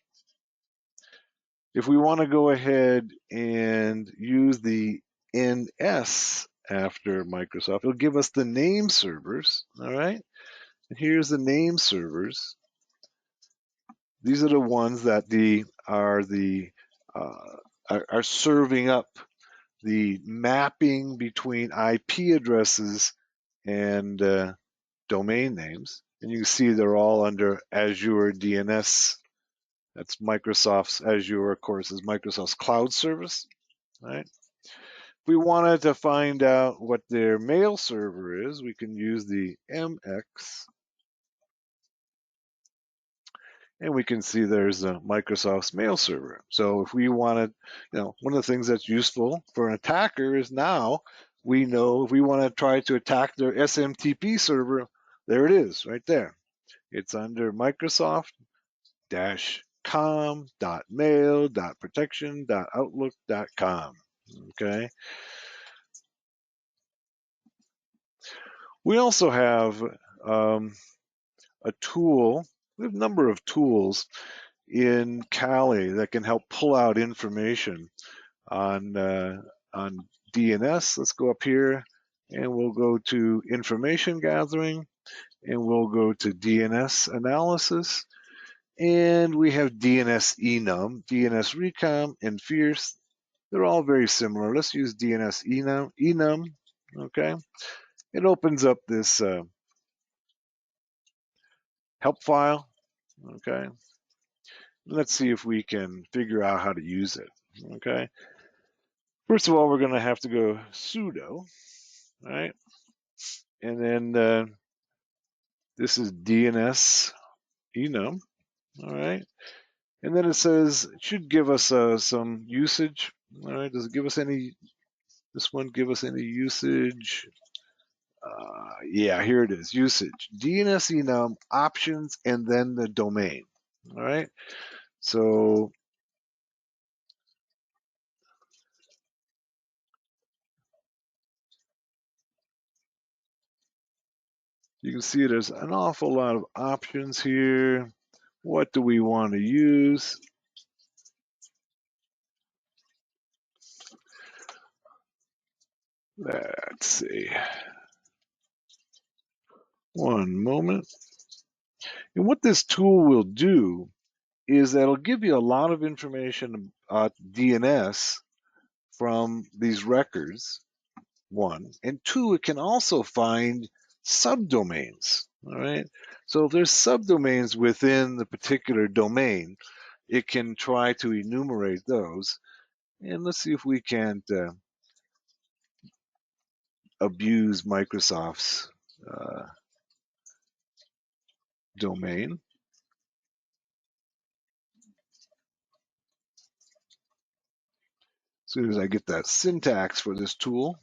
If we want to go ahead and use the NS after Microsoft, it'll give us the name servers. All right. And here's the name servers. These are the ones that are serving up the mapping between IP addresses and domain names. And you can see they're all under Azure DNS. That's Microsoft's Azure, of course, is Microsoft's cloud service. Right? If we wanted to find out what their mail server is, we can use the MX. And we can see there's a Microsoft's mail server. So if we wanted, one of the things that's useful for an attacker is now we know if we want to try to attack their SMTP server, there it is right there. It's under Microsoft-com.mail.protection.outlook.com. Okay. We also have a tool. We have a number of tools in Kali that can help pull out information on DNS. Let's go up here and we'll go to information gathering, and we'll go to DNS analysis, and we have DNS enum, DNS recom, and fierce. They're all very similar. Let's use DNS enum, okay? It opens up this help file, okay? Let's see if we can figure out how to use it, okay? First of all, we're gonna have to go sudo, right? And then this is DNS enum, all right? And then it says, it should give us some usage, all right? Does it give us any, this one give us any usage? Yeah, here it is, usage. DNS enum, options, and then the domain, all right? So you can see there's an awful lot of options here. What do we want to use? Let's see. One moment. And what this tool will do is that it'll give you a lot of information about DNS from these records, one. And two, it can also find subdomains, all right? So if there's subdomains within the particular domain, it can try to enumerate those. And let's see if we can't abuse Microsoft's domain. As soon as I get that syntax for this tool.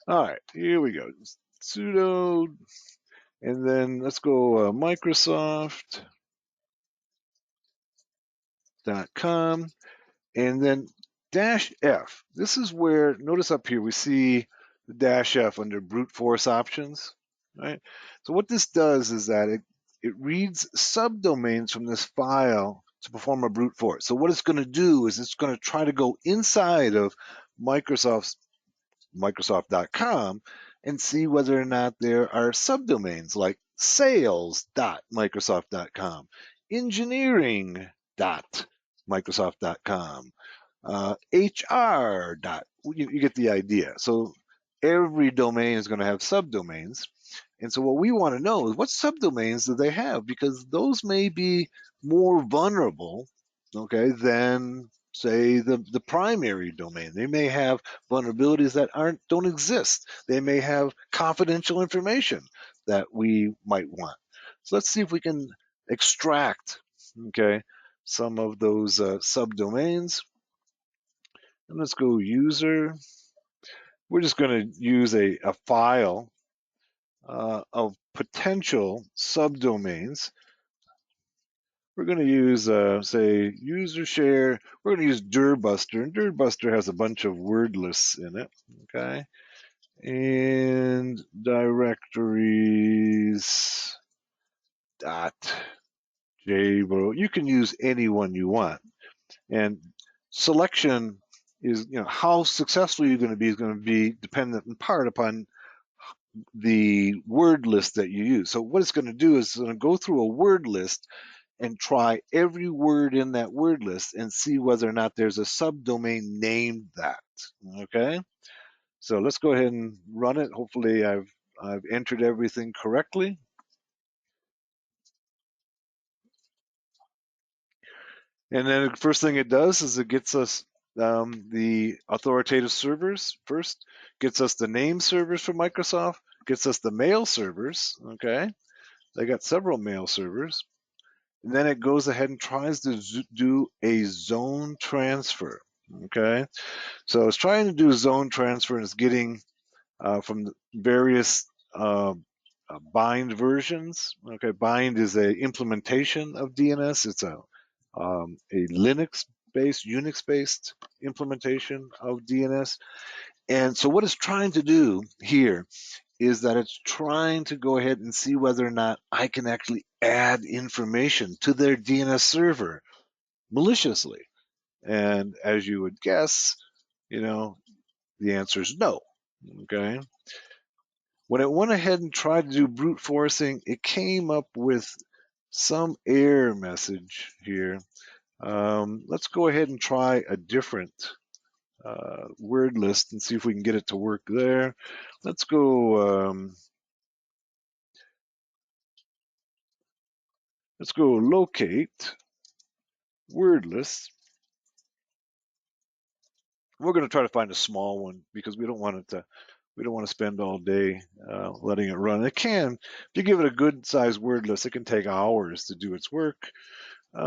All right, here we go. Sudo, and then let's go Microsoft.com, and then -F. This is where, notice up here, we see the -F under brute force options, right? So what this does is that it reads subdomains from this file to perform a brute force. So what it's going to do is it's going to try to go inside of Microsoft.com and see whether or not there are subdomains like sales.microsoft.com, engineering.microsoft.com, HR. You get the idea. So every domain is going to have subdomains. And so what we want to know is what subdomains do they have? Because those may be more vulnerable, okay, than say the primary domain. They may have vulnerabilities that don't exist. They may have confidential information that we might want. So let's see if we can extract, okay, some of those subdomains. And let's go user. We're just going to use a file of potential subdomains. We're going to use, say, user share. We're going to use dirbuster, and dirbuster has a bunch of word lists in it, okay? And directories dot jbro. You can use any one you want. And selection is, how successful you're going to be is going to be dependent in part upon the word list that you use. So what it's going to do is it's going to go through a word list and try every word in that word list and see whether or not there's a subdomain named that. Okay, so let's go ahead and run it. Hopefully I've entered everything correctly. And then the first thing it does is it gets us the authoritative servers first, gets us the name servers for Microsoft, gets us the mail servers. Okay, they got several mail servers. And then it goes ahead and tries to do a zone transfer. Okay, so it's trying to do zone transfer and it's getting from the various bind versions. Okay, bind is a implementation of DNS. It's a Linux-based, Unix-based implementation of DNS. And so what it's trying to do here is that it's trying to go ahead and see whether or not I can actually add information to their DNS server maliciously. And as you would guess, the answer is no. Okay. When it went ahead and tried to do brute forcing, it came up with some error message here. Let's go ahead and try a different word list and see if we can get it to work there. Let's go. Let's go locate word list. We're going to try to find a small one because we don't want to spend all day letting it run. It can, if you give it a good sized word list, it can take hours to do its work. We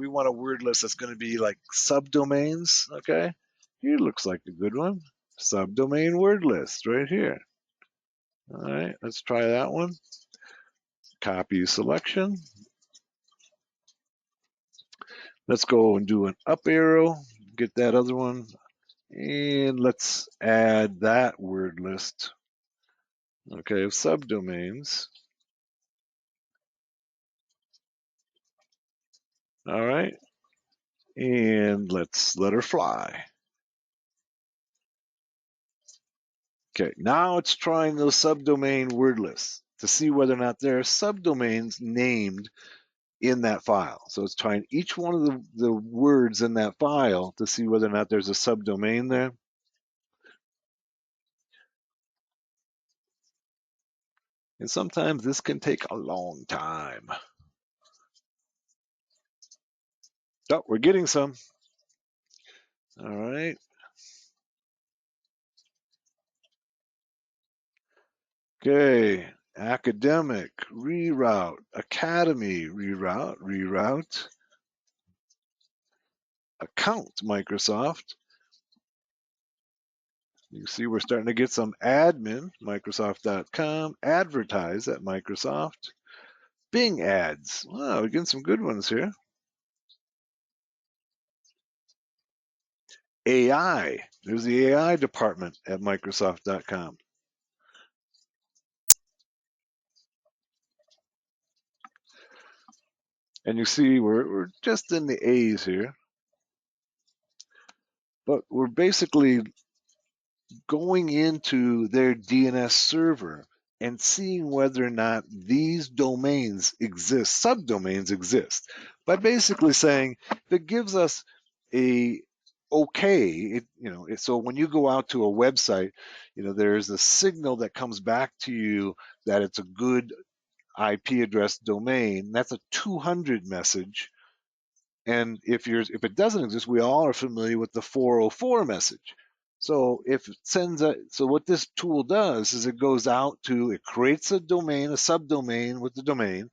want a word list that's going to be like subdomains. Okay, here looks like a good one. Subdomain word list right here. All right, let's try that one. Copy selection. Let's go and do an up arrow, get that other one, and let's add that word list. Okay, of subdomains. All right, and let's let her fly. Okay, now it's trying those subdomain word lists to see whether or not there are subdomains named in that file. So it's trying each one of the words in that file to see whether or not there's a subdomain there. And sometimes this can take a long time. Oh, we're getting some. All right. Okay. Academic, reroute, academy, reroute, account, Microsoft. You see we're starting to get some admin, Microsoft.com, advertise at Microsoft, Bing ads. Wow, we're getting some good ones here. AI, there's the AI department at Microsoft.com. And you see we're just in the A's here, but we're basically going into their DNS server and seeing whether or not these domains exist, subdomains exist, by basically saying if it gives us a okay, so when you go out to a website, there's a signal that comes back to you that it's a good IP address domain. That's a 200 message. And if it doesn't exist, we all are familiar with the 404 message. So so what this tool does is it creates a domain, a subdomain with the domain,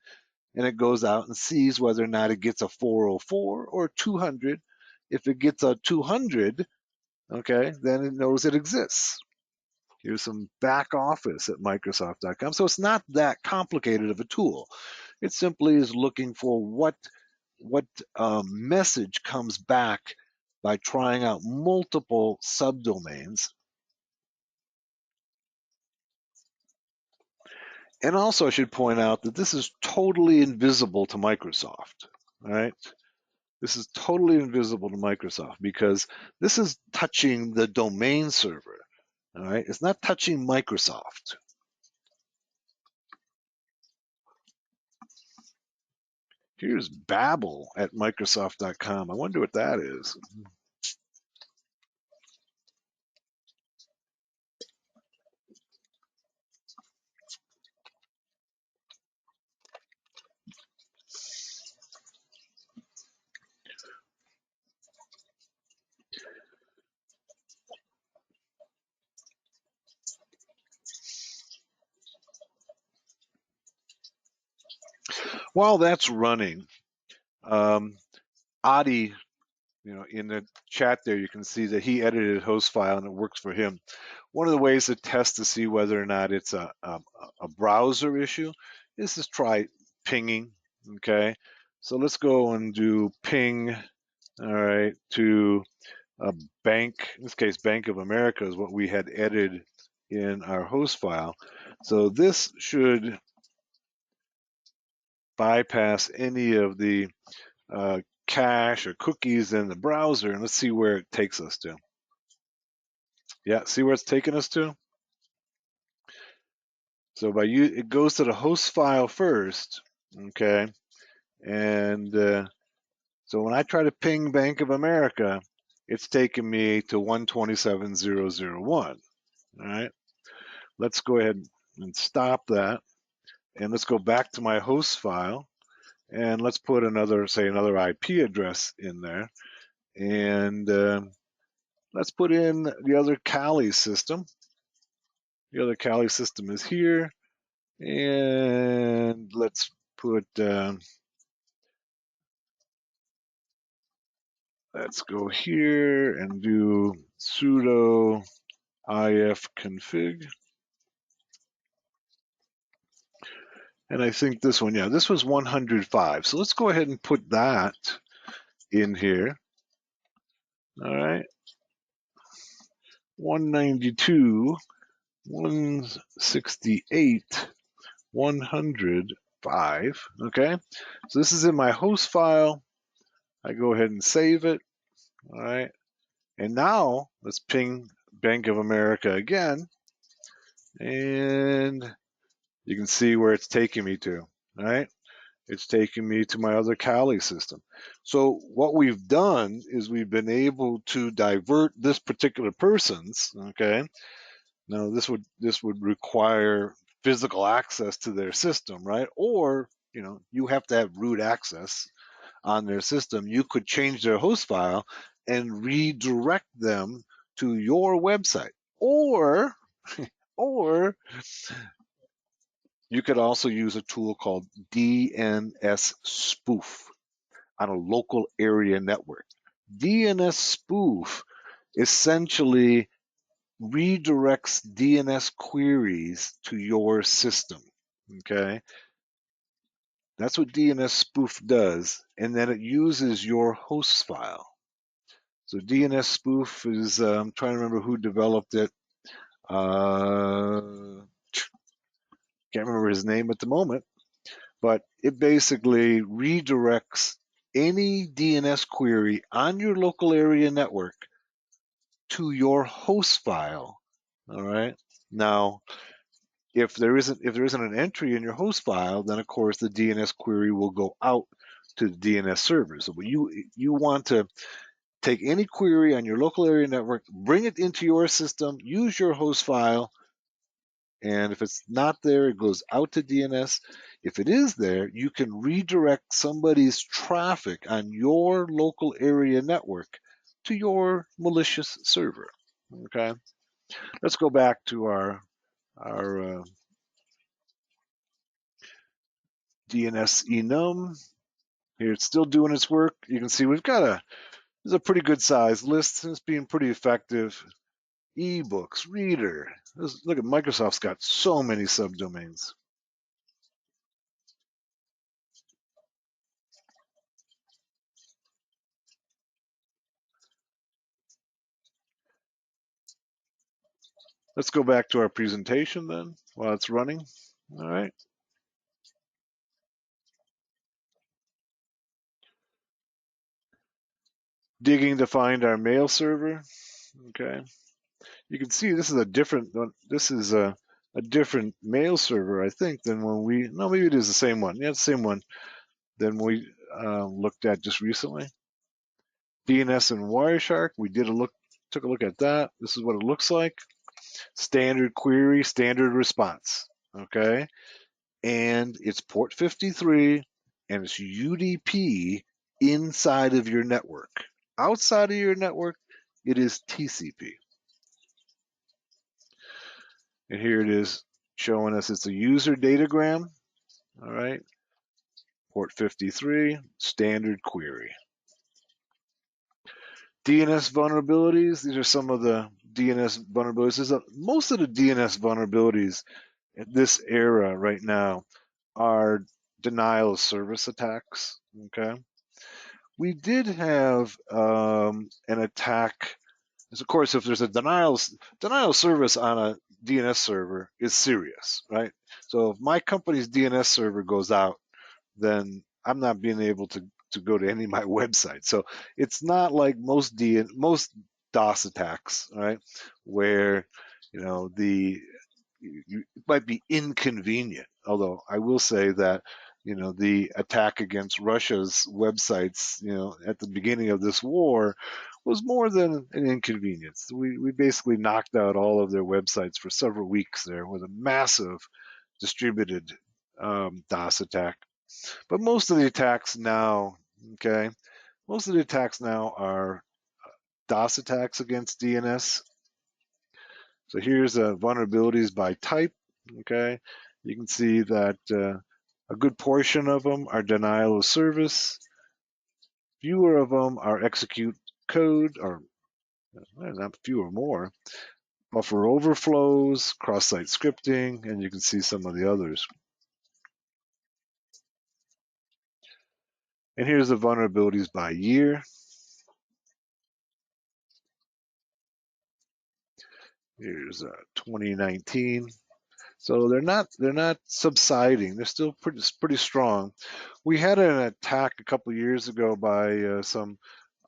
and it goes out and sees whether or not it gets a 404 or 200. If it gets a 200, okay, then it knows it exists. Here's some back office at Microsoft.com. So it's not that complicated of a tool. It simply is looking for what message comes back by trying out multiple subdomains. And also, I should point out that this is totally invisible to Microsoft. All right. This is totally invisible to Microsoft because this is touching the domain server. All right. It's not touching Microsoft. Here's Babel at Microsoft.com. I wonder what that is. While that's running, Adi, in the chat there, you can see that he edited host file and it works for him. One of the ways to test to see whether or not it's a browser issue is to try pinging. Okay, so let's go and do ping. All right, to a bank. In this case, Bank of America is what we had edited in our host file. So this should bypass any of the cache or cookies in the browser, and let's see where it takes us to. Yeah, see where it's taking us to? So it goes to the host file first, okay? And so when I try to ping Bank of America, it's taking me to 127.0.0.1. All right, let's go ahead and stop that, and let's go back to my host file, and let's put another, say, another IP address in there, and let's put in the other Kali system. The other Kali system is here, and let's put let's go here and do sudo ifconfig. And I think this one, yeah, this was 105. So let's go ahead and put that in here. All right. 192, 168, 105. Okay. So this is in my host file. I go ahead and save it. All right. And now let's ping Bank of America again. And you can see where it's taking me to. All right. It's taking me to my other Kali system. So what we've done is we've been able to divert this particular person's, okay? Now this would require physical access to their system, right? Or, you have to have root access on their system. You could change their host file and redirect them to your website. Or or you could also use a tool called DNS spoof on a local area network. DNS spoof essentially redirects DNS queries to your system. Okay, that's what DNS spoof does, and then it uses your host file. So DNS spoof is I'm trying to remember who developed it. Can't remember his name at the moment, but it basically redirects any DNS query on your local area network to your host file. All right. Now, if there isn't an entry in your host file, then of course the DNS query will go out to the DNS server. So you want to take any query on your local area network, bring it into your system, use your host file, and if it's not there, it goes out to DNS. If it is there, you can redirect somebody's traffic on your local area network to your malicious server. Okay, let's go back to our DNS enum. Here it's still doing its work. You can see we've got this is a pretty good size list. It's being pretty effective. Ebooks, reader. Look at Microsoft's got so many subdomains. Let's go back to our presentation then while it's running. All right. Digging to find our mail server. Okay. You can see this is a different different mail server, I think, than no, maybe it is the same one. Yeah, it's the same one than we looked at just recently. DNS and Wireshark, took a look at that. This is what it looks like. Standard query, standard response. Okay. And it's port 53 and it's UDP inside of your network. Outside of your network, it is TCP. And here it is showing us it's a user datagram. All right. Port 53, standard query. DNS vulnerabilities. These are some of the DNS vulnerabilities. Most of the DNS vulnerabilities in this era right now are denial of service attacks. Okay. We did have an attack. Of course, if there's a denial of service on a DNS server is serious, right? So if my company's DNS server goes out, then I'm not being able to go to any of my websites. So it's not like most DOS attacks, right? Where it might be inconvenient. Although I will say that the attack against Russia's websites, at the beginning of this war, was more than an inconvenience. We basically knocked out all of their websites for several weeks there with a massive distributed DOS attack. But most of the attacks now, okay, most of the attacks now are DOS attacks against DNS. So here's vulnerabilities by type. Okay, you can see that a good portion of them are denial of service. Fewer of them are execute code, or not fewer, more buffer overflows, cross-site scripting, and you can see some of the others. And here's the vulnerabilities by year. Here's 2019. So they're not subsiding. They're still pretty strong. We had an attack a couple of years ago by some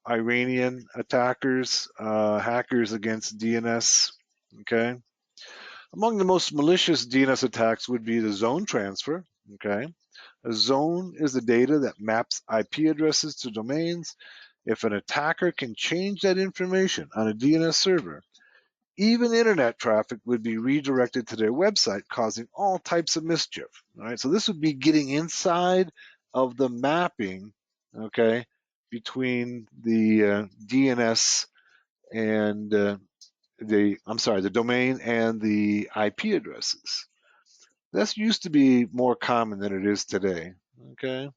Iranian attackers, hackers against DNS. Okay, among the most malicious DNS attacks would be the zone transfer. Okay, a zone is the data that maps IP addresses to domains. If an attacker can change that information on a DNS server, even internet traffic would be redirected to their website, causing all types of mischief. All right, so this would be getting inside of the mapping, okay, between the DNS and the domain and the IP addresses. That used to be more common than it is today. Okay.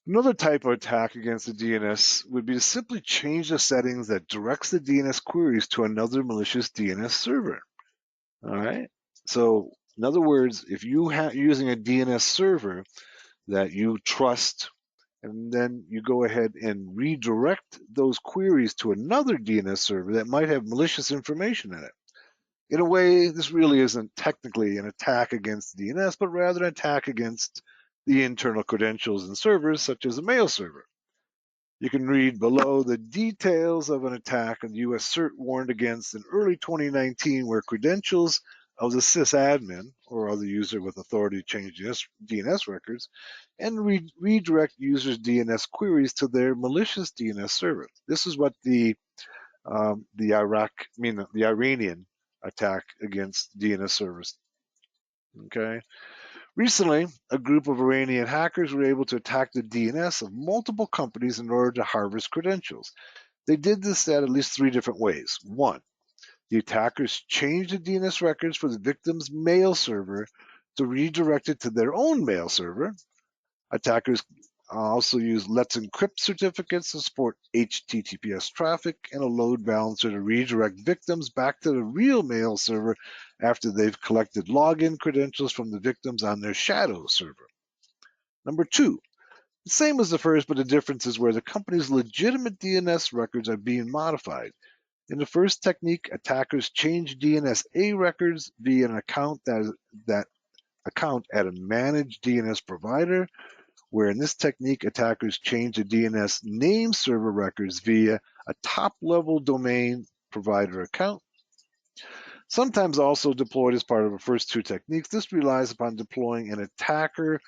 Another type of attack against the DNS would be to simply change the settings that directs the DNS queries to another malicious DNS server. All right. So, in other words, if you're using a DNS server that you trust, and then you go ahead and redirect those queries to another DNS server that might have malicious information in it. In a way, this really isn't technically an attack against DNS, but rather an attack against the internal credentials and servers, such as a mail server. You can read below the details of an attack the U.S. CERT warned against in early 2019, where credentials of the sysadmin or other user with authority to change DNS records and redirect users' DNS queries to their malicious DNS server. This is what the Iranian attack against DNS servers. Okay. Recently, a group of Iranian hackers were able to attack the DNS of multiple companies in order to harvest credentials. They did this at least three different ways. One, the attackers changed the DNS records for the victim's mail server to redirect it to their own mail server. Attackers also use Let's Encrypt certificates to support HTTPS traffic and a load balancer to redirect victims back to the real mail server after they've collected login credentials from the victims on their shadow server. Number two, the same as the first, but the difference is where the company's legitimate DNS records are being modified. In the first technique, attackers change DNS-A records via an account that account at a managed DNS provider, where in this technique, attackers change the DNS name server records via a top-level domain provider account. Sometimes also deployed as part of the first two techniques, this relies upon deploying an attacker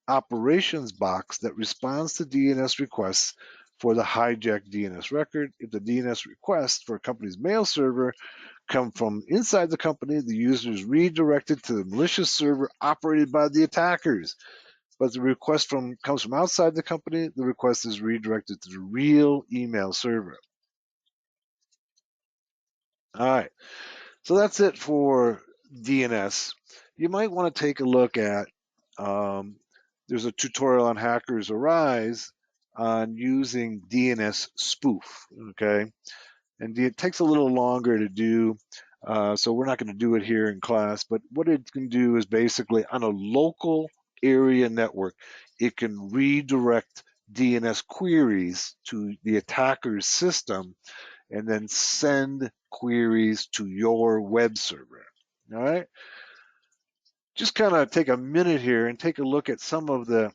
operations box that responds to DNS requests for the hijacked DNS record. If the DNS requests for a company's mail server come from inside the company, the user is redirected to the malicious server operated by the attackers. But the request comes from outside the company, the request is redirected to the real email server. All right, so that's it for DNS. You might want to take a look at, there's a tutorial on Hackers Arise on using DNS spoof, okay? And it takes a little longer to do, so we're not going to do it here in class, but what it can do is basically on a local area network. It can redirect DNS queries to the attacker's system and then send queries to your web server. All right. Just kind of take a minute here and take a look at some of the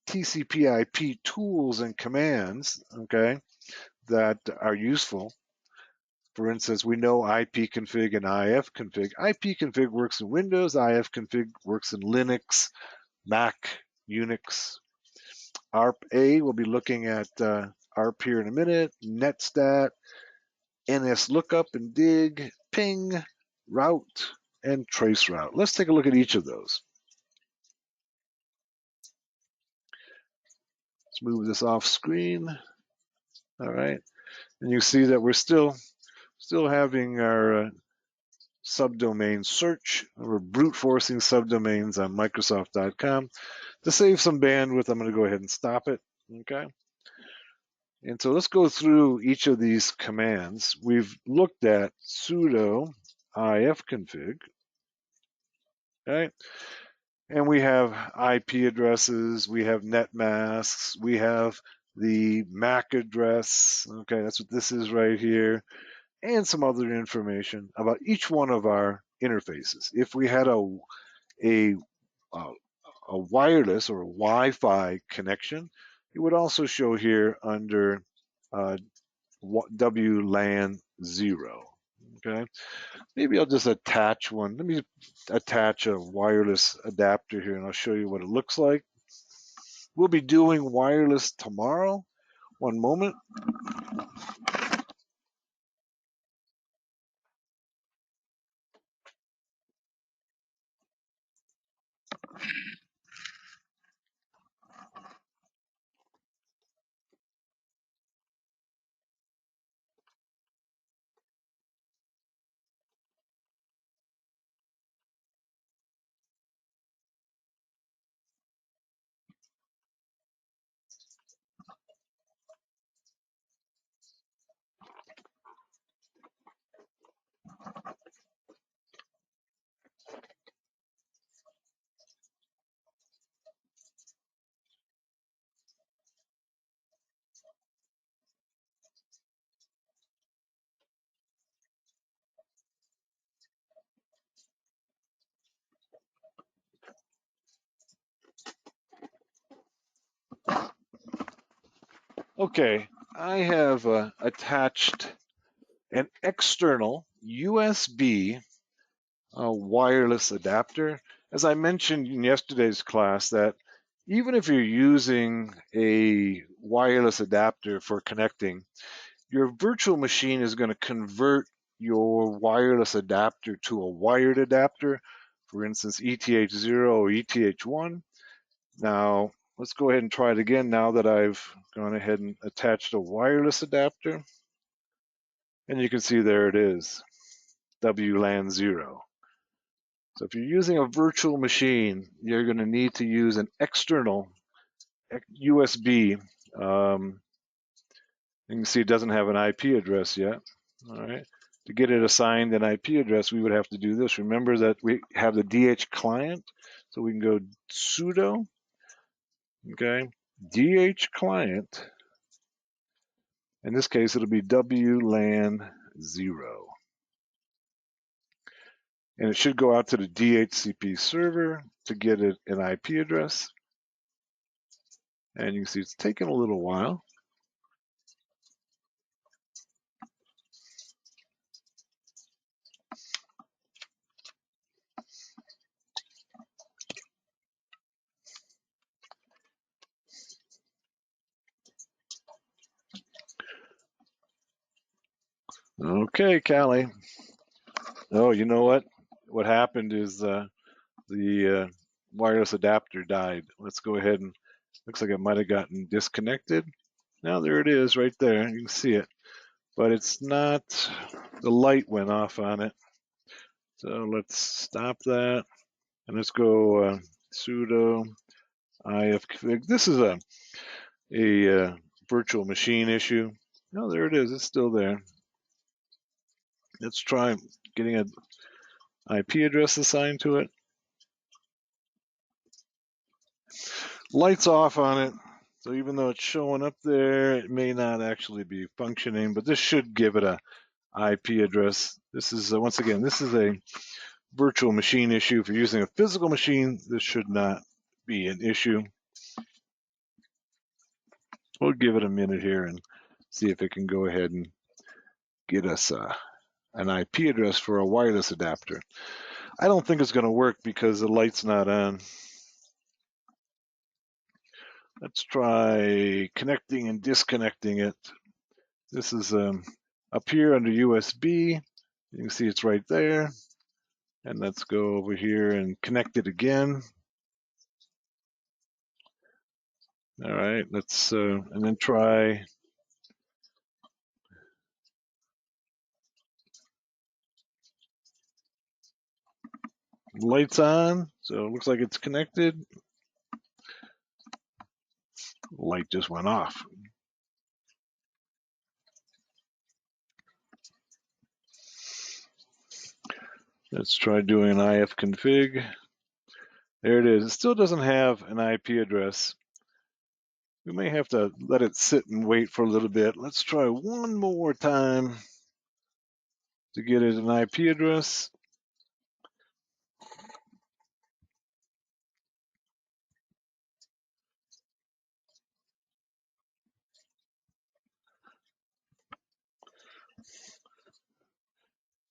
TCP/IP tools and commands, okay, that are useful. For instance, we know ipconfig and ifconfig. ipconfig works in Windows, ifconfig works in Linux, Mac, Unix. ARP-A, we'll be looking at ARP here in a minute, netstat, NSLOOKUP and dig, ping, route, and traceroute. Let's take a look at each of those. Let's move this off screen. All right, and you see that we're still having our subdomain search. We're brute forcing subdomains on Microsoft.com. To save some bandwidth, I'm going to go ahead and stop it. Okay. And so let's go through each of these commands. We've looked at sudo ifconfig. Okay. And we have IP addresses, we have net masks, we have the MAC address. Okay, that's what this is right here, and some other information about each one of our interfaces. If we had a wireless or a Wi-Fi connection, it would also show here under WLAN 0. Okay, maybe I'll just attach one. Let me attach a wireless adapter here and I'll show you what it looks like. We'll be doing wireless tomorrow. One moment. Okay, I have attached an external USB wireless adapter. As I mentioned in yesterday's class, that even if you're using a wireless adapter for connecting, your virtual machine is going to convert your wireless adapter to a wired adapter, for instance, ETH0 or ETH1. Now, let's go ahead and try it again now that I've gone ahead and attached a wireless adapter. And you can see there it is, WLAN 0. So if you're using a virtual machine, you're going to need to use an external USB. You can see it doesn't have an IP address yet. All right. To get it assigned an IP address, we would have to do this. Remember that we have the DH client, so we can go sudo, okay, DH client. In this case, it'll be WLAN 0. And it should go out to the DHCP server to get it an IP address. And you can see it's taking a little while. Okay, Callie. Oh, you know what? What happened is the wireless adapter died. Let's go ahead and looks like it might have gotten disconnected. Now there it is right there. You can see it, but it's not. The light went off on it. So let's stop that and let's go sudo ifconfig. This is a virtual machine issue. No, there it is. It's still there. Let's try getting an IP address assigned to it. Lights off on it. So even though it's showing up there, it may not actually be functioning, but this should give it a IP address. This is, once again, this is a virtual machine issue. If you're using a physical machine, this should not be an issue. We'll give it a minute here and see if it can go ahead and get us an IP address for a wireless adapter. I don't think it's going to work because the light's not on. Let's try connecting and disconnecting it. This is up here under USB. You can see it's right there. And let's go over here and connect it again. All right, let's, and then try lights on. So it looks like it's connected. Light just went off. Let's try doing an ifconfig. There it is. It still doesn't have an IP address. We may have to let it sit and wait for a little bit. Let's try one more time to get it an IP address.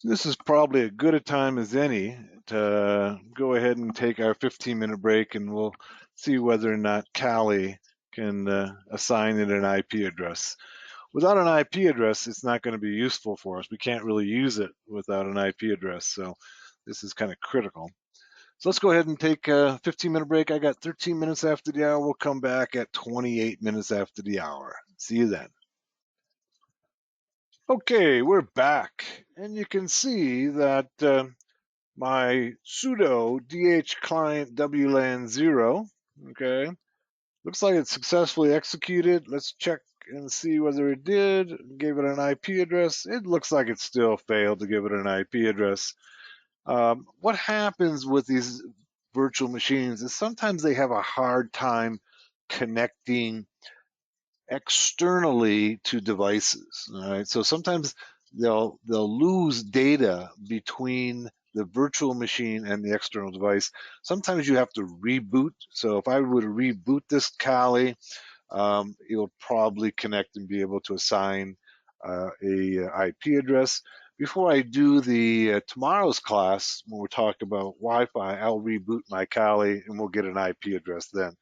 This is probably as good a time as any to go ahead and take our 15-minute break, and we'll see whether or not Kali can assign it an IP address. Without an IP address, it's not going to be useful for us. We can't really use it without an IP address, so this is kind of critical. So let's go ahead and take a 15-minute break. I got 13 minutes after the hour. We'll come back at 28 minutes after the hour. See you then. Okay, we're back, and you can see that my sudo DH client WLAN 0, okay, looks like it's successfully executed. Let's check and see whether it did. Gave it an IP address. It looks like it still failed to give it an IP address. What happens with these virtual machines is sometimes they have a hard time connecting externally to devices. All right, so sometimes they'll lose data between the virtual machine and the external device. Sometimes you have to reboot. So if I were to reboot this Kali, it'll probably connect and be able to assign a IP address. Before I do the tomorrow's class, when we talk about Wi-Fi, I'll reboot my Kali and we'll get an IP address then.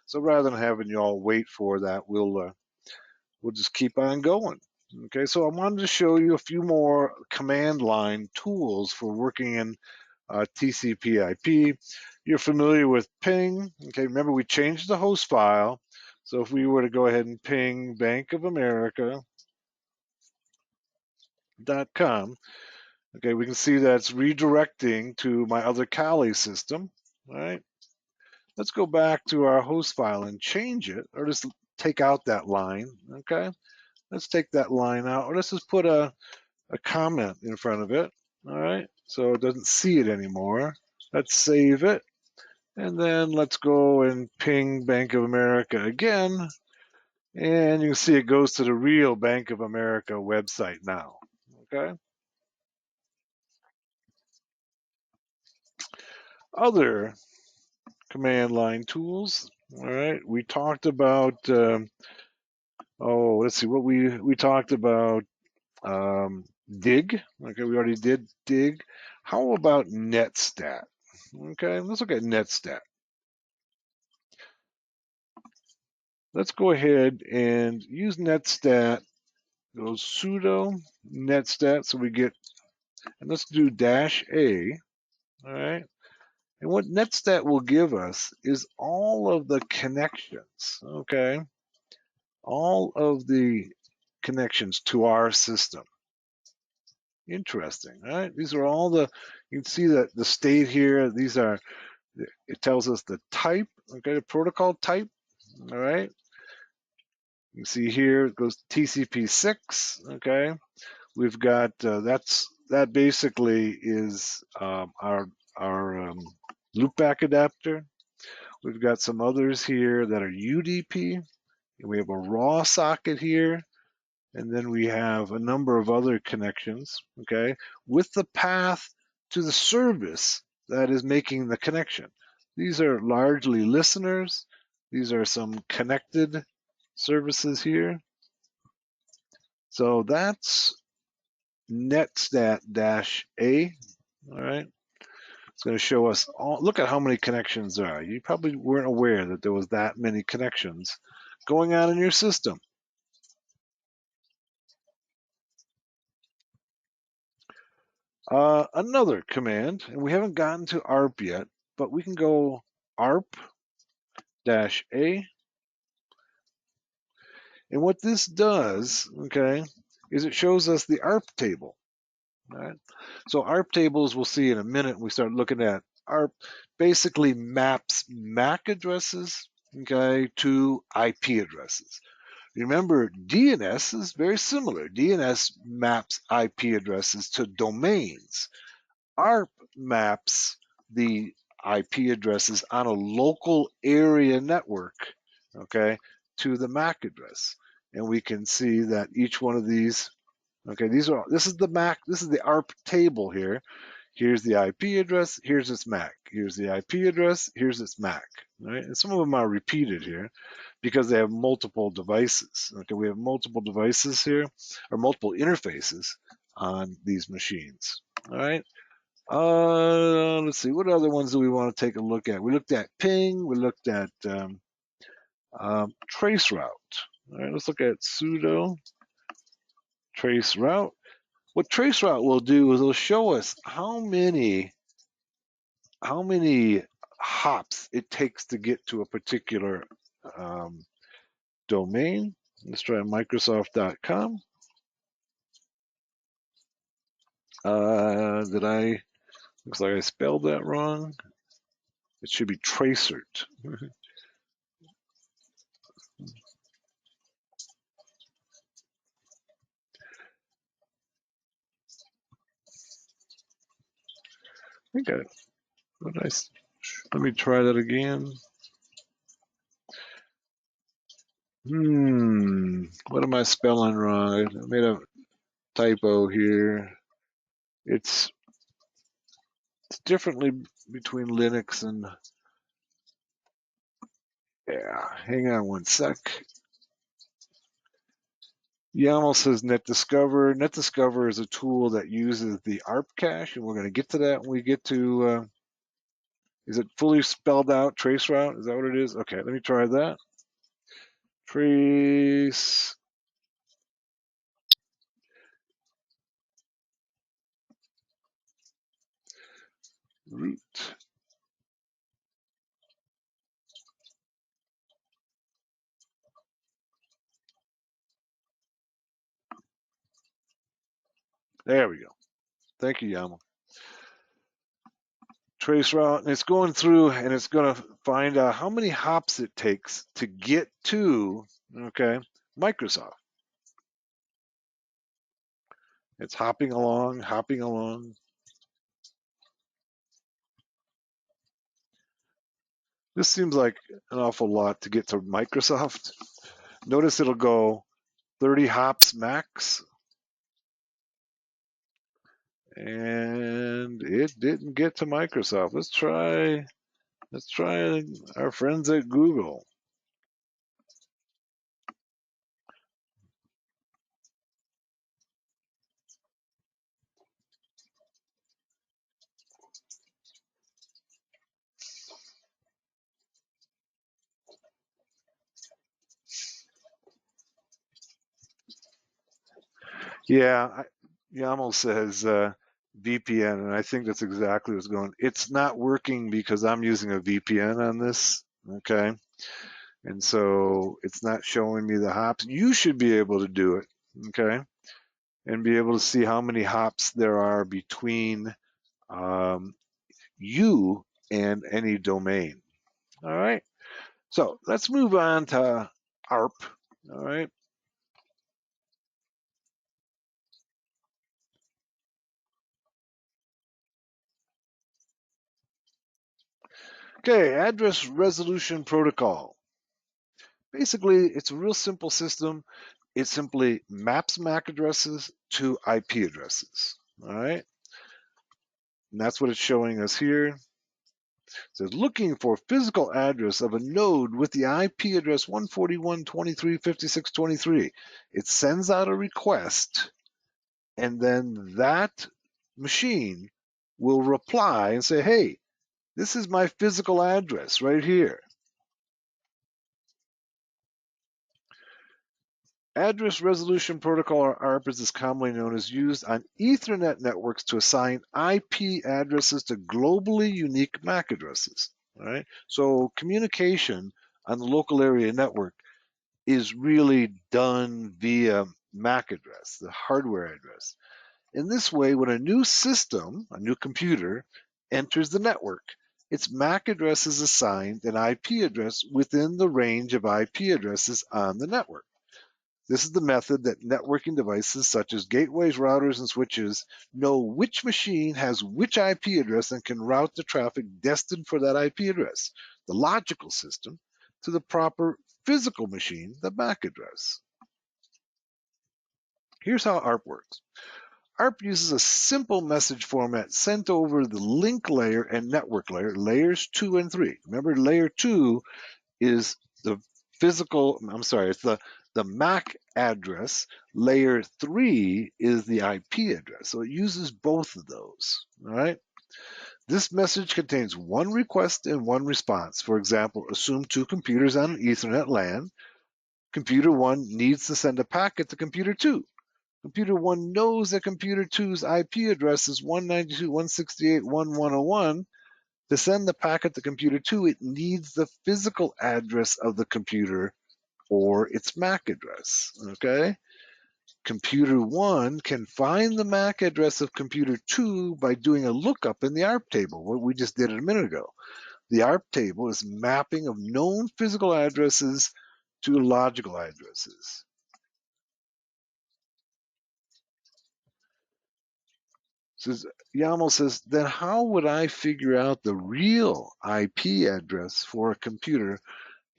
So rather than having you all wait for that, we'll just keep on going. Okay, so I wanted to show you a few more command line tools for working in TCP/IP. You're familiar with ping. Okay, remember we changed the host file. So if we were to go ahead and ping bankofamerica.com, okay, we can see that's redirecting to my other Kali system. All right, let's go back to our host file and change it, or just take out that line. Okay, let's take that line out, or let's just put a comment in front of it. All right, so it doesn't see it anymore. Let's save it. And then let's go and ping Bank of America again. And you can see it goes to the real Bank of America website now. Okay. Other command line tools. All right. We talked about, let's see what we talked about. Dig. Okay. We already did dig. How about netstat? Okay. Let's look at netstat. Let's go ahead and use netstat. Go sudo netstat. So we get, and let's do -a. All right. And what netstat will give us is all of the connections, okay? All of the connections to our system. Interesting, right? These are all the, you can see that the state here, these are, it tells us the type, okay, the protocol type, all right? You can see here, it goes TCP6, okay? We've got, that basically is our loopback adapter. We've got some others here that are UDP. We have a raw socket here, and then we have a number of other connections, okay, with the path to the service that is making the connection. These are largely listeners. These are some connected services here. So that's netstat-a, all right? It's going to show us all, look at how many connections there are. You probably weren't aware that there was that many connections going on in your system. Another command, and we haven't gotten to ARP yet, but we can go ARP-A. And what this does, okay, is it shows us the ARP table. All right? So ARP tables we'll see in a minute when we start looking at ARP basically maps MAC addresses, okay, to IP addresses. Remember, DNS is very similar. DNS maps IP addresses to domains. ARP maps the IP addresses on a local area network, okay, to the MAC address. And we can see that each one of these, okay, this is the MAC, this is the ARP table here. Here's the IP address, here's its MAC. Here's the IP address, here's its MAC. Right? And some of them are repeated here because they have multiple devices. Okay, we have multiple devices here, or multiple interfaces on these machines. All right. Let's see, what other ones do we want to take a look at? We looked at ping, we looked at traceroute. All right, let's look at sudo traceroute. What traceroute will do is it'll show us how many hops it takes to get to a particular domain. Let's try Microsoft.com. Looks like I spelled that wrong. It should be tracert. I think let me try that again. What am I spelling wrong? I made a typo here. It's differently between Linux and, yeah, hang on one sec. YAML says NetDiscover. NetDiscover is a tool that uses the ARP cache, and we're going to get to that when we get to, is it fully spelled out, traceroute? Is that what it is? Okay, let me try that. Trace root. There we go. Thank you, YAML. Traceroute, and it's going through and it's going to find out how many hops it takes to get to, okay, Microsoft. It's hopping along, hopping along. This seems like an awful lot to get to Microsoft. Notice it'll go 30 hops max, and it didn't get to Microsoft. Let's try our friends at Google. Yeah, YAML says VPN, and I think that's exactly what's going on. It's not working because I'm using a VPN on this, okay? And so it's not showing me the hops. You should be able to do it, okay? And be able to see how many hops there are between you and any domain. All right. So let's move on to ARP. All right. Okay, address resolution protocol. Basically, it's a real simple system. It simply maps MAC addresses to IP addresses. All right, and that's what it's showing us here. It says looking for physical address of a node with the IP address 141.23.56.23. It sends out a request, and then that machine will reply and say, hey, this is my physical address right here. Address Resolution Protocol, or ARP, as it's commonly known, is used on Ethernet networks to assign IP addresses to globally unique MAC addresses. All right, so communication on the local area network is really done via MAC address, the hardware address. In this way, when a new system, a new computer, enters the network, its MAC address is assigned an IP address within the range of IP addresses on the network. This is the method that networking devices such as gateways, routers, and switches know which machine has which IP address and can route the traffic destined for that IP address, the logical system, to the proper physical machine, the MAC address. Here's how ARP works. ARP uses a simple message format sent over the link layer and network layer, layers 2 and 3. Remember, layer 2 is the physical, I'm sorry, it's the MAC address. Layer 3 is the IP address. So it uses both of those, all right? This message contains one request and one response. For example, assume two computers on an Ethernet LAN. Computer 1 needs to send a packet to computer 2. Computer 1 knows that computer 2's IP address is 192.168.1.101. To send the packet to computer 2, it needs the physical address of the computer or its MAC address, okay? Computer 1 can find the MAC address of computer 2 by doing a lookup in the ARP table, what we just did a minute ago. The ARP table is mapping of known physical addresses to logical addresses. Yaml says, then how would I figure out the real IP address for a computer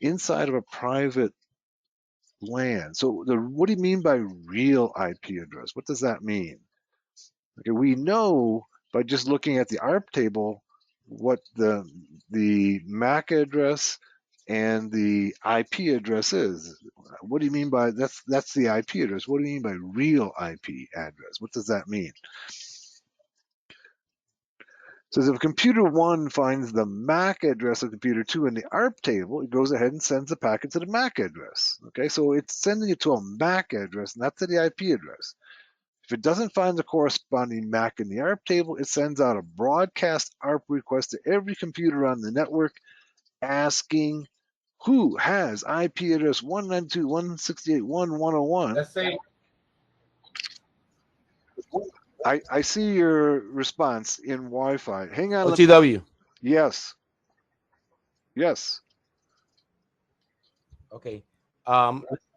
inside of a private LAN? So what do you mean by real IP address? What does that mean? Okay, we know by just looking at the ARP table what the MAC address and the IP address is. What do you mean by that's the IP address? What do you mean by real IP address? What does that mean? So if computer 1 finds the MAC address of computer 2 in the ARP table, it goes ahead and sends the packet to the MAC address. Okay, so it's sending it to a MAC address, not to the IP address. If it doesn't find the corresponding MAC in the ARP table, it sends out a broadcast ARP request to every computer on the network asking who has IP address 192.168.1.101. Let's say I see your response in Wi-Fi. Hang on. OTW. Yes. Yes. Okay.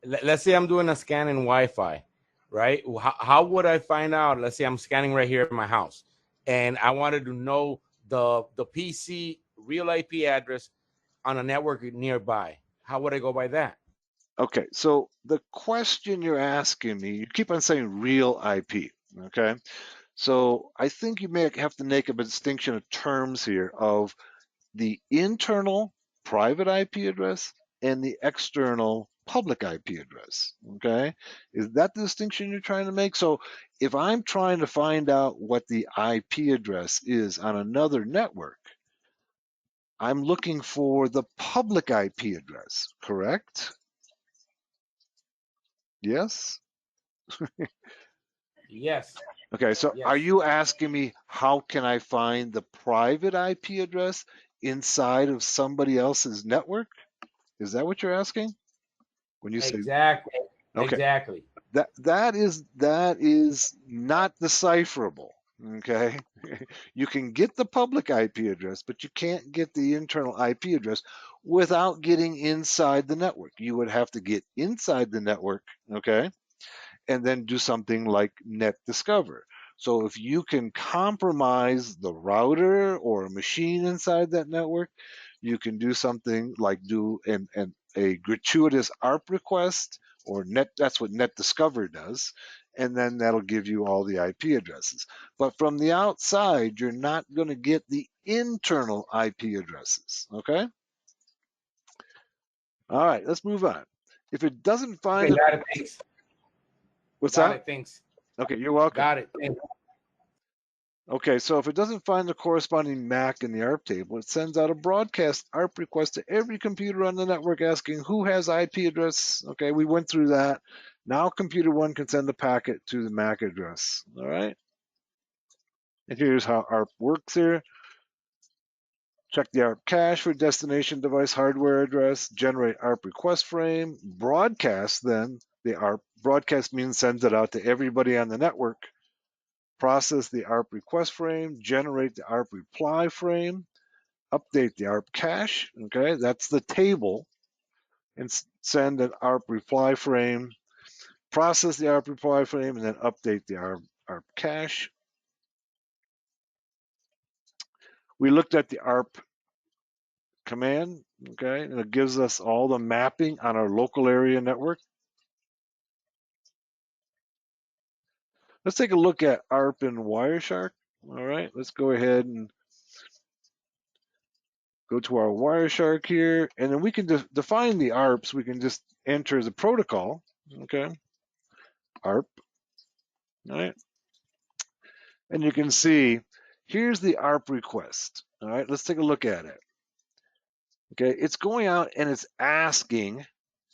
Let's say I'm doing a scan in Wi-Fi, right? How would I find out? Let's say I'm scanning right here in my house, and I wanted to know the PC real IP address on a network nearby. How would I go by that? Okay, so the question you're asking me, you keep on saying real IP, okay? So I think you may have to make a distinction of terms here of the internal private IP address and the external public IP address, okay? Is that the distinction you're trying to make? So if I'm trying to find out what the IP address is on another network, I'm looking for the public IP address, correct? Yes? Yes. Okay, so Yes. are you asking me how can I find the private IP address inside of somebody else's network? Is that what you're asking? When you say Exactly. okay, Exactly. that is not decipherable. Okay, you can get the public IP address, but you can't get the internal IP address without getting inside the network. You would have to get inside the network, okay, and then do something like net discover. So if you can compromise the router or a machine inside that network, You can do something like do a gratuitous ARP request, or that's what NetDiscover does, and then that'll give you all the IP addresses. But from the outside, you're not going to get the internal IP addresses, okay? All right, let's move on. If it doesn't find got it, thanks. What's got that? It, thanks. Okay, you're welcome. Got it. Thanks. Okay, so if it doesn't find the corresponding MAC in the ARP table, it sends out a broadcast ARP request to every computer on the network asking who has IP address. Okay, we went through that. Now computer one can send a packet to the MAC address. All right. And here's how ARP works here. Check the ARP cache for destination device hardware address, generate ARP request frame, broadcast then the ARP. Broadcast means sends it out to everybody on the network. Process the ARP request frame, generate the ARP reply frame, update the ARP cache, okay, that's the table, and send an ARP reply frame, process the ARP reply frame, and then update the ARP cache. We looked at the ARP command, okay, and it gives us all the mapping on our local area network. Let's take a look at ARP in Wireshark. All right, let's go ahead and go to our Wireshark here, and then we can define the ARPs. We can just enter the protocol, okay, ARP, all right, and you can see here's the ARP request. All right, let's take a look at it. Okay, it's going out and it's asking,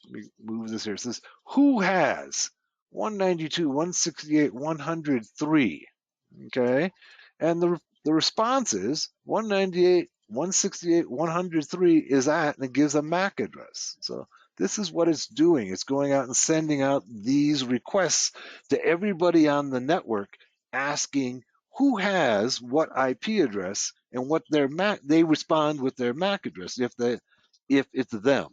let me move this here, it says, who has 192, 168, 103, okay, and the response is 198, 168, 103 is at, and it gives a MAC address. So this is what it's doing. It's going out and sending out these requests to everybody on the network asking who has what IP address and what their MAC, they respond with their MAC address if it's them.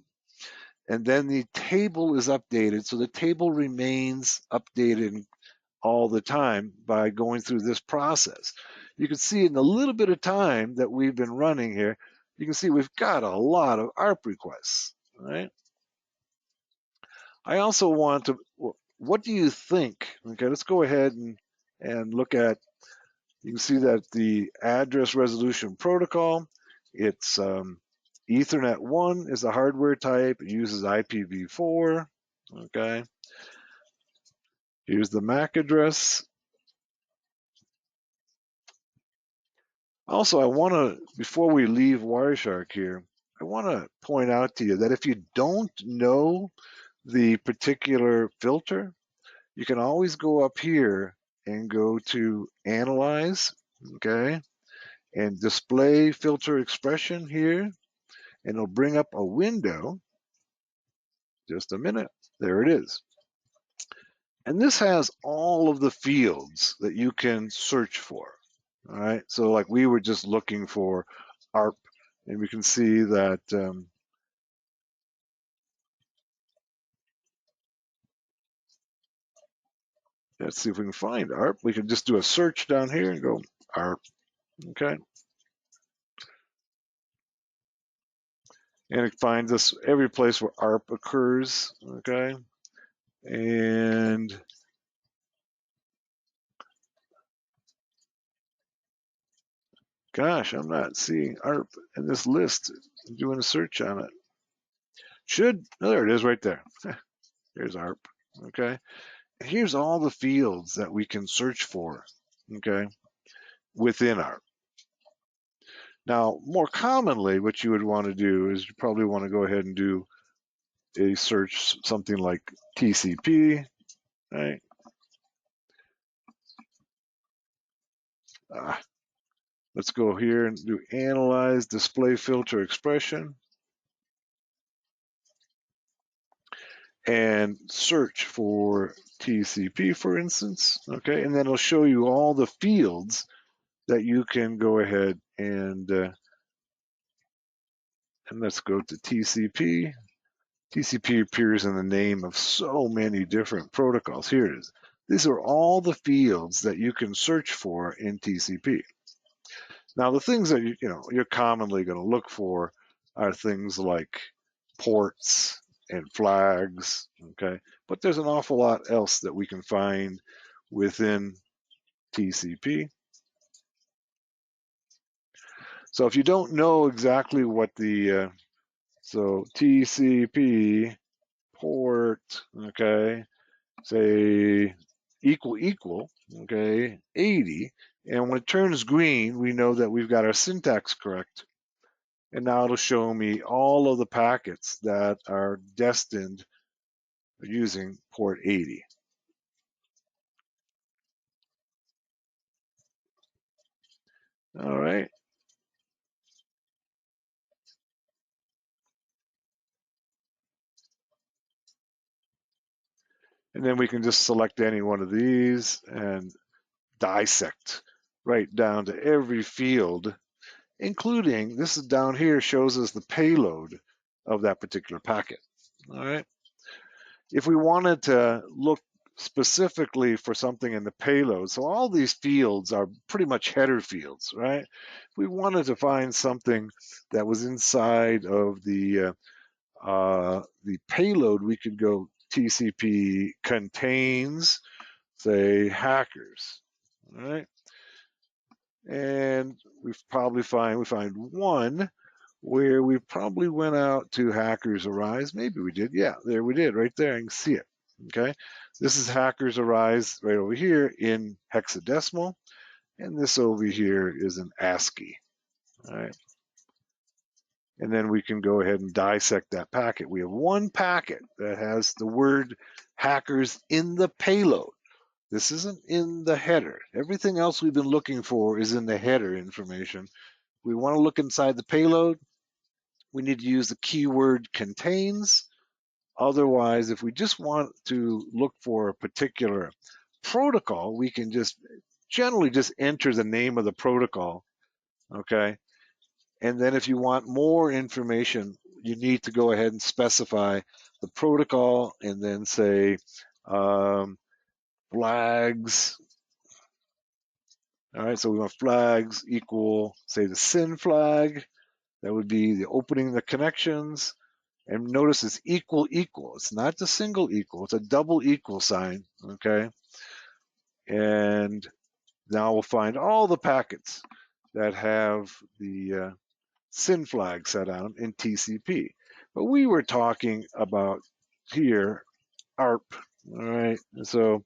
And then the table is updated. So the table remains updated all the time by going through this process. You can see in the little bit of time that we've been running here, you can see we've got a lot of ARP requests, right? I also want to, what do you think? Okay, let's go ahead and look at, you can see that the address resolution protocol, it's Ethernet 1 is the hardware type. It uses IPv4, okay? Here's the MAC address. Also, I want to, before we leave Wireshark here, I want to point out to you that if you don't know the particular filter, you can always go up here and go to Analyze, okay, and Display Filter Expression here, and it'll bring up a window. Just a minute. There it is. And this has all of the fields that you can search for. All right. So like we were just looking for ARP, and we can see that let's see if we can find ARP. We can just do a search down here and go ARP. Okay. And it finds us every place where ARP occurs. Okay. And gosh, I'm not seeing ARP in this list. I'm doing a search on it. There it is right there. There's ARP. Okay. Here's all the fields that we can search for. Okay. Within ARP. Now, more commonly, what you would want to do is you probably want to go ahead and do a search, something like TCP, right? Let's go here and do Analyze Display Filter Expression and search for TCP, for instance, okay? And then it'll show you all the fields that you can go ahead and let's go to TCP. TCP appears in the name of so many different protocols. Here it is. These are all the fields that you can search for in TCP. Now, the things that you're commonly going to look for are things like ports and flags, okay? But there's an awful lot else that we can find within TCP. So if you don't know exactly what the, so TCP port, okay, say equal, okay, 80, and when it turns green, we know that we've got our syntax correct. And now it'll show me all of the packets that are destined using port 80. All right. And then we can just select any one of these and dissect right down to every field, including, this is down here, shows us the payload of that particular packet. All right. If we wanted to look specifically for something in the payload, so all these fields are pretty much header fields, right? If we wanted to find something that was inside of the payload, we could go TCP contains, say, hackers, all right? And we find one where we probably went out to Hackers Arise. Maybe we did. Yeah, there we did, right there. I can see it. Okay, this is Hackers Arise right over here in hexadecimal, and this over here is in ASCII. All right, and then we can go ahead and dissect that packet. We have one packet that has the word hackers in the payload. This isn't in the header. Everything else we've been looking for is in the header information. We want to look inside the payload. We need to use the keyword contains. Otherwise, if we just want to look for a particular protocol, we can just generally just enter the name of the protocol, okay? And then if you want more information, you need to go ahead and specify the protocol and then say flags. All right, so we want flags equal, say, the SYN flag. That would be the opening the connections. And notice it's equal. It's not the single equal, it's a double equal sign, okay? And now we'll find all the packets that have the SYN flag set on them in TCP. But we were talking about here ARP, all right? And so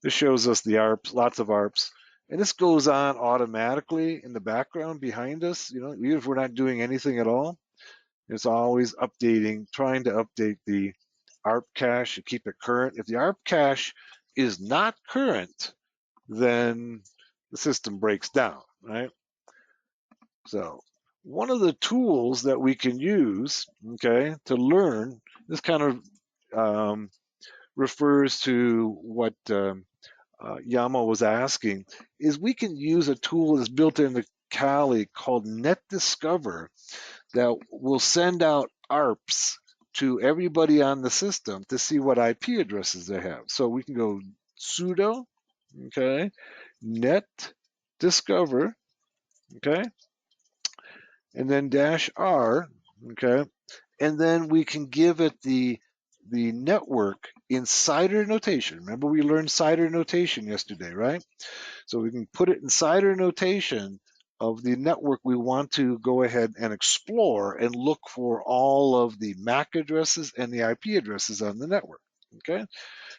this shows us the ARPs, lots of ARPs. And this goes on automatically in the background behind us, you know, even if we're not doing anything at all. It's always updating, trying to update the ARP cache to keep it current. If the ARP cache is not current, then the system breaks down, right? So one of the tools that we can use, okay, to learn, this kind of refers to what Yama was asking, is we can use a tool that's built into Kali called NetDiscover that will send out ARPs to everybody on the system to see what IP addresses they have. So we can go sudo, okay, net discover, okay, and then -r, okay, and then we can give it the network in CIDR notation. Remember we learned CIDR notation yesterday, right? So we can put it in CIDR notation of the network we want to go ahead and explore and look for all of the MAC addresses and the IP addresses on the network, okay?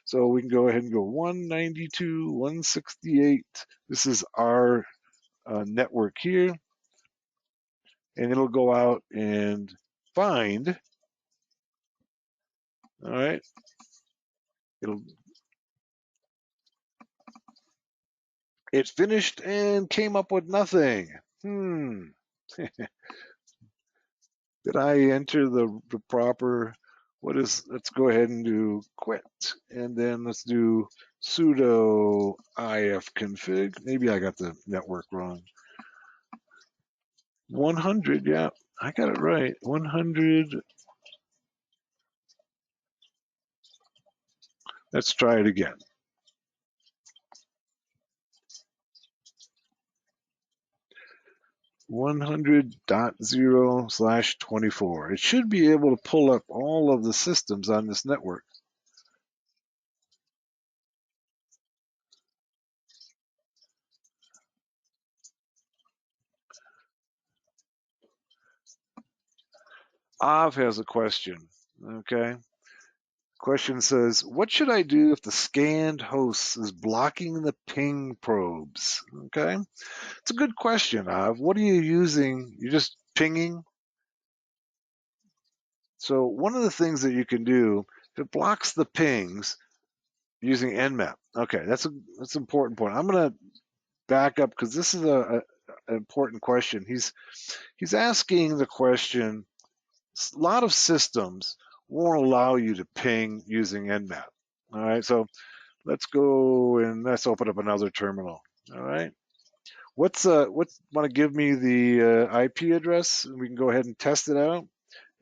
So we can go ahead and go 192.168. This is our network here. And it'll go out and find, all right, it finished and came up with nothing. Did I enter the proper, let's go ahead and do quit. And then let's do sudo ifconfig. Maybe I got the network wrong. 100, yeah, I got it right. 100. Let's try it again. 100.0/24. It should be able to pull up all of the systems on this network. Av has a question. Okay. Question says, what should I do if the scanned host is blocking the ping probes? Okay. It's a good question, Av. What are you using? You're just pinging? So one of the things that you can do, if it blocks the pings using Nmap. Okay, that's an important point. I'm going to back up because this is an important question. He's asking the question, a lot of systems won't allow you to ping using Nmap. All right, so let's go and let's open up another terminal. All right, want to give me the IP address? We can go ahead and test it out.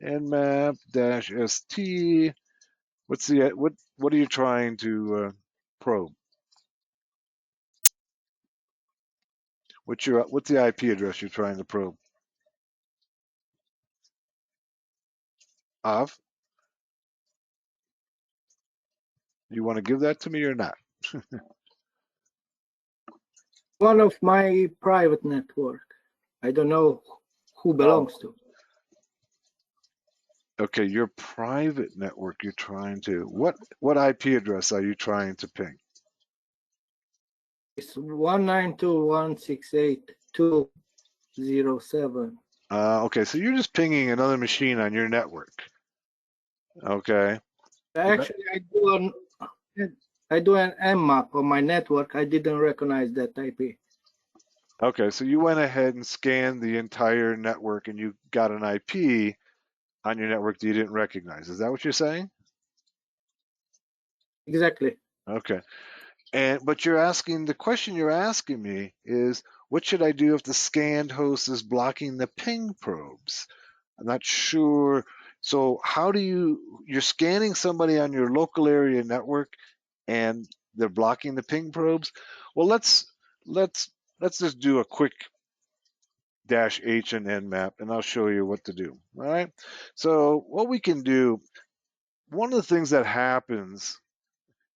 Nmap-st. What are you trying to probe? What's the IP address you're trying to probe? Av, you want to give that to me or not? One of my private network. I don't know who belongs to. Okay, your private network you're trying to. What IP address are you trying to ping? It's 192.168.2.0.7. Okay, so you're just pinging another machine on your network. Okay. Actually, I do an Nmap on my network. I didn't recognize that IP. Okay, so you went ahead and scanned the entire network and you got an IP on your network that you didn't recognize. Is that what you're saying? Exactly. Okay. But the question you're asking me is, what should I do if the scanned host is blocking the ping probes? I'm not sure. So how do you're scanning somebody on your local area network and they're blocking the ping probes? Well, let's just do a quick -H and Nmap and I'll show you what to do. All right. So what we can do, one of the things that happens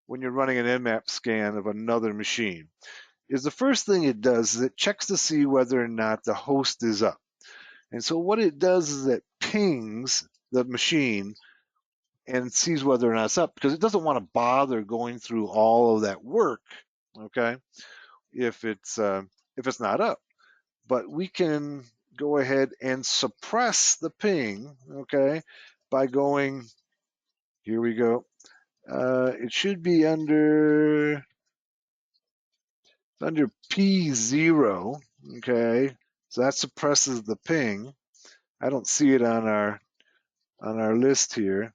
when you're running an Nmap scan of another machine is the first thing it does is it checks to see whether or not the host is up. And so what it does is it pings the machine and sees whether or not it's up, because it doesn't want to bother going through all of that work, okay, if it's not up. But we can go ahead and suppress the ping, okay, by going, here we go. It should be under P0, okay, so that suppresses the ping. I don't see it on our list here,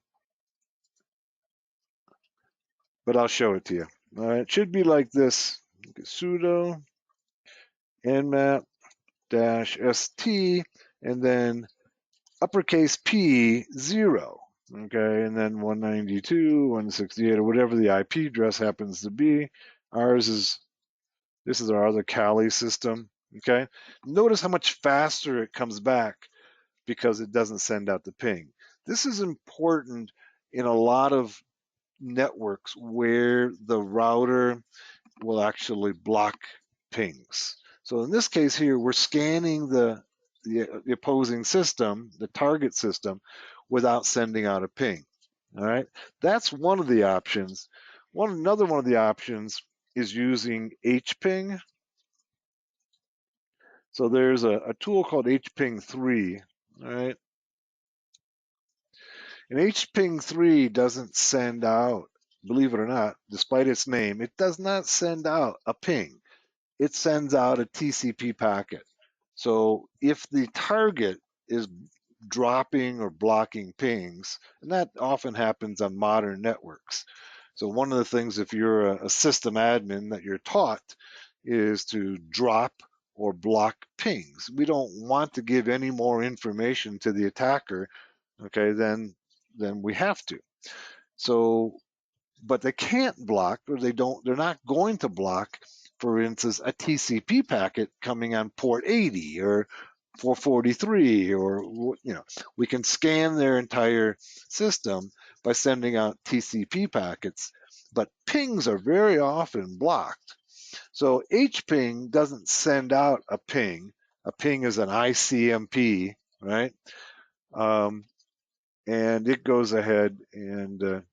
but I'll show it to you. All right, it should be like this: sudo nmap-st and then uppercase P0, okay, and then 192.168 or whatever the IP address happens to be. This is our other Kali system, okay. Notice how much faster it comes back because it doesn't send out the ping. This is important in a lot of networks where the router will actually block pings. So in this case here, we're scanning the opposing system, the target system, without sending out a ping. All right, that's one of the options. Another one of the options is using hping. So there's a tool called hping3. All right, and hping3 doesn't send out, believe it or not, despite its name, it does not send out a ping. It sends out a TCP packet. So if the target is dropping or blocking pings, and that often happens on modern networks. So one of the things, if you're a system admin, that you're taught is to drop or block pings. We don't want to give any more information to the attacker, okay, than we have to. So, but they can't block, or they're not going to block, for instance, a TCP packet coming on port 80 or 443, or we can scan their entire system by sending out TCP packets, but pings are very often blocked. So HPing doesn't send out a ping. A ping is an ICMP, right? And it goes ahead, and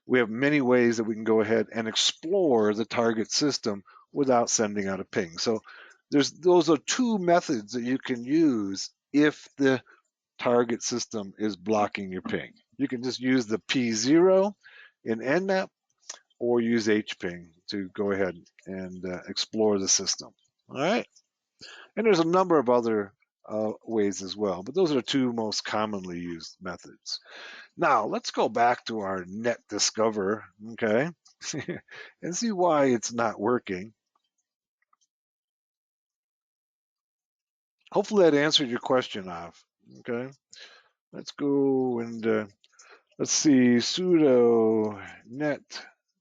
we have many ways that we can go ahead and explore the target system without sending out a ping. So those are two methods that you can use if the target system is blocking your ping. You can just use the P0 in Nmap or use HPing to go ahead and explore the system. All right. And there's a number of other ways as well, but those are the two most commonly used methods. Now let's go back to our Net Discover, okay, and see why it's not working. Hopefully that answered your question, Av. Okay, let's go and let's see, sudo net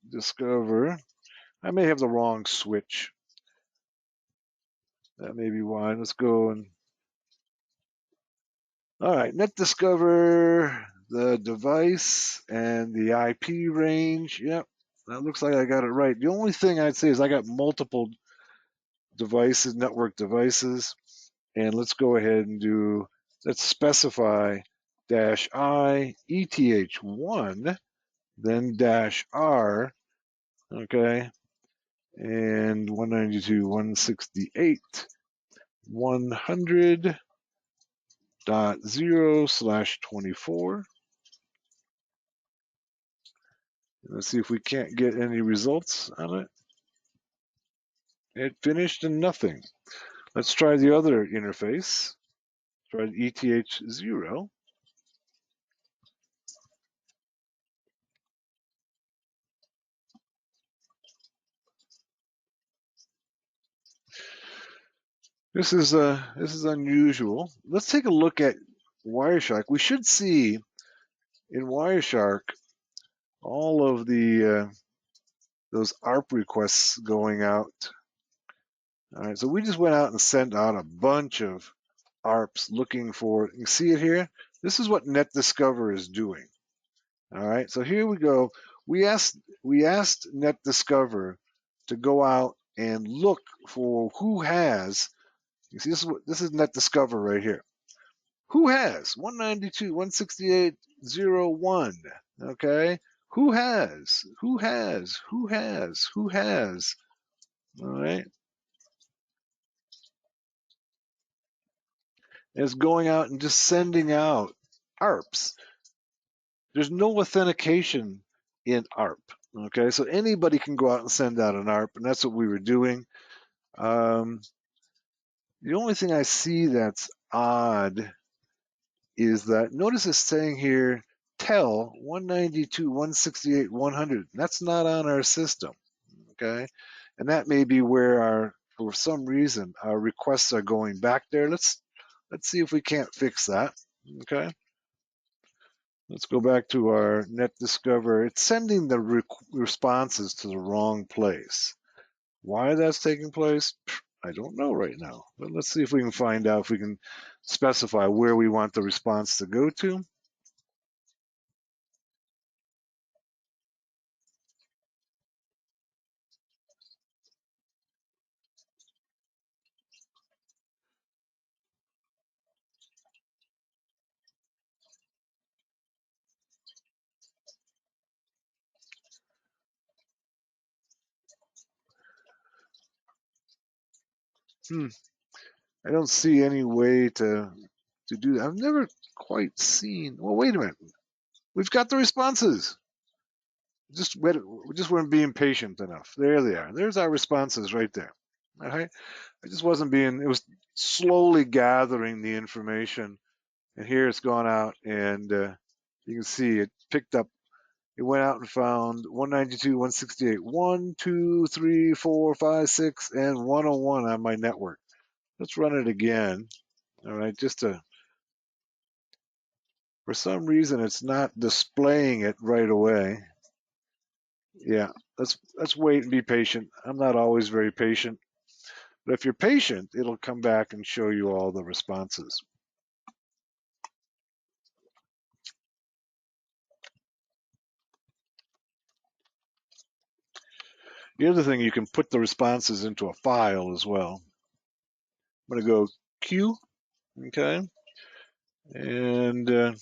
discover. I may have the wrong switch. That may be why. Let's go and all right, net discover the device and the IP range. Yep, that looks like I got it right. The only thing I'd say is I got multiple devices, network devices, and let's go ahead and let's specify -I ETH1, then -R, okay, and 192.168.100.0/24. Let's see if we can't get any results on it. It finished and nothing. Let's try the other interface. Try ETH0. This is unusual. Let's take a look at Wireshark. We should see in Wireshark all of the those ARP requests going out. All right, so we just went out and sent out a bunch of ARPs looking for. You see it here. This is what Net Discover is doing. All right, so here we go. We asked Net Discover to go out and look for who has. You see, this is Net Discover right here. Who has 192.168.0.1? Okay. Who has? Who has? Who has? Who has? All right. And it's going out and just sending out ARPs. There's no authentication in ARP. Okay. So anybody can go out and send out an ARP, and that's what we were doing. The only thing I see that's odd is that notice it's saying here tell 192.168.100. That's not on our system, okay? And that may be where for some reason our requests are going back there. Let's see if we can't fix that, okay? Let's go back to our Net Discover. It's sending the responses to the wrong place. Why that's taking place, I don't know right now, but let's see if we can find out if we can specify where we want the response to go to. I don't see any way to do that. I've never quite seen. Well, wait a minute. We've got the responses. We just weren't being patient enough. There they are. There's our responses right there. All right. I just wasn't being. It was slowly gathering the information, and here it's gone out, and you can see it picked up. It went out and found 192.168, 1, 2, 3, 4, 5, 6, and 101 on my network. Let's run it again. All right, for some reason it's not displaying it right away. Yeah, let's wait and be patient. I'm not always very patient, But if you're patient, it'll come back and show you all the responses. The other thing, you can put the responses into a file as well. I'm going to go Q, okay, and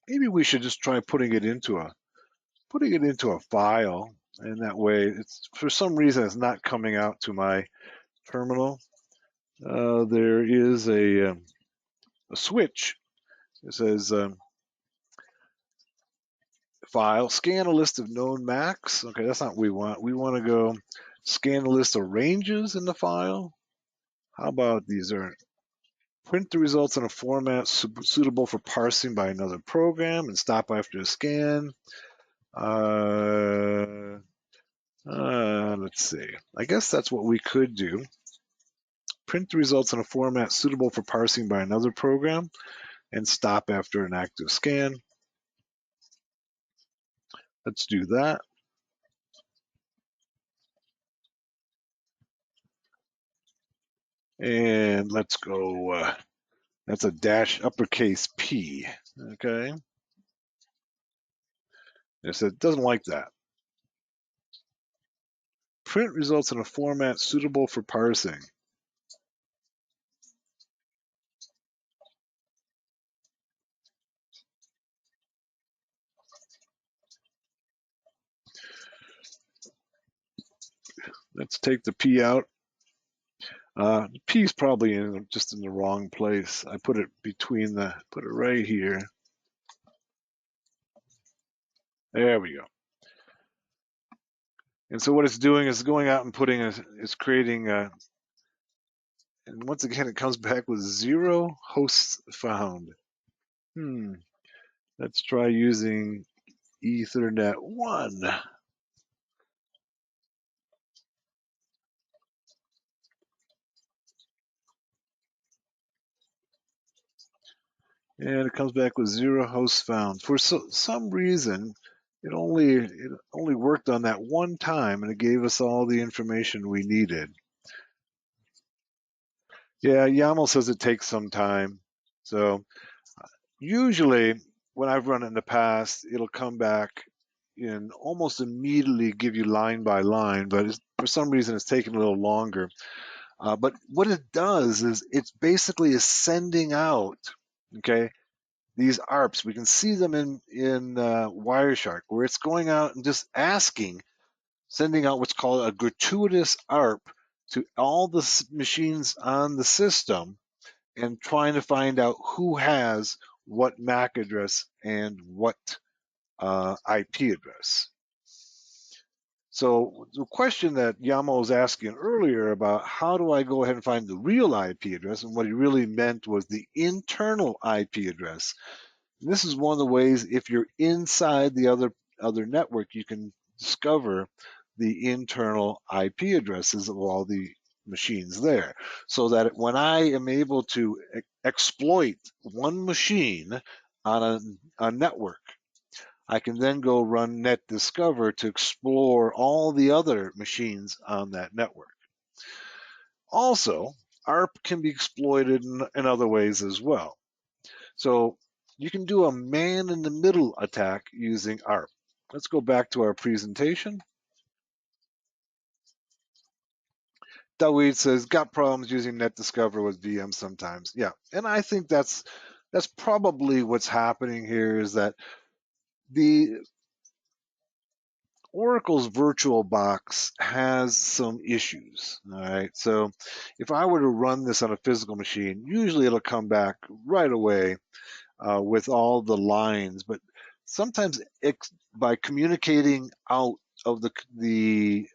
maybe we should just try putting it into a file, and that way, it's for some reason it's not coming out to my terminal. There is a switch. It says file, scan a list of known MACs. Okay, that's not what we want. We want to go scan a list of ranges in the file. How about these are print the results in a format suitable for parsing by another program and stop after a scan. Let's see. I guess that's what we could do. Print the results in a format suitable for parsing by another program and stop after an active scan. Let's do that. And let's go, that's a dash uppercase P, okay? It said it doesn't like that. Print results in a format suitable for parsing. Let's take the P out. The P is probably just in the wrong place. I put it put it right here. There we go. And so what it's doing is going out and it's creating, and once again, it comes back with 0 hosts found. Let's try using Ethernet 1. And it comes back with 0 hosts found. For some reason, it only worked on that one time, and it gave us all the information we needed. Yeah, YAML says it takes some time. So usually, when I've run it in the past, it'll come back and almost immediately give you line by line, but for some reason, it's taking a little longer. But what it does is it's basically is sending out, okay, these ARPs. We can see them in Wireshark, where it's going out and just sending out what's called a gratuitous ARP to all the machines on the system and trying to find out who has what MAC address and what IP address. So the question that Yamo was asking earlier about how do I go ahead and find the real IP address, and what he really meant was the internal IP address. And this is one of the ways, if you're inside the other network, you can discover the internal IP addresses of all the machines there, so that when I am able to exploit one machine on a network, I can then go run NetDiscover to explore all the other machines on that network. Also, ARP can be exploited in other ways as well. So you can do a man-in-the-middle attack using ARP. Let's go back to our presentation. Dawid says, got problems using NetDiscover with VM sometimes. Yeah, and I think that's probably what's happening here, is that the Oracle's VirtualBox has some issues. All right, so if I were to run this on a physical machine, usually it'll come back right away with all the lines, but sometimes by communicating out of the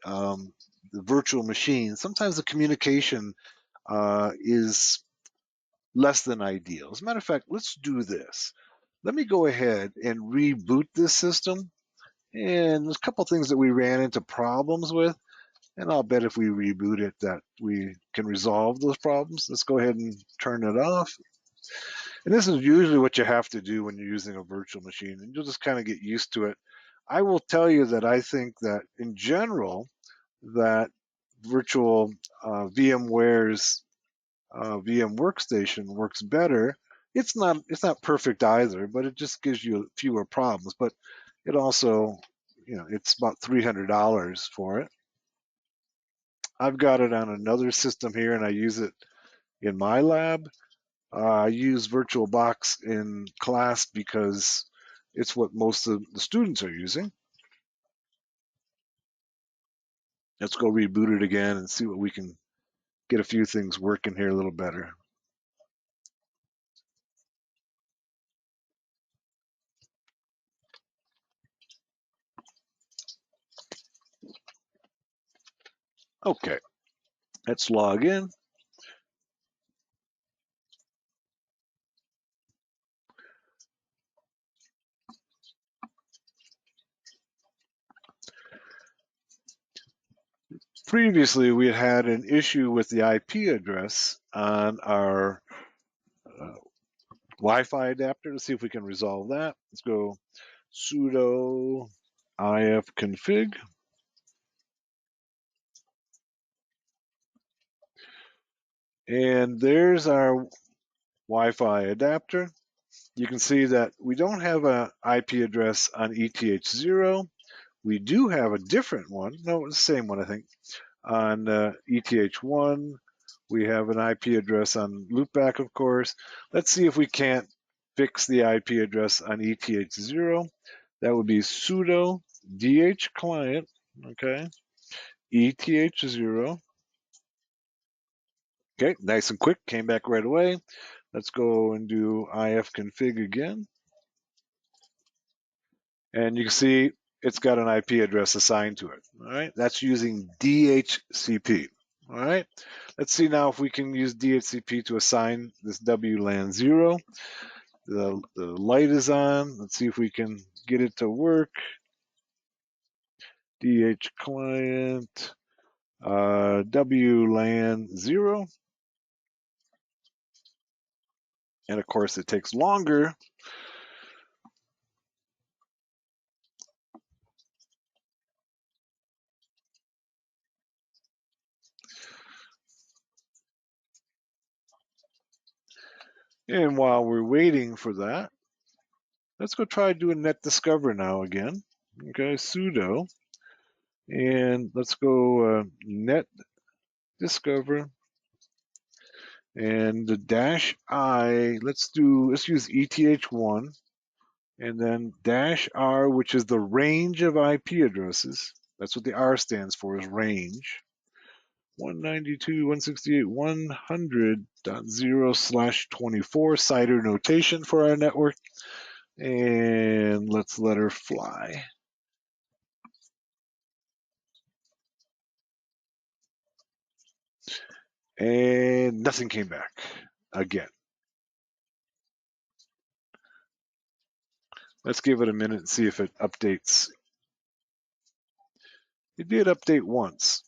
virtual machine, sometimes the communication is less than ideal. As a matter of fact, let's do this. Let me go ahead and reboot this system. And there's a couple things that we ran into problems with, and I'll bet if we reboot it that we can resolve those problems. Let's go ahead and turn it off. And this is usually what you have to do when you're using a virtual machine, and you'll just kind of get used to it. I will tell you that I think that in general, that virtual VMware's VM workstation works better. It's not perfect either, but it just gives you fewer problems. But it also, it's about $300 for it. I've got it on another system here, and I use it in my lab. I use VirtualBox in class because it's what most of the students are using. Let's go reboot it again and see what we can get a few things working here a little better. Okay, let's log in. Previously, we had an issue with the IP address on our Wi-Fi adapter. Let's see if we can resolve that. Let's go sudo ifconfig. And there's our Wi-Fi adapter. You can see that we don't have an IP address on ETH0. We do have a different one. No, it's the same one, I think. On ETH1, we have an IP address on loopback, of course. Let's see if we can't fix the IP address on ETH0. That would be sudo dhclient, okay, ETH0. Okay, nice and quick, came back right away. Let's go and do ifconfig again. And you can see it's got an IP address assigned to it. All right, that's using DHCP. All right, let's see now if we can use DHCP to assign this WLAN 0. The light is on. Let's see if we can get it to work. DH client, WLAN 0. And of course, it takes longer. And while we're waiting for that, let's go try doing netdiscover now again. Okay, sudo. And let's go netdiscover. And the -I, let's use ETH1. And then -R, which is the range of IP addresses. That's what the R stands for, is range. 192.168.100.0/24 CIDR notation for our network. And let's let her fly. And nothing came back again. Let's give it a minute and see if it updates. It did update once.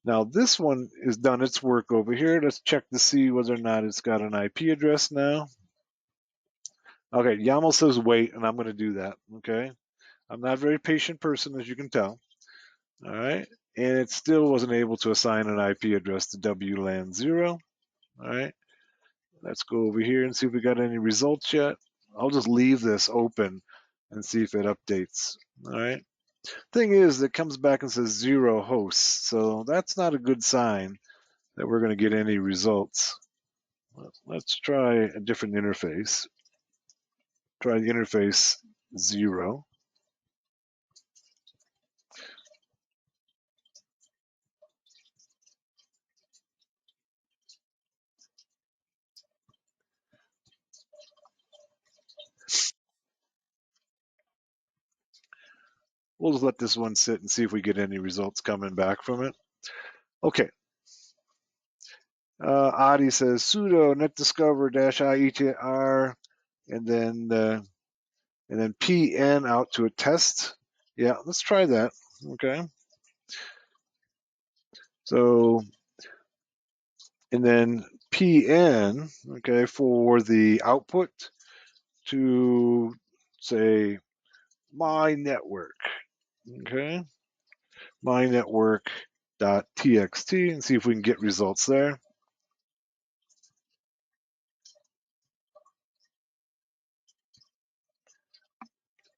Now this one has done its work over here. Let's check to see whether or not it's got an IP address now. Okay, YAML says wait, and I'm going to do that. Okay, I'm not a very patient person, as you can tell. All right, and it still wasn't able to assign an IP address to WLAN 0. All right, let's go over here and see if we got any results yet. I'll just leave this open and see if it updates. All right. Thing is, it comes back and says 0 hosts, so that's not a good sign that we're going to get any results. Let's try a different interface. Try the interface 0. We'll just let this one sit and see if we get any results coming back from it. Okay. Adi says sudo netdiscover -I and then pn out to a test. Yeah, let's try that. Okay. So, and then pn, okay, for the output to say my network. Okay. mynetwork.txt and see if we can get results there.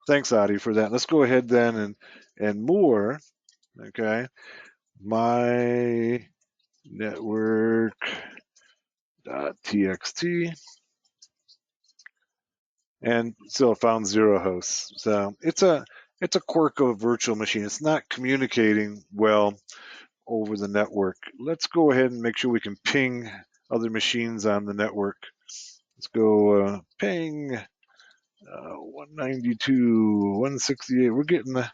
Thanks, Adi, for that. Let's go ahead then and more. Okay, my network.txt, and still found 0 hosts. So it's a quirk of a virtual machine. It's not communicating well over the network. Let's go ahead and make sure we can ping other machines on the network. Let's go ping 192, 168. We're getting the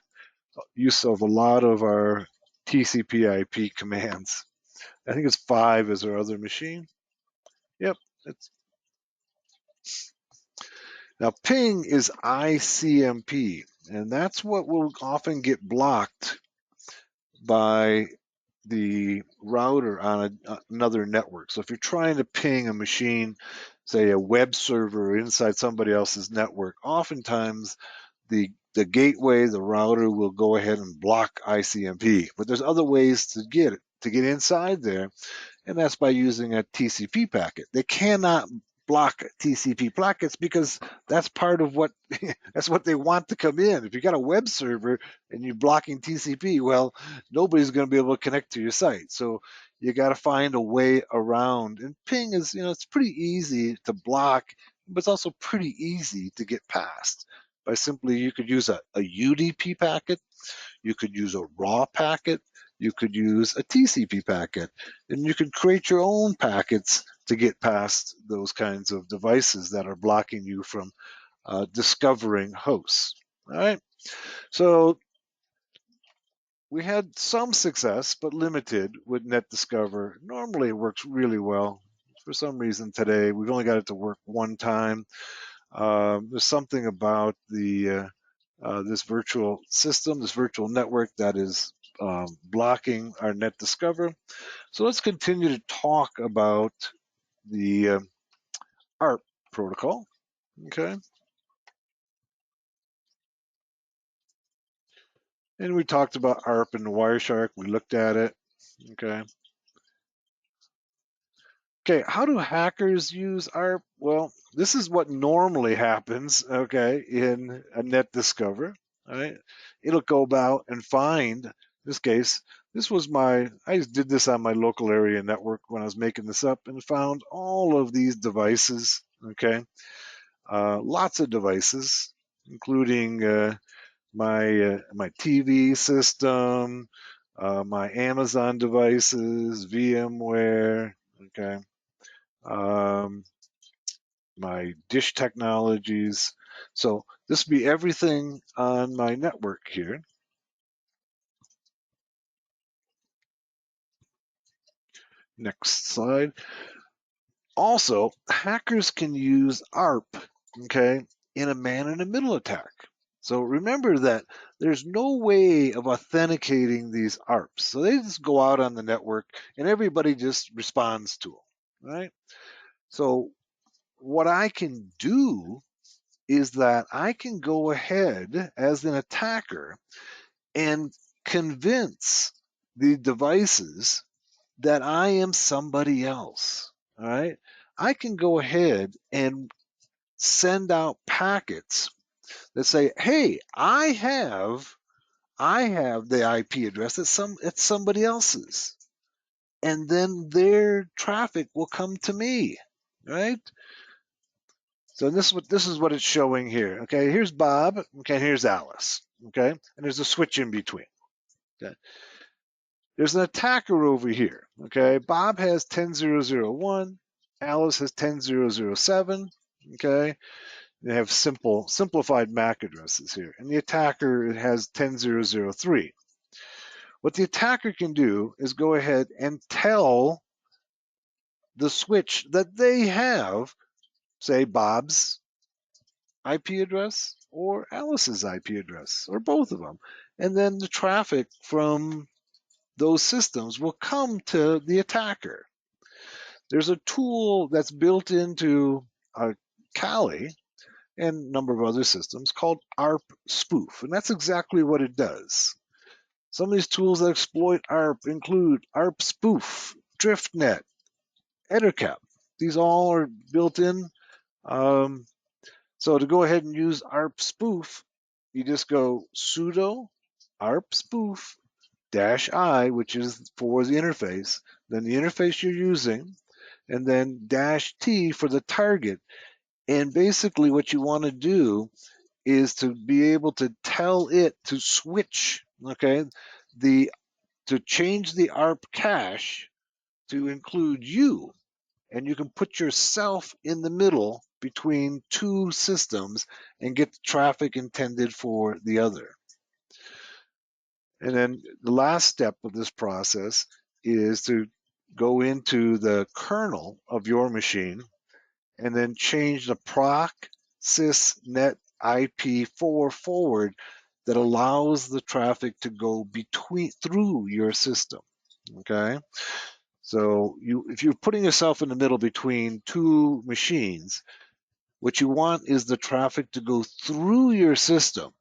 use of a lot of our TCP/IP commands. I think it's 5 is our other machine. Yep. Now ping is ICMP, and that's what will often get blocked by the router on another network. So if you're trying to ping a machine, say a web server inside somebody else's network, oftentimes the gateway, the router will go ahead and block ICMP. But there's other ways to get inside there, and that's by using a TCP packet. They cannot block TCP packets because that's part of what that's what they want to come in. If you got a web server and you're blocking TCP, well, nobody's going to be able to connect to your site. So you got to find a way around. And ping is, it's pretty easy to block, but it's also pretty easy to get past by simply you could use a UDP packet, you could use a raw packet, you could use a TCP packet, and you could create your own packets to get past those kinds of devices that are blocking you from discovering hosts. All right, so we had some success, but limited with NetDiscover. Normally it works really well. For some reason today, we've only got it to work one time. There's something about the this virtual system, this virtual network that is blocking our NetDiscover. So let's continue to talk about the ARP protocol. Okay. And we talked about ARP and Wireshark. We looked at it. Okay. Okay, how do hackers use ARP? Well, this is what normally happens, okay, in a NetDiscover. All right. It'll go about and find, in this case, I did this on my local area network when I was making this up and found all of these devices, okay, lots of devices, including my TV system, my Amazon devices, VMware, okay, my dish technologies. So this would be everything on my network here. Next slide. Also, hackers can use ARP, okay, in a man-in-the-middle attack. So remember that there's no way of authenticating these ARPs. So they just go out on the network and everybody just responds to them, right? So what I can do is that I can go ahead as an attacker and convince the devices that I am somebody else. All right. I can go ahead and send out packets that say, hey, I have the IP address it's somebody else's. And then their traffic will come to me. Right? So this is what it's showing here. Okay, here's Bob. Okay, here's Alice. Okay, and there's a switch in between. Okay. There's an attacker over here. Okay, Bob has 10.0.0.1. Alice has 10.0.0.7. Okay, they have simplified MAC addresses here, and the attacker has 10.0.0.3. What the attacker can do is go ahead and tell the switch that they have, say Bob's IP address or Alice's IP address, or both of them. And then the traffic from those systems will come to the attacker. There's a tool that's built into Kali and a number of other systems called ARP spoof, and that's exactly what it does. Some of these tools that exploit ARP include ARP Spoof, DriftNet, EtherCap. These all are built in. So to go ahead and use ARP Spoof, you just go sudo ARP Spoof -I, which is for the interface, then the interface you're using, and then -T for the target. And basically what you want to do is to be able to tell it to switch, okay, to change the ARP cache to include you. And you can put yourself in the middle between two systems and get the traffic intended for the other. And then the last step of this process is to go into the kernel of your machine and then change the proc sysnet IP4 forward that allows the traffic to go through your system. Okay, so if you're putting yourself in the middle between two machines, what you want is the traffic to go through your system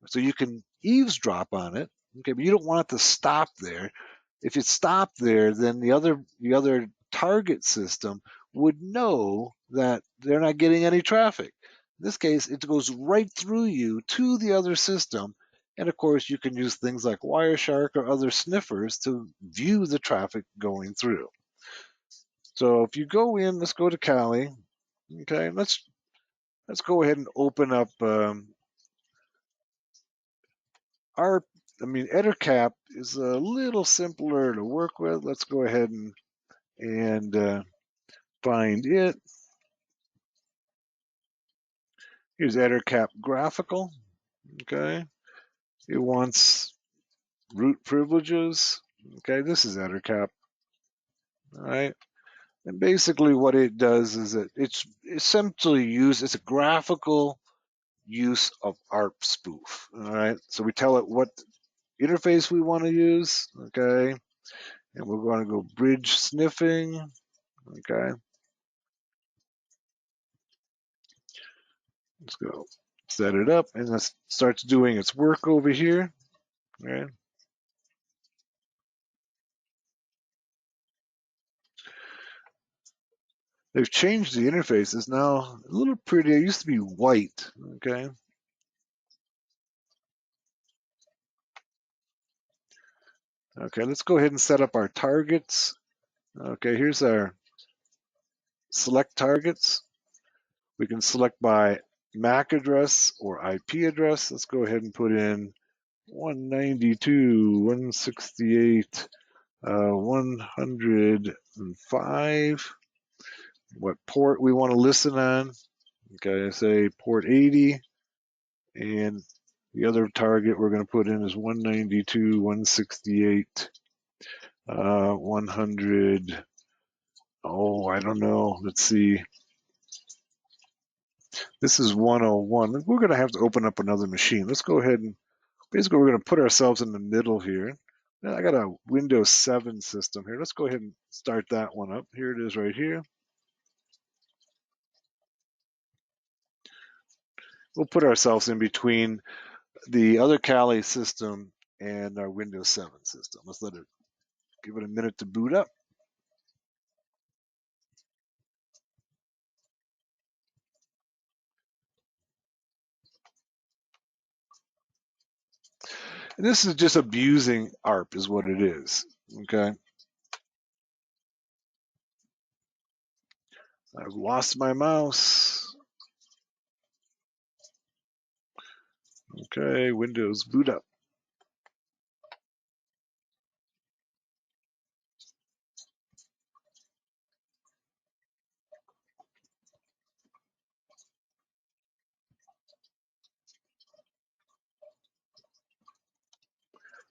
so you can eavesdrop on it. Okay, but you don't want it to stop there. If it stopped there, then the other target system would know that they're not getting any traffic. In this case, it goes right through you to the other system. And of course, you can use things like Wireshark or other sniffers to view the traffic going through. So if you go in, let's go to Kali. Okay, let's go ahead and open up EtherCap is a little simpler to work with. Let's go ahead and find it. Here's EtherCap graphical. Okay, it wants root privileges. Okay, this is EtherCap. All right, and basically what it does is it's essentially it's a graphical use of ARP spoof. All right, so we tell it what interface we want to use. Okay, and we're going to go bridge sniffing. Okay, let's go set it up, and it starts doing its work over here. Right. They've changed the interface. It's now a little prettier. It used to be white. Okay. Okay, let's go ahead and set up our targets. Okay, here's our select targets. We can select by MAC address or IP address. Let's go ahead and put in 192.168.105. What port we want to listen on. Okay, say port 80. And the other target we're going to put in is 192.168. 100. Oh, I don't know. Let's see. This is 101. We're going to have to open up another machine. Let's go ahead and basically we're going to put ourselves in the middle here. Now I got a Windows 7 system here. Let's go ahead and start that one up. Here it is right here. We'll put ourselves in between the other Kali system and our Windows 7 system. Let's give it a minute to boot up. And this is just abusing ARP is what it is. Okay. I've lost my mouse. Okay, Windows boot up.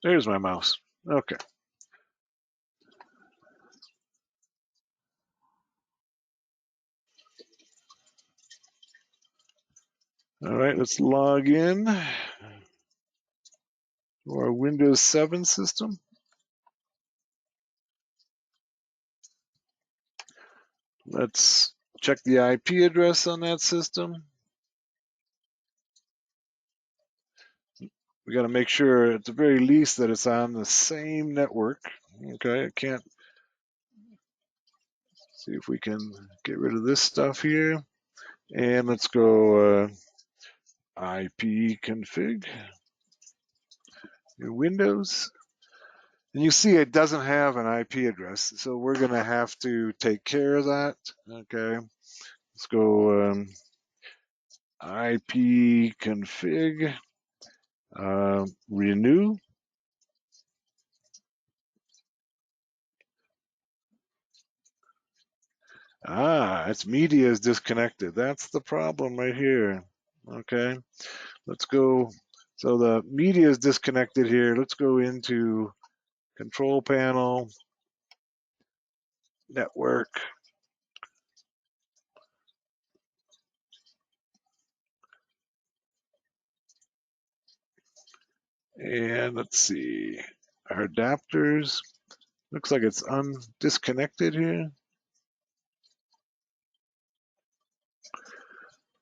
There's my mouse. Okay. All right, let's log in to our Windows 7 system. Let's check the IP address on that system. We got to make sure at the very least that it's on the same network. Okay, I can't see if we can get rid of this stuff here. And let's go IP config in Windows. And you see it doesn't have an IP address, so we're going to have to take care of that. Okay, let's go IP config, renew. It's media is disconnected. That's the problem right here. Okay, let's go. So the media is disconnected here. Let's go into control panel, network. And let's see, our adapters. Looks like it's disconnected here.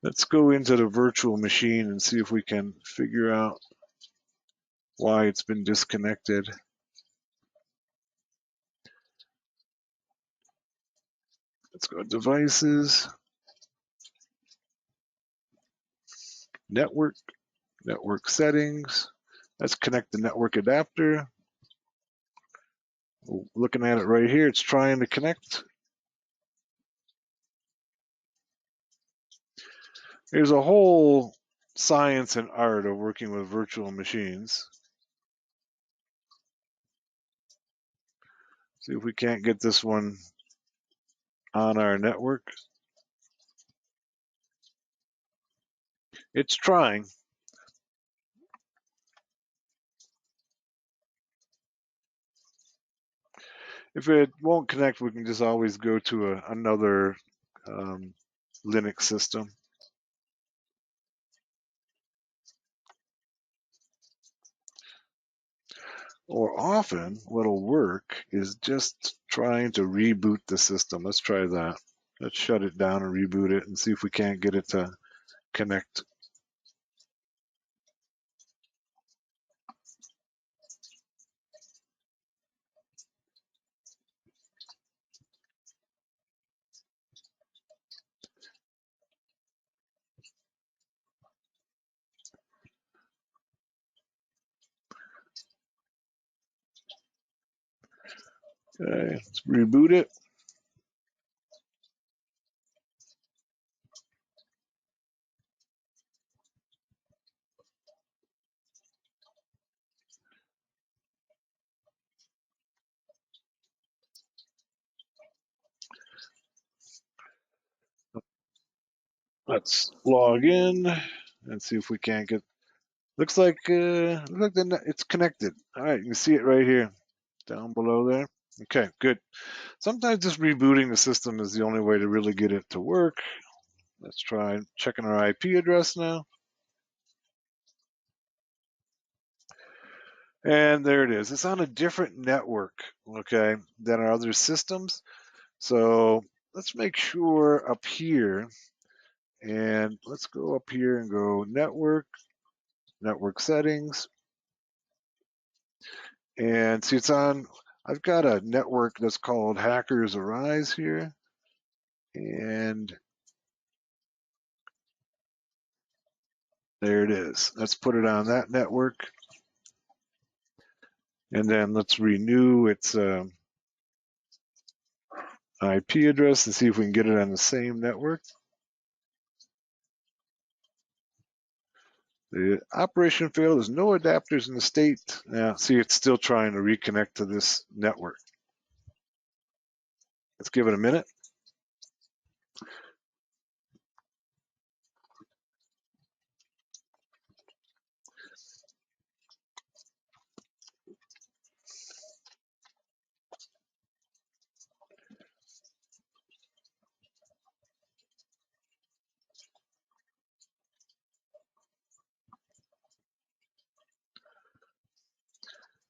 Let's go into the virtual machine and see if we can figure out why it's been disconnected. Let's go devices, network settings. Let's connect the network adapter. Looking at it right here, it's trying to connect. There's a whole science and art of working with virtual machines. See if we can't get this one on our network. It's trying. If it won't connect, we can just always go to another Linux system. Or often, what'll work is just trying to reboot the system. Let's try that. Let's shut it down and reboot it and see if we can't get it to connect. Okay, let's reboot it. Let's log in and see if we can't get. Looks like it's connected. All right, you can see it right here, down below there. Okay, good. Sometimes just rebooting the system is the only way to really get it to work. Let's try checking our IP address now. And there it is. It's on a different network, okay, than our other systems. So let's make sure up here, and let's go up here and go network settings. And see, it's on, I've got a network that's called Hackers Arise here. And there it is. Let's put it on that network. And then let's renew its IP address and see if we can get it on the same network. The operation failed. There's no adapters in the state. Now, see, it's still trying to reconnect to this network. Let's give it a minute.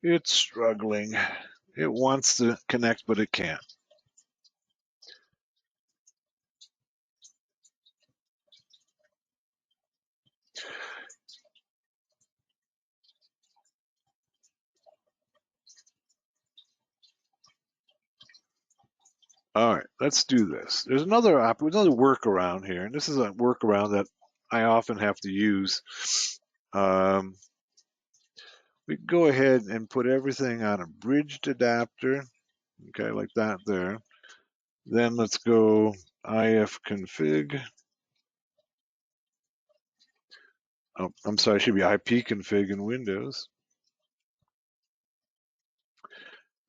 It's struggling. It wants to connect, but it can't. All right, let's do this. There's another workaround here, and this is a workaround that I often have to use. We can go ahead and put everything on a bridged adapter, okay, like that there. Then let's go ifconfig. Oh, I'm sorry, it should be ipconfig in Windows.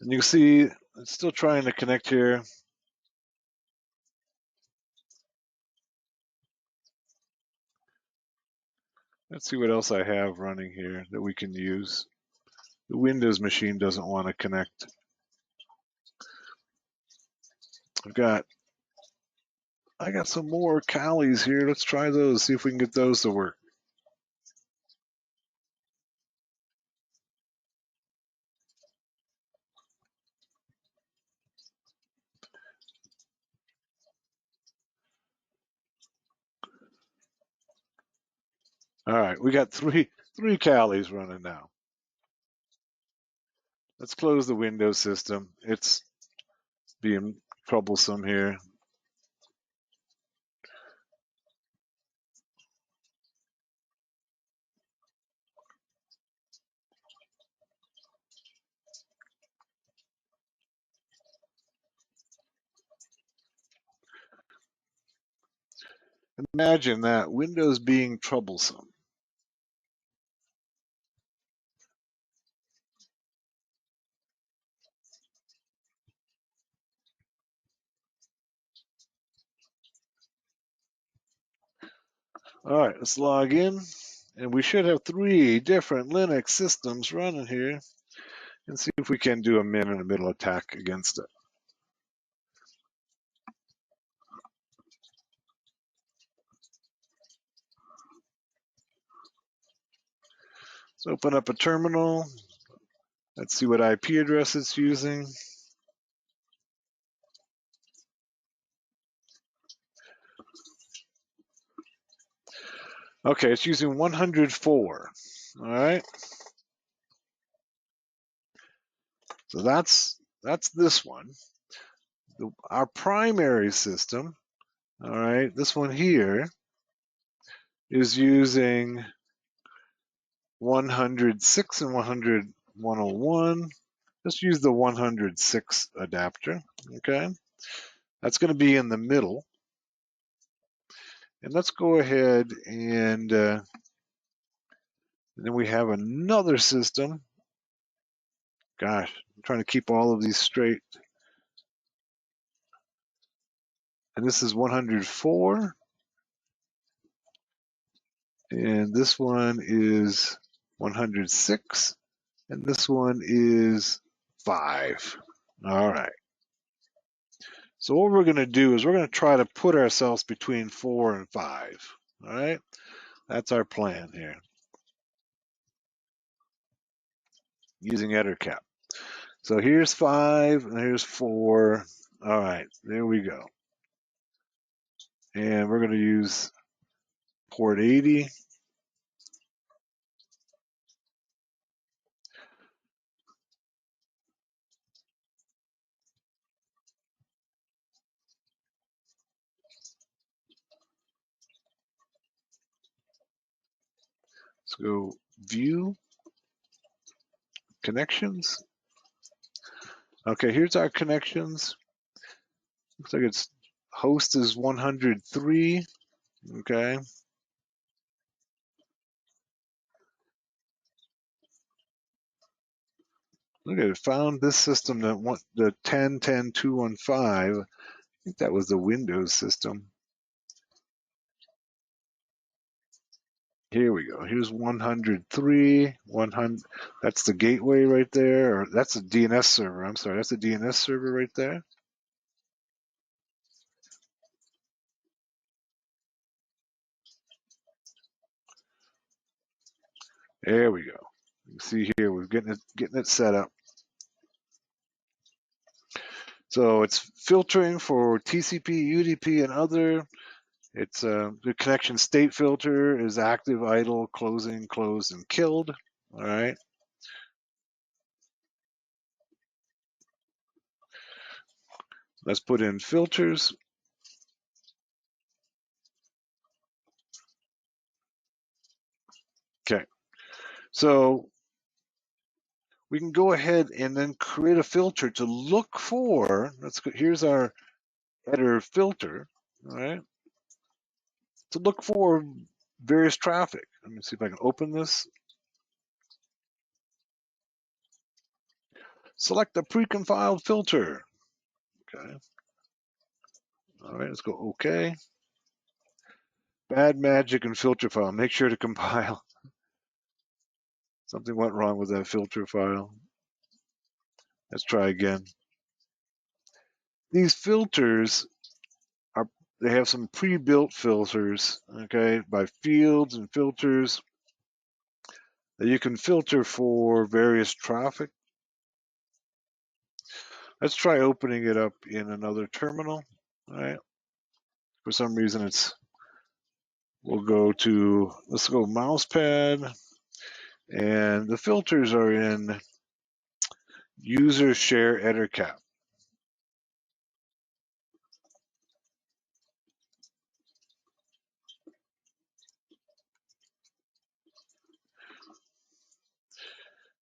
And you can see it's still trying to connect here. Let's see what else I have running here that we can use. The Windows machine doesn't want to connect. I got some more Kallis here. Let's try those, see if we can get those to work. All right, we got three Kallis running now. Let's close the Windows system. It's being troublesome here. Imagine that, Windows being troublesome. All right, let's log in, and we should have 3 different Linux systems running here, and see if we can do a man-in-the-middle attack against it. Let's open up a terminal. Let's see what IP address it's using. Okay, it's using 104. All right. So that's this one. Our primary system, all right, this one here is using 106 and 101. Let's use the 106 adapter, okay? That's going to be in the middle. And let's go ahead and then we have another system. Gosh, I'm trying to keep all of these straight. And this is 104. And this one is 106. And this one is 5. All right. So what we're going to do is we're going to try to put ourselves between 4 and 5. All right. That's our plan here. Using EtherCap. So here's 5 and here's 4. All right. There we go. And we're going to use port 80. Let's go view connections. Okay, here's our connections. Looks like it's host is 103. Okay. Look at it, found this system that the 10.10.215. I think that was the Windows system. Here we go. Here's 103. 100. That's the gateway right there, or that's a DNS server. I'm sorry, that's a DNS server right there. There we go. You see here, we're getting it set up. So it's filtering for TCP, UDP, and other. It's the connection state filter is active, idle, closing, closed, and killed. All right. Let's put in filters. Okay, so we can go ahead and then create a filter to look for, here's our header filter, all right, to look for various traffic. Let me see if I can open this. Select a precompiled filter. Okay. All right, let's go OK. Bad magic and filter file. Make sure to compile. Something went wrong with that filter file. Let's try again. These filters they have some pre-built filters, okay, by fields and filters that you can filter for various traffic. Let's try opening it up in another terminal. All right. For some reason we'll let's go mousepad, and the filters are in user share EtherCap.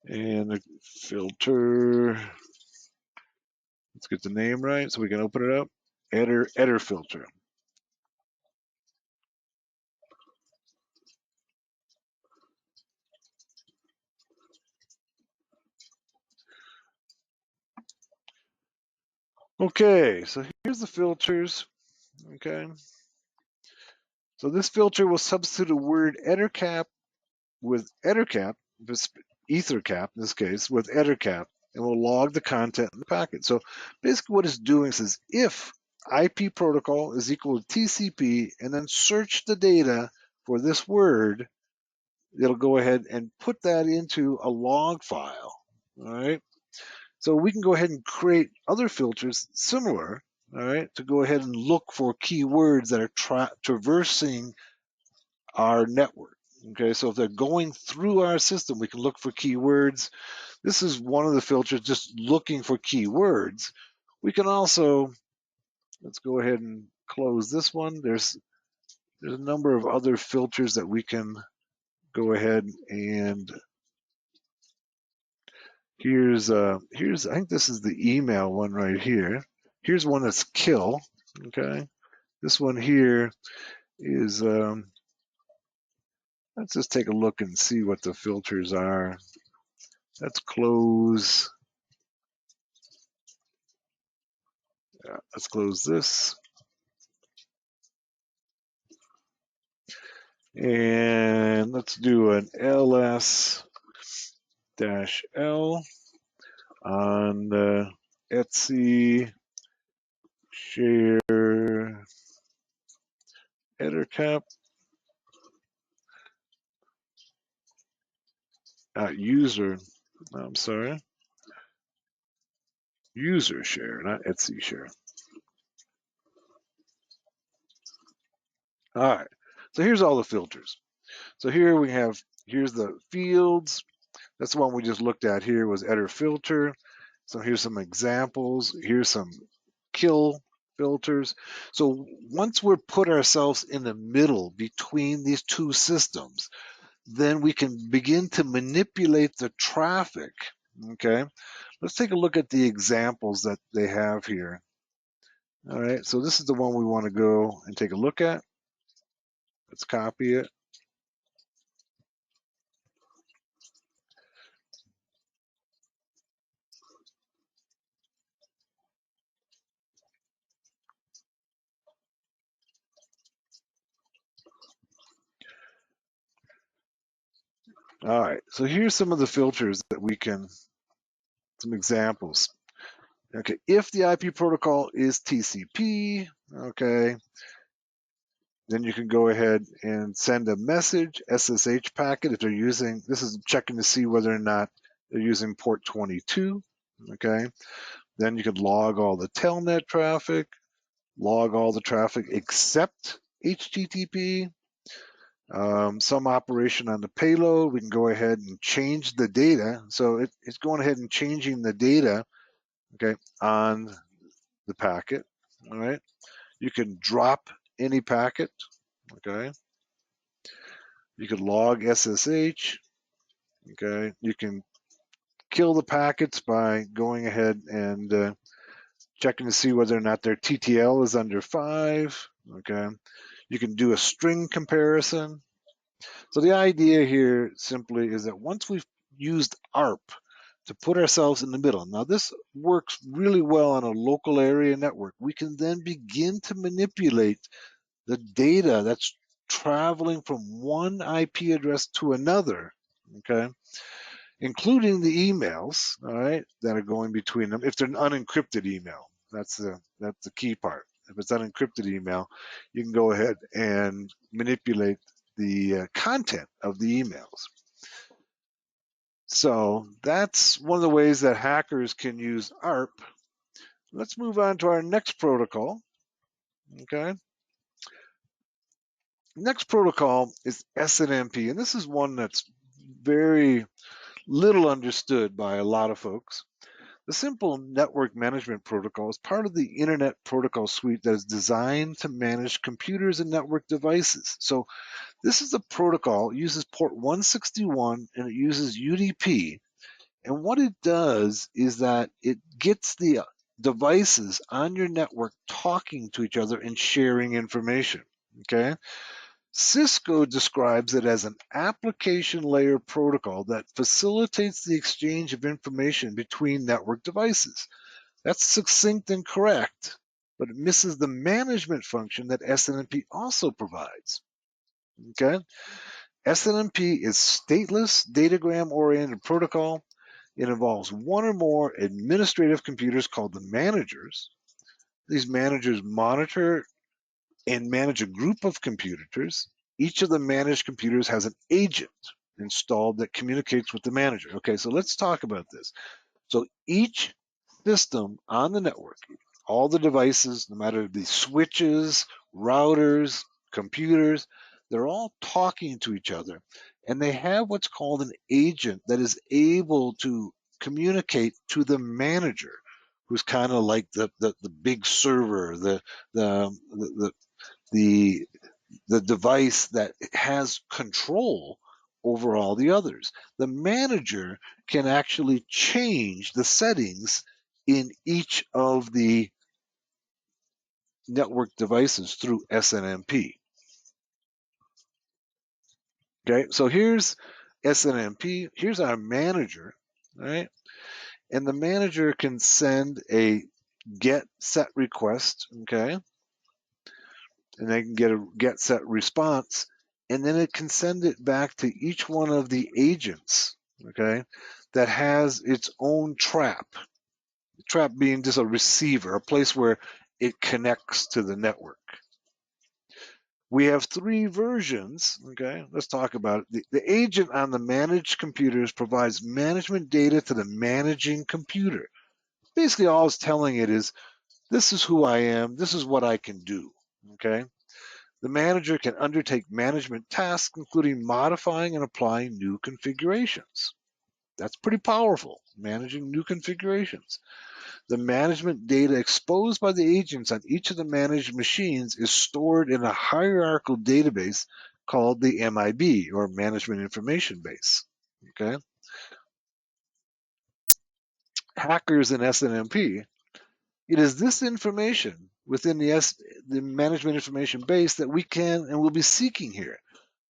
And the filter, let's get the name right so we can open it up. Ether filter. Okay, so here's the filters. Okay. So this filter will substitute a word EtherCap with EtherCap, EtherCap in this case, with EtherCap, and will log the content in the packet. So basically what it's doing is if IP protocol is equal to TCP and then search the data for this word, it'll go ahead and put that into a log file. All right. So we can go ahead and create other filters similar, all right, to go ahead and look for keywords that are traversing our network. Okay, so if they're going through our system, we can look for keywords. This is one of the filters, just looking for keywords. We can also, let's go ahead and close this one. There's a number of other filters that we can go ahead and here's I think this is the email one right here. Here's one that's kill. Okay, this one here is let's just take a look and see what the filters are. Let's close. Let's close this. And let's do an ls-l on the Etsy share EtherCap. User share, not Etsy share. All right, so here's all the filters. So here here's the fields. That's the one we just looked at here was Ether filter. So here's some examples. Here's some kill filters. So once we're put ourselves in the middle between these two systems, then we can begin to manipulate the traffic. Okay, let's take a look at the examples that they have here. All right, so this is the one we want to go and take a look at. Let's copy it. All right, so here's some of the filters that we can, some examples. Okay, if the IP protocol is TCP, okay, then you can go ahead and send a message, SSH packet if they're using, this is checking to see whether or not they're using port 22, okay. Then you could log all the telnet traffic, log all the traffic except HTTP. Some operation on the payload, we can go ahead and change the data. So it's going ahead and changing the data, okay, on the packet. All right. You can drop any packet. Okay. You can log SSH. Okay. You can kill the packets by going ahead and checking to see whether or not their TTL is under 5. Okay. You can do a string comparison. So the idea here simply is that once we've used ARP to put ourselves in the middle, now this works really well on a local area network, we can then begin to manipulate the data that's traveling from one IP address to another, okay, including the emails, all right, that are going between them. If they're an unencrypted email, that's the key part. If it's unencrypted email, you can go ahead and manipulate the content of the emails. So that's one of the ways that hackers can use ARP. Let's move on to our next protocol. Okay. Next protocol is SNMP, and this is one that's very little understood by a lot of folks. The Simple Network Management Protocol is part of the Internet Protocol Suite that is designed to manage computers and network devices. So this is a protocol, it uses port 161 and it uses UDP. And what it does is that it gets the devices on your network talking to each other and sharing information. Okay. Cisco describes it as an application layer protocol that facilitates the exchange of information between network devices. That's succinct and correct, but it misses the management function that SNMP also provides. Okay? SNMP is stateless datagram-oriented protocol. It involves one or more administrative computers called the managers. These managers monitor and manage a group of computers. Each of the managed computers has an agent installed that communicates with the manager. Okay, so let's talk about this. So each system on the network, all the devices, no matter the switches, routers, computers, they're all talking to each other. And they have what's called an agent that is able to communicate to the manager, who's kind of like the big server, the device that has control over all the others. The manager can actually change the settings in each of the network devices through SNMP. Okay, so here's SNMP. Here's our manager, right? And the manager can send a get set request, okay? And they can get a get set response, and then it can send it back to each one of the agents, okay, that has its own trap. The trap being just a receiver, a place where it connects to the network. We have 3 versions, okay? Let's talk about it. The agent on the managed computers provides management data to the managing computer. Basically, all it's telling it is, this is who I am, this is what I can do, okay? The manager can undertake management tasks, including modifying and applying new configurations. That's pretty powerful, managing new configurations. The management data exposed by the agents on each of the managed machines is stored in a hierarchical database called the MIB, or Management Information Base. Okay. Hackers in SNMP, it is this information within the Management Information Base that we can and will be seeking here.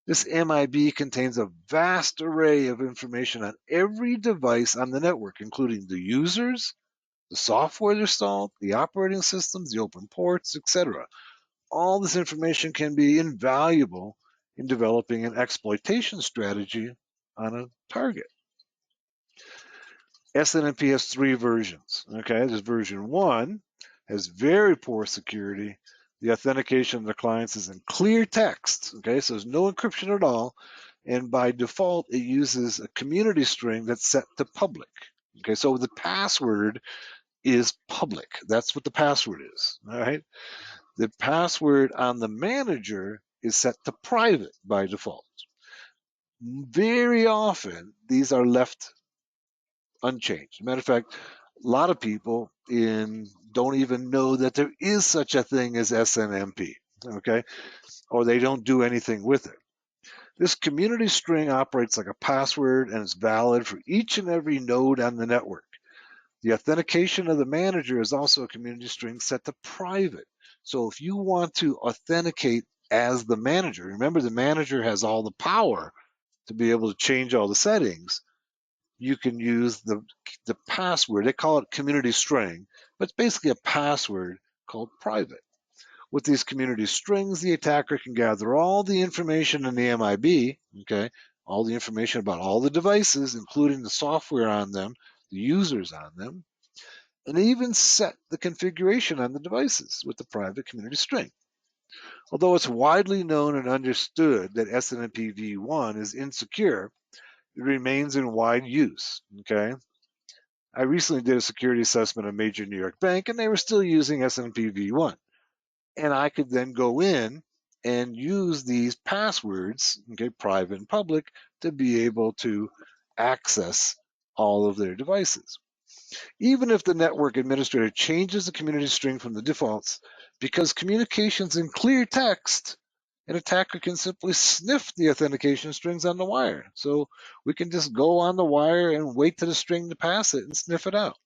This MIB contains a vast array of information on every device on the network, including the users, the software installed, the operating systems, the open ports, etc. All this information can be invaluable in developing an exploitation strategy on a target. SNMP has 3 versions. Okay, there's version 1, has very poor security. The authentication of the clients is in clear text. Okay, so there's no encryption at all. And by default, it uses a community string that's set to public. Okay, so the password is public. That's what the password is. All right. The password on the manager is set to private by default. Very often, these are left unchanged. Matter of fact, a lot of people in don't even know that there is such a thing as SNMP, okay? Or they don't do anything with it. This community string operates like a password and is valid for each and every node on the network. The authentication of the manager is also a community string set to private. So if you want to authenticate as the manager, remember the manager has all the power to be able to change all the settings. You can use the password. They call it community string, but it's basically a password called private. With these community strings, the attacker can gather all the information in the MIB, okay, all the information about all the devices, including the software on them, the users on them, and even set the configuration on the devices with the private community string. Although it's widely known and understood that SNMP v1 is insecure, it remains in wide use, okay? I recently did a security assessment of a major New York bank, and they were still using SNMP v1. And I could then go in and use these passwords, okay, private and public, to be able to access all of their devices. Even if the network administrator changes the community string from the defaults, because communications in clear text, an attacker can simply sniff the authentication strings on the wire. So we can just go on the wire and wait for the string to pass it and sniff it out.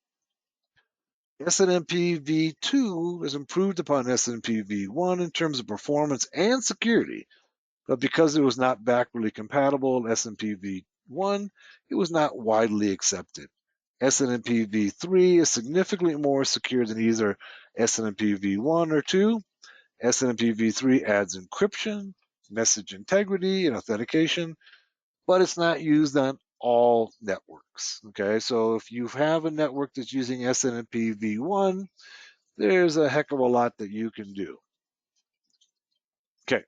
SNMP v2 is improved upon SNMP v1 in terms of performance and security, but because it was not backwardly compatible with SNMP v1, it was not widely accepted. SNMP v3 is significantly more secure than either SNMP v1 or 2. SNMP v3 adds encryption, message integrity, and authentication, but it's not used on all networks. Okay, so if you have a network that's using SNMP v1, there's a heck of a lot that you can do. Okay,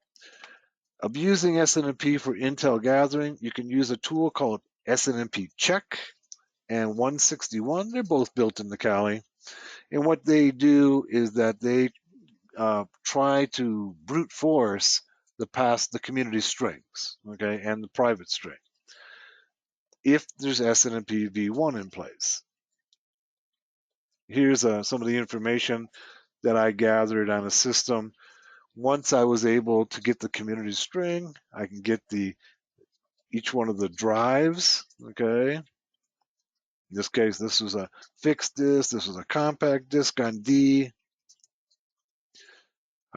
abusing SNMP for intel gathering, you can use a tool called SNMP Check and 161. They're both built into Kali. And what they do is that they try to brute force the community strings, okay, and the private string, if there's SNMP v1 in place. Here's some of the information that I gathered on a system. Once I was able to get the community string, I can get each one of the drives, okay. In this case, this was a fixed disk, this was a compact disk on D.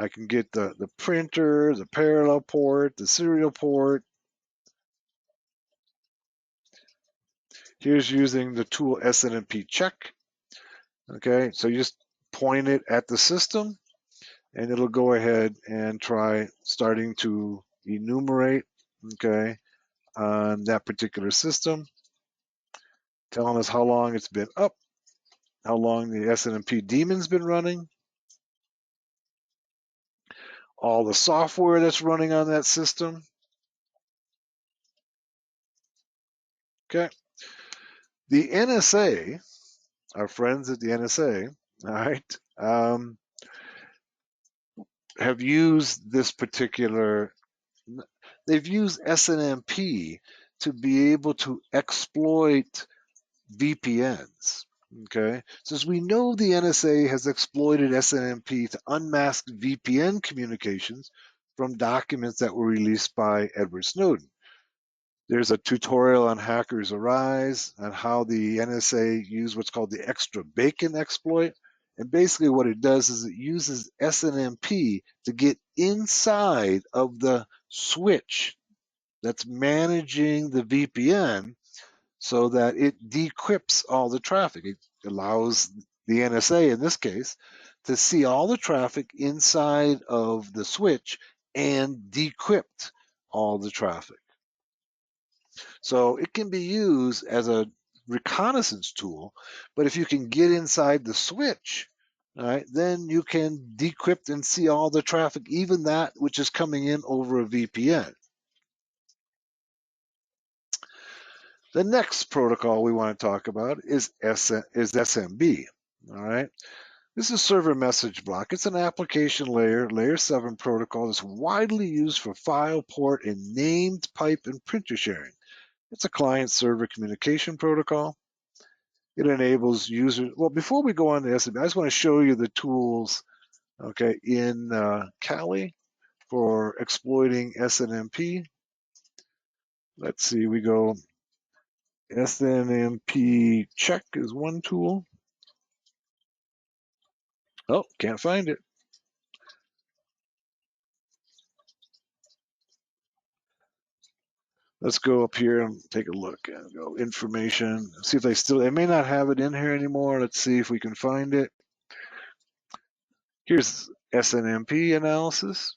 I can get the printer, the parallel port, the serial port. Here's using the tool SNMP Check. Okay, so you just point it at the system and it'll go ahead and try starting to enumerate, okay, on that particular system, telling us how long it's been up, how long the SNMP daemon's been running, all the software that's running on that system. Okay. The NSA, our friends at the NSA, all right, have used this particular, they've used SNMP to be able to exploit VPNs. Okay, since we know the NSA has exploited SNMP to unmask VPN communications from documents that were released by Edward Snowden. There's a tutorial on Hackers Arise on how the NSA used what's called the extra bacon exploit. And basically what it does is it uses SNMP to get inside of the switch that's managing the VPN so that it decrypts all the traffic. It allows the NSA, in this case, to see all the traffic inside of the switch and decrypt all the traffic. So it can be used as a reconnaissance tool, but if you can get inside the switch, all right, then you can decrypt and see all the traffic, even that which is coming in over a VPN. The next protocol we want to talk about is SMB. All right, this is server message block. It's an application layer 7 protocol that's widely used for file port and named pipe and printer sharing. It's a client-server communication protocol. it enables users. Well, before we go on to SMB, I just want to show you the tools, okay, in Kali for exploiting SNMP. Let's see, we go SNMP check is one tool. Oh, can't find it. Let's go up here and take a look and go information. See if they may not have it in here anymore. Let's see if we can find it. Here's SNMP analysis.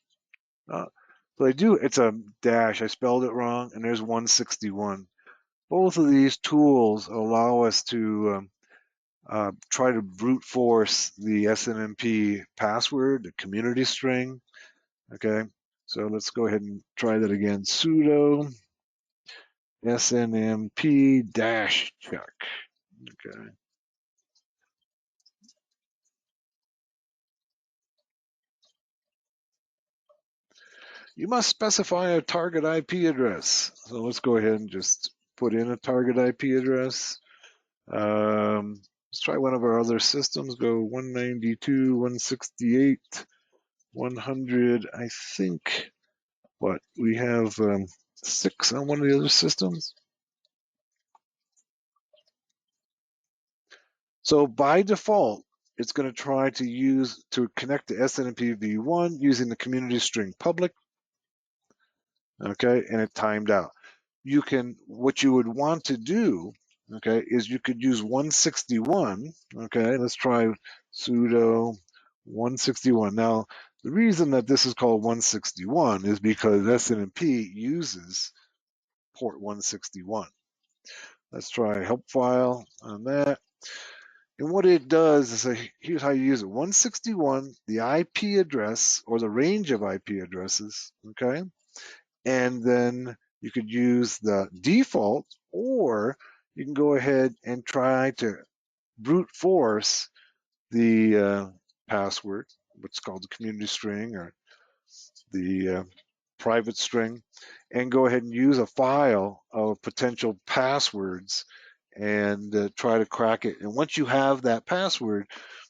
So they do, it's a dash. I spelled it wrong, and there's 161. Both of these tools allow us to try to brute force the SNMP password, the community string. Okay, so let's go ahead and try that again. Sudo SNMP dash check. Okay. You must specify a target IP address. So let's go ahead and just put in a target IP address. Let's try one of our other systems. Go 192, 168, 100. I think what we have 6 on one of the other systems. So by default, it's going to try to connect to SNMP v1 using the community string public. Okay, and it timed out. What you would want to do, okay, is you could use 161. Okay, let's try sudo 161. Now, the reason that this is called 161 is because SNMP uses port 161. Let's try help file on that. And what it does is here's how you use it. 161, the IP address or the range of IP addresses, okay? And then you could use the default, or you can go ahead and try to brute force the password, what's called the community string or the private string, and go ahead and use a file of potential passwords and try to crack it. And once you have that password,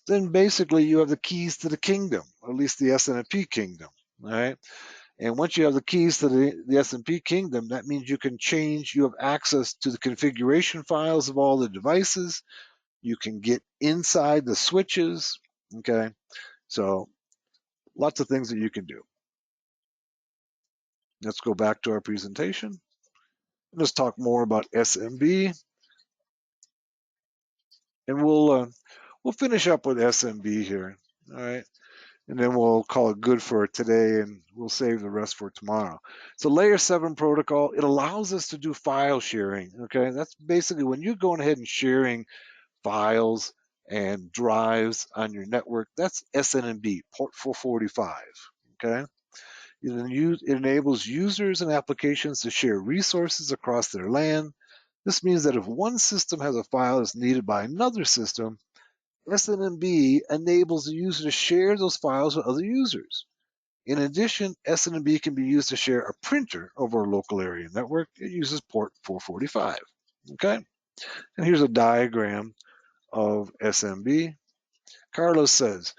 then basically you have the keys to the kingdom, or at least the SNMP kingdom, all right? And once you have the keys to the SNMP kingdom, that means you have access to the configuration files of all the devices. You can get inside the switches, okay? So lots of things that you can do. Let's go back to our presentation. Let's talk more about SMB. And we'll finish up with SMB here, all right? And then we'll call it good for today, and we'll save the rest for tomorrow. So layer 7 protocol, it allows us to do file sharing, okay? That's basically when you're going ahead and sharing files and drives on your network, that's SNMP, port 445, okay? It enables users and applications to share resources across their LAN. This means that if one system has a file that's needed by another system, SNMP enables the user to share those files with other users. In addition, SNMP can be used to share a printer over a local area network. It uses port 445. Okay, and here's a diagram of SMB. Carlos says,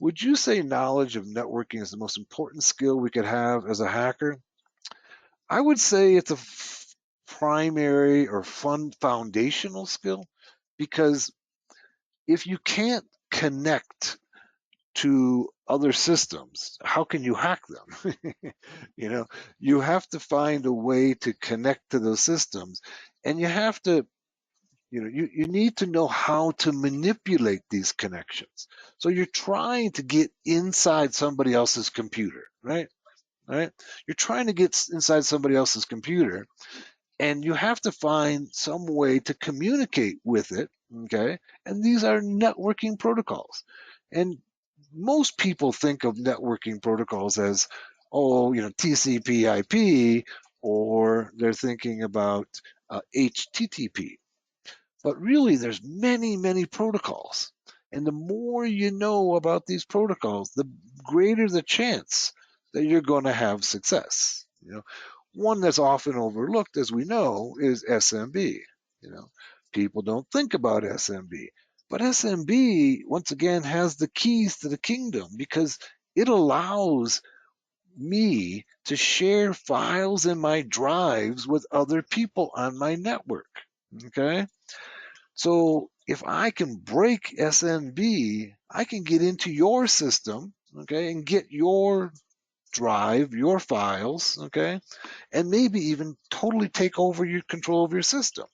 would you say knowledge of networking is the most important skill we could have as a hacker? I would say it's a primary or foundational skill, because if you can't connect to other systems, how can you hack them? You have to find a way to connect to those systems, and you have to, you need to know how to manipulate these connections. So you're trying to get inside somebody else's computer, right? Right? You're trying to get inside somebody else's computer, and you have to find some way to communicate with it, okay? And these are networking protocols. And most people think of networking protocols as, TCP IP, or they're thinking about HTTP. But really, there's many, many protocols. And the more you know about these protocols, the greater the chance that you're going to have success. One that's often overlooked, as we know, is SMB. People don't think about SMB. But SMB, once again, has the keys to the kingdom because it allows me to share files in my drives with other people on my network. Okay? So if I can break SMB, I can get into your system, okay, and get your drive, your files, okay, and maybe even totally take over your control of your system.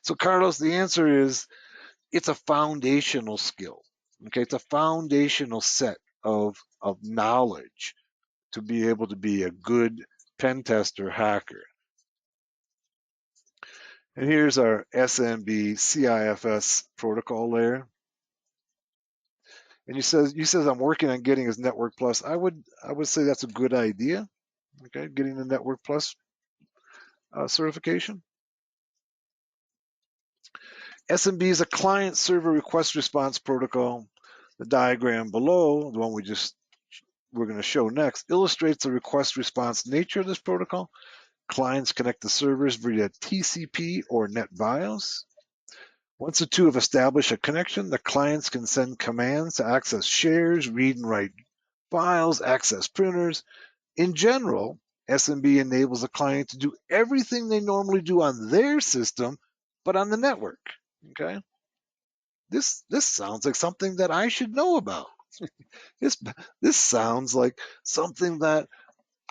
So Carlos, the answer is it's a foundational skill. Okay, it's a foundational set of knowledge to be able to be a good pen tester hacker. And here's our SMB CIFS protocol layer. And you says I'm working on getting his Network Plus. I would say that's a good idea. Okay, getting the Network Plus certification. SMB is a client server request response protocol. The diagram below, the one we're going to show next, illustrates the request response nature of this protocol. Clients connect the servers via TCP or NetBIOS. Once the two have established a connection, the clients can send commands to access shares, read and write files, access printers. In general, SMB enables a client to do everything they normally do on their system, but on the network. Okay, this sounds like something that I should know about. This sounds like something that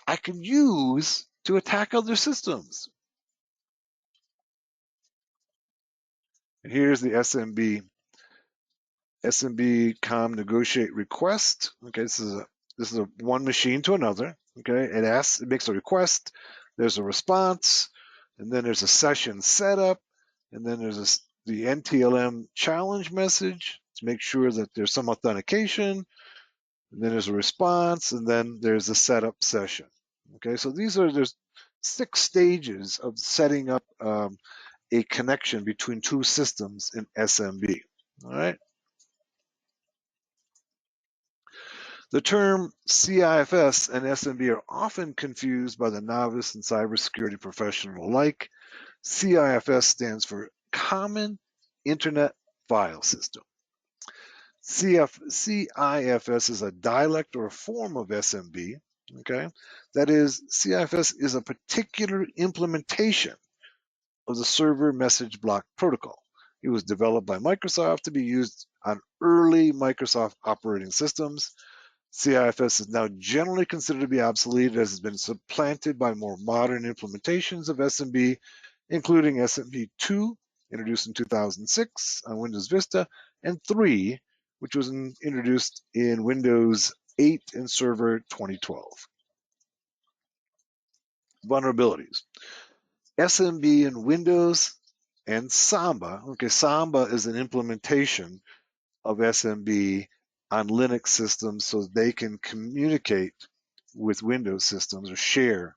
I can use to attack other systems. And here's the SMB com negotiate request. Okay, this is a one machine to another. Okay, it makes a request. There's a response, and then there's a session setup, and then there's the NTLM challenge message to make sure that there's some authentication, and then there's a response, and then there's a setup session. Okay, so there's 6 stages of setting up a connection between two systems in SMB. All right. The term CIFS and SMB are often confused by the novice and cybersecurity professional alike. CIFS stands for Common Internet File System. CIFS is a dialect or a form of SMB. Okay, that is, CIFS is a particular implementation of the server message block protocol. It was developed by Microsoft to be used on early Microsoft operating systems. CIFS is now generally considered to be obsolete as it has been supplanted by more modern implementations of SMB, including SMB2, introduced in 2006 on Windows Vista, and 3, which was introduced in Windows 8 and Server 2012. Vulnerabilities. SMB in Windows and Samba. Okay, Samba is an implementation of SMB on Linux systems so they can communicate with Windows systems or share.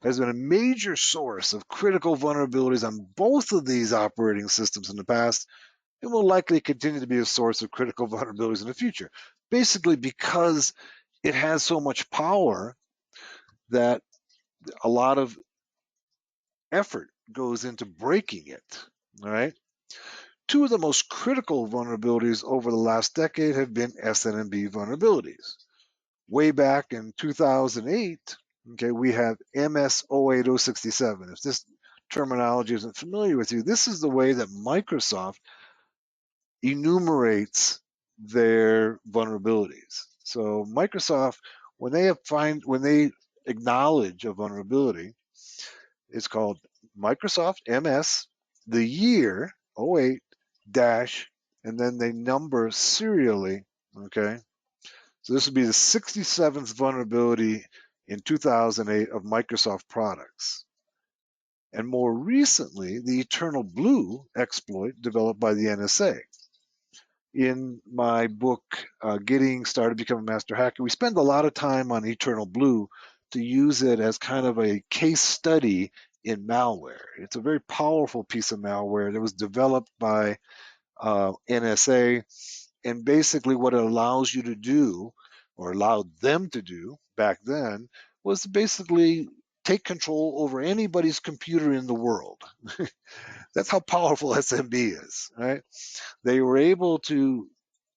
Has been a major source of critical vulnerabilities on both of these operating systems in the past and will likely continue to be a source of critical vulnerabilities in the future. Basically because it has so much power that a lot of effort goes into breaking it. All right. 2 of the most critical vulnerabilities over the last decade have been SNMP vulnerabilities. Way back in 2008, okay, we have MS-08067. If this terminology isn't familiar with you, this is the way that Microsoft enumerates their vulnerabilities. So Microsoft, when they acknowledge a vulnerability, it's called Microsoft MS, the year 08 dash, and then they number serially. Okay, so this would be the 67th vulnerability in 2008 of Microsoft products. And more recently, the Eternal Blue exploit developed by the NSA. In my book, Getting Started Become a Master Hacker, we spend a lot of time on Eternal Blue to use it as kind of a case study in malware. It's a very powerful piece of malware that was developed by NSA, and basically what it allows you to do, or allowed them to do back then, was basically take control over anybody's computer in the world. That's how powerful SMB is, right? They were able to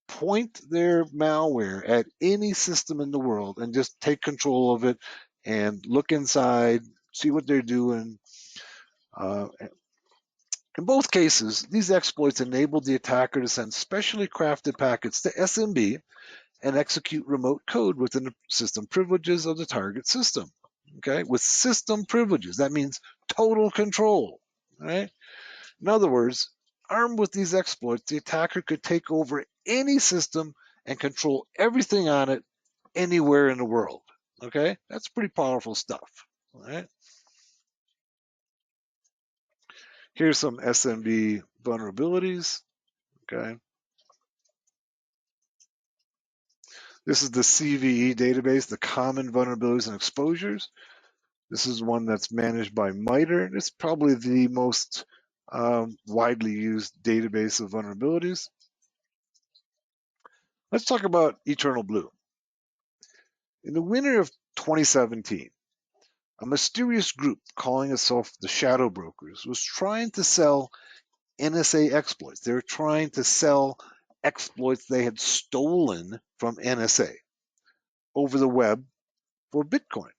point their malware at any system in the world and just take control of it and look inside, see what they're doing. In both cases, these exploits enabled the attacker to send specially crafted packets to SMB and execute remote code within the system privileges of the target system. Okay, with system privileges, that means total control, right? In other words, armed with these exploits, the attacker could take over any system and control everything on it anywhere in the world. Okay, that's pretty powerful stuff. All right. Here's some SMB vulnerabilities. Okay. This is the CVE database, the common vulnerabilities and exposures. This is one that's managed by MITRE. It's probably the most widely used database of vulnerabilities. Let's talk about Eternal Blue. In the winter of 2017, a mysterious group calling itself the Shadow Brokers was trying to sell NSA exploits. They were trying to sell exploits they had stolen from NSA over the web for Bitcoin.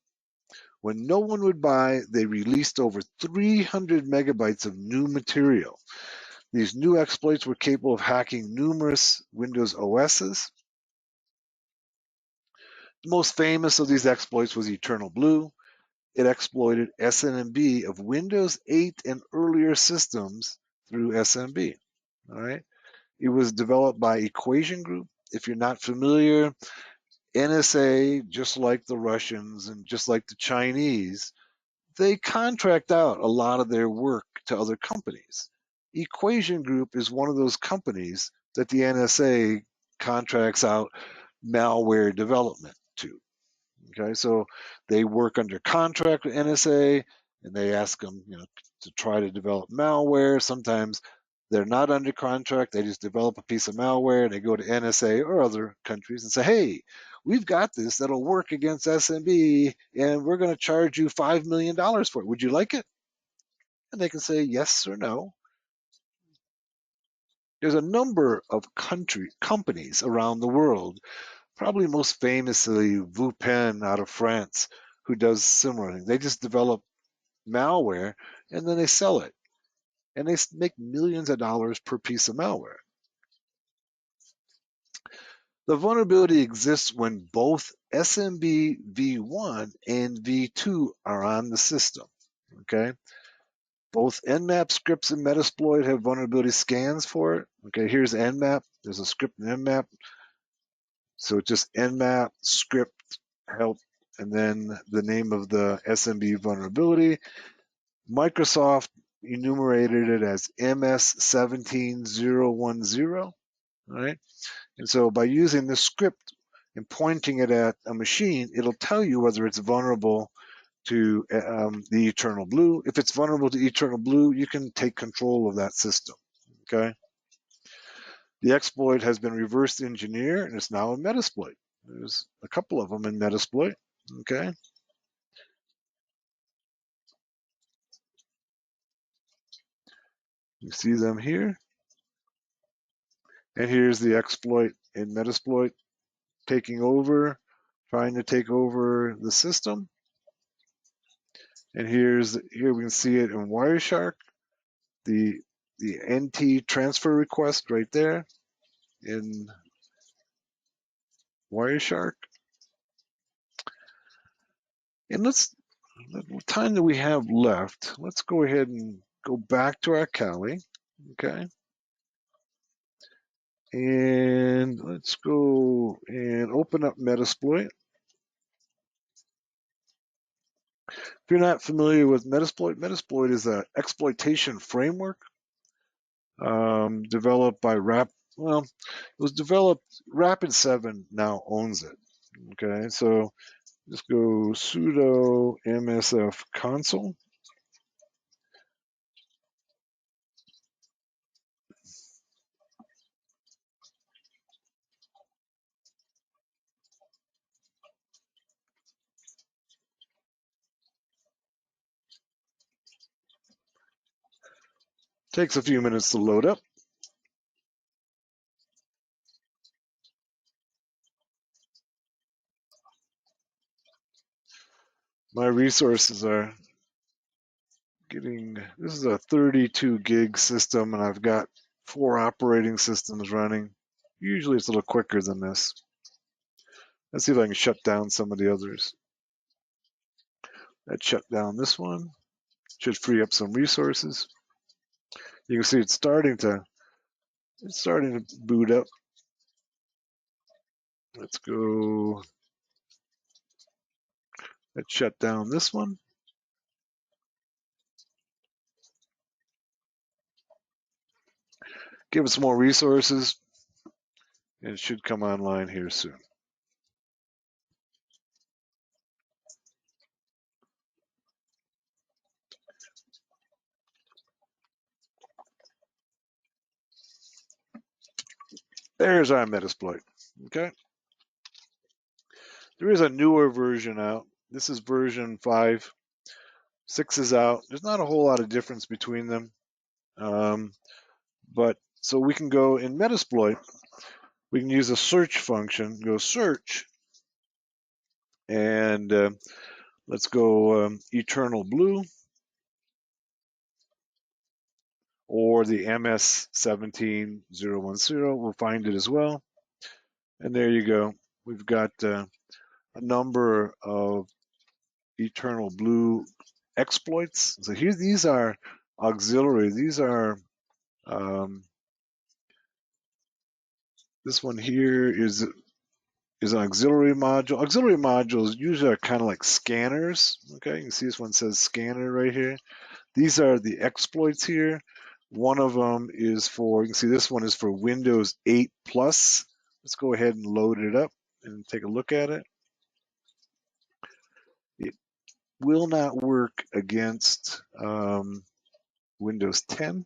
When no one would buy, they released over 300 megabytes of new material. These new exploits were capable of hacking numerous Windows OSs. The most famous of these exploits was Eternal Blue. It exploited SNMP of Windows 8 and earlier systems through SMB. All right. It was developed by Equation Group. If you're not familiar, NSA, just like the Russians and just like the Chinese, they contract out a lot of their work to other companies. Equation Group is one of those companies that the NSA contracts out malware development to. Okay, so they work under contract with NSA, and they ask them, to try to develop malware. Sometimes they're not under contract; they just develop a piece of malware, and they go to NSA or other countries and say, "Hey, we've got this that'll work against SMB, and we're going to charge you $5 million for it. Would you like it?" And they can say yes or no. There's a number of companies around the world, probably most famously Vupen out of France, who does similar things. They just develop malware and then they sell it. And they make millions of dollars per piece of malware. The vulnerability exists when both SMB v1 and v2 are on the system. Okay. Both Nmap scripts and Metasploit have vulnerability scans for it. Okay, here's Nmap. There's a script in Nmap. So it's just Nmap script help and then the name of the SMB vulnerability. Microsoft enumerated it as MS17010. Right? And so by using this script and pointing it at a machine, it'll tell you whether it's vulnerable to the Eternal Blue. If it's vulnerable to Eternal Blue, you can take control of that system. Okay. The exploit has been reverse engineered and it's now in Metasploit. There's a couple of them in Metasploit. Okay. You see them here. And here's the exploit in Metasploit taking over, trying to take over the system. And here we can see it in Wireshark, the NT transfer request right there in Wireshark. And the time that we have left, let's go ahead and go back to our Kali, okay? And let's go and open up Metasploit. If you're not familiar with Metasploit, Metasploit is an exploitation framework developed by it was developed, Rapid7 now owns it, okay? So just go sudo msf console. Takes a few minutes to load up. My resources are getting, this is a 32 gig system, and I've got 4 operating systems running. Usually it's a little quicker than this. Let's see if I can shut down some of the others. That shut down this one. Should free up some resources. You can see it's starting to boot up. Let's go. Let's shut down this one. Give it some more resources, and it should come online here soon. There's our Metasploit. Okay. There is a newer version out. This is version 5. 6 is out. There's not a whole lot of difference between them. But so we can go in Metasploit, we can use a search function, go search, and let's go Eternal Blue or the MS17010. We'll find it as well. And there you go. We've got a number of Eternal Blue exploits. So here, these are auxiliary. These are, this one here is an auxiliary module. Auxiliary modules usually are kind of like scanners. Okay, you can see this one says scanner right here. These are the exploits here. One of them is for, you can see this one is for Windows 8 Plus. Let's go ahead and load it up and take a look at it. It will not work against Windows 10.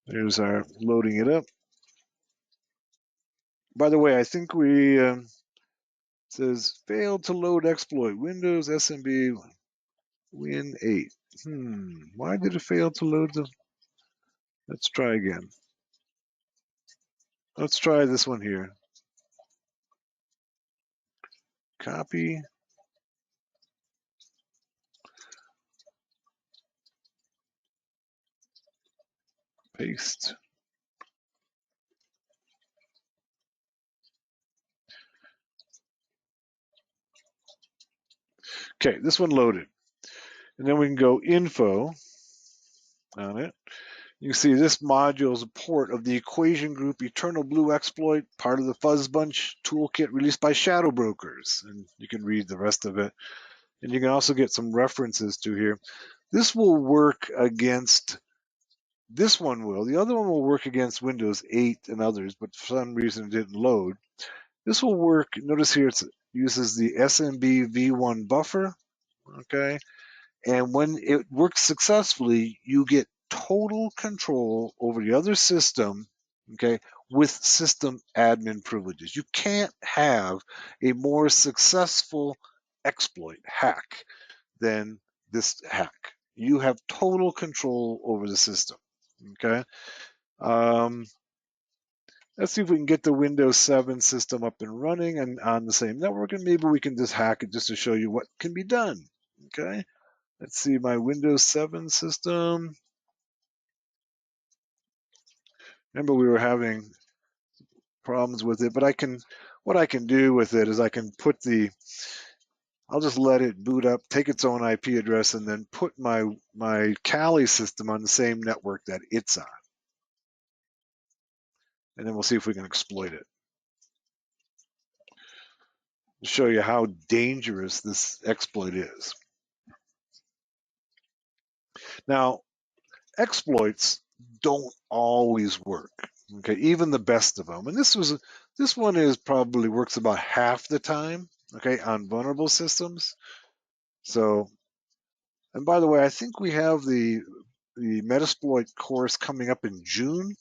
There's our loading it up. By the way, I think we says failed to load exploit Windows SMB Win 8. Why did it fail to load the? Let's try again. Let's try this one here. Copy. Paste. Okay, this one loaded. And then we can go info on it. You can see this module is a port of the Equation Group Eternal Blue exploit, part of the FuzzBunch toolkit released by Shadow Brokers. And you can read the rest of it. And you can also get some references to here. This will work against, this one will. The other one will work against Windows 8 and others, but for some reason it didn't load. This will work, notice here it uses the SMB v1 buffer, okay? And when it works successfully, you get total control over the other system, okay, with system admin privileges. You can't have a more successful exploit hack than this hack. You have total control over the system, okay? Let's see if we can get the Windows 7 system up and running and on the same network, and maybe we can just hack it just to show you what can be done, okay? Let's see my Windows 7 system. Remember we were having problems with it, but what I can do with it is I can put I'll just let it boot up, take its own IP address, and then put my Kali system on the same network that it's on. And then we'll see if we can exploit it. To show you how dangerous this exploit is. Now, exploits don't always work. Okay, even the best of them. And this one is probably works about half the time. Okay, on vulnerable systems. So, and by the way, I think we have the Metasploit course coming up in June.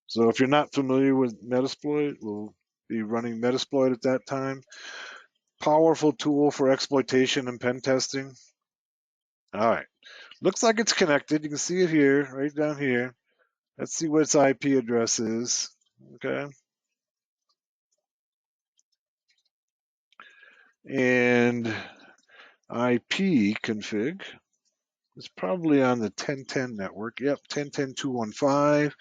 So if you're not familiar with Metasploit, well, be running Metasploit at that time. Powerful tool for exploitation and pen testing. All right, looks like it's connected. You can see it here, right down here. Let's see what its IP address is. Okay. And IP config is probably on the 1010 network. Yep, 1010.215.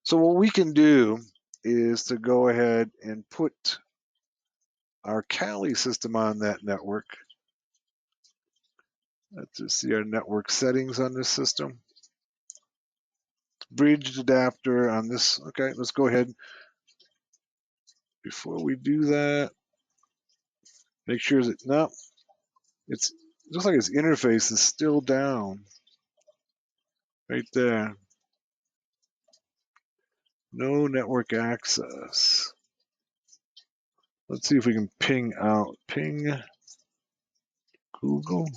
So what we can do is to go ahead and put our Kali system on that network. Let's just see our network settings on this system. Bridge adapter on this. Okay, let's go ahead. Before we do that, make sure that, no, it's just like its interface is still down. Right there. No network access. Let's see if we can ping out. Ping Google.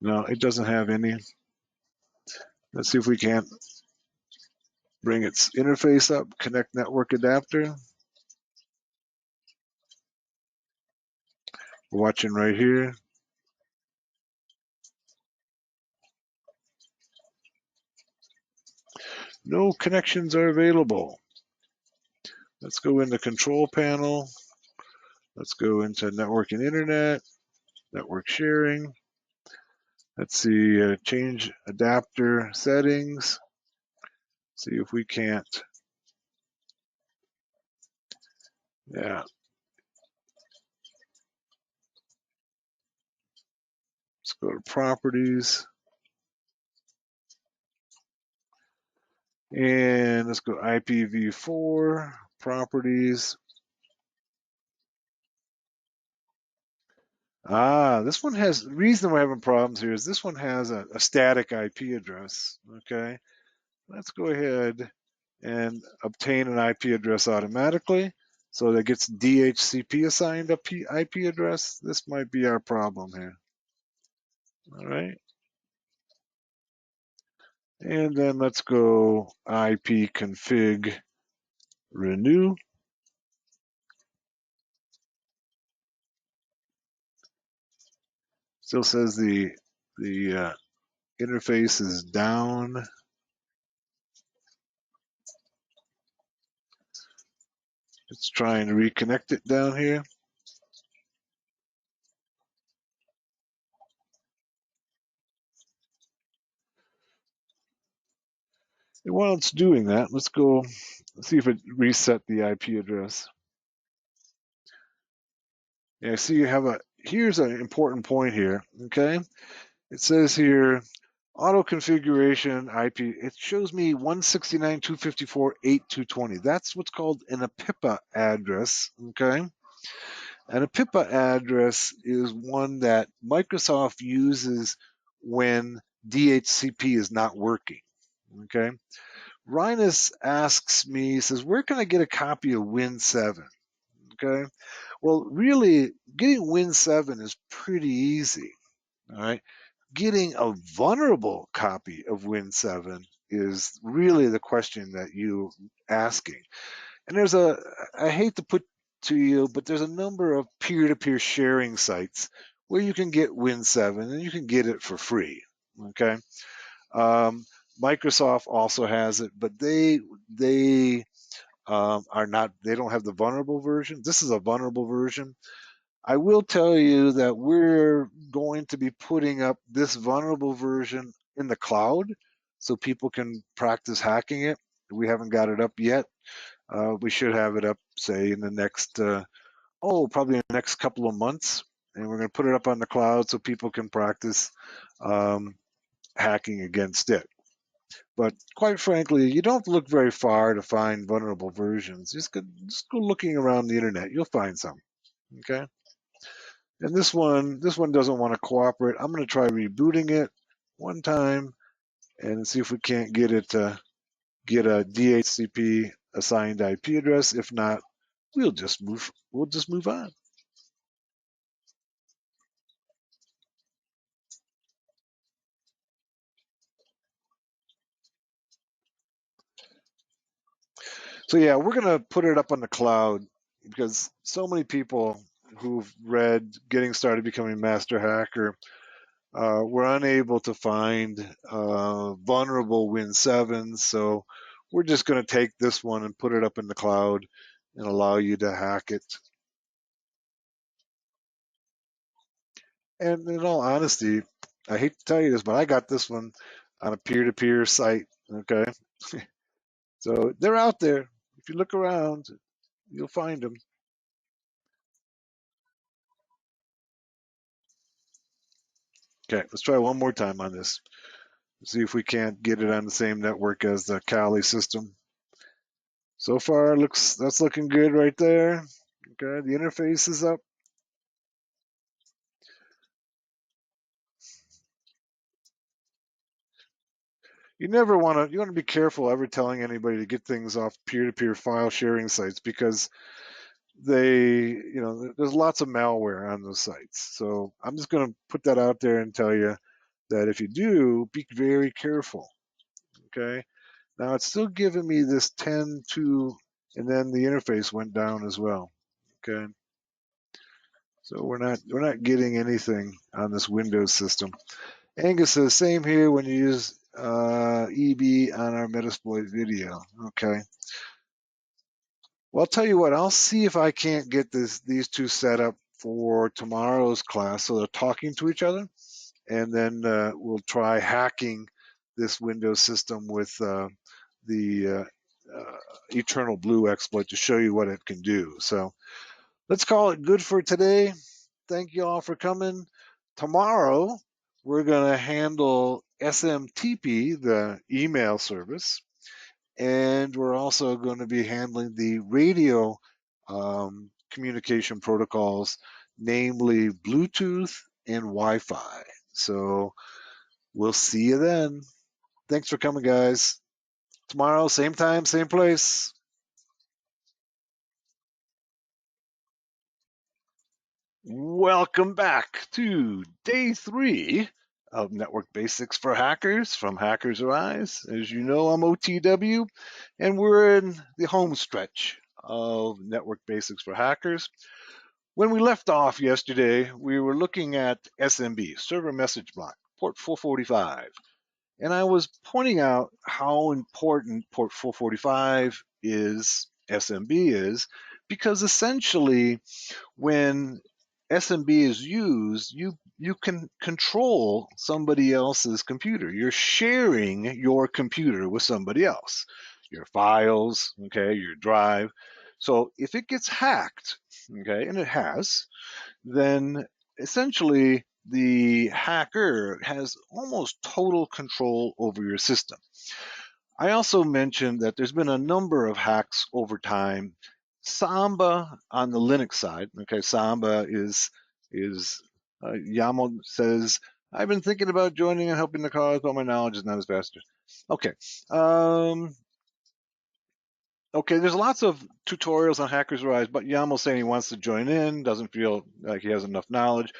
No, it doesn't have any. Let's see if we can't bring its interface up. Connect network adapter. We're watching right here. No connections are available. Let's go into control panel. Let's go into network and internet, network sharing. Let's see, change adapter settings. See if we can't. Yeah. Let's go to properties. And let's go IPv4, properties. This one has, the reason we're having problems here is this one has a static IP address, okay? Let's go ahead and obtain an IP address automatically. So that gets DHCP assigned a IP address. This might be our problem here. All right. And then let's go IP config renew. Still says the interface is down. It's trying to reconnect it down here. And while it's doing that, let's go see if it reset the IP address. Yeah, see you have here's an important point here, okay? It says here, auto configuration IP, it shows me 169.254.8.220. That's what's called an APIPA address, okay? An APIPA address is one that Microsoft uses when DHCP is not working, okay? Rhinus asks me, he says, where can I get a copy of Win7? Okay, well, really, getting Win7 is pretty easy, all right? Getting a vulnerable copy of Win7 is really the question that you're asking. And I hate to put to you, but there's a number of peer-to-peer sharing sites where you can get Win7 and you can get it for free, okay? Microsoft also has it, but they are not, they don't have the vulnerable version. This is a vulnerable version. I will tell you that we're going to be putting up this vulnerable version in the cloud so people can practice hacking it. We haven't got it up yet. We should have it up, say, in the next, probably in the next couple of months. And we're going to put it up on the cloud so people can practice hacking against it. But quite frankly, you don't have to look very far to find vulnerable versions. Just go looking around the internet. You'll find some. Okay. And this one doesn't want to cooperate. I'm going to try rebooting it one time and see if we can't get it to get a DHCP assigned IP address. If not, we'll just move on. So yeah, we're gonna put it up on the cloud because so many people who've read Getting Started Becoming Master Hacker were unable to find vulnerable Win7s. So we're just gonna take this one and put it up in the cloud and allow you to hack it. And in all honesty, I hate to tell you this, but I got this one on a peer-to-peer site. Okay, so they're out there. If you look around, you'll find them. Okay, let's try one more time on this. See if we can't get it on the same network as the Kali system. So far, that's looking good right there. Okay, the interface is up. You want to be careful ever telling anybody to get things off peer-to-peer file sharing sites because there's lots of malware on those sites. So I'm just going to put that out there and tell you that if you do, be very careful. Okay. Now it's still giving me this 10.2, and then the interface went down as well. Okay. So we're not getting anything on this Windows system. Angus says same here when you use EB on our Metasploit video. Okay. Well, I'll tell you what. I'll see if I can't get these two set up for tomorrow's class so they're talking to each other, and then we'll try hacking this Windows system with the Eternal Blue exploit to show you what it can do. So let's call it good for today. Thank you all for coming. Tomorrow, we're going to handle SMTP, the email service, and we're also going to be handling the radio communication protocols, namely Bluetooth and Wi-Fi. So we'll see you then. Thanks for coming, guys. Tomorrow, same time, same place. Welcome back to day 3 of Network Basics for Hackers from Hackers Arise. As you know, I'm OTW, and we're in the home stretch of Network Basics for Hackers. When we left off yesterday, we were looking at SMB, Server Message Block, port 445. And I was pointing out how important port 445 is, SMB is, because essentially when SMB is used, you can control somebody else's computer. You're sharing your computer with somebody else, your files, okay, your drive. So if it gets hacked, okay, and it has, then essentially the hacker has almost total control over your system. I also mentioned that there's been a number of hacks over time. Samba on the Linux side, okay, Samba is Yamo says, I've been thinking about joining and helping the cause, but my knowledge is not as vast. Okay. Okay, there's lots of tutorials on Hackers Rise, but Yamo's saying he wants to join in, doesn't feel like he has enough knowledge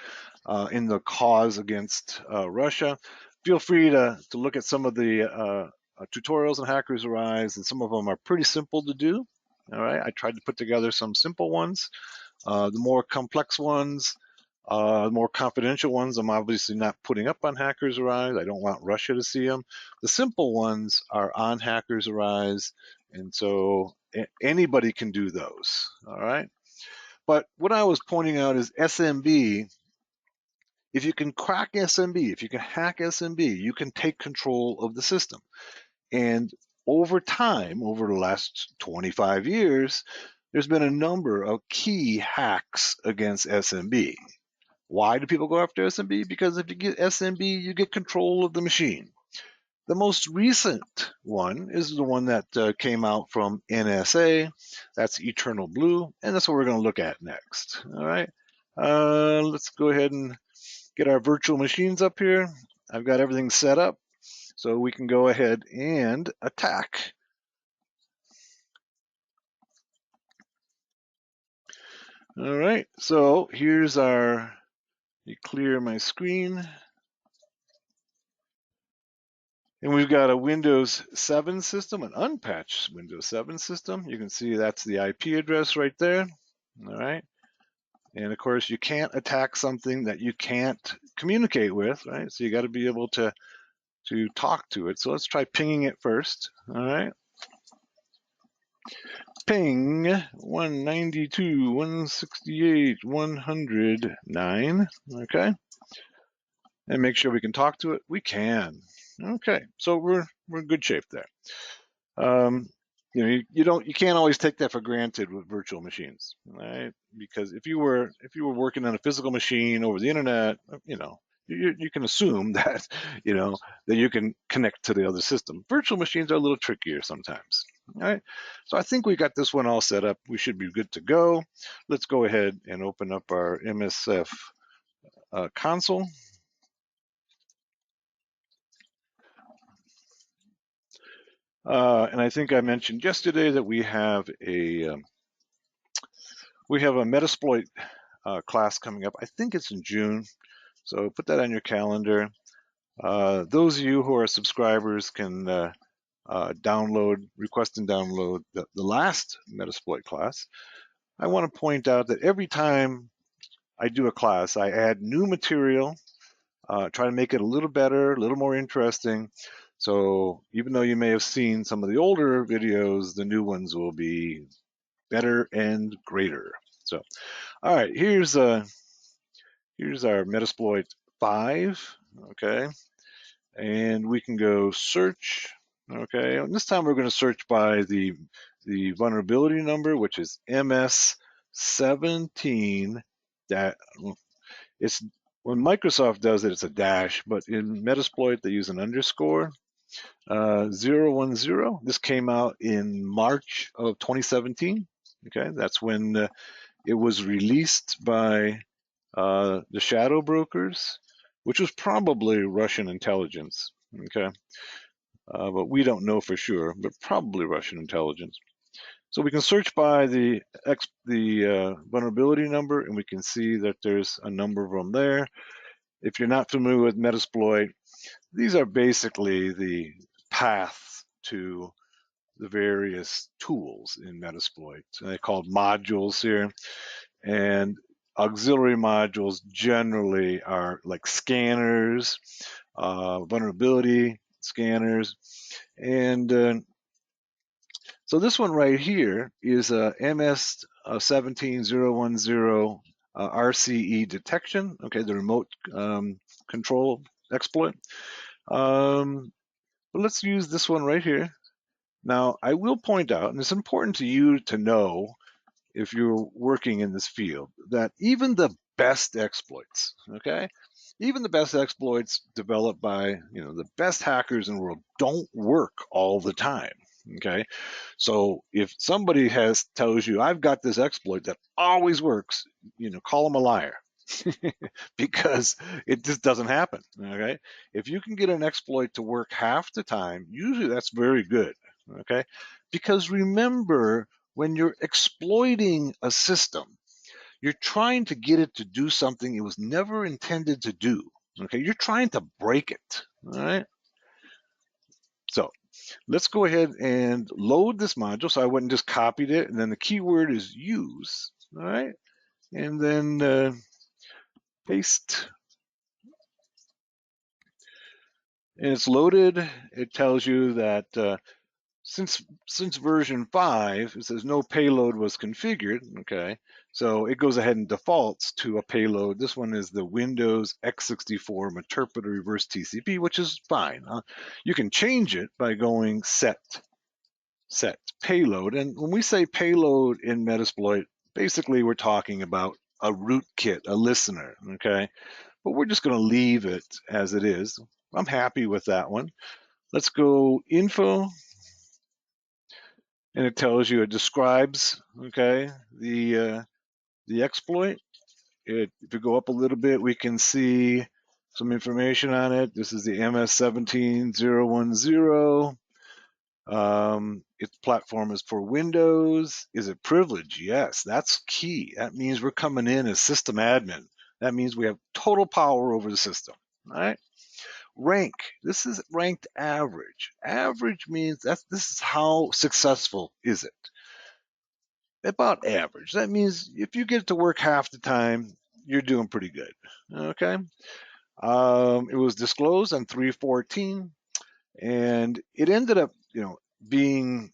in the cause against Russia. Feel free to look at some of the tutorials on Hackers Arise, and some of them are pretty simple to do. All right, I tried to put together some simple ones. The more complex ones, the more confidential ones, I'm obviously not putting up on Hackers Arise. I don't want Russia to see them. The simple ones are on Hackers Arise, and so anybody can do those. All right. But what I was pointing out is SMB. If you can crack SMB, if you can hack SMB, you can take control of the system. And over time, over the last 25 years, there's been a number of key hacks against SMB. Why do people go after SMB? Because if you get SMB, you get control of the machine. The most recent one is the one that came out from NSA. That's Eternal Blue, and that's what we're going to look at next. All right. Let's go ahead and get our virtual machines up here. I've got everything set up so we can go ahead and attack. All right, so here's our, you clear my screen. And we've got a Windows 7 system, an unpatched Windows 7 system. You can see that's the IP address right there. All right. And of course, you can't attack something that you can't communicate with, right? So you got to be able to talk to it. So let's try pinging it first. All right. Ping 192.168.109. Okay. And make sure we can talk to it. We can. Okay. So we're in good shape there. You know, you can't always take that for granted with virtual machines, right? Because if you were working on a physical machine over the internet, you know, you can assume that, you know, that you can connect to the other system. Virtual machines are a little trickier sometimes. All right. So I think we got this one all set up. We should be good to go. Let's go ahead and open up our MSF console. And I think I mentioned yesterday that we have a Metasploit class coming up. I think it's in June, so put that on your calendar. Those of you who are subscribers can request and download the last Metasploit class. I want to point out that every time I do a class, I add new material, try to make it a little better, a little more interesting. So even though you may have seen some of the older videos, the new ones will be better and greater. So, all right, here's our Metasploit 5, okay? And we can go search, okay? And this time we're going to search by the vulnerability number, which is MS17. That it's when Microsoft does it, it's a dash, but in Metasploit they use an underscore. 010. This came out in March of 2017. Okay, that's when it was released by the shadow brokers, which was probably Russian intelligence. Okay, but we don't know for sure, but probably Russian intelligence. So we can search by the vulnerability number, and we can see that there's a number of them there. If you're not familiar with Metasploit, these are basically the paths to the various tools in Metasploit. They're called modules here, and auxiliary modules generally are like scanners, vulnerability scanners, and so this one right here is a MS17010 RCE detection. Okay, the remote control exploit. But let's use this one right here. Now, I will point out, and it's important to you to know if you're working in this field, that even the best exploits, okay, even the best exploits developed by, you know, the best hackers in the world don't work all the time. Okay, so if somebody tells you I've got this exploit that always works, you know, call them a liar. Because it just doesn't happen. Okay, if you can get an exploit to work half the time, usually that's very good. Okay, because remember, when you're exploiting a system, you're trying to get it to do something it was never intended to do. Okay, you're trying to break it. All right. So let's go ahead and load this module. So I went and just copied it, and then the keyword is use. All right, and then paste. And it's loaded. It tells you that since version 5, it says no payload was configured. Okay, so it goes ahead and defaults to a payload. This one is the Windows x64 Meterpreter Reverse TCP, which is fine. You can change it by going set payload. And when we say payload in Metasploit, basically we're talking about a rootkit, a listener. Okay, but we're just going to leave it as it is. I'm happy with that one. Let's go info, and it tells you, it describes, okay, the exploit. If you go up a little bit, we can see some information on it. This is the MS17010. Its platform is for Windows. Is it privileged? Yes, that's key. That means we're coming in as system admin. That means we have total power over the system. All right. rank. This is ranked average. Average means this is how successful is it? About average. That means if you get to work half the time, you're doing pretty good. Okay. It was disclosed on 3/14, and it ended up, being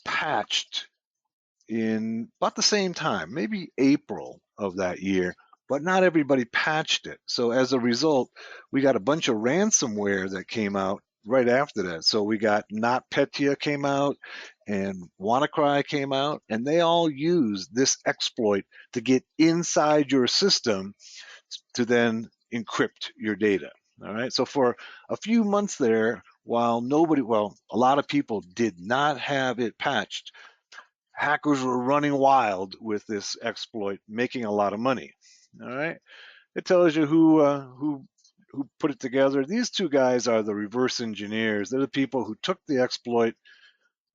patched in about the same time, maybe April of that year, but not everybody patched it. So as a result, we got a bunch of ransomware that came out right after that. So we got NotPetya came out and WannaCry came out, and they all used this exploit to get inside your system to then encrypt your data. All right. So for a few months there, while a lot of people did not have it patched, hackers were running wild with this exploit, making a lot of money. All right. It tells you who put it together. These two guys are the reverse engineers. They're the people who took the exploit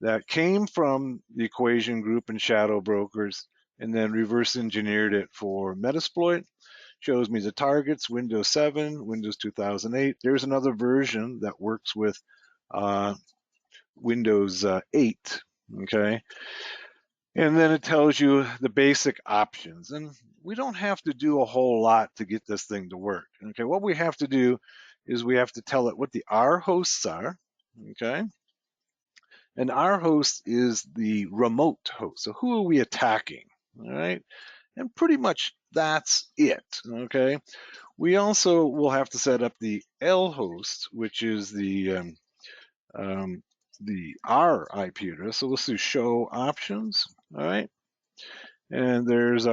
that came from the Equation Group and Shadow Brokers and then reverse engineered it for Metasploit. Shows me the targets, Windows 7, Windows 2008. There's another version that works with Windows 8, okay? And then it tells you the basic options. And we don't have to do a whole lot to get this thing to work, okay? What we have to do is we have to tell it what the R hosts are, okay? And our host is the remote host. So who are we attacking, all right? And pretty much that's it, okay? We also will have to set up the L host, which is the R IP address. So let's do show options, all right? And here's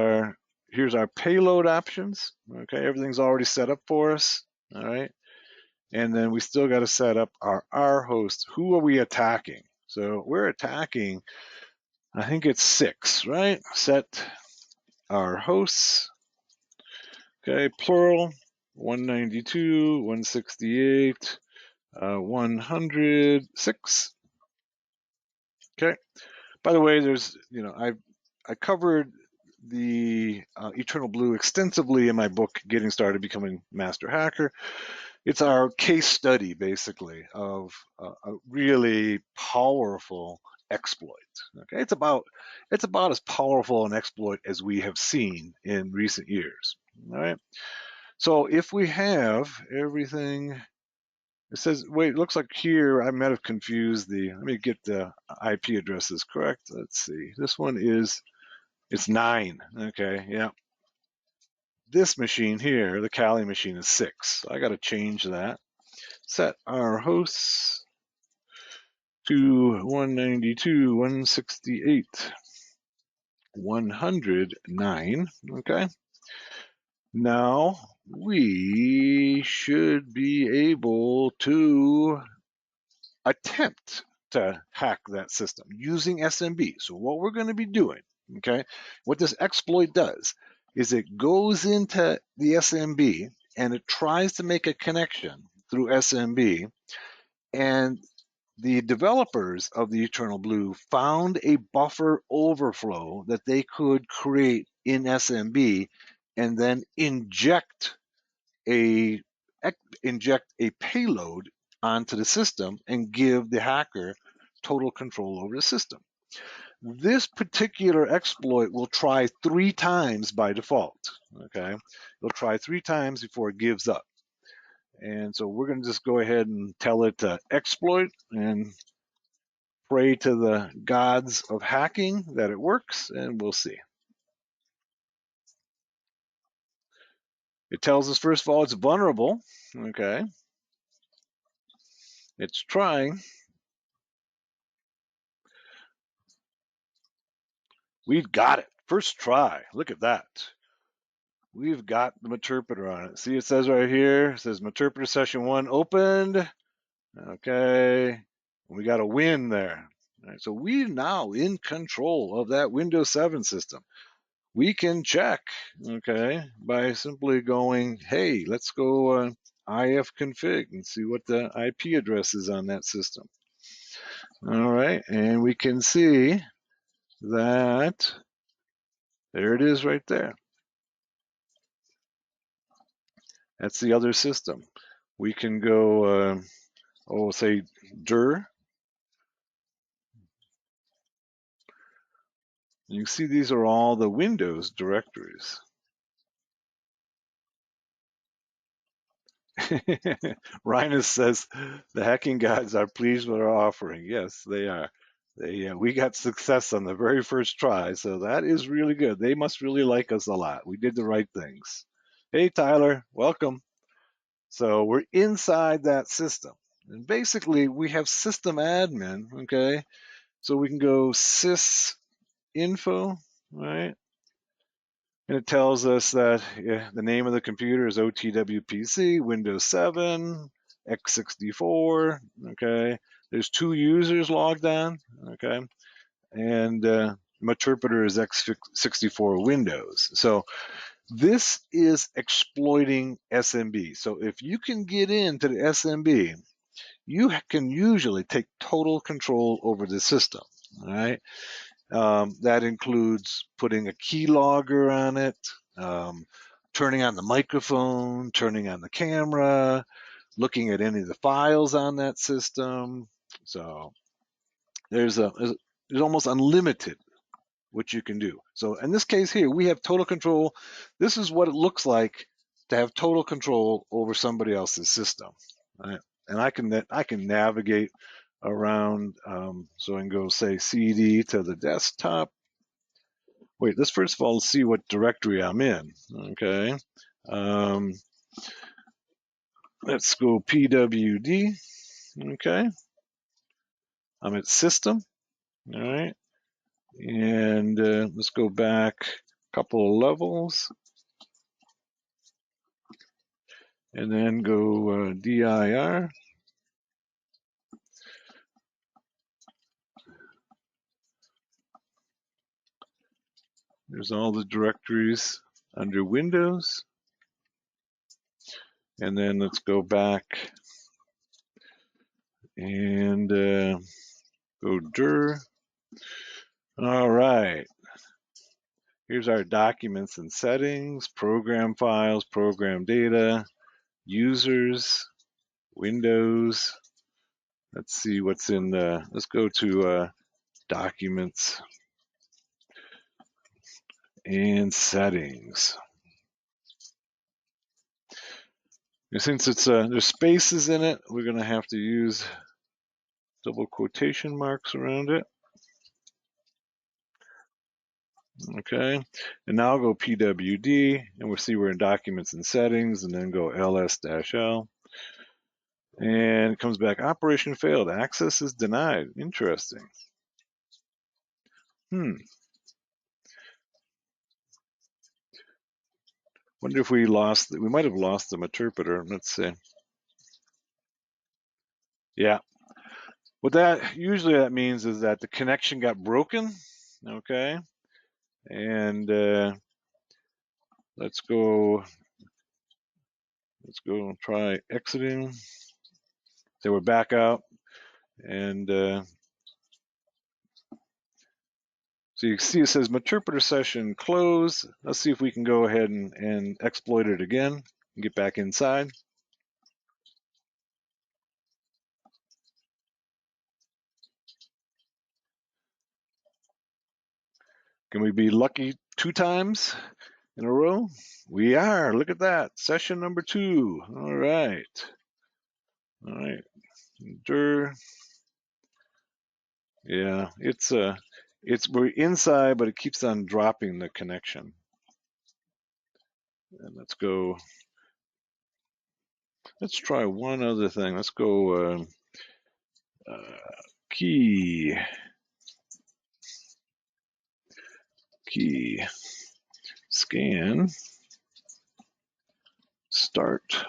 our payload options, okay? Everything's already set up for us, all right? And then we still got to set up our R host. Who are we attacking? So we're attacking, I think it's 6, right? Set our hosts, okay, plural, 192, 168, 106. Okay. By the way, there's, I covered the Eternal Blue extensively in my book, Getting Started Becoming Master Hacker. It's our case study, basically, of a really powerful exploit. Okay, it's about as powerful an exploit as we have seen in recent years. All right. So if we have everything, it says, wait, it looks like here I might have confused let me get the IP addresses correct. Let's see. This one it's 9. Okay, yeah. This machine here, the Kali machine, is 6. So I got to change that. Set our hosts to 192, 168, 109. Okay. Now we should be able to attempt to hack that system using SMB. So what we're going to be doing, okay, what this exploit does is it goes into the SMB and it tries to make a connection through SMB, and the developers of the Eternal Blue found a buffer overflow that they could create in SMB and then inject a payload onto the system and give the hacker total control over the system. This particular exploit will try 3 times by default. Okay, it'll try 3 times before it gives up. And so we're going to just go ahead and tell it to exploit and pray to the gods of hacking that it works, and we'll see. It tells us, first of all, it's vulnerable. Okay, it's trying. We've got it. First try. Look at that. We've got the Meterpreter on it. See, it says right here, it says Meterpreter session 1 opened. Okay. We got a win there. All right, so we're now in control of that Windows 7 system. We can check, okay, by simply going, hey, let's go ifconfig and see what the IP address is on that system. All right, and we can see that there it is right there. That's the other system. we can go, say dir. You can see these are all the Windows directories. Rhinus says the hacking gods are pleased with our offering. Yes, they are. We got success on the very first try, so that is really good. They must really like us a lot. We did the right things. Hey, Tyler, welcome. So we're inside that system. And basically, we have system admin, okay? So we can go sys info, right? And it tells us that the name of the computer is OTWPC, Windows 7, x64, okay? There's 2 users logged on, okay? And Meterpreter is x64 Windows. So this is exploiting SMB. So if you can get into the SMB, you can usually take total control over the system, all right? That includes putting a keylogger on it, turning on the microphone, turning on the camera, looking at any of the files on that system. So there's almost unlimited what you can do. So in this case here, we have total control. This is what it looks like to have total control over somebody else's system, right? And I can navigate around. So I can go say CD to the desktop. Wait, let's first of all see what directory I'm in. Okay. Let's go PWD. Okay. I'm at system. All right. And let's go back a couple of levels. And then go dir. There's all the directories under Windows. And then let's go back and go dir. All right. Here's our documents and settings, program files, program data, users, Windows. Let's see what's in the, let's go to documents and settings. And since it's there's spaces in it, we're going to have to use double quotation marks around it. Okay, and now I'll go PWD, and we'll see we're in documents and settings, and then go ls-l. And it comes back, operation failed, access is denied. Interesting. Wonder if we lost, we might have lost the Meterpreter. Let's see. Yeah. What that usually that means is that the connection got broken. Okay. And let's go try exiting. So we're back out. And so you see it says Meterpreter session closed. Let's see if we can go ahead and exploit it again and get back inside. Can we be lucky 2 times in a row? We are. Look at that. Session number 2. All right. All right. Dir. Yeah, it's we're inside, but it keeps on dropping the connection. And let's go. Let's try one other thing. Let's go key scan start.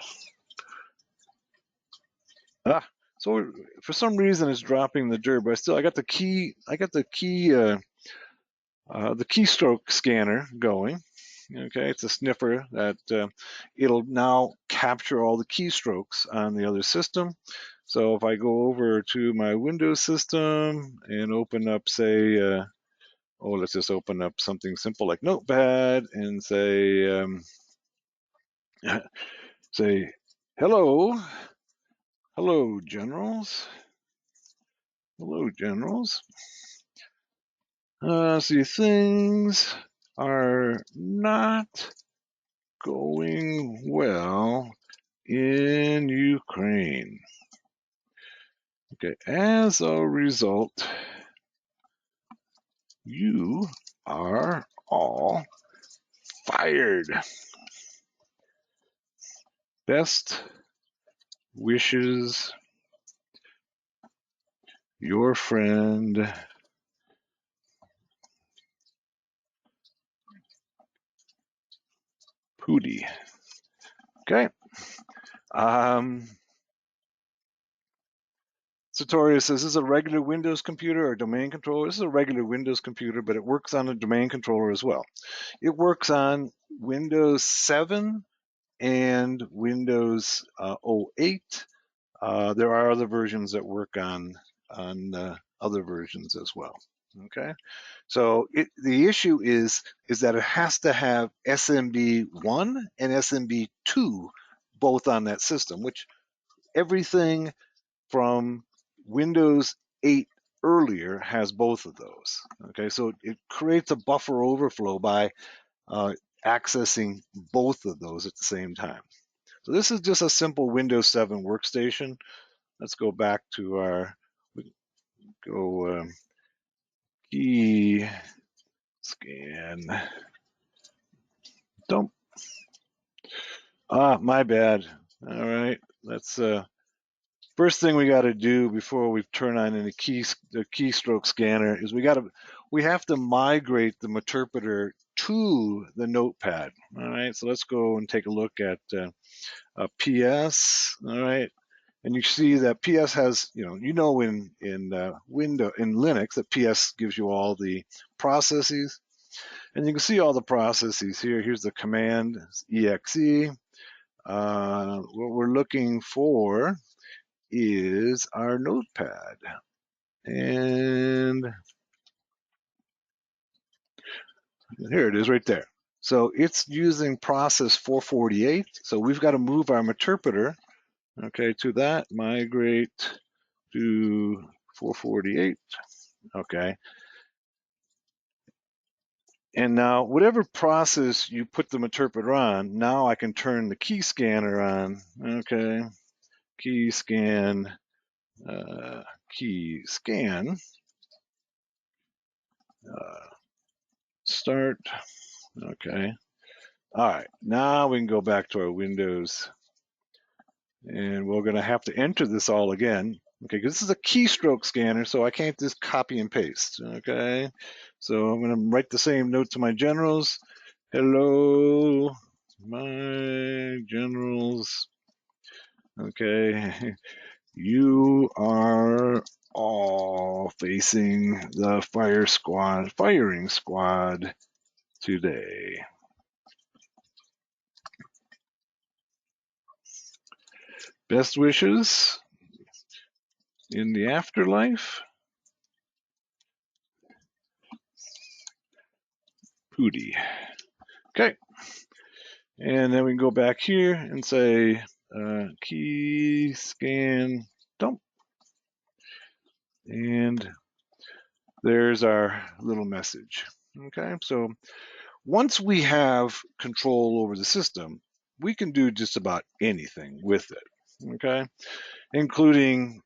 So for some reason it's dropping the dir, but I got the keystroke scanner going. Okay, it's a sniffer that it'll now capture all the keystrokes on the other system. So if I go over to my Windows system and open up, say, let's just open up something simple like Notepad and say, say Hello. Hello, generals. Hello, generals. See, things are not going well in Ukraine. Okay, as a result, you are all fired. Best wishes, your friend Pooty. Okay. Sartorius says, this is a regular Windows computer or domain controller. This is a regular Windows computer, but it works on a domain controller as well. It works on Windows 7 and Windows 08. There are other versions that work on other versions as well. Okay, so the issue is that it has to have SMB1 and SMB2 both on that system, which everything from Windows 8 earlier has both of those. Okay, so it creates a buffer overflow by accessing both of those at the same time. So this is just a simple Windows 7 workstation. Let's go back to our, key scan, dump. My bad. All right, let's first thing we got to do before we turn on any keystroke scanner is we have to migrate the Meterpreter to the notepad. All right, so let's go and take a look at PS. All right, and you see that PS has, in Linux that PS gives you all the processes, and you can see all the processes here. Here's the command exe. What we're looking for is our notepad, and here it is right there. So it's using process 448. So we've got to move our Meterpreter, okay, to that, migrate to 448. Okay. And now whatever process you put the Meterpreter on, now I can turn the key scanner on. Okay. Key scan, key scan, start. Okay. All right. Now we can go back to our Windows, and we're going to have to enter this all again. Okay, because this is a keystroke scanner, so I can't just copy and paste. Okay, so I'm going to write the same note to my generals. Hello, my generals. Okay, you are all facing the firing squad today. Best wishes in the afterlife, Pooty. Okay, and then we can go back here and say key scan dump, and there's our little message. Okay, so once we have control over the system, we can do just about anything with it. Okay, including,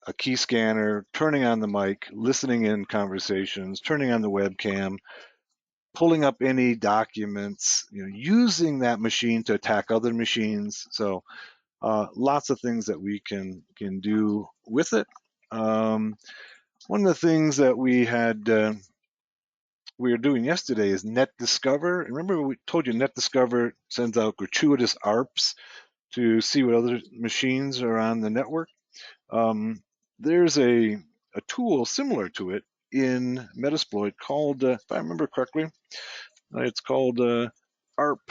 a key scanner, turning on the mic, listening in conversations, turning on the webcam, pulling up any documents, using that machine to attack other machines. So lots of things that we can do with it. One of the things that we were doing yesterday is NetDiscover. Remember we told you NetDiscover sends out gratuitous ARPs to see what other machines are on the network. There's a tool similar to it in Metasploit called, if I remember correctly, it's called ARP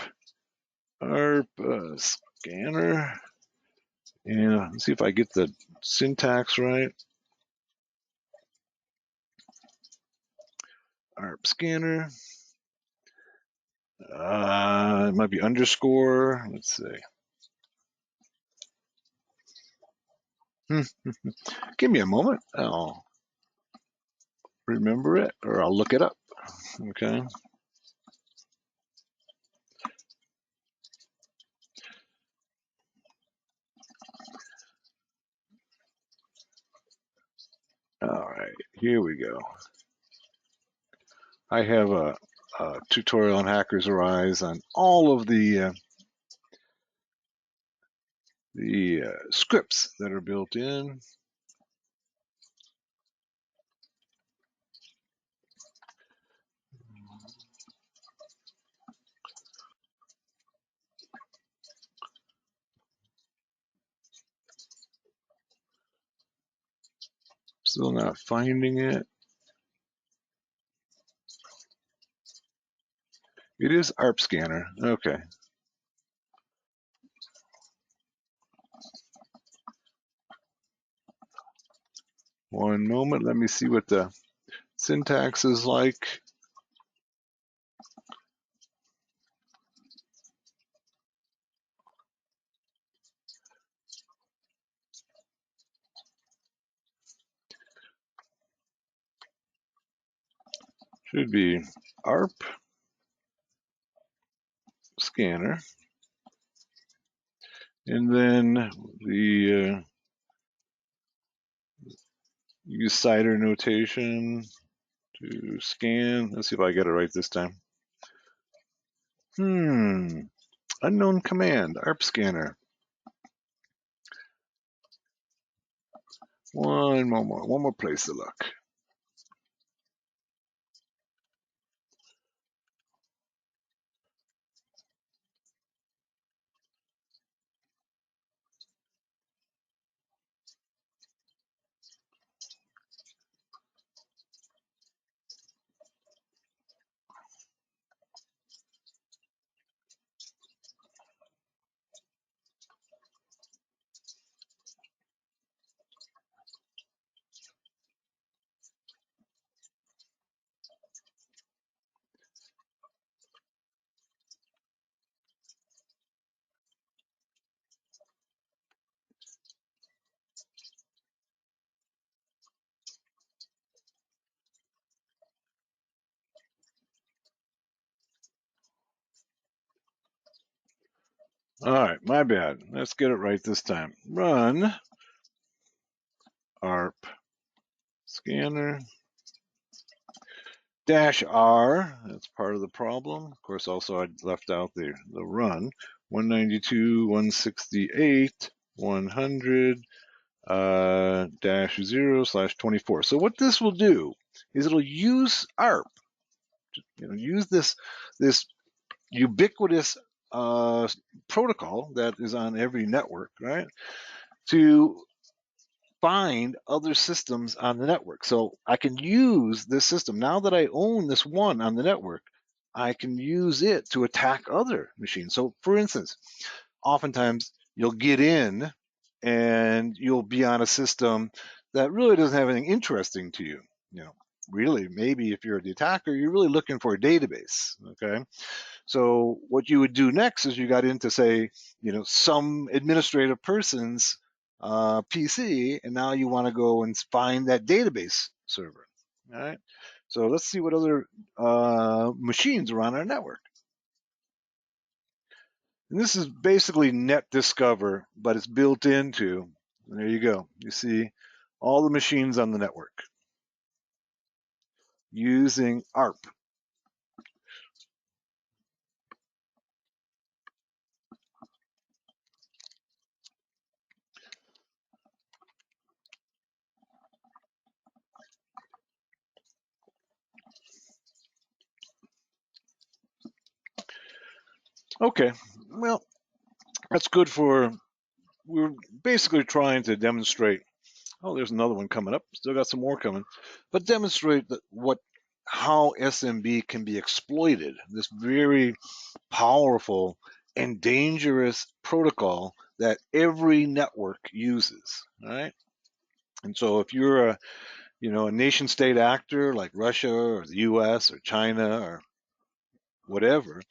scanner. And let's see if I get the syntax right. ARP scanner. It might be underscore. Let's see. Give me a moment. I'll remember it, or I'll look it up. Okay. All right, here we go. I have a tutorial on Hackers Arise on all of the scripts that are built in. Still not finding it. It is ARP Scanner. Okay. One moment. Let me see what the syntax is like. Should be ARP Scanner. And then the use CIDR notation to scan. Let's see if I get it right this time. Unknown command, ARP Scanner. One more place to look. All right, my bad. Let's get it right this time. Run ARP Scanner -R. That's part of the problem. Of course, also I left out the run 192.168 100 -0/24. So what this will do is it'll use ARP, use this ubiquitous protocol that is on every network, right, to find other systems on the network. So I can use this system now that I own this one on the network. I can use it to attack other machines. So, for instance, oftentimes you'll get in and you'll be on a system that really doesn't have anything interesting to you. Really, maybe if you're the attacker, you're really looking for a database. Okay. So what you would do next is you got into, say, some administrative person's PC, and now you want to go and find that database server. All right. So let's see what other machines are on our network. And this is basically NetDiscover, but it's built into, there you go. You see all the machines on the network using ARP. Okay, well, that's good for, we're basically trying to demonstrate, oh, there's another one coming up, still got some more coming, but demonstrate that how SMB can be exploited, this very powerful and dangerous protocol that every network uses, right? And so if you're a nation state actor like Russia or the US or China or whatever,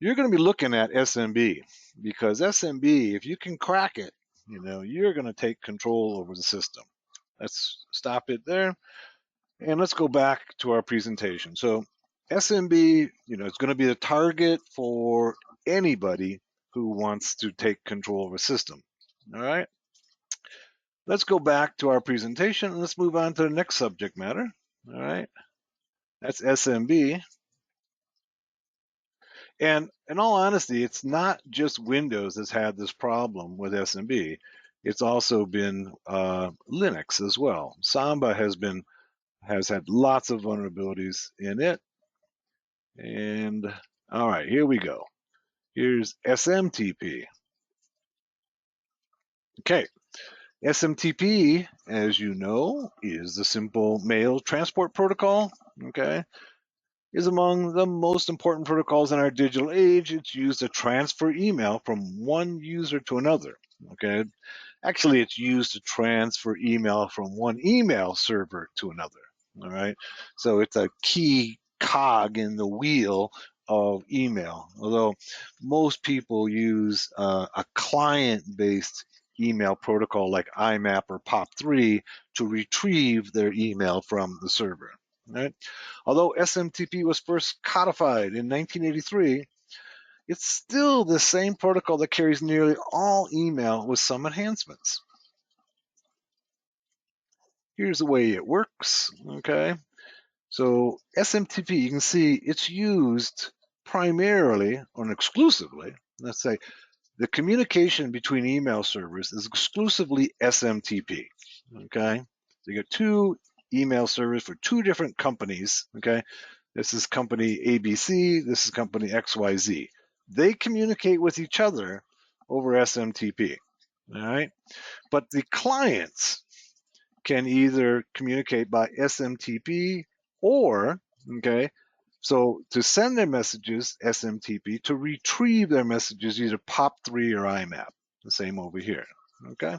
you're going to be looking at SMB, because SMB, if you can crack it, you're going to take control over the system. Let's stop it there. And let's go back to our presentation. So SMB, it's going to be the target for anybody who wants to take control of a system. All right. Let's go back to our presentation and let's move on to the next subject matter. All right. That's SMB. And in all honesty, it's not just Windows that's had this problem with SMB. It's also been Linux as well. Samba has had lots of vulnerabilities in it. And all right, here we go. Here's SMTP. Okay, SMTP, as you know, is the simple mail transport protocol. Okay, is among the most important protocols in our digital age. It's used to transfer email from one user to another. Okay, actually, it's used to transfer email from one email server to another. All right, so it's a key cog in the wheel of email. Although most people use a client-based email protocol like IMAP or POP3 to retrieve their email from the server. Right? Although SMTP was first codified in 1983, it's still the same protocol that carries nearly all email with some enhancements. Here's the way it works, okay? So SMTP, you can see it's used primarily or exclusively, let's say, the communication between email servers is exclusively SMTP, okay? So you got two email servers for two different companies, okay? This is company ABC, this is company XYZ. They communicate with each other over SMTP, all right? But the clients can either communicate by SMTP or, okay, so to send their messages, SMTP, to retrieve their messages, either POP3 or IMAP. The same over here, okay?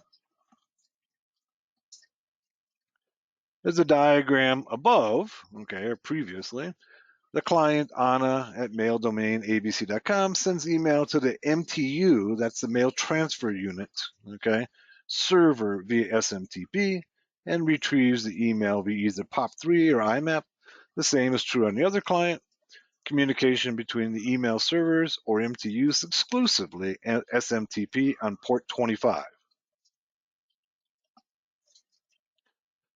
There's a diagram above, okay, or previously. The client, Anna, at maildomainabc.com sends email to the MTU, that's the mail transfer unit, okay, server via SMTP, and retrieves the email via either POP3 or IMAP. The same is true on the other client. Communication between the email servers or MTUs exclusively at SMTP on port 25.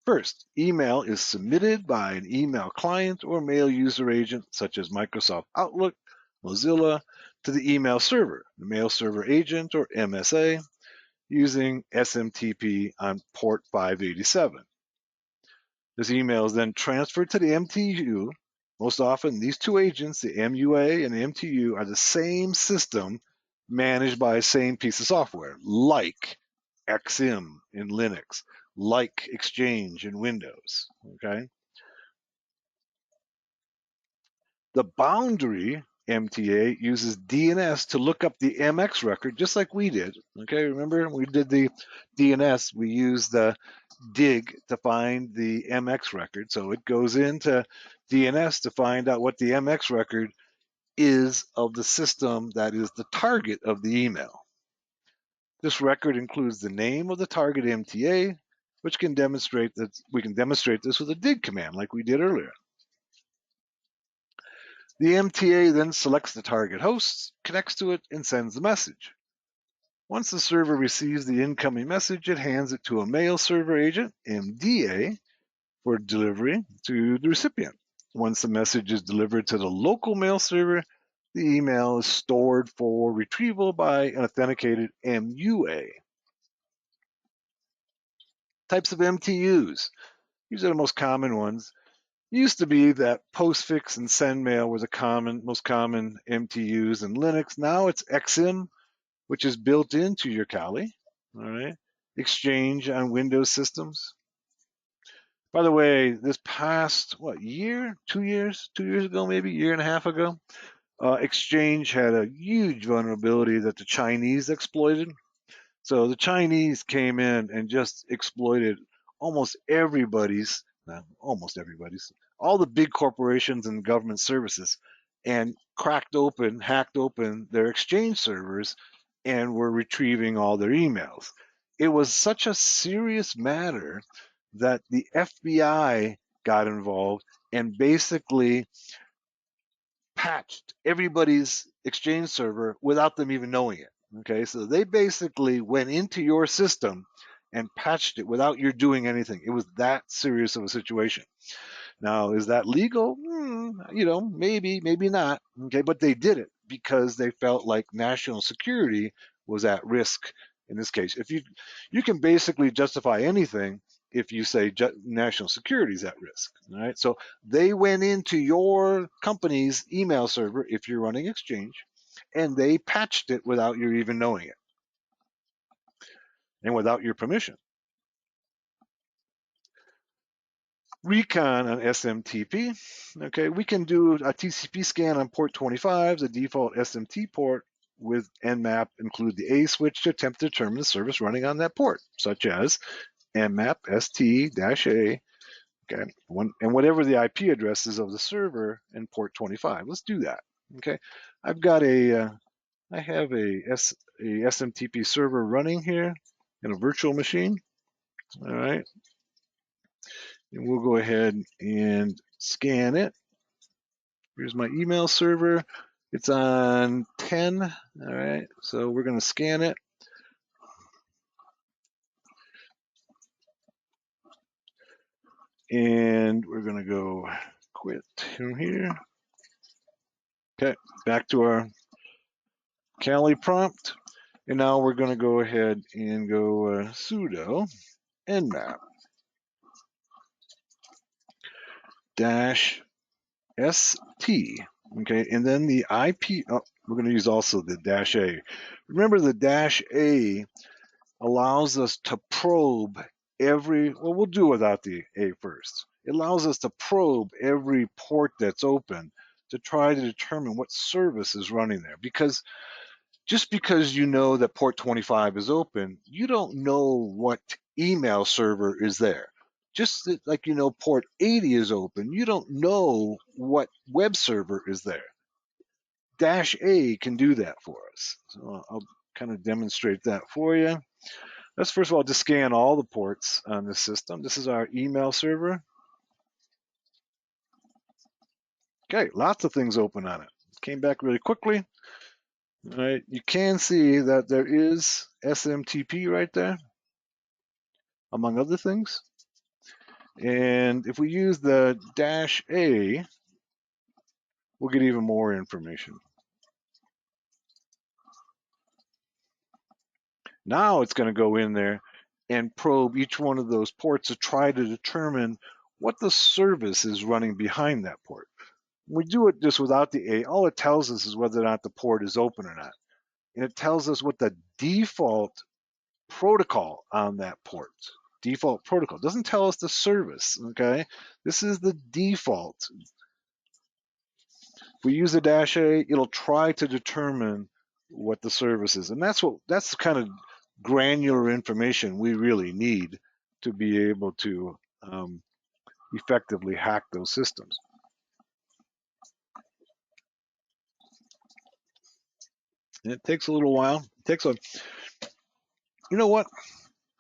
First, email is submitted by an email client or mail user agent, such as Microsoft Outlook, Mozilla, to the email server, the mail server agent or MSA, using SMTP on port 587. This email is then transferred to the MTU. Most often, these two agents, the MUA and the MTU, are the same system managed by the same piece of software, like XM in Linux, like Exchange in Windows, okay? The boundary MTA uses DNS to look up the MX record, just like we did, okay? Remember, we did the DNS, we used the dig to find the MX record. So it goes into DNS to find out what the MX record is of the system that is the target of the email. This record includes the name of the target MTA, which can demonstrate that we can demonstrate this with a dig command like we did earlier. The MTA then selects the target host, connects to it, and sends the message. Once the server receives the incoming message, it hands it to a mail server agent, MDA, for delivery to the recipient. Once the message is delivered to the local mail server, the email is stored for retrieval by an authenticated MUA. Types of MTUs. These are the most common ones. It used to be that postfix and sendmail were the most common MTUs in Linux. Now it's XM, which is built into your Kali. All right. Exchange on Windows systems. By the way, this past year, 2 years ago, maybe a year and a half ago, Exchange had a huge vulnerability that the Chinese exploited. So the Chinese came in and just exploited almost everybody's, all the big corporations and government services, and hacked open their Exchange servers, and were retrieving all their emails. it was such a serious matter that the FBI got involved and basically patched everybody's Exchange server without them even knowing it. Okay, so they basically went into your system and patched it without you doing anything. It was that serious of a situation. Now, is that legal? Maybe, maybe not. Okay, but they did it because they felt like national security was at risk in this case. If you can basically justify anything if you say national security is at risk. All right, so they went into your company's email server if you're running Exchange, and they patched it without you even knowing it and without your permission. Recon on SMTP. Okay, we can do a TCP scan on port 25, the default SMT port with Nmap include the A switch to attempt to determine the service running on that port, such as Nmap st-a, okay, and whatever the IP address is of the server in port 25. Let's do that. Okay, I've got I have a SMTP server running here in a virtual machine. All right. And we'll go ahead and scan it. Here's my email server. It's on 10. All right, so we're going to scan it. And we're going to go quit from here. Okay, back to our Kali prompt. And now we're going to go ahead and go sudo nmap -st. Okay, and then the IP, we're going to use also the -a. Remember the -a allows us to probe well, we'll do without the A first. It allows us to probe every port that's open to try to determine what service is running there. Because just because you know that port 25 is open, you don't know what email server is there. Just like you know port 80 is open, you don't know what web server is there. -a can do that for us. So I'll kind of demonstrate that for you. Let's first of all just scan all the ports on the system. This is our email server. Okay, lots of things open on it. Came back really quickly. All right, you can see that there is SMTP right there, among other things. And if we use the -a, we'll get even more information. Now it's going to go in there and probe each one of those ports to try to determine what the service is running behind that port. When we do it just without the A, all it tells us is whether or not the port is open or not. And it tells us what the default protocol on that port. Default protocol. It doesn't tell us the service, okay? This is the default. If we use the -a, it'll try to determine what the service is. And that's the kind of granular information we really need to be able to effectively hack those systems. And it takes a little while. It takes you know what?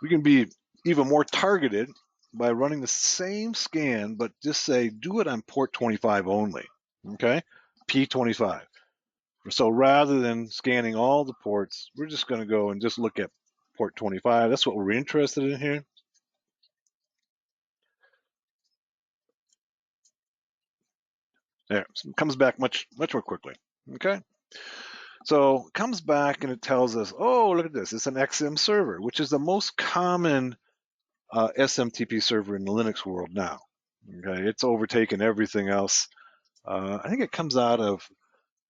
We can be even more targeted by running the same scan, but just say, do it on port 25 only, okay? P25. So rather than scanning all the ports, we're just going to go and just look at port 25. That's what we're interested in here. There, so it comes back much more quickly, okay? So it comes back and it tells us, oh, look at this. It's an XM server, which is the most common SMTP server in the Linux world now. Okay, it's overtaken everything else. I think it comes out of,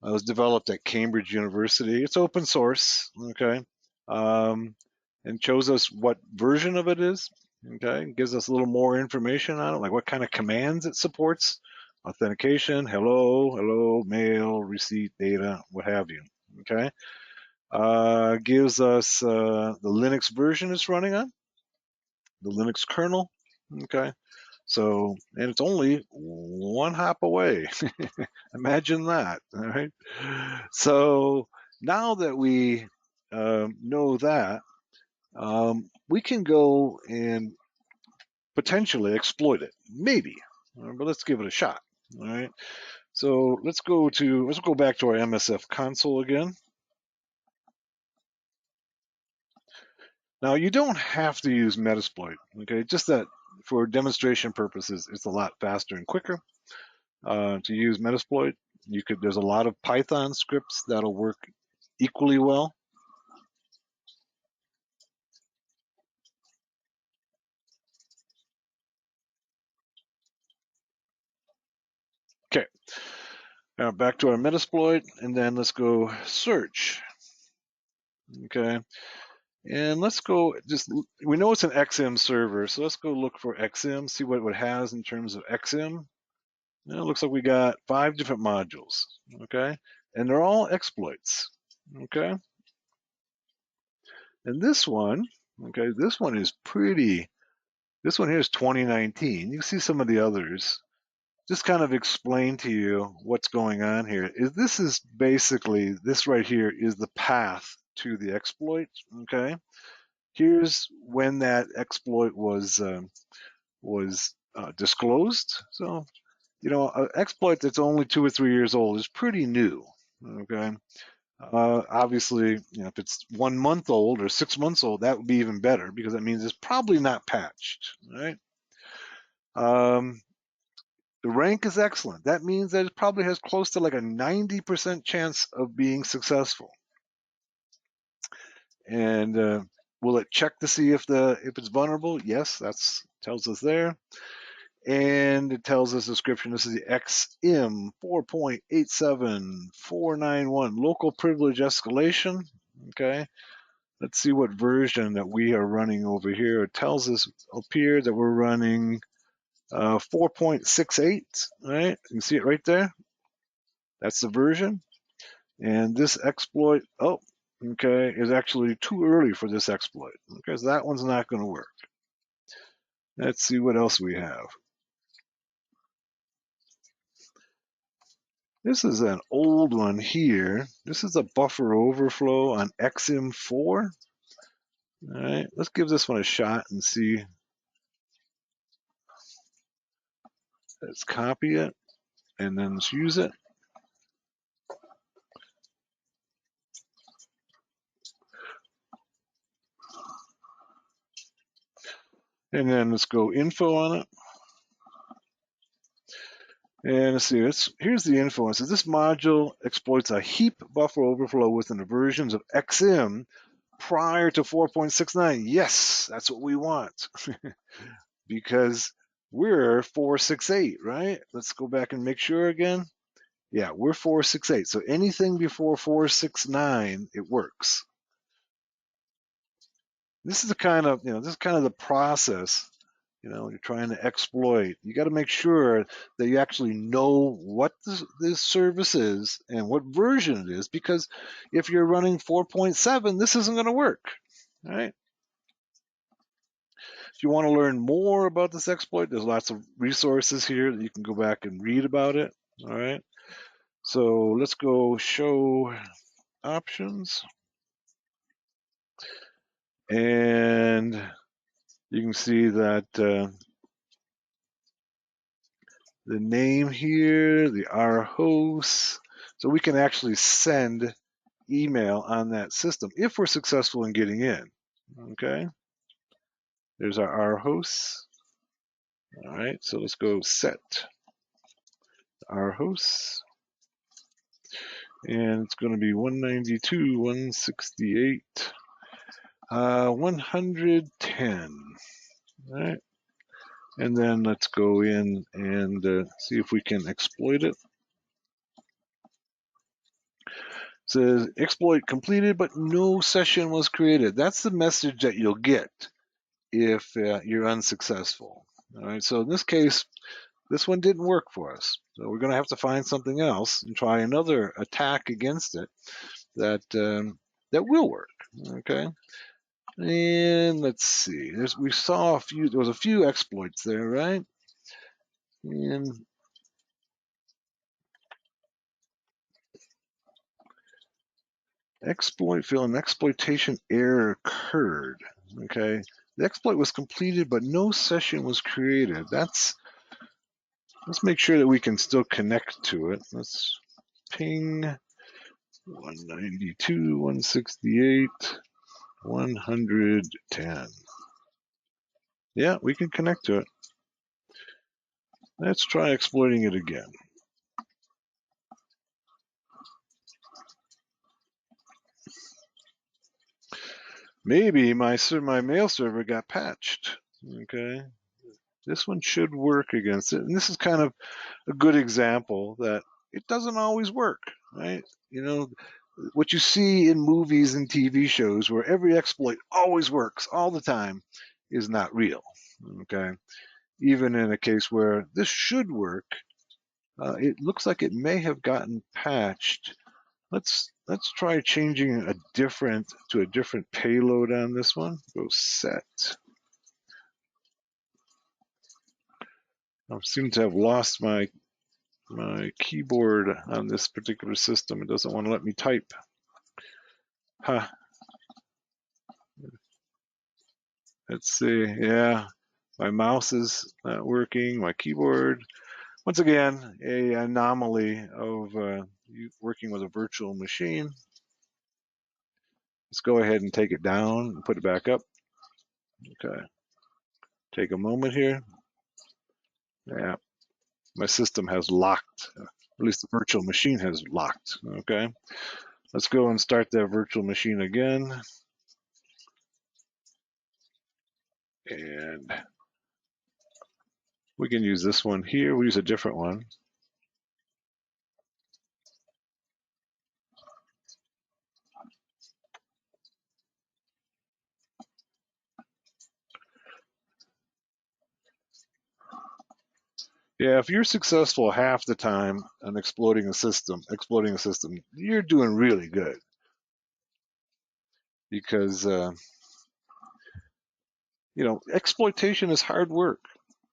it was developed at Cambridge University. It's open source, okay, and shows us what version of it is. Okay, it gives us a little more information on it, like what kind of commands it supports, authentication, hello, mail, receipt, data, what have you. Okay, gives us the Linux version it's running on, the Linux kernel. Okay, so, and it's only one hop away. Imagine that, all right? So now that we know that, we can go and potentially exploit it, maybe, but let's give it a shot. All right. So let's go back to our MSF console again. Now you don't have to use Metasploit, okay? Just that for demonstration purposes, it's a lot faster and quicker to use Metasploit. There's a lot of Python scripts that'll work equally well. Okay, now back to our Metasploit, and then let's go search. Okay, and let's go we know it's an XM server, so let's go look for XM, see what it has in terms of XM. And it looks like we got 5 different modules, okay? And they're all exploits, okay? And this one, okay, this one is pretty, this one here is 2019. You can see some of the others. Just kind of explain to you what's going on here. This is basically, this right here is the path to the exploit, okay? Here's when that exploit was disclosed. So, you know, an exploit that's only 2 or 3 years old is pretty new, okay? Obviously, you know, if it's 1 month old or 6 months old, that would be even better because that means it's probably not patched, right? The rank is excellent. That means that it probably has close to like a 90% chance of being successful. And will it check to see if it's vulnerable? Yes, that's tells us there. And it tells us description. This is the XM 4.87491 local privilege escalation. Okay. Let's see what version that we are running over here. It tells us up here that we're running 4.68, right? You can see it right there. That's the version. And this exploit, okay, is actually too early for this exploit. Okay, so that one's not going to work. Let's see what else we have. This is an old one here. This is a buffer overflow on XM4. All right, let's give this one a shot and see. Let's copy it and then let's use it. And then let's go info on it. And let's see, here's the info. It says this module exploits a heap buffer overflow within the versions of XM prior to 4.69. Yes, that's what we want because we're 4.68, right? Let's go back and make sure again. Yeah, we're 4.68. So anything before 4.69, it works. This is the kind of, this is kind of the process. You're trying to exploit. You got to make sure that you actually know what this service is and what version it is, because if you're running 4.7, this isn't going to work, right? If you want to learn more about this exploit, there's lots of resources here that you can go back and read about it, all right? So let's go show options. And you can see that the name here, the R host, so we can actually send email on that system if we're successful in getting in. Okay, there's our R hosts. All right, so let's go set R hosts, and it's going to be 192, 168, 110. All right, and then let's go in and see if we can exploit it. Says exploit completed, but no session was created. That's the message that you'll get if you're unsuccessful. All right, so in this case, this one didn't work for us. So we're going to have to find something else and try another attack against it that that will work. Okay, and let's see. We saw there was a few exploits there, right? And exploit field, an exploitation error occurred. Okay, the exploit was completed, but no session was created. Let's make sure that we can still connect to it. Let's ping 192.168.110. Yeah, we can connect to it. Let's try exploiting it again. Maybe my mail server got patched. Okay, this one should work against it. And this is kind of a good example that it doesn't always work, right? You know, what you see in movies and TV shows where every exploit always works all the time is not real. Okay, even in a case where this should work, it looks like it may have gotten patched. Let's try changing to a different payload on this one. Go set. I seem to have lost my keyboard on this particular system. It doesn't want to let me type. Huh. Let's see. Yeah, my mouse is not working. My keyboard. Once again, a anomaly of working with a virtual machine. Let's go ahead and take it down and put it back up. Okay. Take a moment here. Yeah, my system has locked. At least the virtual machine has locked. Okay. Let's go and start that virtual machine again. And we can use this one here. We'll use a different one. Yeah, if you're successful half the time on exploiting a system, you're doing really good. Because exploitation is hard work.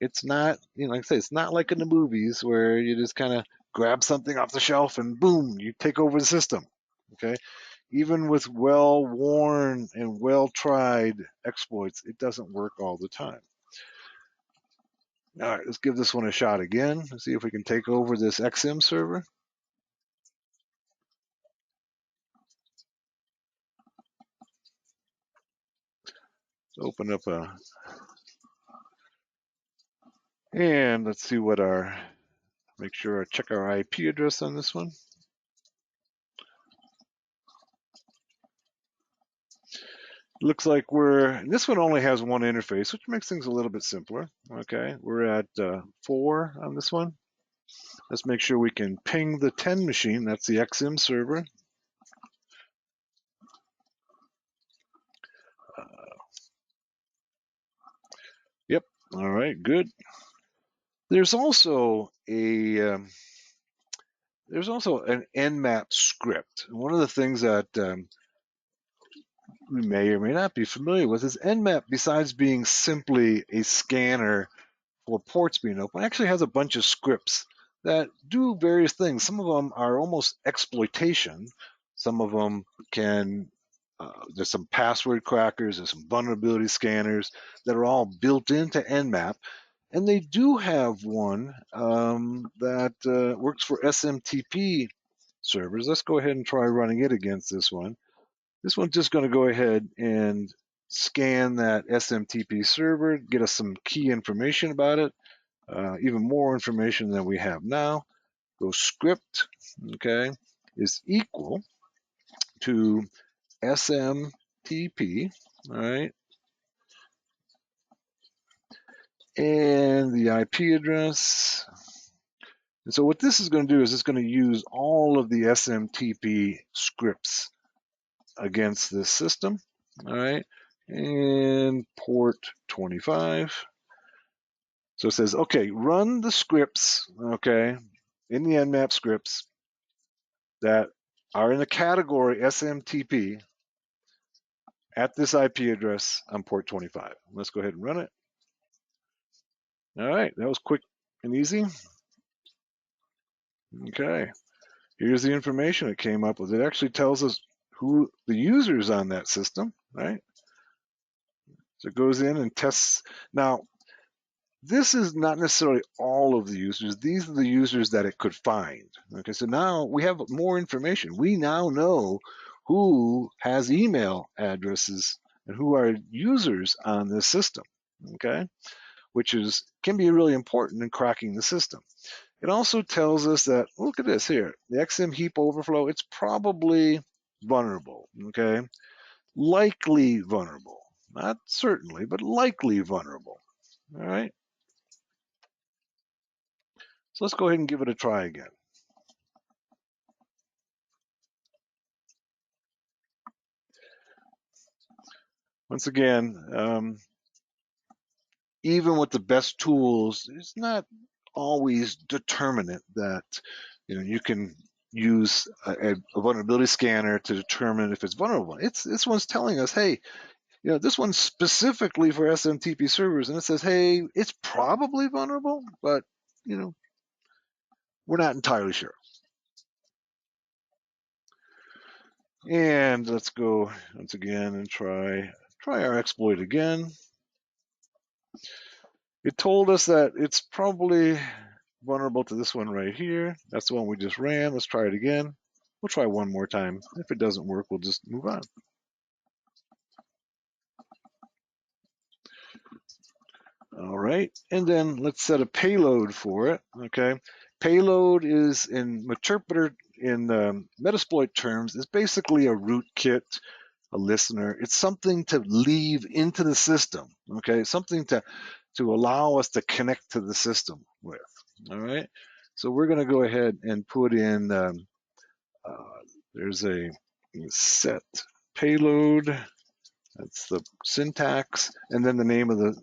It's not, like I say, it's not like in the movies where you just kind of grab something off the shelf and boom, you take over the system. Okay, even with well-worn and well-tried exploits, it doesn't work all the time. All right, let's give this one a shot again. Let's see if we can take over this XM server. Let's open up and let's see what make sure I check our IP address on this one. Looks like this one only has one interface, which makes things a little bit simpler. Okay, we're at 4 on this one. Let's make sure we can ping the 10 machine. That's the XM server. Yep. All right. Good. There's also an Nmap script. One of the things that we may or may not be familiar with is Nmap, besides being simply a scanner for ports being open, actually has a bunch of scripts that do various things. Some of them are almost exploitation. Some of them there's some password crackers, there's some vulnerability scanners that are all built into Nmap. And they do have one that works for SMTP servers. Let's go ahead and try running it against this one. This one's just going to go ahead and scan that SMTP server, get us some key information about it, even more information than we have now. Go script, okay, is equal to SMTP, all right, and the IP address. And so what this is going to do is it's going to use all of the SMTP scripts against this system, all right, and port 25. So it says, okay, run the scripts, okay, in the Nmap scripts that are in the category SMTP at this IP address on port 25. Let's go ahead and run it. All right, that was quick and easy. Okay, here's the information it came up with. It actually tells us who the users on that system, right? So it goes in and tests. Now, this is not necessarily all of the users. These are the users that it could find. Okay, so now we have more information. We now know who has email addresses and who are users on this system. Okay, which can be really important in cracking the system. It also tells us that, look at this here, the XM heap overflow, it's probably vulnerable. Okay, likely vulnerable, not certainly, but likely vulnerable. All right. So let's go ahead and give it a try again. Once again, even with the best tools, it's not always determinate that you can use a vulnerability scanner to determine if it's vulnerable. This one's telling us, hey, this one's specifically for SMTP servers, and it says, hey, it's probably vulnerable, but we're not entirely sure. And let's go once again and try our exploit again. It told us that it's probably vulnerable to this one right here. That's the one we just ran. Let's try it again. We'll try one more time. If it doesn't work, we'll just move on. All right, and then let's set a payload for it. Okay, payload is in Metasploit terms is basically a rootkit, a listener. It's something to leave into the system. Okay, something to allow us to connect to the system with. All right, so we're going to go ahead and put in. There's a set payload. That's the syntax, and then the name of the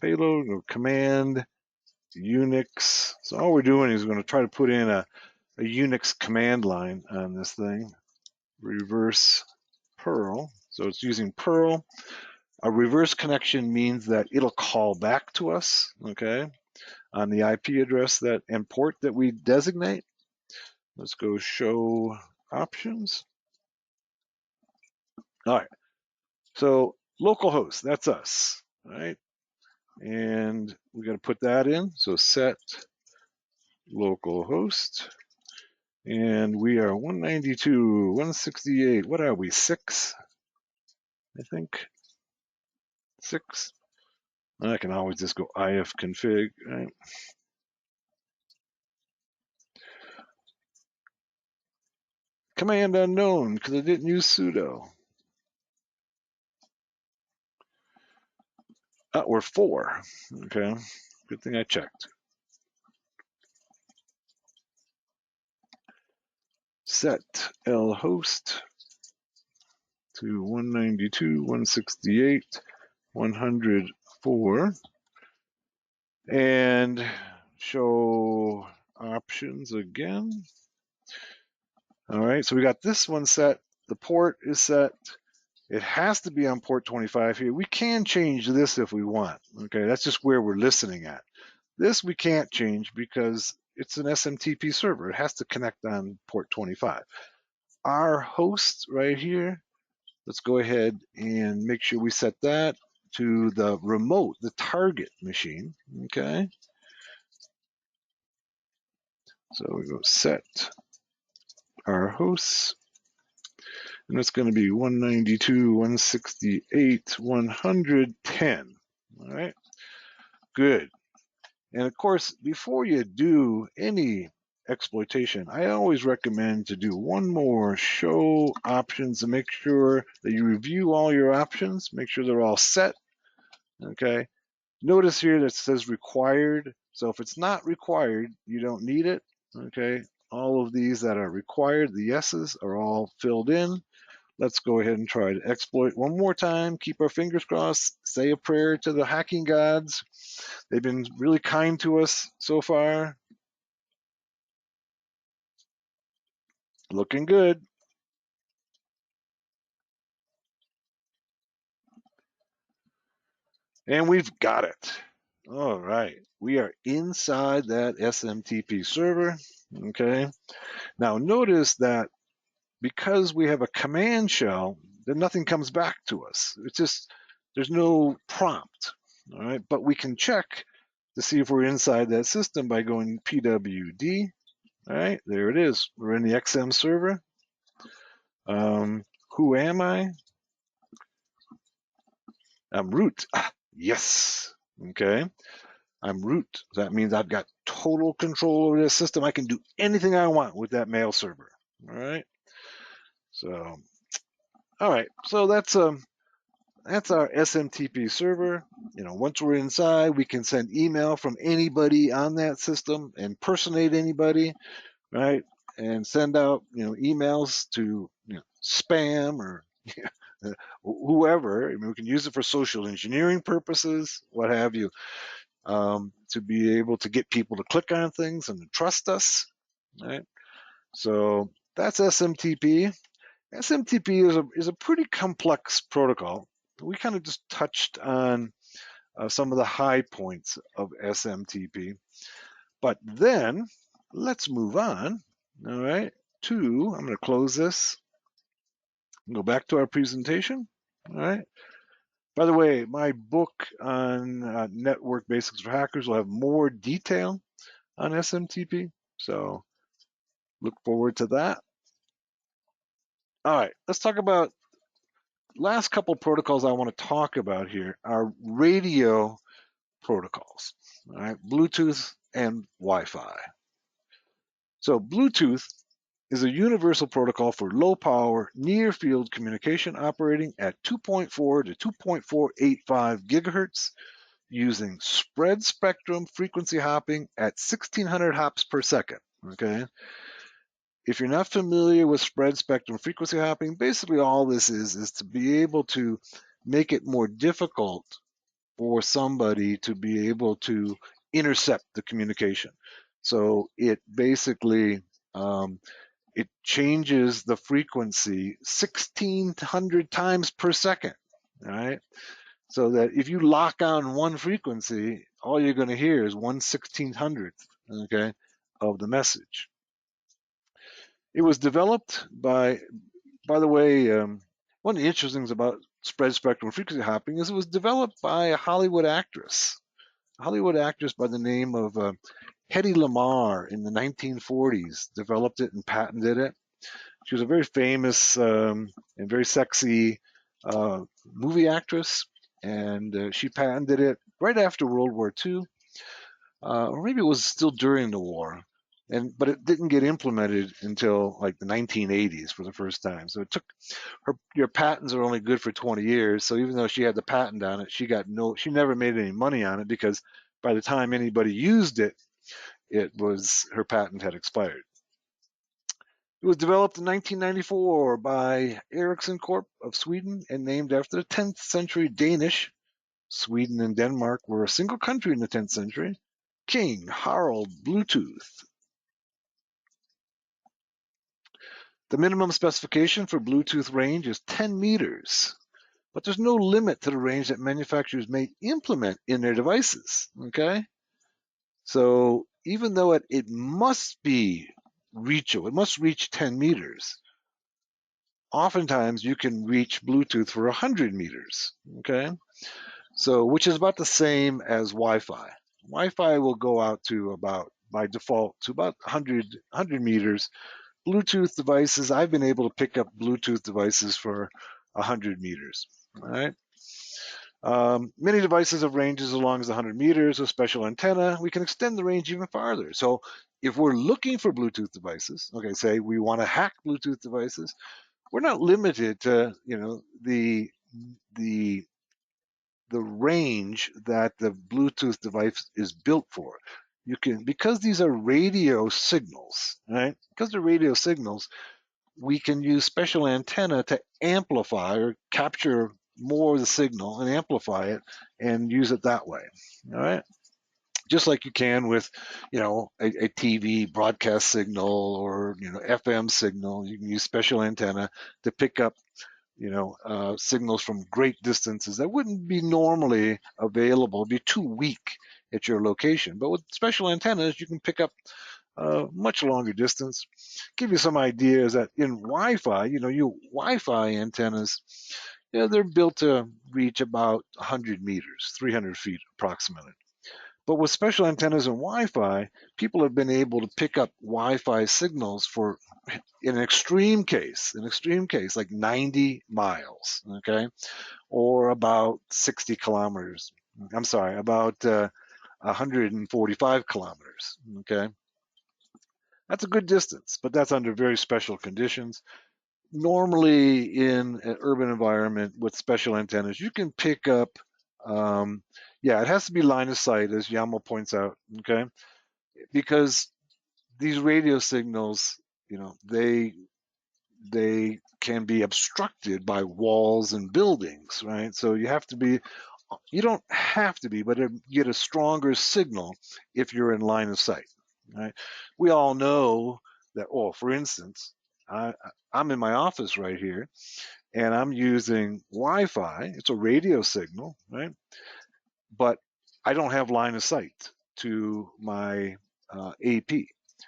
payload or command Unix. So all we're doing is going to try to put in a Unix command line on this thing. Reverse Perl. So it's using Perl. A reverse connection means that it'll call back to us, okay, on the IP address and port that we designate. Let's go show options. All right. So localhost, that's us, all right? And we got to put that in. So set localhost. And we are 192, 168. What are we? 6, I think. 6. I can always just go ifconfig, right? Command unknown because I didn't use sudo. We're 4. Okay. Good thing I checked. Set lhost to 192, 168, 104. And show options again. All right, so we got this one set. The port is set. It has to be on port 25 here. We can change this if we want. Okay, that's just where we're listening at. This we can't change because it's an SMTP server. It has to connect on port 25. Our host right here, let's go ahead and make sure we set that to the remote, the target machine. Okay. So we go set our hosts, and it's going to be 192, 168, 110. All right, good. And of course, before you do any exploitation, I always recommend to do one more show options to make sure that you review all your options, make sure they're all set. Okay. Notice here that it says required. So if it's not required, you don't need it. Okay. All of these that are required, the yeses, are all filled in. Let's go ahead and try to exploit one more time. Keep our fingers crossed. Say a prayer to the hacking gods. They've been really kind to us so far. Looking good. And we've got it. All right. We are inside that SMTP server. Okay. Now notice that because we have a command shell, then nothing comes back to us. It's just There's no prompt, all right? But we can check to see if we're inside that system by going PWD. All right, there it is. We're in the XM server. Who am I? I'm root. Yes. Okay. I'm root. That means I've got total control over this system. I can do anything I want with that mail server. All right. So, all right. So that's our SMTP server. Once we're inside, we can send email from anybody on that system, impersonate anybody, right? And send out, emails to spam or whoever. I mean, we can use it for social engineering purposes, what have you, to be able to get people to click on things and to trust us, right? So that's SMTP. SMTP is a pretty complex protocol. We kind of just touched on some of the high points of SMTP, but then let's move on. All right, I'm going to close this and go back to our presentation. All right. By the way, my book on network basics for hackers will have more detail on SMTP, so look forward to that. All right, let's talk about last couple protocols I want to talk about here are radio protocols. All right, Bluetooth and Wi-Fi. So Bluetooth is a universal protocol for low power near field communication operating at 2.4 to 2.485 gigahertz using spread spectrum frequency hopping at 1600 hops per second. Okay. If you're not familiar with spread spectrum frequency hopping, basically all this is to be able to make it more difficult for somebody to be able to intercept the communication. So it basically it changes the frequency 1600 times per second. All right. So that if you lock on one frequency, all you're going to hear is 1/1600th, okay, of the message. It was developed by the way, one of the interesting things about spread spectrum frequency hopping is it was developed by a Hollywood actress by the name of Hedy Lamarr in the 1940s, developed it and patented it. She was a very famous and very sexy movie actress, and she patented it right after World War II, or maybe it was still during the war. But it didn't get implemented until like the 1980s for the first time. So it took your patents are only good for 20 years. So even though she had the patent on it, she never made any money on it because by the time anybody used it, her patent had expired. It was developed in 1994 by Ericsson Corp of Sweden and named after the 10th century Danish. Sweden and Denmark were a single country in the 10th century. King Harald Bluetooth. The minimum specification for Bluetooth range is 10 meters, but there's no limit to the range that manufacturers may implement in their devices, okay? So even though it must be reachable, it must reach 10 meters, oftentimes you can reach Bluetooth for 100 meters, okay? So, which is about the same as Wi-Fi. Wi-Fi will go out to by default, to about 100 meters. Bluetooth devices, I've been able to pick up Bluetooth devices for 100 meters, all right? Many devices have ranges as long as 100 meters with special antenna. We can extend the range even farther. So if we're looking for Bluetooth devices, okay, say we want to hack Bluetooth devices, we're not limited to, the range that the Bluetooth device is built for. You can, because these are radio signals, right? Because they're radio signals, we can use special antenna to amplify or capture more of the signal and amplify it and use it that way. All right. Just like you can with, a TV broadcast signal or, FM signal, you can use special antenna to pick up, signals from great distances that wouldn't be normally available, be too weak at your location. But with special antennas, you can pick up much longer distance. Give you some ideas that in Wi-Fi, Wi-Fi antennas, Yeah, they're built to reach about 100 meters, 300 feet approximately. But with special antennas and Wi-Fi, people have been able to pick up Wi-Fi signals for, in an extreme case, like 90 miles, okay, or about 60 kilometers. I'm sorry, about 145 kilometers, okay. That's a good distance, but that's under very special conditions. Normally, in an urban environment with special antennas, you can pick up, yeah, it has to be line of sight, as Yamo points out, okay, because these radio signals, you know, they can be obstructed by walls and buildings, right? So you have to be, you don't have to be, but you get a stronger signal if you're in line of sight, right? We all know that, oh, for instance, I'm in my office right here and I'm using Wi-Fi. It's a radio signal, right? But I don't have line of sight to my AP.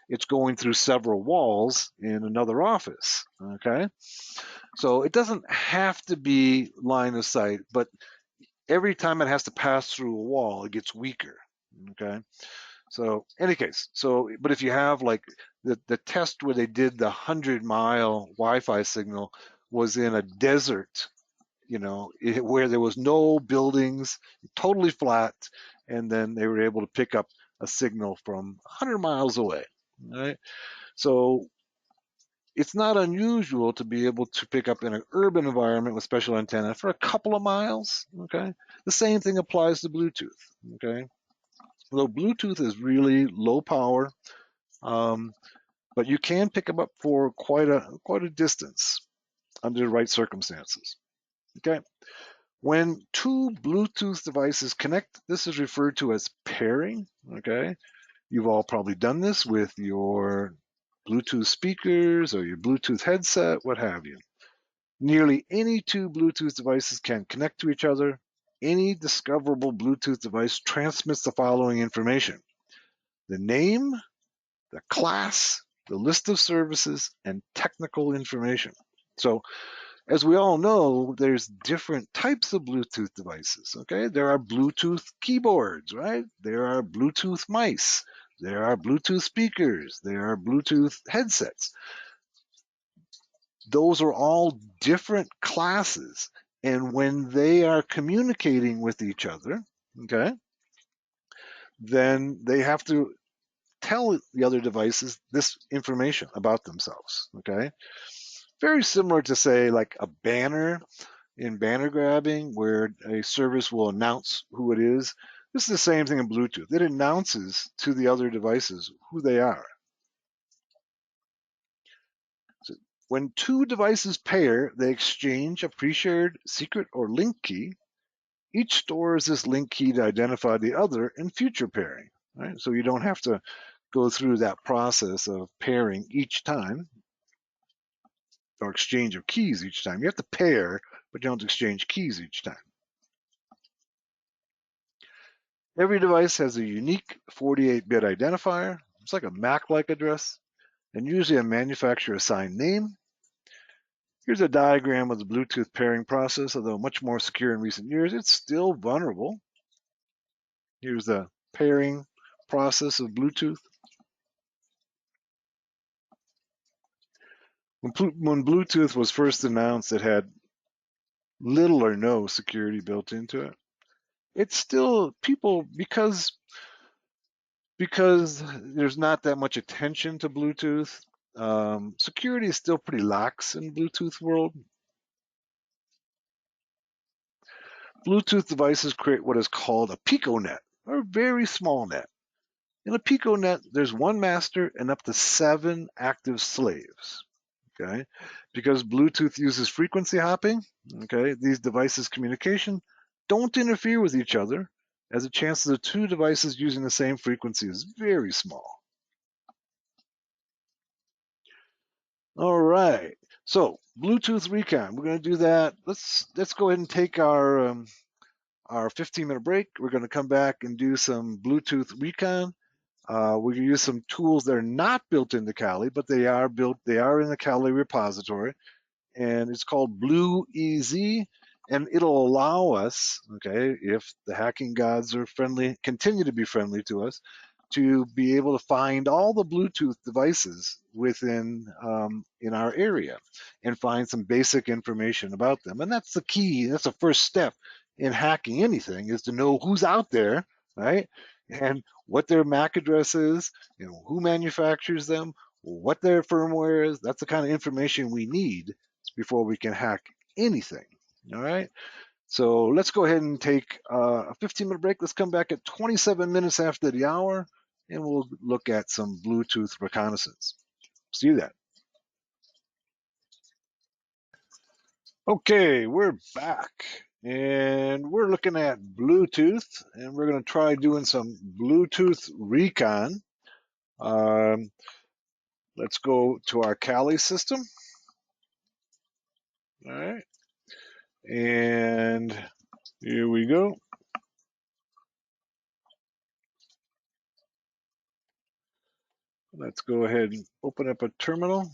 It's going through several walls in another office, okay? So it doesn't have to be line of sight, but every time it has to pass through a wall, it gets weaker, okay? So any case, so, but if you have like the test where they did the 100-mile Wi-Fi signal was in a desert, you know, where there was no buildings, totally flat, and then they were able to pick up a signal from 100 miles away, right? So it's not unusual to be able to pick up in an urban environment with special antenna for a couple of miles, okay? The same thing applies to Bluetooth, okay? Though Bluetooth is really low power, but you can pick them up for quite a distance under the right circumstances, okay? When two Bluetooth devices connect, this is referred to as pairing, okay? You've all probably done this with your Bluetooth speakers or your Bluetooth headset, what have you. Nearly any two Bluetooth devices can connect to each other. Any discoverable Bluetooth device transmits the following information: the name, the class, the list of services, and technical information. So as we all know, there's different types of Bluetooth devices, okay? There are Bluetooth keyboards, right? There are Bluetooth mice. There are Bluetooth speakers. There are Bluetooth headsets. Those are all different classes. And when they are communicating with each other, okay, then they have to tell the other devices this information about themselves, okay? Very similar to, say, like a banner in banner grabbing, where a service will announce who it is. This is the same thing in Bluetooth. It announces to the other devices who they are. So when two devices pair, they exchange a pre-shared secret or link key. Each stores this link key to identify the other in future pairing, right? So you don't have to go through that process of pairing each time, or exchange of keys each time. You have to pair, but you don't exchange keys each time. Every device has a unique 48-bit identifier. It's like a MAC-like address, and usually a manufacturer-assigned name. Here's a diagram of the Bluetooth pairing process. Although much more secure in recent years, it's still vulnerable. Here's the pairing process of Bluetooth. When Bluetooth was first announced, it had little or no security built into it. It's still, people, because there's not that much attention to Bluetooth, security is still pretty lax in Bluetooth world. Bluetooth devices create what is called a piconet, or a very small net. In a piconet, there's one master and up to 7 active slaves. Okay, because Bluetooth uses frequency hopping, okay, these devices' communication don't interfere with each other, as the chances of two devices using the same frequency is very small. All right, so Bluetooth recon, we're going to do that. Let's go ahead and take our 15-minute break. We're going to come back and do some Bluetooth recon. We're going to use some tools that are not built into Kali, but they are in the Kali repository, and it's called BlueEZ. and it'll allow us, okay, if the hacking gods are friendly, continue to be friendly to us, to be able to find all the Bluetooth devices within in our area and find some basic information about them. And that's the key. That's the first step in hacking anything, is to know who's out there, right? And what their MAC address is, you know, who manufactures them, what their firmware is. That's the kind of information we need before we can hack anything. All right. So let's go ahead and take a 15-minute break. Let's come back at 27 minutes after the hour, and we'll look at some Bluetooth reconnaissance. See you then. Okay, we're back, and we're looking at Bluetooth, and we're going to try doing some Bluetooth recon. Let's go to our Kali system. All right, and here we go. Let's go ahead and open up a terminal.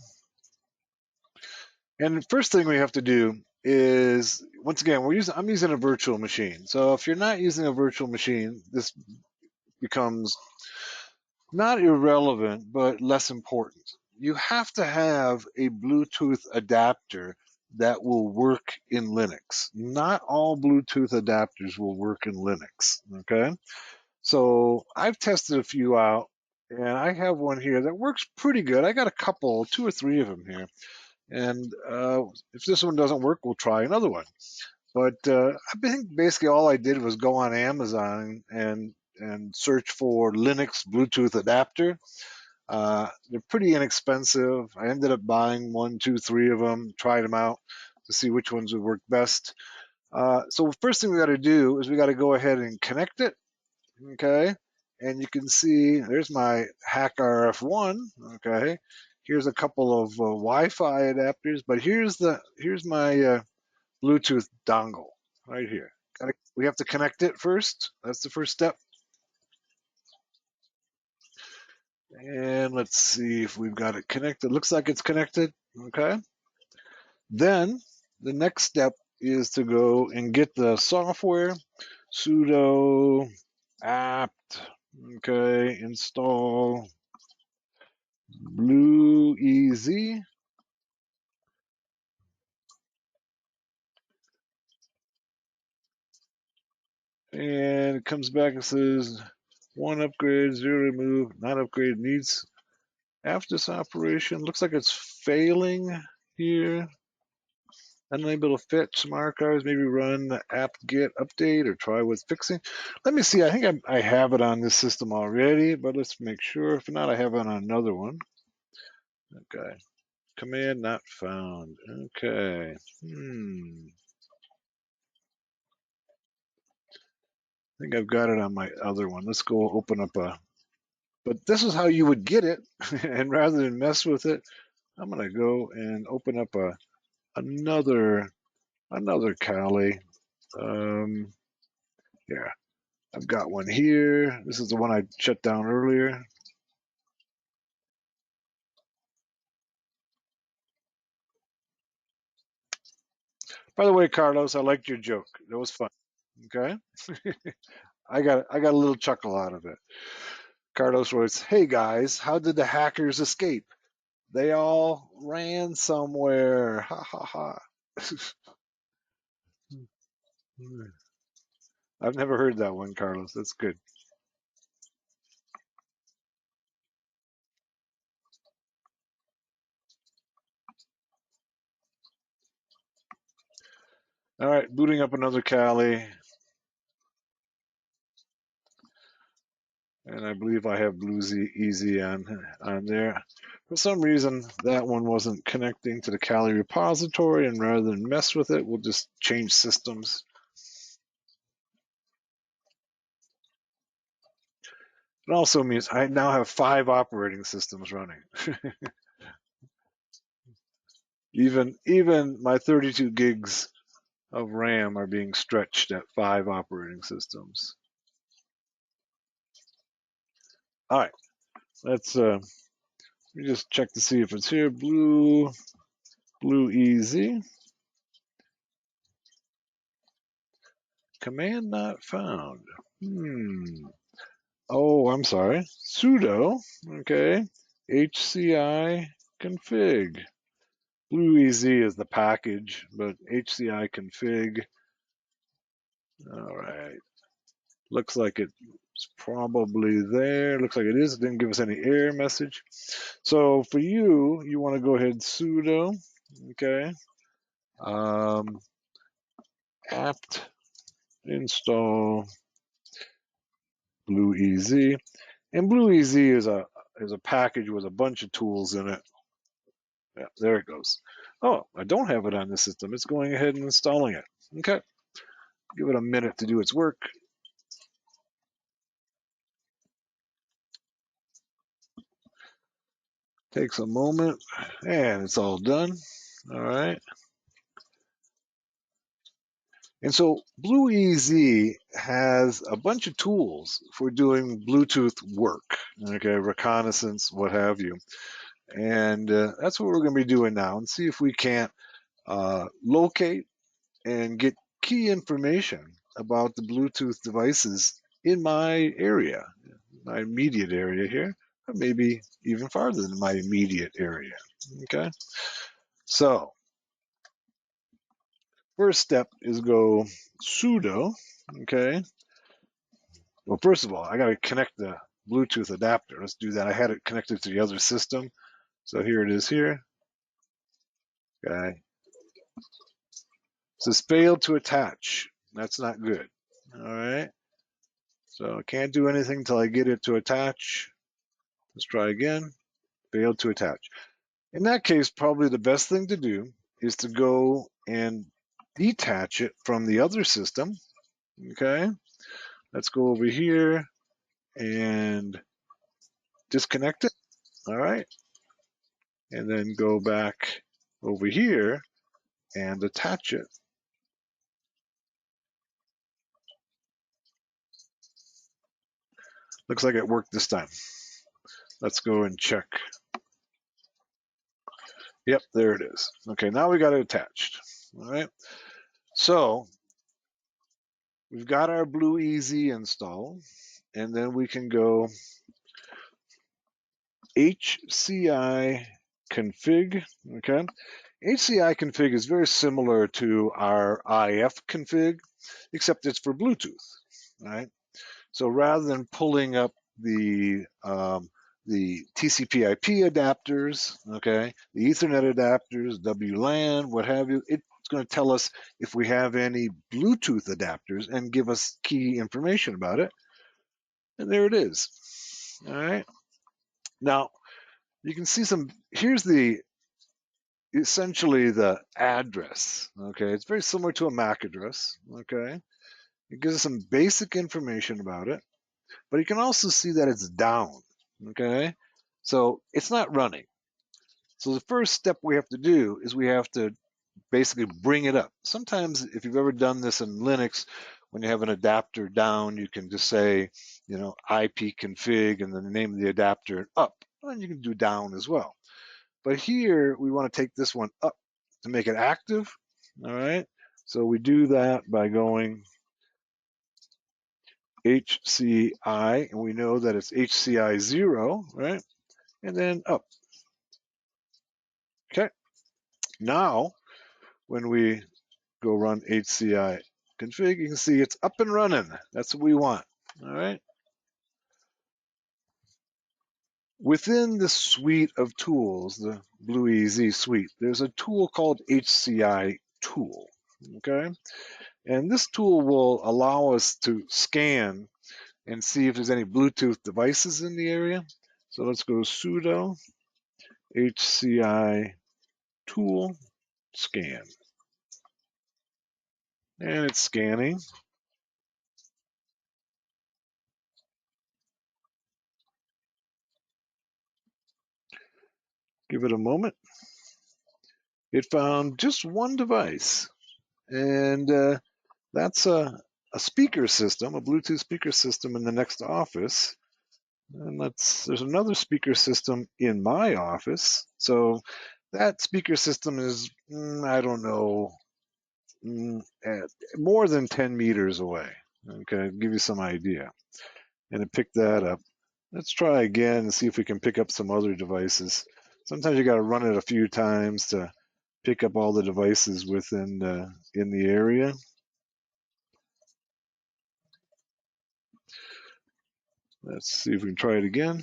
And the first thing we have to do is, once again, I'm using a virtual machine. So if you're not using a virtual machine, this becomes not irrelevant, but less important. You have to have a Bluetooth adapter that will work in Linux. Not all Bluetooth adapters will work in Linux, okay? So I've tested a few out, and I have one here that works pretty good. I got a couple, 2 or 3 of them here. And if this one doesn't work, we'll try another one. But I think basically all I did was go on Amazon and search for Linux Bluetooth adapter. They're pretty inexpensive. I ended up buying 1, 2, 3 of them, tried them out to see which ones would work best. So first thing we got to do is we got to go ahead and connect it. Okay, and you can see there's my Hack RF1. Okay, here's a couple of Wi-Fi adapters, but here's my Bluetooth dongle right here. We have to connect it first. That's the first step. And let's see if we've got it connected. Looks like it's connected. Okay. Then the next step is to go and get the software, sudo apt, okay, install BlueEZ. And it comes back and says 1 upgrade, 0 remove, not upgrade, needs after this operation. Looks like it's failing here. Unable to fetch some archives, maybe run the apt-get update or try with fixing. Let me see, I think I have it on this system already, but let's make sure. If not, I have it on another one. Okay. Command not found. Okay. I think I've got it on my other one. Let's go open up a, but this is how you would get it. And rather than mess with it, I'm going to go and open up another Kali. Yeah, I've got one here. This is the one I shut down earlier. By the way, Carlos, I liked your joke. That was fun. Okay. I got a little chuckle out of it. Carlos writes, "Hey guys, how did the hackers escape? They all ran somewhere. Ha ha ha." I've never heard that one, Carlos. That's good. All right, booting up another Kali. And I believe I have BlueEZ on there. For some reason, that one wasn't connecting to the Kali repository, and rather than mess with it, we'll just change systems. It also means I now have 5 operating systems running. Even my 32 gigs of RAM are being stretched at 5 operating systems. All right, let's let me just check to see if it's here. BlueEZ. Command not found. Oh, I'm sorry. Sudo, okay, HCI config. BlueEZ is the package, but HCI config. All right. Looks like it's probably there. Looks like it is. It didn't give us any error message. So for you, you want to go ahead sudo, okay, apt install BlueEZ. And BlueEZ is a package with a bunch of tools in it. Yeah, there it goes. Oh, I don't have it on this system. It's going ahead and installing it. Okay. Give it a minute to do its work. Takes a moment, and it's all done. All right. And so BlueEZ has a bunch of tools for doing Bluetooth work, okay, reconnaissance, what have you. And that's what we're going to be doing now, and see if we can't locate and get key information about the Bluetooth devices in my area, my immediate area here, or maybe even farther than my immediate area. Okay, so first step is go sudo. Okay, well, first of all, I got to connect the Bluetooth adapter. Let's do that. I had it connected to the other system, so here it is here. Okay, it says failed to attach. That's not good. All right. So I can't do anything until I get it to attach. Let's try again. Failed to attach. In that case, probably the best thing to do is to go and detach it from the other system. Okay. Let's go over here and disconnect it. All right. And then go back over here and attach it. Looks like it worked this time. Let's go and check. Yep, there it is. Okay, now we got it attached. All right. So we've got our BlueEZ installed, and then we can go HCI config. Okay. HCI config is very similar to our IF config, except it's for Bluetooth. Right. So rather than pulling up the TCP/IP adapters, okay, the Ethernet adapters, WLAN, what have you, it's going to tell us if we have any Bluetooth adapters and give us key information about it. And there it is. All right. Now you can see here's essentially the address. Okay. It's very similar to a MAC address. Okay. It gives us some basic information about it. But you can also see that it's down, okay? So it's not running. So the first step we have to do is we have to basically bring it up. Sometimes if you've ever done this in Linux, when you have an adapter down, you can just say, ipconfig and then the name of the adapter up, and you can do down as well. But here we want to take this one up to make it active, all right? So we do that by going HCI, and we know that it's HCI 0, right? And then up. Okay. Now, when we go run HCI config, you can see it's up and running. That's what we want. All right. Within the suite of tools, the BlueEZ suite, there's a tool called HCI tool. Okay. And this tool will allow us to scan and see if there's any Bluetooth devices in the area. So let's go sudo HCI tool scan. And it's scanning. Give it a moment. It found just one device, and that's a speaker system, a Bluetooth speaker system in the next office. And there's another speaker system in my office. So that speaker system is, I don't know, at more than 10 meters away. Okay, give you some idea. And it picked that up. Let's try again and see if we can pick up some other devices. Sometimes you got to run it a few times to pick up all the devices within in the area. Let's see if we can try it again.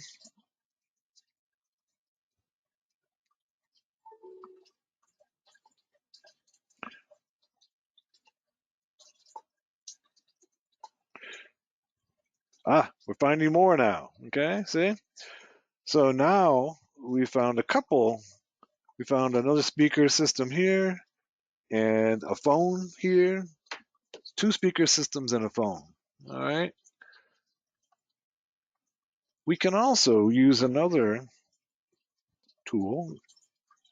We're finding more now. Okay, see? So now we found a couple. We found another speaker system here and a phone here. 2 speaker systems and a phone. All right. We can also use another tool,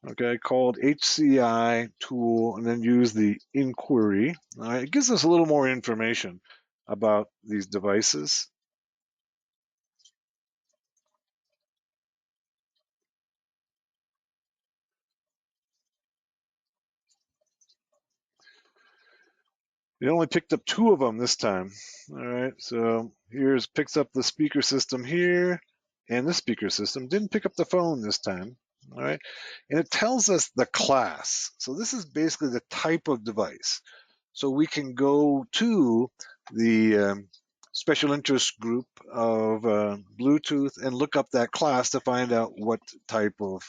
okay, called HCI tool, and then use the inquiry. All right. It gives us a little more information about these devices. It only picked up 2 of them this time. All right, so here's picks up the speaker system here, and this speaker system didn't pick up the phone this time. All right, and it tells us the class. So this is basically the type of device. So we can go to the special interest group of Bluetooth and look up that class to find out what type of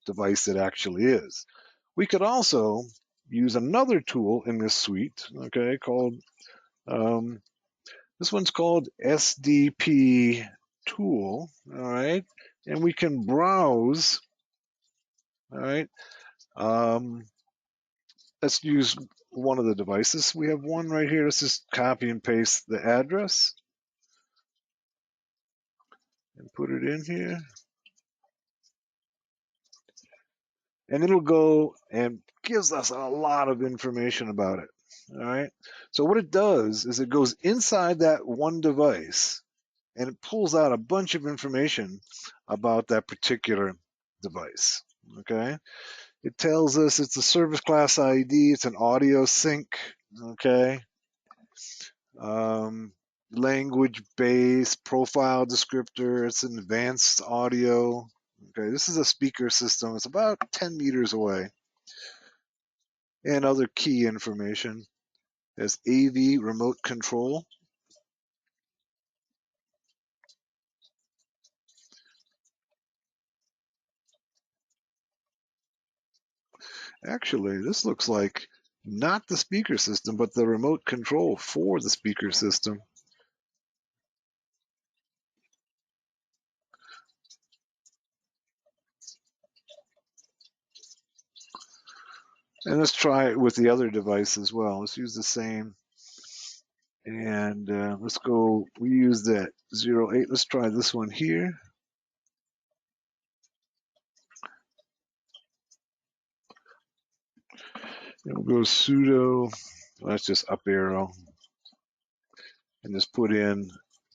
device it actually is. We could also use another tool in this suite, okay, called, this one's called SDP tool, all right, and we can browse, all right. Let's use one of the devices. We have one right here. Let's just copy and paste the address and put it in here. And it'll go and gives us a lot of information about it. All right. So what it does is it goes inside that one device and it pulls out a bunch of information about that particular device. Okay. It tells us it's a service class ID, it's an audio sync. Okay. Language based profile descriptor, it's an advanced audio. Okay, this is a speaker system. It's about 10 meters away. And other key information is AV remote control. Actually, this looks like not the speaker system, but the remote control for the speaker system. And let's try it with the other device as well. Let's use the same. And let's go, we use that 08. Let's try this one here. And we'll go sudo, that's just up arrow. And just put in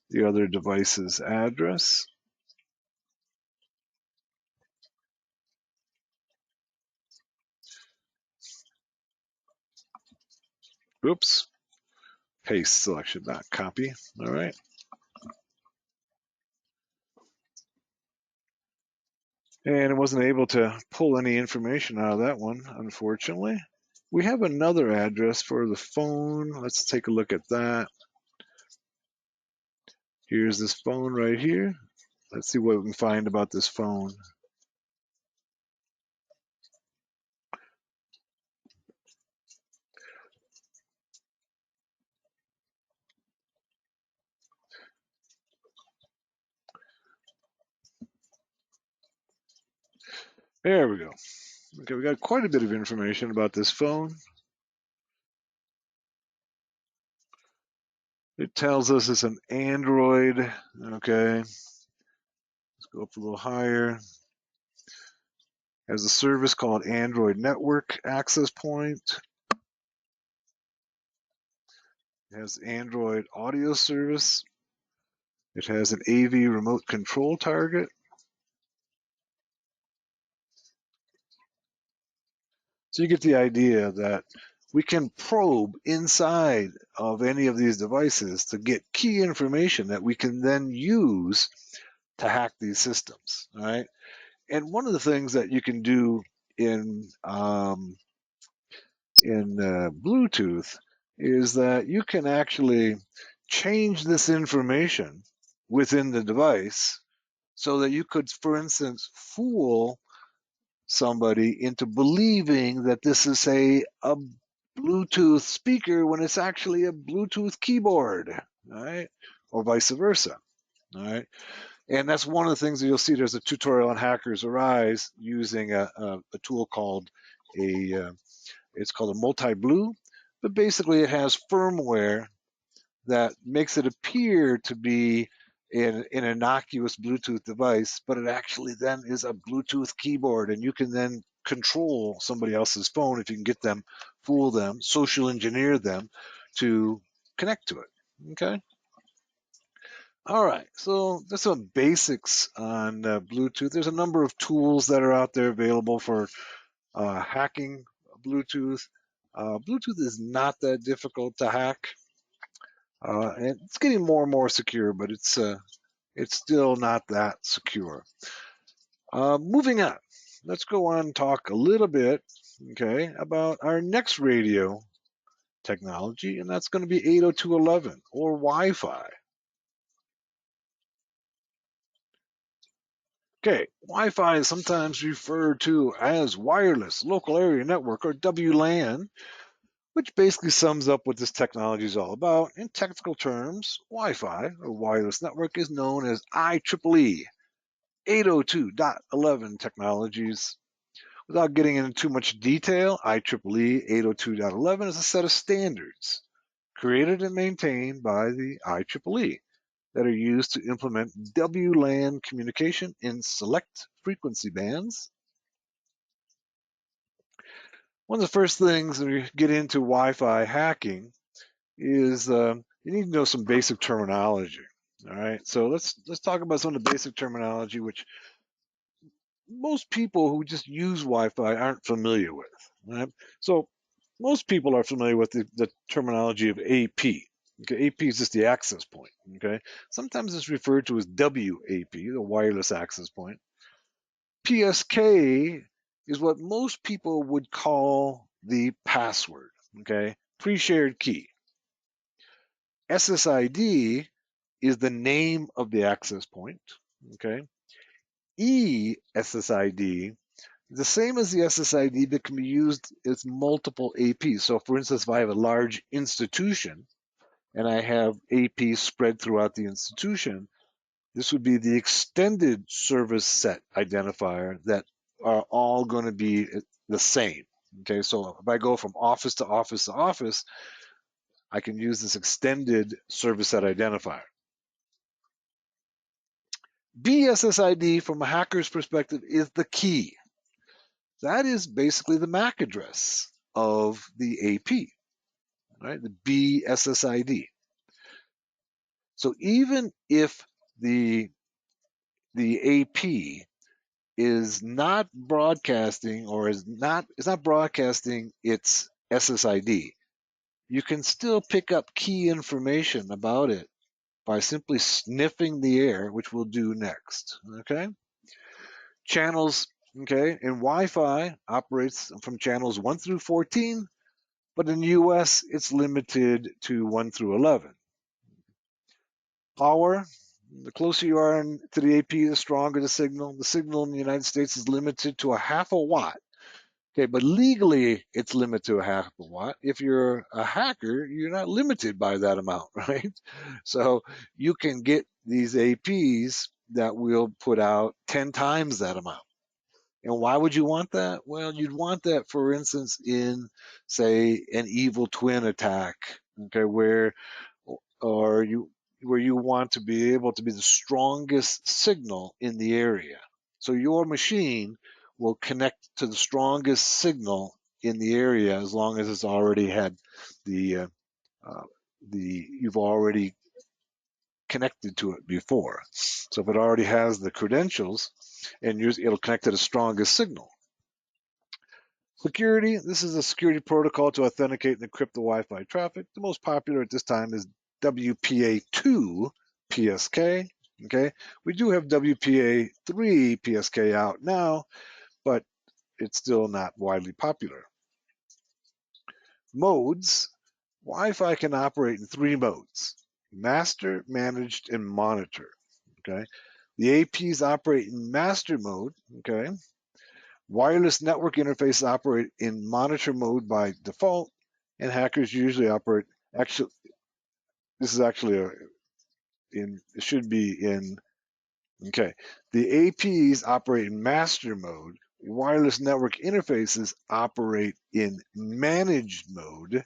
the other device's address. Oops. Paste selection, not copy. All right. And it wasn't able to pull any information out of that one, unfortunately. We have another address for the phone. Let's take a look at that. Here's this phone right here. Let's see what we can find about this phone. There we go. Okay, we got quite a bit of information about this phone. It tells us it's an Android. Okay, let's go up a little higher. Has a service called Android Network Access Point. It has Android audio service. It has an AV remote control target. So you get the idea that we can probe inside of any of these devices to get key information that we can then use to hack these systems, all right? And one of the things that you can do in Bluetooth is that you can actually change this information within the device so that you could, for instance, fool somebody into believing that this is, say, a Bluetooth speaker when it's actually a Bluetooth keyboard, all right? Or vice versa, all right? And that's one of the things that you'll see. There's a tutorial on Hackers Arise using a tool called it's called a multi-blue, but basically it has firmware that makes it appear to be an innocuous Bluetooth device, but it actually then is a Bluetooth keyboard, and you can then control somebody else's phone if you can get them, fool them, social engineer them to connect to it, okay? All right, so there's some basics on Bluetooth. There's a number of tools that are out there available for hacking Bluetooth. Bluetooth is not that difficult to hack. And it's getting more and more secure, but it's still not that secure. Moving on, let's go on and talk a little bit, okay, about our next radio technology, and that's going to be 802.11 or Wi-Fi. Okay, Wi-Fi is sometimes referred to as Wireless Local Area Network, or WLAN, which basically sums up what this technology is all about. In technical terms, Wi-Fi, or wireless network, is known as IEEE 802.11 technologies. Without getting into too much detail, IEEE 802.11 is a set of standards created and maintained by the IEEE that are used to implement WLAN communication in select frequency bands. One of the first things when you get into Wi-Fi hacking is you need to know some basic terminology. All right, so let's talk about some of the basic terminology which most people who just use Wi-Fi aren't familiar with. Right? So most people are familiar with the terminology of AP. Okay, AP is just the access point. Okay, sometimes it's referred to as WAP, the wireless access point. PSK is what most people would call the password. Okay, pre-shared key. SSID is the name of the access point. Okay, ESSID, the same as the SSID, but can be used as multiple APs. So for instance, if I have a large institution and I have APs spread throughout the institution, this would be the extended service set identifier that are all going to be the same. Okay, so if I go from office to office to office, I can use this extended service set identifier. BSSID, from a hacker's perspective, is the key. That is basically the MAC address of the AP, right? The BSSID. So even if the AP is not broadcasting or is not broadcasting its SSID, you can still pick up key information about it by simply sniffing the air, which we'll do next. Okay. Channels, okay, and Wi-Fi operates from channels 1 through 14, but in the US, it's limited to 1 through 11. Power, the closer you are to the AP, the stronger the signal. The signal in the United States is limited to a half a watt. Okay, but legally, it's limited to a half a watt. If you're a hacker, you're not limited by that amount, right? So you can get these APs that will put out 10 times that amount. And why would you want that? Well, you'd want that, for instance, in, say, an evil twin attack, okay, where you want to be able to be the strongest signal in the area. So your machine will connect to the strongest signal in the area as long as it's already had you've already connected to it before. So if it already has the credentials, and it'll connect to the strongest signal. Security, this is a security protocol to authenticate and encrypt the Wi-Fi traffic. The most popular at this time is WPA2 PSK. Okay, we do have WPA3 PSK out now, but it's still not widely popular. Modes, Wi-Fi can operate in 3 modes: master, managed, and monitor. Okay, the APs operate in master mode. Okay, wireless network interfaces operate in monitor mode by default, and hackers usually operate. Actually, this is actually it should be in. Okay, the APs operate in master mode. Wireless network interfaces operate in managed mode,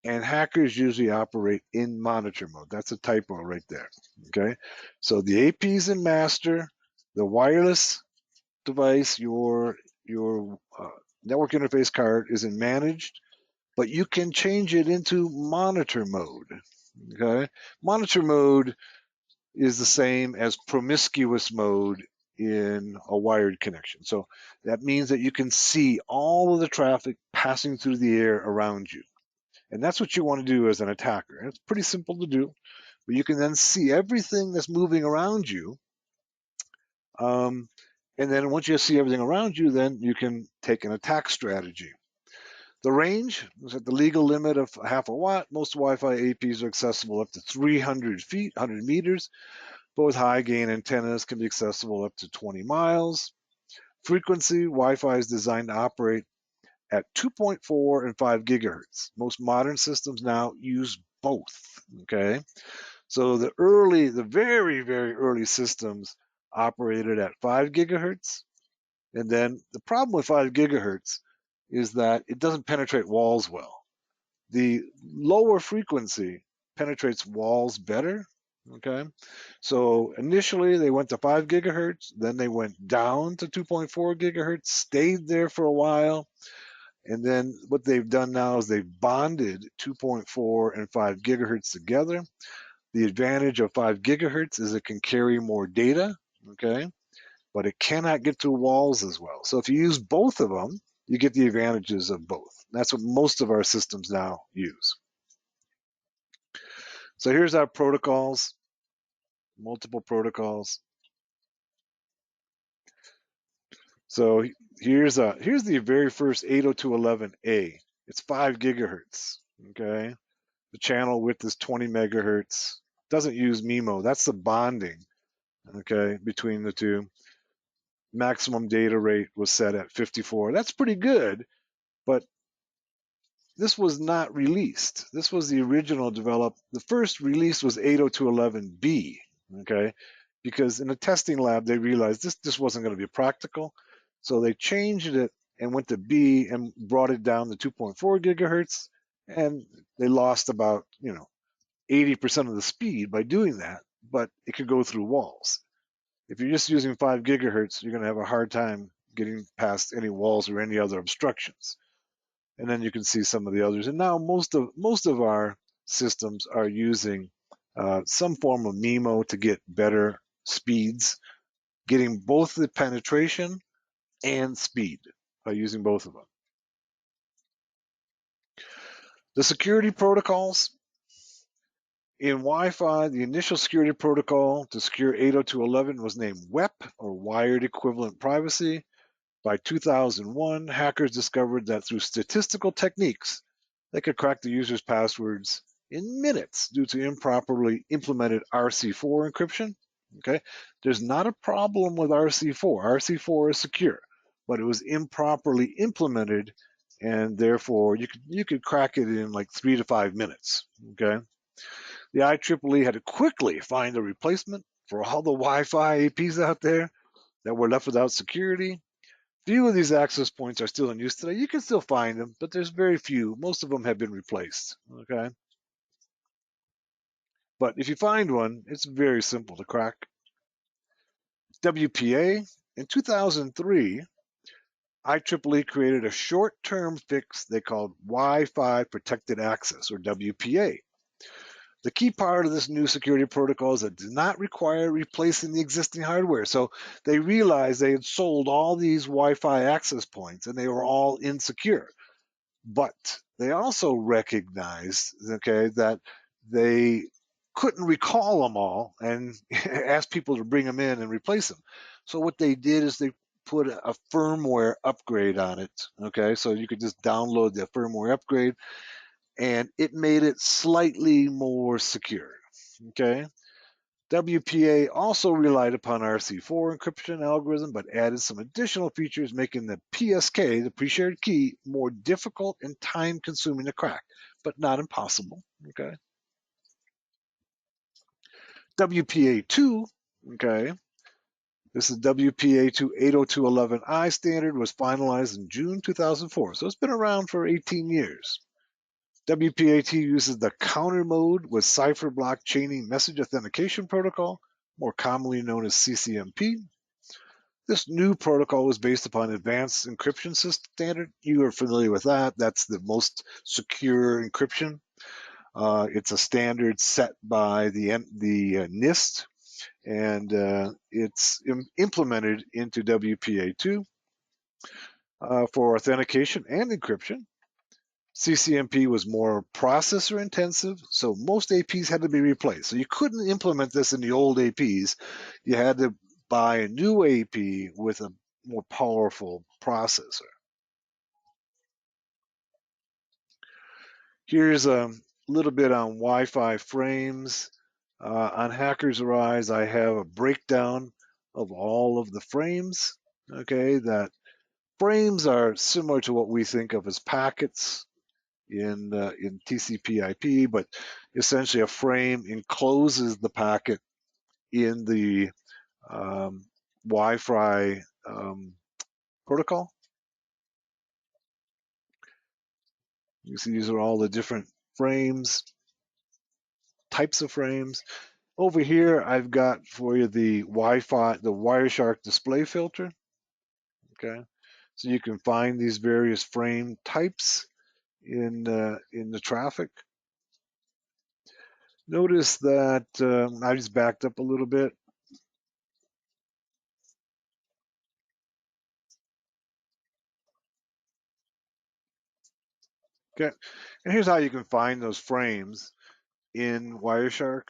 and hackers usually operate in monitor mode. That's a typo right there. Okay, so the APs in master, the wireless device, your network interface card is in managed, but you can change it into monitor mode. Okay, monitor mode is the same as promiscuous mode in a wired connection. So that means that you can see all of the traffic passing through the air around you. And that's what you want to do as an attacker. And it's pretty simple to do, but you can then see everything that's moving around you. And then once you see everything around you, then you can take an attack strategy. The range is at the legal limit of half a watt. Most Wi-Fi APs are accessible up to 300 feet, 100 meters. Both high gain antennas can be accessible up to 20 miles. Frequency, Wi-Fi is designed to operate at 2.4 and 5 gigahertz. Most modern systems now use both. Okay, so the very, very early systems operated at 5 gigahertz. And then the problem with 5 gigahertz is that it doesn't penetrate walls well. The lower frequency penetrates walls better. Okay, so initially they went to 5 gigahertz, then they went down to 2.4 gigahertz, stayed there for a while, and then what they've done now is they've bonded 2.4 and 5 gigahertz together. The advantage of 5 gigahertz is it can carry more data, okay, but it cannot get through walls as well. So if you use both of them, you get the advantages of both. That's what most of our systems now use. So here's our protocols, multiple protocols. So here's the very first 802.11a. It's 5 gigahertz. Okay, the channel width is 20 megahertz. Doesn't use MIMO. That's the bonding. Okay, between the two. Maximum data rate was set at 54. That's pretty good, but this was not released. This was the original developed. The first release was 802.11b. Okay, because in the testing lab they realized this just wasn't going to be practical, so they changed it and went to B and brought it down to 2.4 gigahertz, and they lost about 80% of the speed by doing that, but it could go through walls. If you're just using 5 gigahertz, you're going to have a hard time getting past any walls or any other obstructions. And then you can see some of the others. And now most of our systems are using some form of MIMO to get better speeds, getting both the penetration and speed by using both of them. The security protocols. In Wi-Fi, the initial security protocol to secure 802.11 was named WEP, or Wired Equivalent Privacy. By 2001, hackers discovered that through statistical techniques, they could crack the user's passwords in minutes due to improperly implemented RC4 encryption. Okay, there's not a problem with RC4. RC4 is secure, but it was improperly implemented, and therefore you could crack it in like 3 to 5 minutes. Okay, the IEEE had to quickly find a replacement for all the Wi-Fi APs out there that were left without security. Few of these access points are still in use today. You can still find them, but there's very few. Most of them have been replaced. Okay, but if you find one, it's very simple to crack. WPA. In 2003, IEEE created a short-term fix they called Wi-Fi Protected Access, or WPA. The key part of this new security protocol is that it does not require replacing the existing hardware. So they realized they had sold all these Wi-Fi access points and they were all insecure. But they also recognized, okay, that they couldn't recall them all and ask people to bring them in and replace them. So what they did is they put a firmware upgrade on it, okay? So you could just download the firmware upgrade and it made it slightly more secure, okay? WPA also relied upon RC4 encryption algorithm, but added some additional features, making the PSK, the pre-shared key, more difficult and time-consuming to crack, but not impossible. Okay. WPA2, okay. This is WPA2 802.11i standard, was finalized in June 2004, so it's been around for 18 years. WPA2 uses the counter mode with cipher block chaining message authentication protocol, more commonly known as CCMP. This new protocol was based upon advanced encryption system standard. You are familiar with that. That's the most secure encryption. It's a standard set by the NIST, and it's implemented into WPA2 for authentication and encryption. CCMP was more processor intensive, so most APs had to be replaced. So you couldn't implement this in the old APs. You had to buy a new AP with a more powerful processor. Here's a little bit on Wi-Fi frames. On Hackers Arise, I have a breakdown of all of the frames. Okay, that frames are similar to what we think of as packets in TCP/IP, but essentially a frame encloses the packet in the Wi-Fi protocol. You see, these are all the different frames, types of frames. Over here, I've got for you the Wi-Fi, the Wireshark display filter. Okay, so you can find these various frame types in the traffic. Notice that I just backed up a little bit. Okay, and here's how you can find those frames in Wireshark.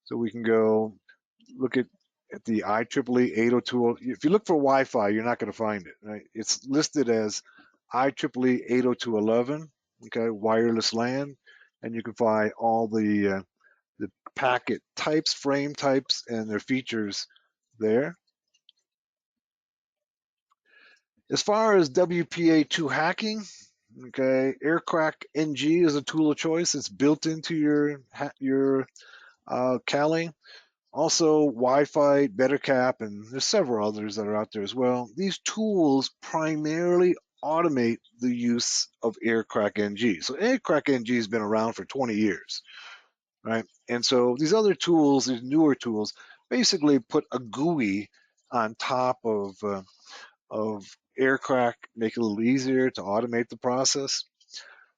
So we can go look at the IEEE 802. If you look for Wi-Fi, you're not going to find it. Right? It's listed as IEEE 802.11. Okay, wireless LAN, and you can find all the packet types, frame types, and their features there. As far as WPA2 hacking, okay, AirCrack NG is a tool of choice. It's built into your Kali. Also, Wi-Fi, BetterCap, and there's several others that are out there as well. These tools primarily automate the use of AirCrack NG. So AirCrack NG has been around for 20 years, right? And so these other tools, these newer tools, basically put a GUI on top of AirCrack, make it a little easier to automate the process.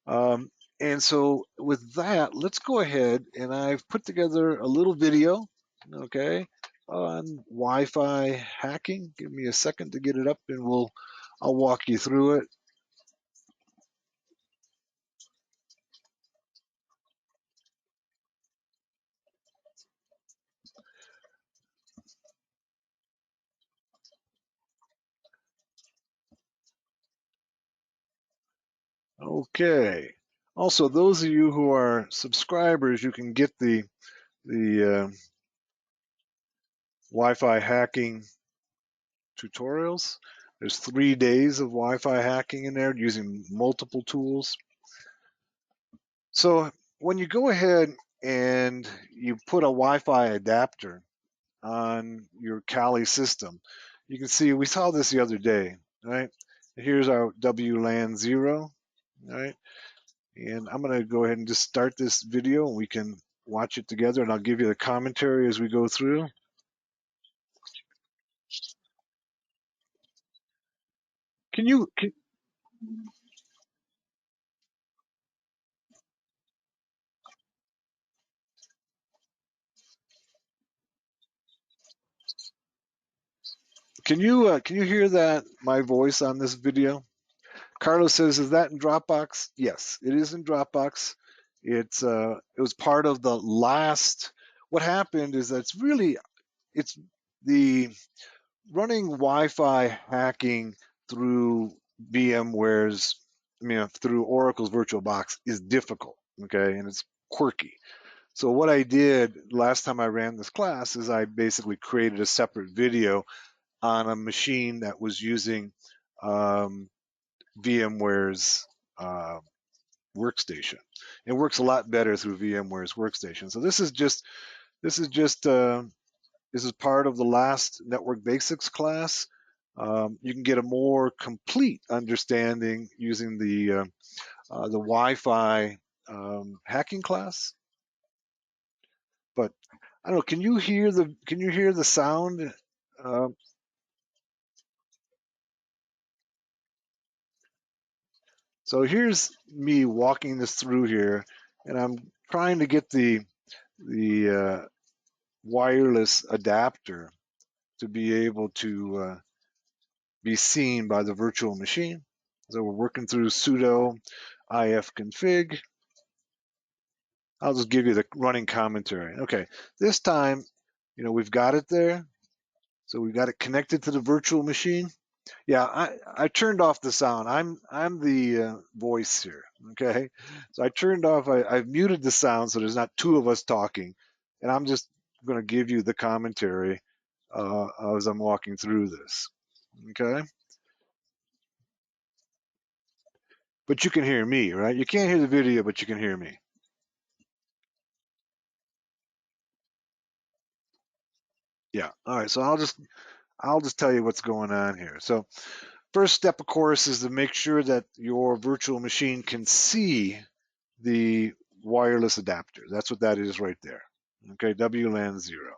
And so with that, let's go ahead, and I've put together a little video, okay, on Wi-Fi hacking. Give me a second to get it up, and I'll walk you through it. Okay. Also, those of you who are subscribers, you can get the Wi-Fi hacking tutorials. There's 3 days of Wi-Fi hacking in there using multiple tools. So when you go ahead and you put a Wi-Fi adapter on your Kali system, you can see, we saw this the other day, right? Here's our WLAN 0, right? And I'm gonna go ahead and just start this video and we can watch it together, and I'll give you the commentary as we go through. Can you, Can you hear that, my voice on this video? Carlos says, is that in Dropbox? Yes, it is in Dropbox. It was part of the last. What happened is that it's the running Wi-Fi hacking through VMware's, through Oracle's VirtualBox is difficult, okay, and it's quirky. So what I did last time I ran this class is I basically created a separate video on a machine that was using VMware's workstation. It works a lot better through VMware's workstation. So this is part of the last Network Basics class. You can get a more complete understanding using the Wi-Fi hacking class. But I don't know. Can you hear the sound? So here's me walking this through here, and I'm trying to get the wireless adapter to be able to be seen by the virtual machine. So we're working through sudo ifconfig. I'll just give you the running commentary. Okay, this time, we've got it there. So we've got it connected to the virtual machine. Yeah, I turned off the sound. I'm the voice here. Okay, so I turned off. I've muted the sound so there's not two of us talking, and I'm just going to give you the commentary as I'm walking through this. Okay, but you can hear me, right? You can't hear the video, but you can hear me. Yeah. All right. So I'll just tell you what's going on here. So first step, of course, is to make sure that your virtual machine can see the wireless adapter. That's what that is right there. Okay, WLAN 0.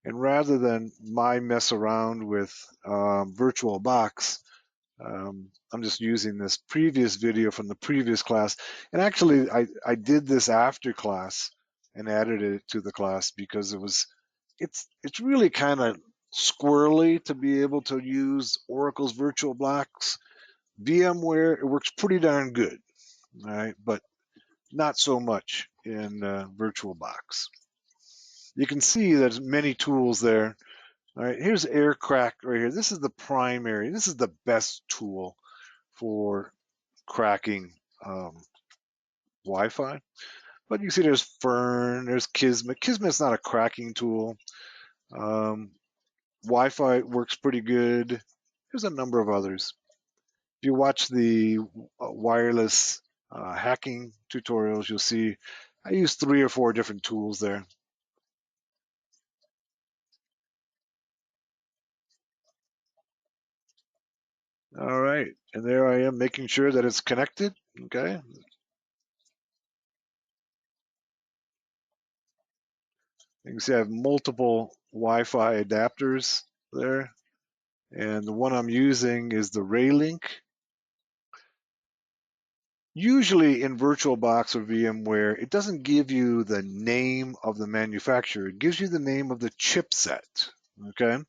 And rather than mess around with VirtualBox, I'm just using this previous video from the previous class. And actually, I did this after class and added it to the class because it's really kind of squirrely to be able to use Oracle's VirtualBox. VMware, it works pretty darn good, all right, but not so much in VirtualBox. You can see there's many tools there. All right, here's AirCrack right here. This is the primary. This is the best tool for cracking Wi-Fi. But you see there's Fern, there's Kismet. Kismet's not a cracking tool. Wi-Fi works pretty good. There's a number of others. If you watch the wireless hacking tutorials, you'll see I use 3 or 4 different tools there. All right, and there I am making sure that it's connected. Okay. You can see I have multiple Wi-Fi adapters there, and the one I'm using is the Raylink. Usually in VirtualBox or VMware, it doesn't give you the name of the manufacturer. It gives you the name of the chipset. Okay, it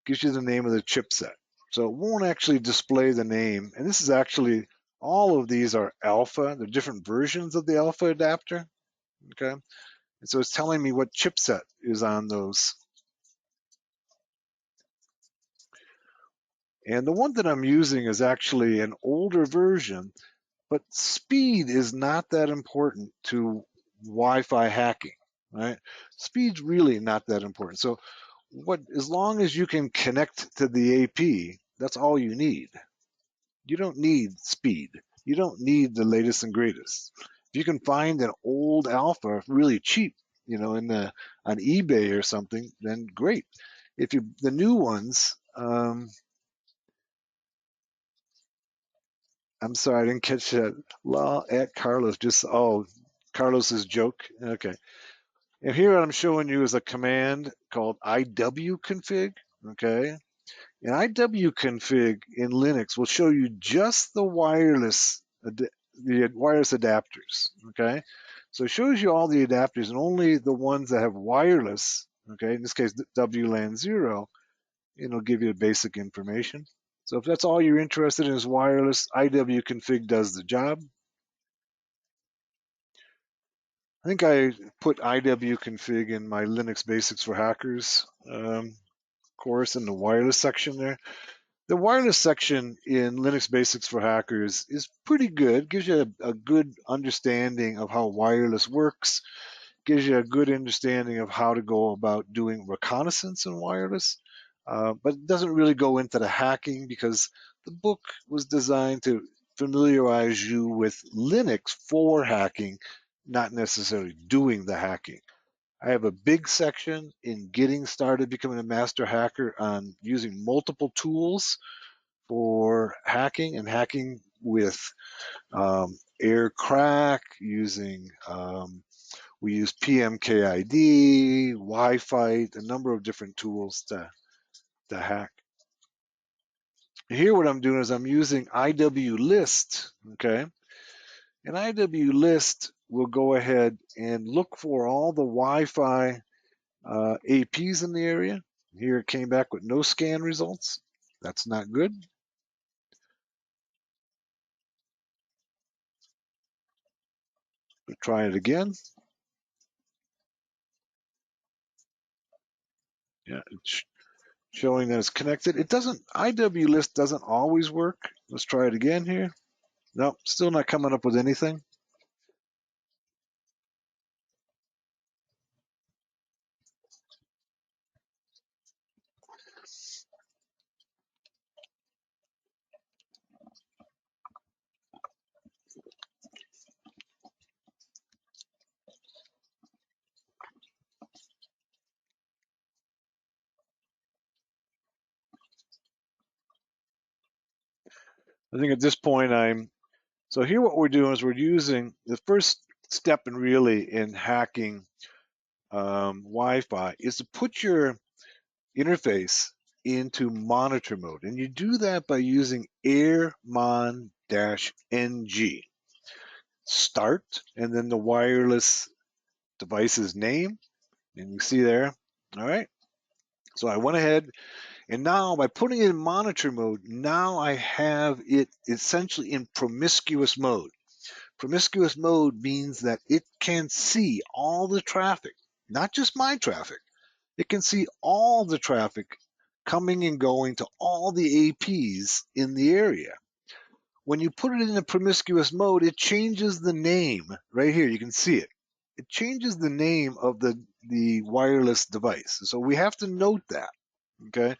gives you the name of the chipset. So it won't actually display the name. And this is actually, all of these are alpha. They're different versions of the alpha adapter. Okay, and so it's telling me what chipset is on those. And the one that I'm using is actually an older version, but speed is not that important to Wi-Fi hacking, right? Speed's really not that important. So as long as you can connect to the AP, that's all you need. You don't need speed. You don't need the latest and greatest. If you can find an old alpha really cheap, on eBay or something, then great. The new ones, I'm sorry, I didn't catch that. Well, at Carlos, Carlos's joke. Okay. And here what I'm showing you is a command called iwconfig. Okay. And iwconfig in Linux will show you just the wireless adapters. Okay. So it shows you all the adapters and only the ones that have wireless Okay, in this case, WLAN 0, it'll give you basic information. So if that's all you're interested in is wireless, IWconfig does the job. I think I put IWconfig in my Linux Basics for Hackers course in the wireless section there. The wireless section in Linux Basics for Hackers is pretty good. Gives you a good understanding of how wireless works. Gives you a good understanding of how to go about doing reconnaissance in wireless. But it doesn't really go into the hacking because the book was designed to familiarize you with Linux for hacking, not necessarily doing the hacking. I have a big section in getting started becoming a master hacker on using multiple tools for hacking and hacking with AirCrack, using we use PMKID, Wi-Fi, a number of different tools to hack. Here what I'm doing is I'm using IWList, okay? And IWList will go ahead and look for all the Wi-Fi APs in the area. Here it came back with no scan results. That's not good. We'll try it again. Yeah, it's showing that it's connected. It doesn't, IWList doesn't always work. Let's try it again here. Nope, still not coming up with anything. I think at this point so here what we're doing is we're using the first step in hacking Wi-Fi is to put your interface into monitor mode. And you do that by using airmon-ng. Start, and then the wireless device's name. And you see there, all right? So I went ahead, and now by putting it in monitor mode, now I have it essentially in promiscuous mode. Promiscuous mode means that it can see all the traffic, not just my traffic. It can see all the traffic coming and going to all the APs in the area. When you put it in a promiscuous mode, it changes the name right here. You can see it. It changes the name of the wireless device. So we have to note that. Okay.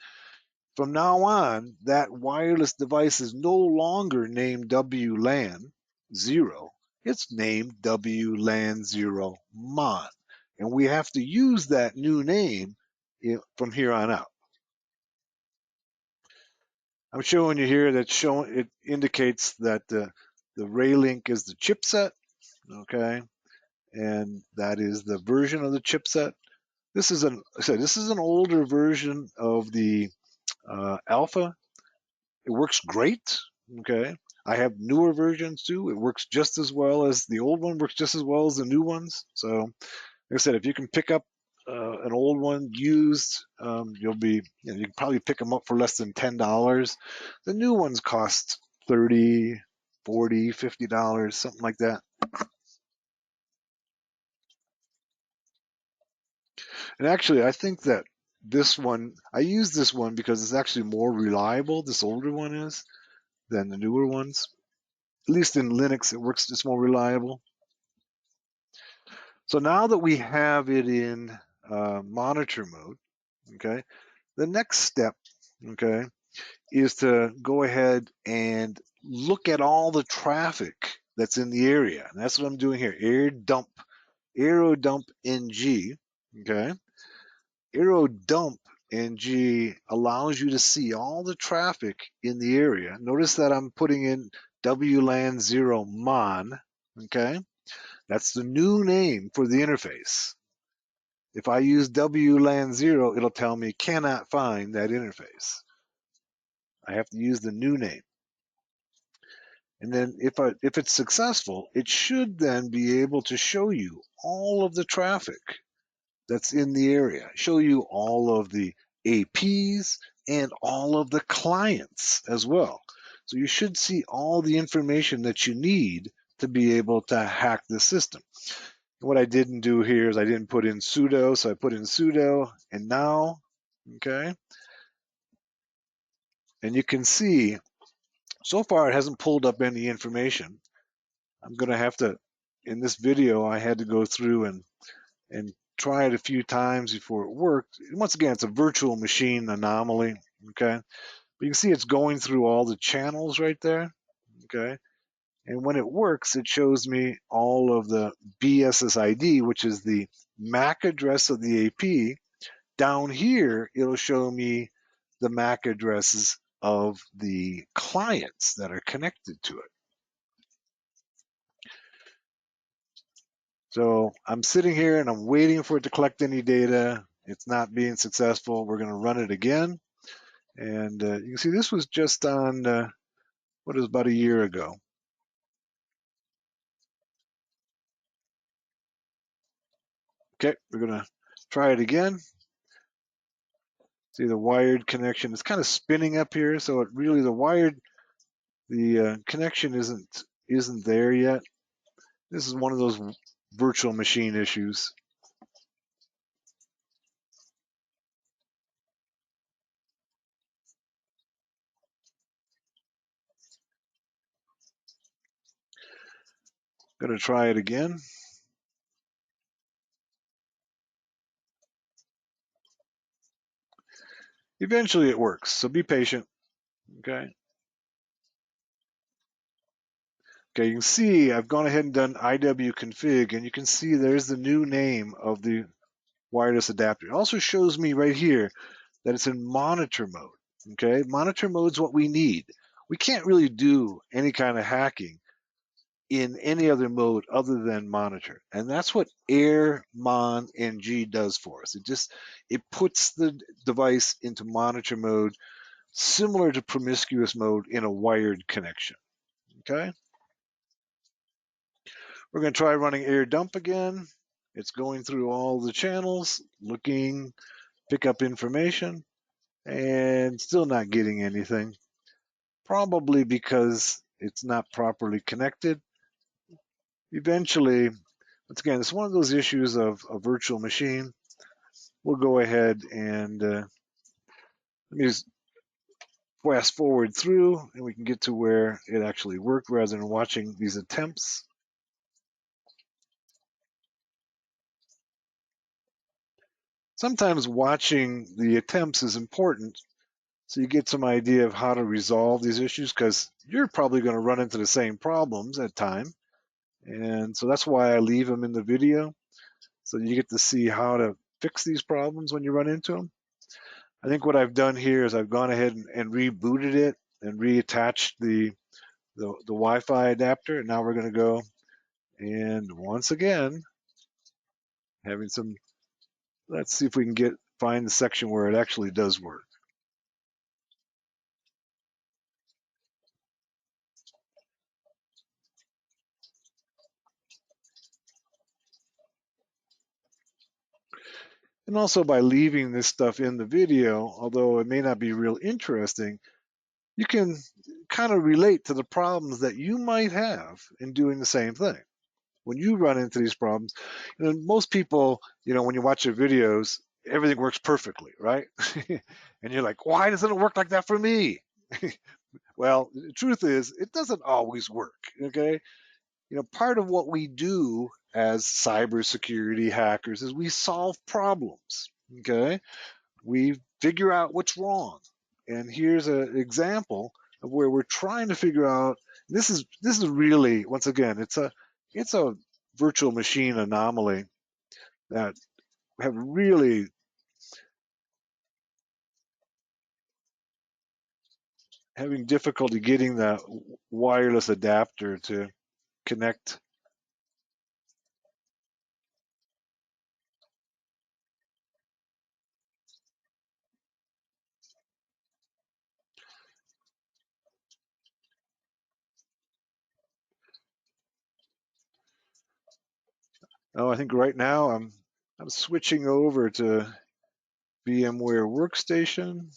From now on, that wireless device is no longer named WLAN 0. It's named WLAN 0 MON. And we have to use that new name from here on out. I'm showing you here that it indicates that the Raylink is the chipset, okay, and that is the version of the chipset. This is an older version of the Alpha. It works great, okay. I have newer versions too. It works just as well as the old one. Works just as well as the new ones. So, like I said, if you can pick up an old one used, you can probably pick them up for less than $10. The new ones cost $30, $40, $50, something like that. And actually, I think that this one, I use this one because it's actually more reliable, this older one is, than the newer ones. At least in Linux, it works, it's more reliable. So now that we have it in monitor mode, okay, the next step, okay, is to go ahead and look at all the traffic that's in the area. And that's what I'm doing here. AeroDump NG, okay. AeroDump NG allows you to see all the traffic in the area. Notice that I'm putting in WLAN 0 MON, okay. That's the new name for the interface. If I use WLAN 0, it'll tell me cannot find that interface. I have to use the new name. And then if it's successful, it should then be able to show you all of the traffic that's in the area. Show you all of the APs and all of the clients as well. So you should see all the information that you need to be able to hack the system. What I didn't do here is I didn't put in sudo, so I put in sudo and now, okay? And you can see, so far it hasn't pulled up any information. I'm gonna have to, in this video, I had to go through and try it a few times before it worked. Once again, it's a virtual machine anomaly, okay? But you can see it's going through all the channels right there, okay? And when it works, it shows me all of the BSSID, which is the MAC address of the AP. Down here, it'll show me the MAC addresses of the clients that are connected to it. So I'm sitting here and I'm waiting for it to collect any data. It's not being successful. We're going to run it again. And you can see this was just on, what is about a year ago. Okay, we're going to try it again. See the wired connection. It's kind of spinning up here. So it really, the connection isn't there yet. This is one of those virtual machine issues. Going to try it again. Eventually it works, so be patient, okay? Okay, you can see I've gone ahead and done IWconfig, and you can see there's the new name of the wireless adapter. It also shows me right here that it's in monitor mode, okay? Monitor mode is what we need. We can't really do any kind of hacking in any other mode other than monitor. And that's what AirMonNG does for us. It puts the device into monitor mode, similar to promiscuous mode in a wired connection. Okay. We're going to try running AirDump again. It's going through all the channels, looking, pick up information, and still not getting anything. Probably because it's not properly connected. Eventually, once again, it's one of those issues of a virtual machine. We'll go ahead and let me just fast forward through and we can get to where it actually worked rather than watching these attempts. Sometimes watching the attempts is important so you get some idea of how to resolve these issues because you're probably going to run into the same problems at time. And so that's why I leave them in the video so you get to see how to fix these problems when you run into them. I think what I've done here is I've gone ahead and rebooted it and reattached the Wi-Fi adapter. And now we're going to go and once again having some. Let's see if we can find the section where it actually does work. And also by leaving this stuff in the video, although it may not be real interesting, you can kind of relate to the problems that you might have in doing the same thing. When you run into these problems, most people, when you watch their videos, everything works perfectly, right? And you're like, why doesn't it work like that for me? Well, the truth is, it doesn't always work, okay? Part of what we do as cybersecurity hackers is we solve problems, okay? We figure out what's wrong. And here's an example of where we're trying to figure out, this is really, once again, it's a virtual machine anomaly that have really having difficulty getting the wireless adapter to connect. Oh, I think right now I'm switching over to VMware Workstation.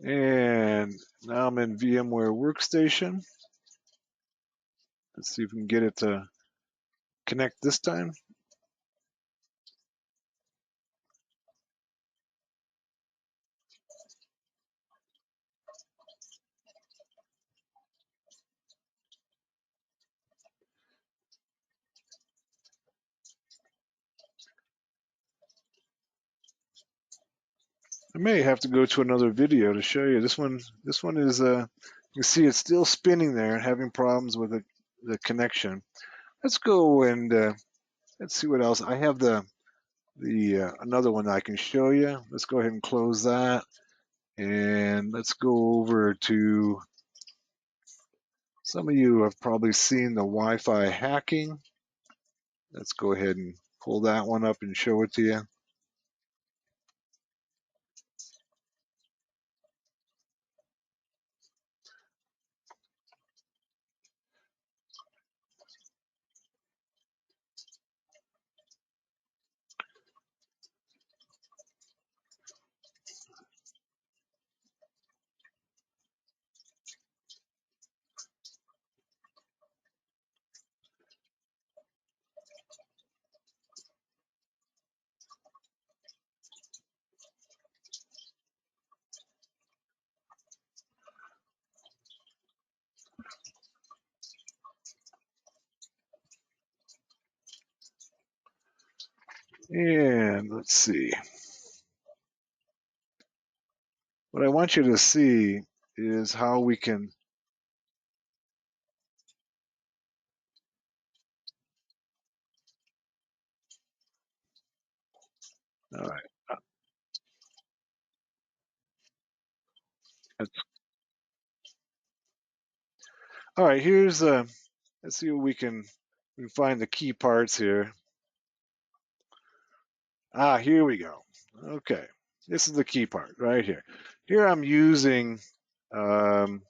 And now I'm in VMware Workstation. Let's see if we can get it to connect this time. I may have to go to another video to show you. This one is you see it's still spinning there, having problems with the connection. Let's go and let's see what else. I have the another one I can show you. Let's go ahead and close that, and let's go over to, some of you have probably seen the Wi-Fi hacking. Let's go ahead and pull that one up and show it to you. And let's see. What I want you to see is how we can, all right, all right, here's let's see what we can find the key parts here. Here we go. Okay, this is the key part right here. Here I'm using AirCrack.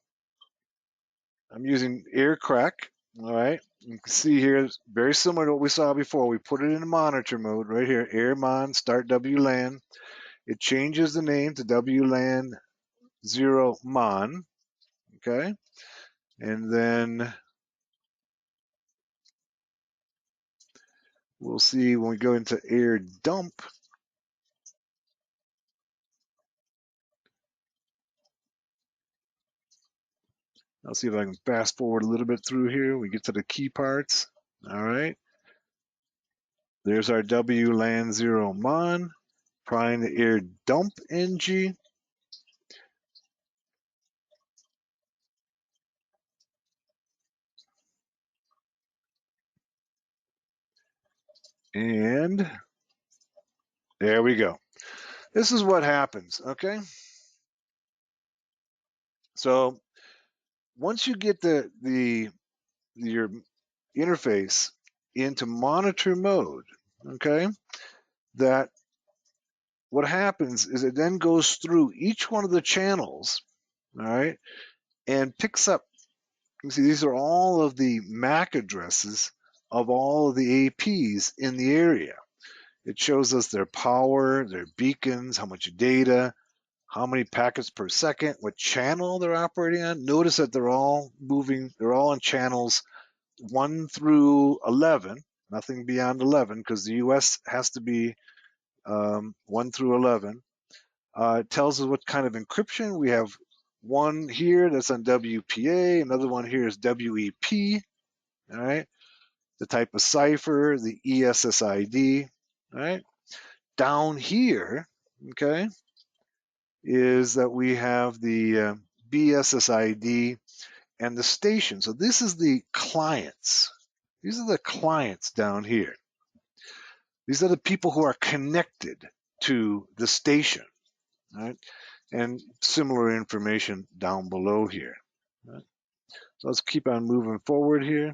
All right, you can see here it's very similar to what we saw before. We put it in monitor mode right here. AirMon start WLAN. It changes the name to WLAN 0 Mon. Okay, and then we'll see when we go into air dump. I'll see if I can fast forward a little bit through here. We get to the key parts. All right. There's our WLAN 0 Mon. Trying the air dump NG. And there we go. This is what happens, okay? So once you get your interface into monitor mode, okay, that what happens is it then goes through each one of the channels, all right, and picks up, you see these are all of the MAC addresses of all of the APs in the area. It shows us their power, their beacons, how much data, how many packets per second, what channel they're operating on. Notice that they're all moving, they're all on channels 1 through 11, nothing beyond 11, because the US has to be 1 through 11. It tells us what kind of encryption. We have one here that's on WPA, another one here is WEP, all right? The type of cipher, the ESSID, all right? Down here, okay, is that we have the BSSID and the station. So this is the clients, These are the clients down here. These are the people who are connected to the station, right? And similar information down below here. Right? So let's keep on moving forward here.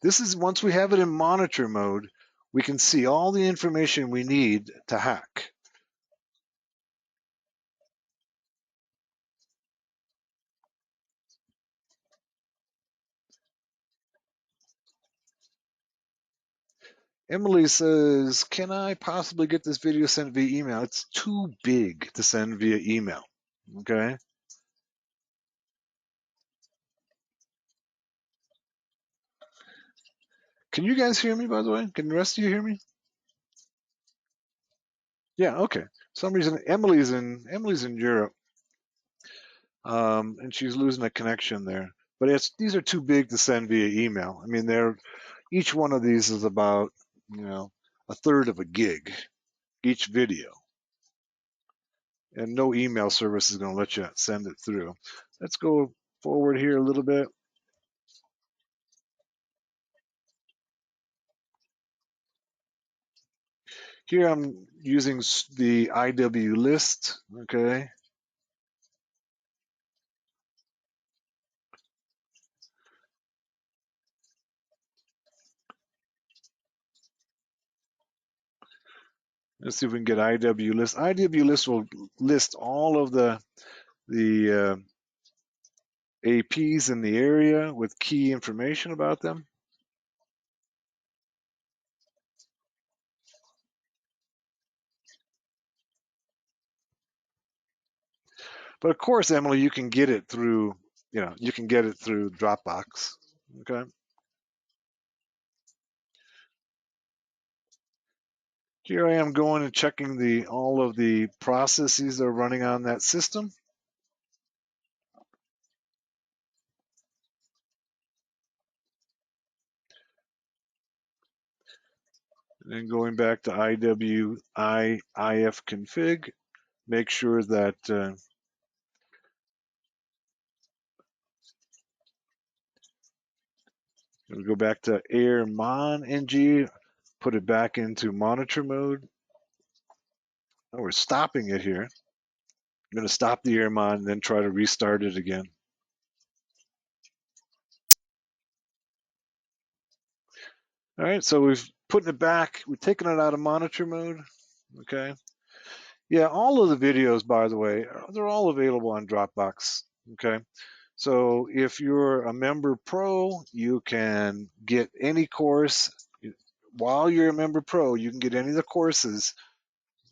This is, once we have it in monitor mode, we can see all the information we need to hack. Emily says, can I possibly get this video sent via email? It's too big to send via email, okay? Can you guys hear me, by the way? Can the rest of you hear me? Yeah, okay. For some reason, Emily's in Europe, and she's losing a connection there. But these are too big to send via email. I mean, each one of these is about, a third of a gig, each video. And no email service is going to let you send it through. Let's go forward here a little bit. Here I'm using the IW list, okay? Let's see if we can get IW list. IW list will list all of the APs in the area with key information about them. But of course, Emily, you can get it through, you can get it through Dropbox, okay? Here I am going and checking all of the processes that are running on that system. And then going back to ifconfig, make sure that we'll go back to airmon-ng, put it back into monitor mode. Oh, we're stopping it here. I'm going to stop the airmon and then try to restart it again. All right, so we've put it back. We've taken it out of monitor mode. Okay. Yeah, all of the videos, by the way, they're all available on Dropbox. Okay. So if you're a member pro, you can get any course. While you're a member pro, you can get any of the courses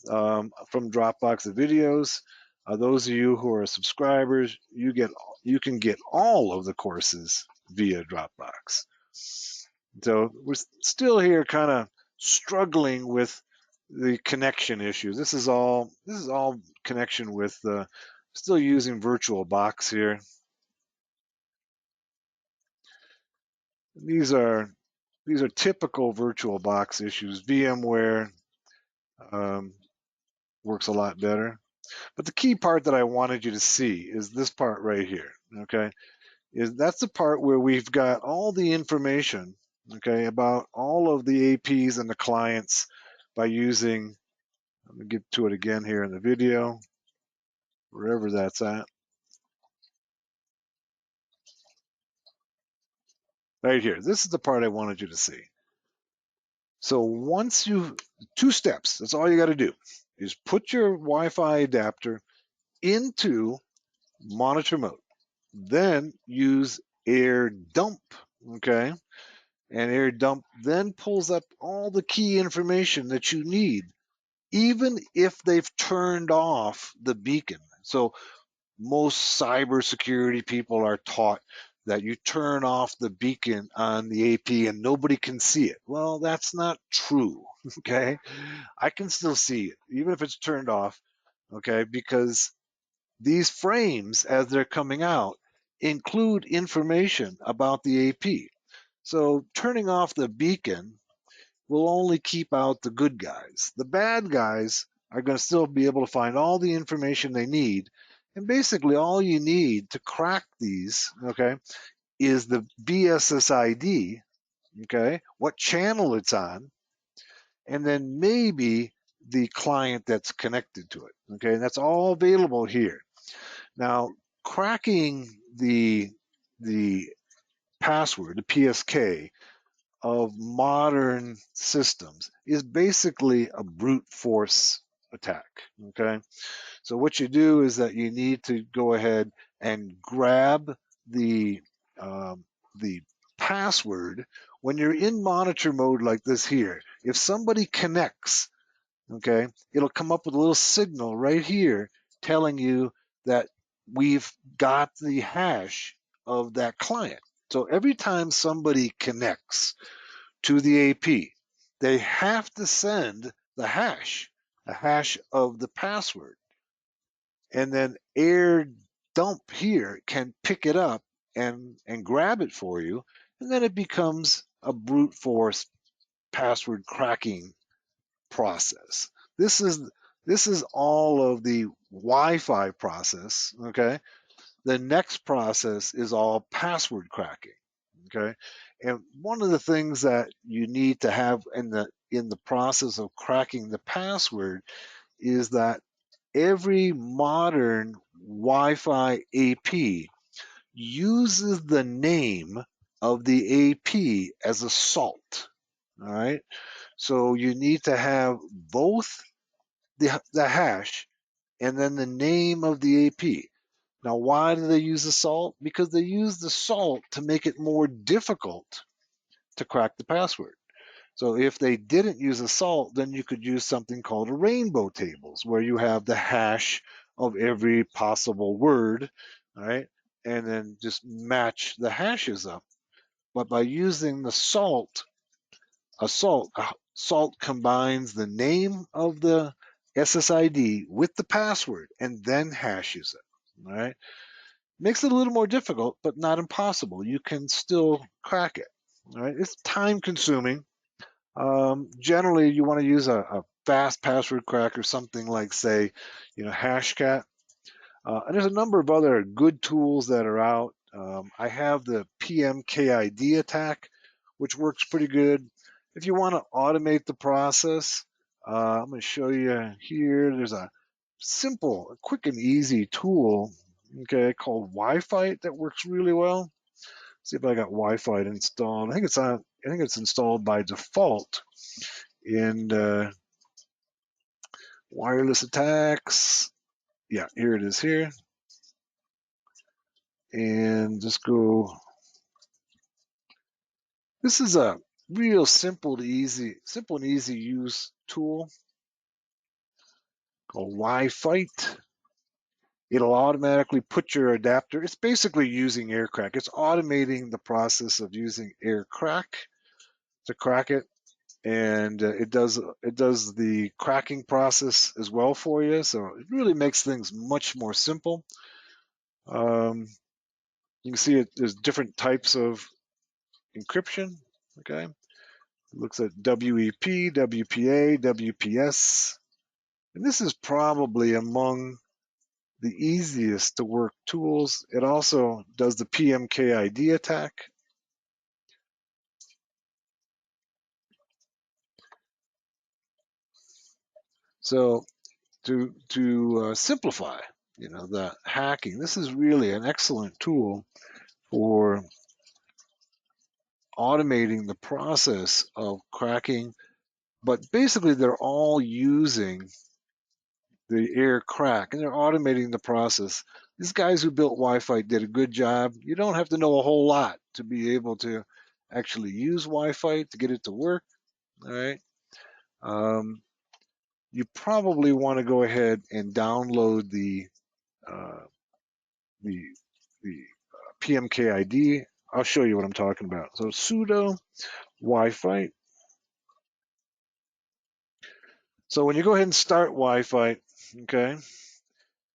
from Dropbox, the videos. Those of you who are subscribers, you can get all of the courses via Dropbox. So we're still here kind of struggling with the connection issues. This is all connection with still using VirtualBox here. These are typical VirtualBox issues. VMware works a lot better. But the key part that I wanted you to see is this part right here, okay? That's the part where we've got all the information, okay, about all of the APs and the clients by using, let me get to it again here in the video, wherever that's at. Right here, this is the part I wanted you to see. So once two steps, that's all you got to do, is put your Wi-Fi adapter into monitor mode. Then use AirDump, okay? And AirDump then pulls up all the key information that you need, even if they've turned off the beacon. So most cybersecurity people are taught that you turn off the beacon on the AP and nobody can see it. Well, that's not true, okay? I can still see it, even if it's turned off, okay? Because these frames, as they're coming out, include information about the AP. So turning off the beacon will only keep out the good guys. The bad guys are going to still be able to find all the information they need. And basically all you need to crack these, okay, is the BSSID, okay, what channel it's on, and then maybe the client that's connected to it, okay, and that's all available here. Now, cracking the password, the PSK of modern systems is basically a brute force attack, okay? So what you do is that you need to go ahead and grab the the password when you're in monitor mode like this here. If somebody connects, okay, it'll come up with a little signal right here telling you that we've got the hash of that client. So every time somebody connects to the AP, they have to send the hash of the password. And then air dump here can pick it up and grab it for you, and then it becomes a brute force password cracking process. This is all of the Wi-Fi process, okay? The next process is all password cracking, okay? And one of the things that you need to have in the process of cracking the password is that every modern Wi-Fi AP uses the name of the AP as a salt. All right. So you need to have both the hash and then the name of the AP. Now, why do they use the salt? Because they use the salt to make it more difficult to crack the password. So if they didn't use a salt, then you could use something called a rainbow tables, where you have the hash of every possible word, all right, and then just match the hashes up. But by using the salt, salt combines the name of the SSID with the password and then hashes it, all right? Makes it a little more difficult, but not impossible. You can still crack it, all right? It's time consuming. Generally, you want to use a fast password cracker, something like, say, Hashcat. And there's a number of other good tools that are out. I have the PMKID attack, which works pretty good. If you want to automate the process, I'm going to show you here. There's a simple, quick and easy tool, okay, called Wi-Fi that works really well. See if I got Wi-Fi installed. I think it's installed by default in wireless attacks. Yeah, here it is here. And just go. This is a real simple and easy use tool called Wi-Fi. It'll automatically put your adapter. It's basically using AirCrack. It's automating the process of using AirCrack to crack it, and it does the cracking process as well for you. So it really makes things much more simple. You can see there's different types of encryption. Okay, it looks at WEP, WPA, WPS, and this is probably among the easiest to work tools. It also does the PMKID attack. So to simplify, the hacking, this is really an excellent tool for automating the process of cracking. But basically, they're all using the AirCrack, and they're automating the process. These guys who built Wi-Fi did a good job. You don't have to know a whole lot to be able to actually use Wi-Fi to get it to work. All right. You probably want to go ahead and download the uh, the PMKID. I'll show you what I'm talking about. So sudo Wi-Fi. So when you go ahead and start Wi-Fi, okay,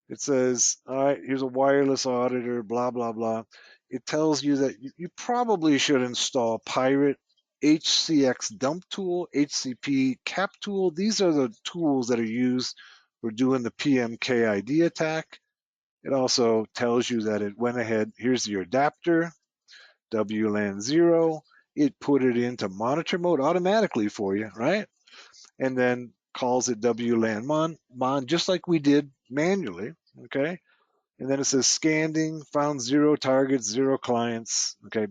it says, all right, here's a wireless auditor, blah, blah, blah. It tells you that you probably should install Pirate, HCX dump tool, HCP cap tool. These are the tools that are used for doing the PMKID attack. It also tells you that it went ahead, here's your adapter. WLAN 0. It put it into monitor mode automatically for you, right? And then calls it WLAN mon just like we did manually, okay? And then it says scanning, found 0 targets, 0 clients, okay?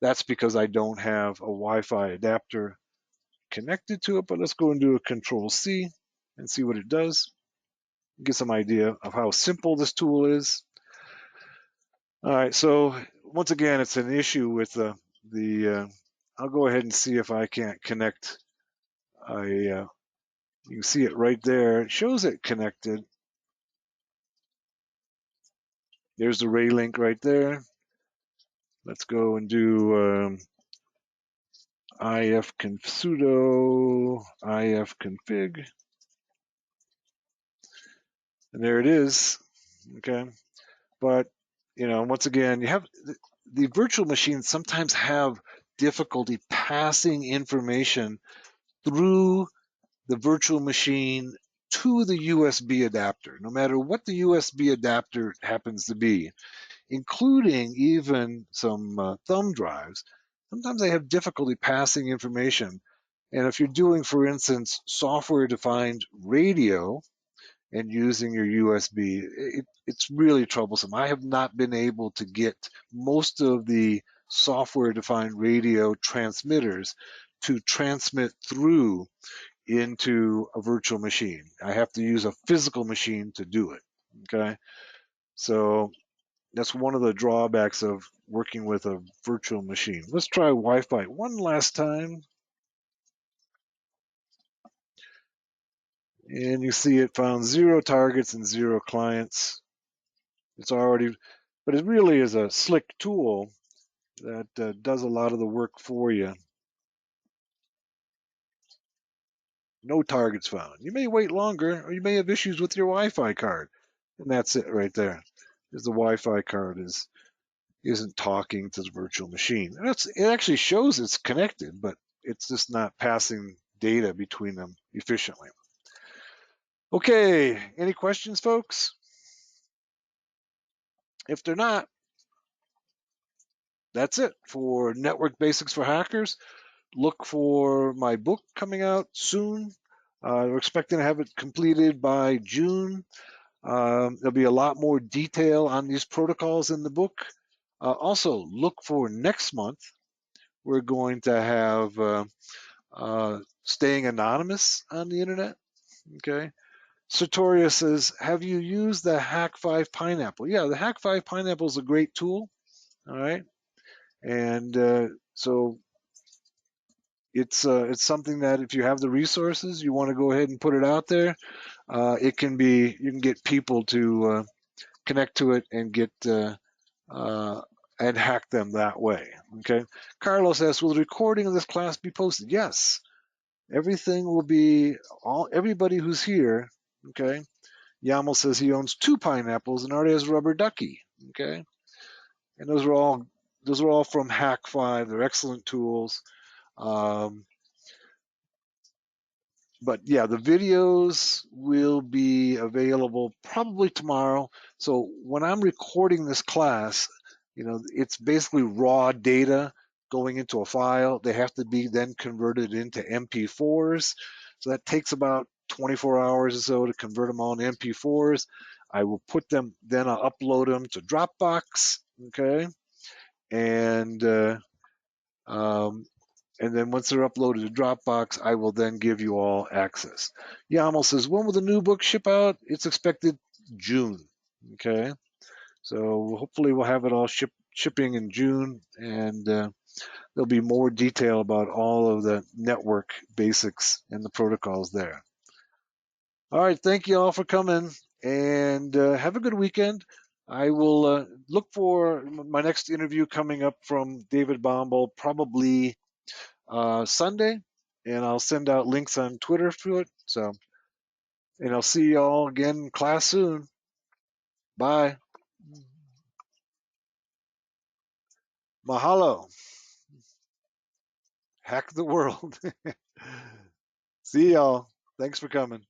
That's because I don't have a Wi-Fi adapter connected to it, but let's go and do a Control C and see what it does. Get some idea of how simple this tool is. All right, so once again, it's an issue with the I'll go ahead and see if I can't connect. You can see it right there. It shows it connected. There's the Ray link right there. Let's go and do sudo ifconfig, and there it is. Okay, but once again, you have the virtual machines sometimes have difficulty passing information through the virtual machine to the USB adapter, no matter what the USB adapter happens to be, including even some thumb drives. Sometimes they have difficulty passing information. And if you're doing, for instance, software-defined radio and using your USB, it's really troublesome. I have not been able to get most of the software-defined radio transmitters to transmit through into a virtual machine. I have to use a physical machine to do it. Okay, so that's one of the drawbacks of working with a virtual machine. Let's try Wi-Fi one last time. And you see it found 0 targets and 0 clients. It's already, but it really is a slick tool that does a lot of the work for you. No targets found. You may wait longer, or you may have issues with your Wi-Fi card. And that's it right there. Is the Wi-Fi card isn't talking to the virtual machine. And it actually shows it's connected, but it's just not passing data between them efficiently. Okay, any questions, folks? If they're not, that's it for Network Basics for Hackers. Look for my book coming out soon. We're expecting to have it completed by June. There'll be a lot more detail on these protocols in the book. Also, look for next month. We're going to have staying anonymous on the internet. Okay. Sartoria says, have you used the Hack5 Pineapple? Yeah, the Hack5 Pineapple is a great tool. All right. And so it's something that if you have the resources, you want to go ahead and put it out there. You can get people to connect to it and get and hack them that way. Okay. Carlos asks, will the recording of this class be posted? Yes. Everything will be everybody who's here. Okay. Yamal says he owns 2 pineapples and already has a rubber ducky. Okay. And those are all from Hack5. They're excellent tools. But yeah, the videos will be available probably tomorrow. So when I'm recording this class, it's basically raw data going into a file. They have to be then converted into MP4s. So that takes about 24 hours or so to convert them all into MP4s. I will put them, then I'll upload them to Dropbox, okay? And then once they're uploaded to Dropbox, I will then give you all access. Yamal says, when will the new book ship out? It's expected June, okay? So hopefully we'll have it all shipping in June, and there'll be more detail about all of the network basics and the protocols there. All right, thank you all for coming, and have a good weekend. I will look for my next interview coming up from David Bombal, probably Sunday, and I'll send out links on Twitter to it. So, and I'll see you all again in class soon. Bye. Mahalo. Hack the world. See y'all. Thanks for coming.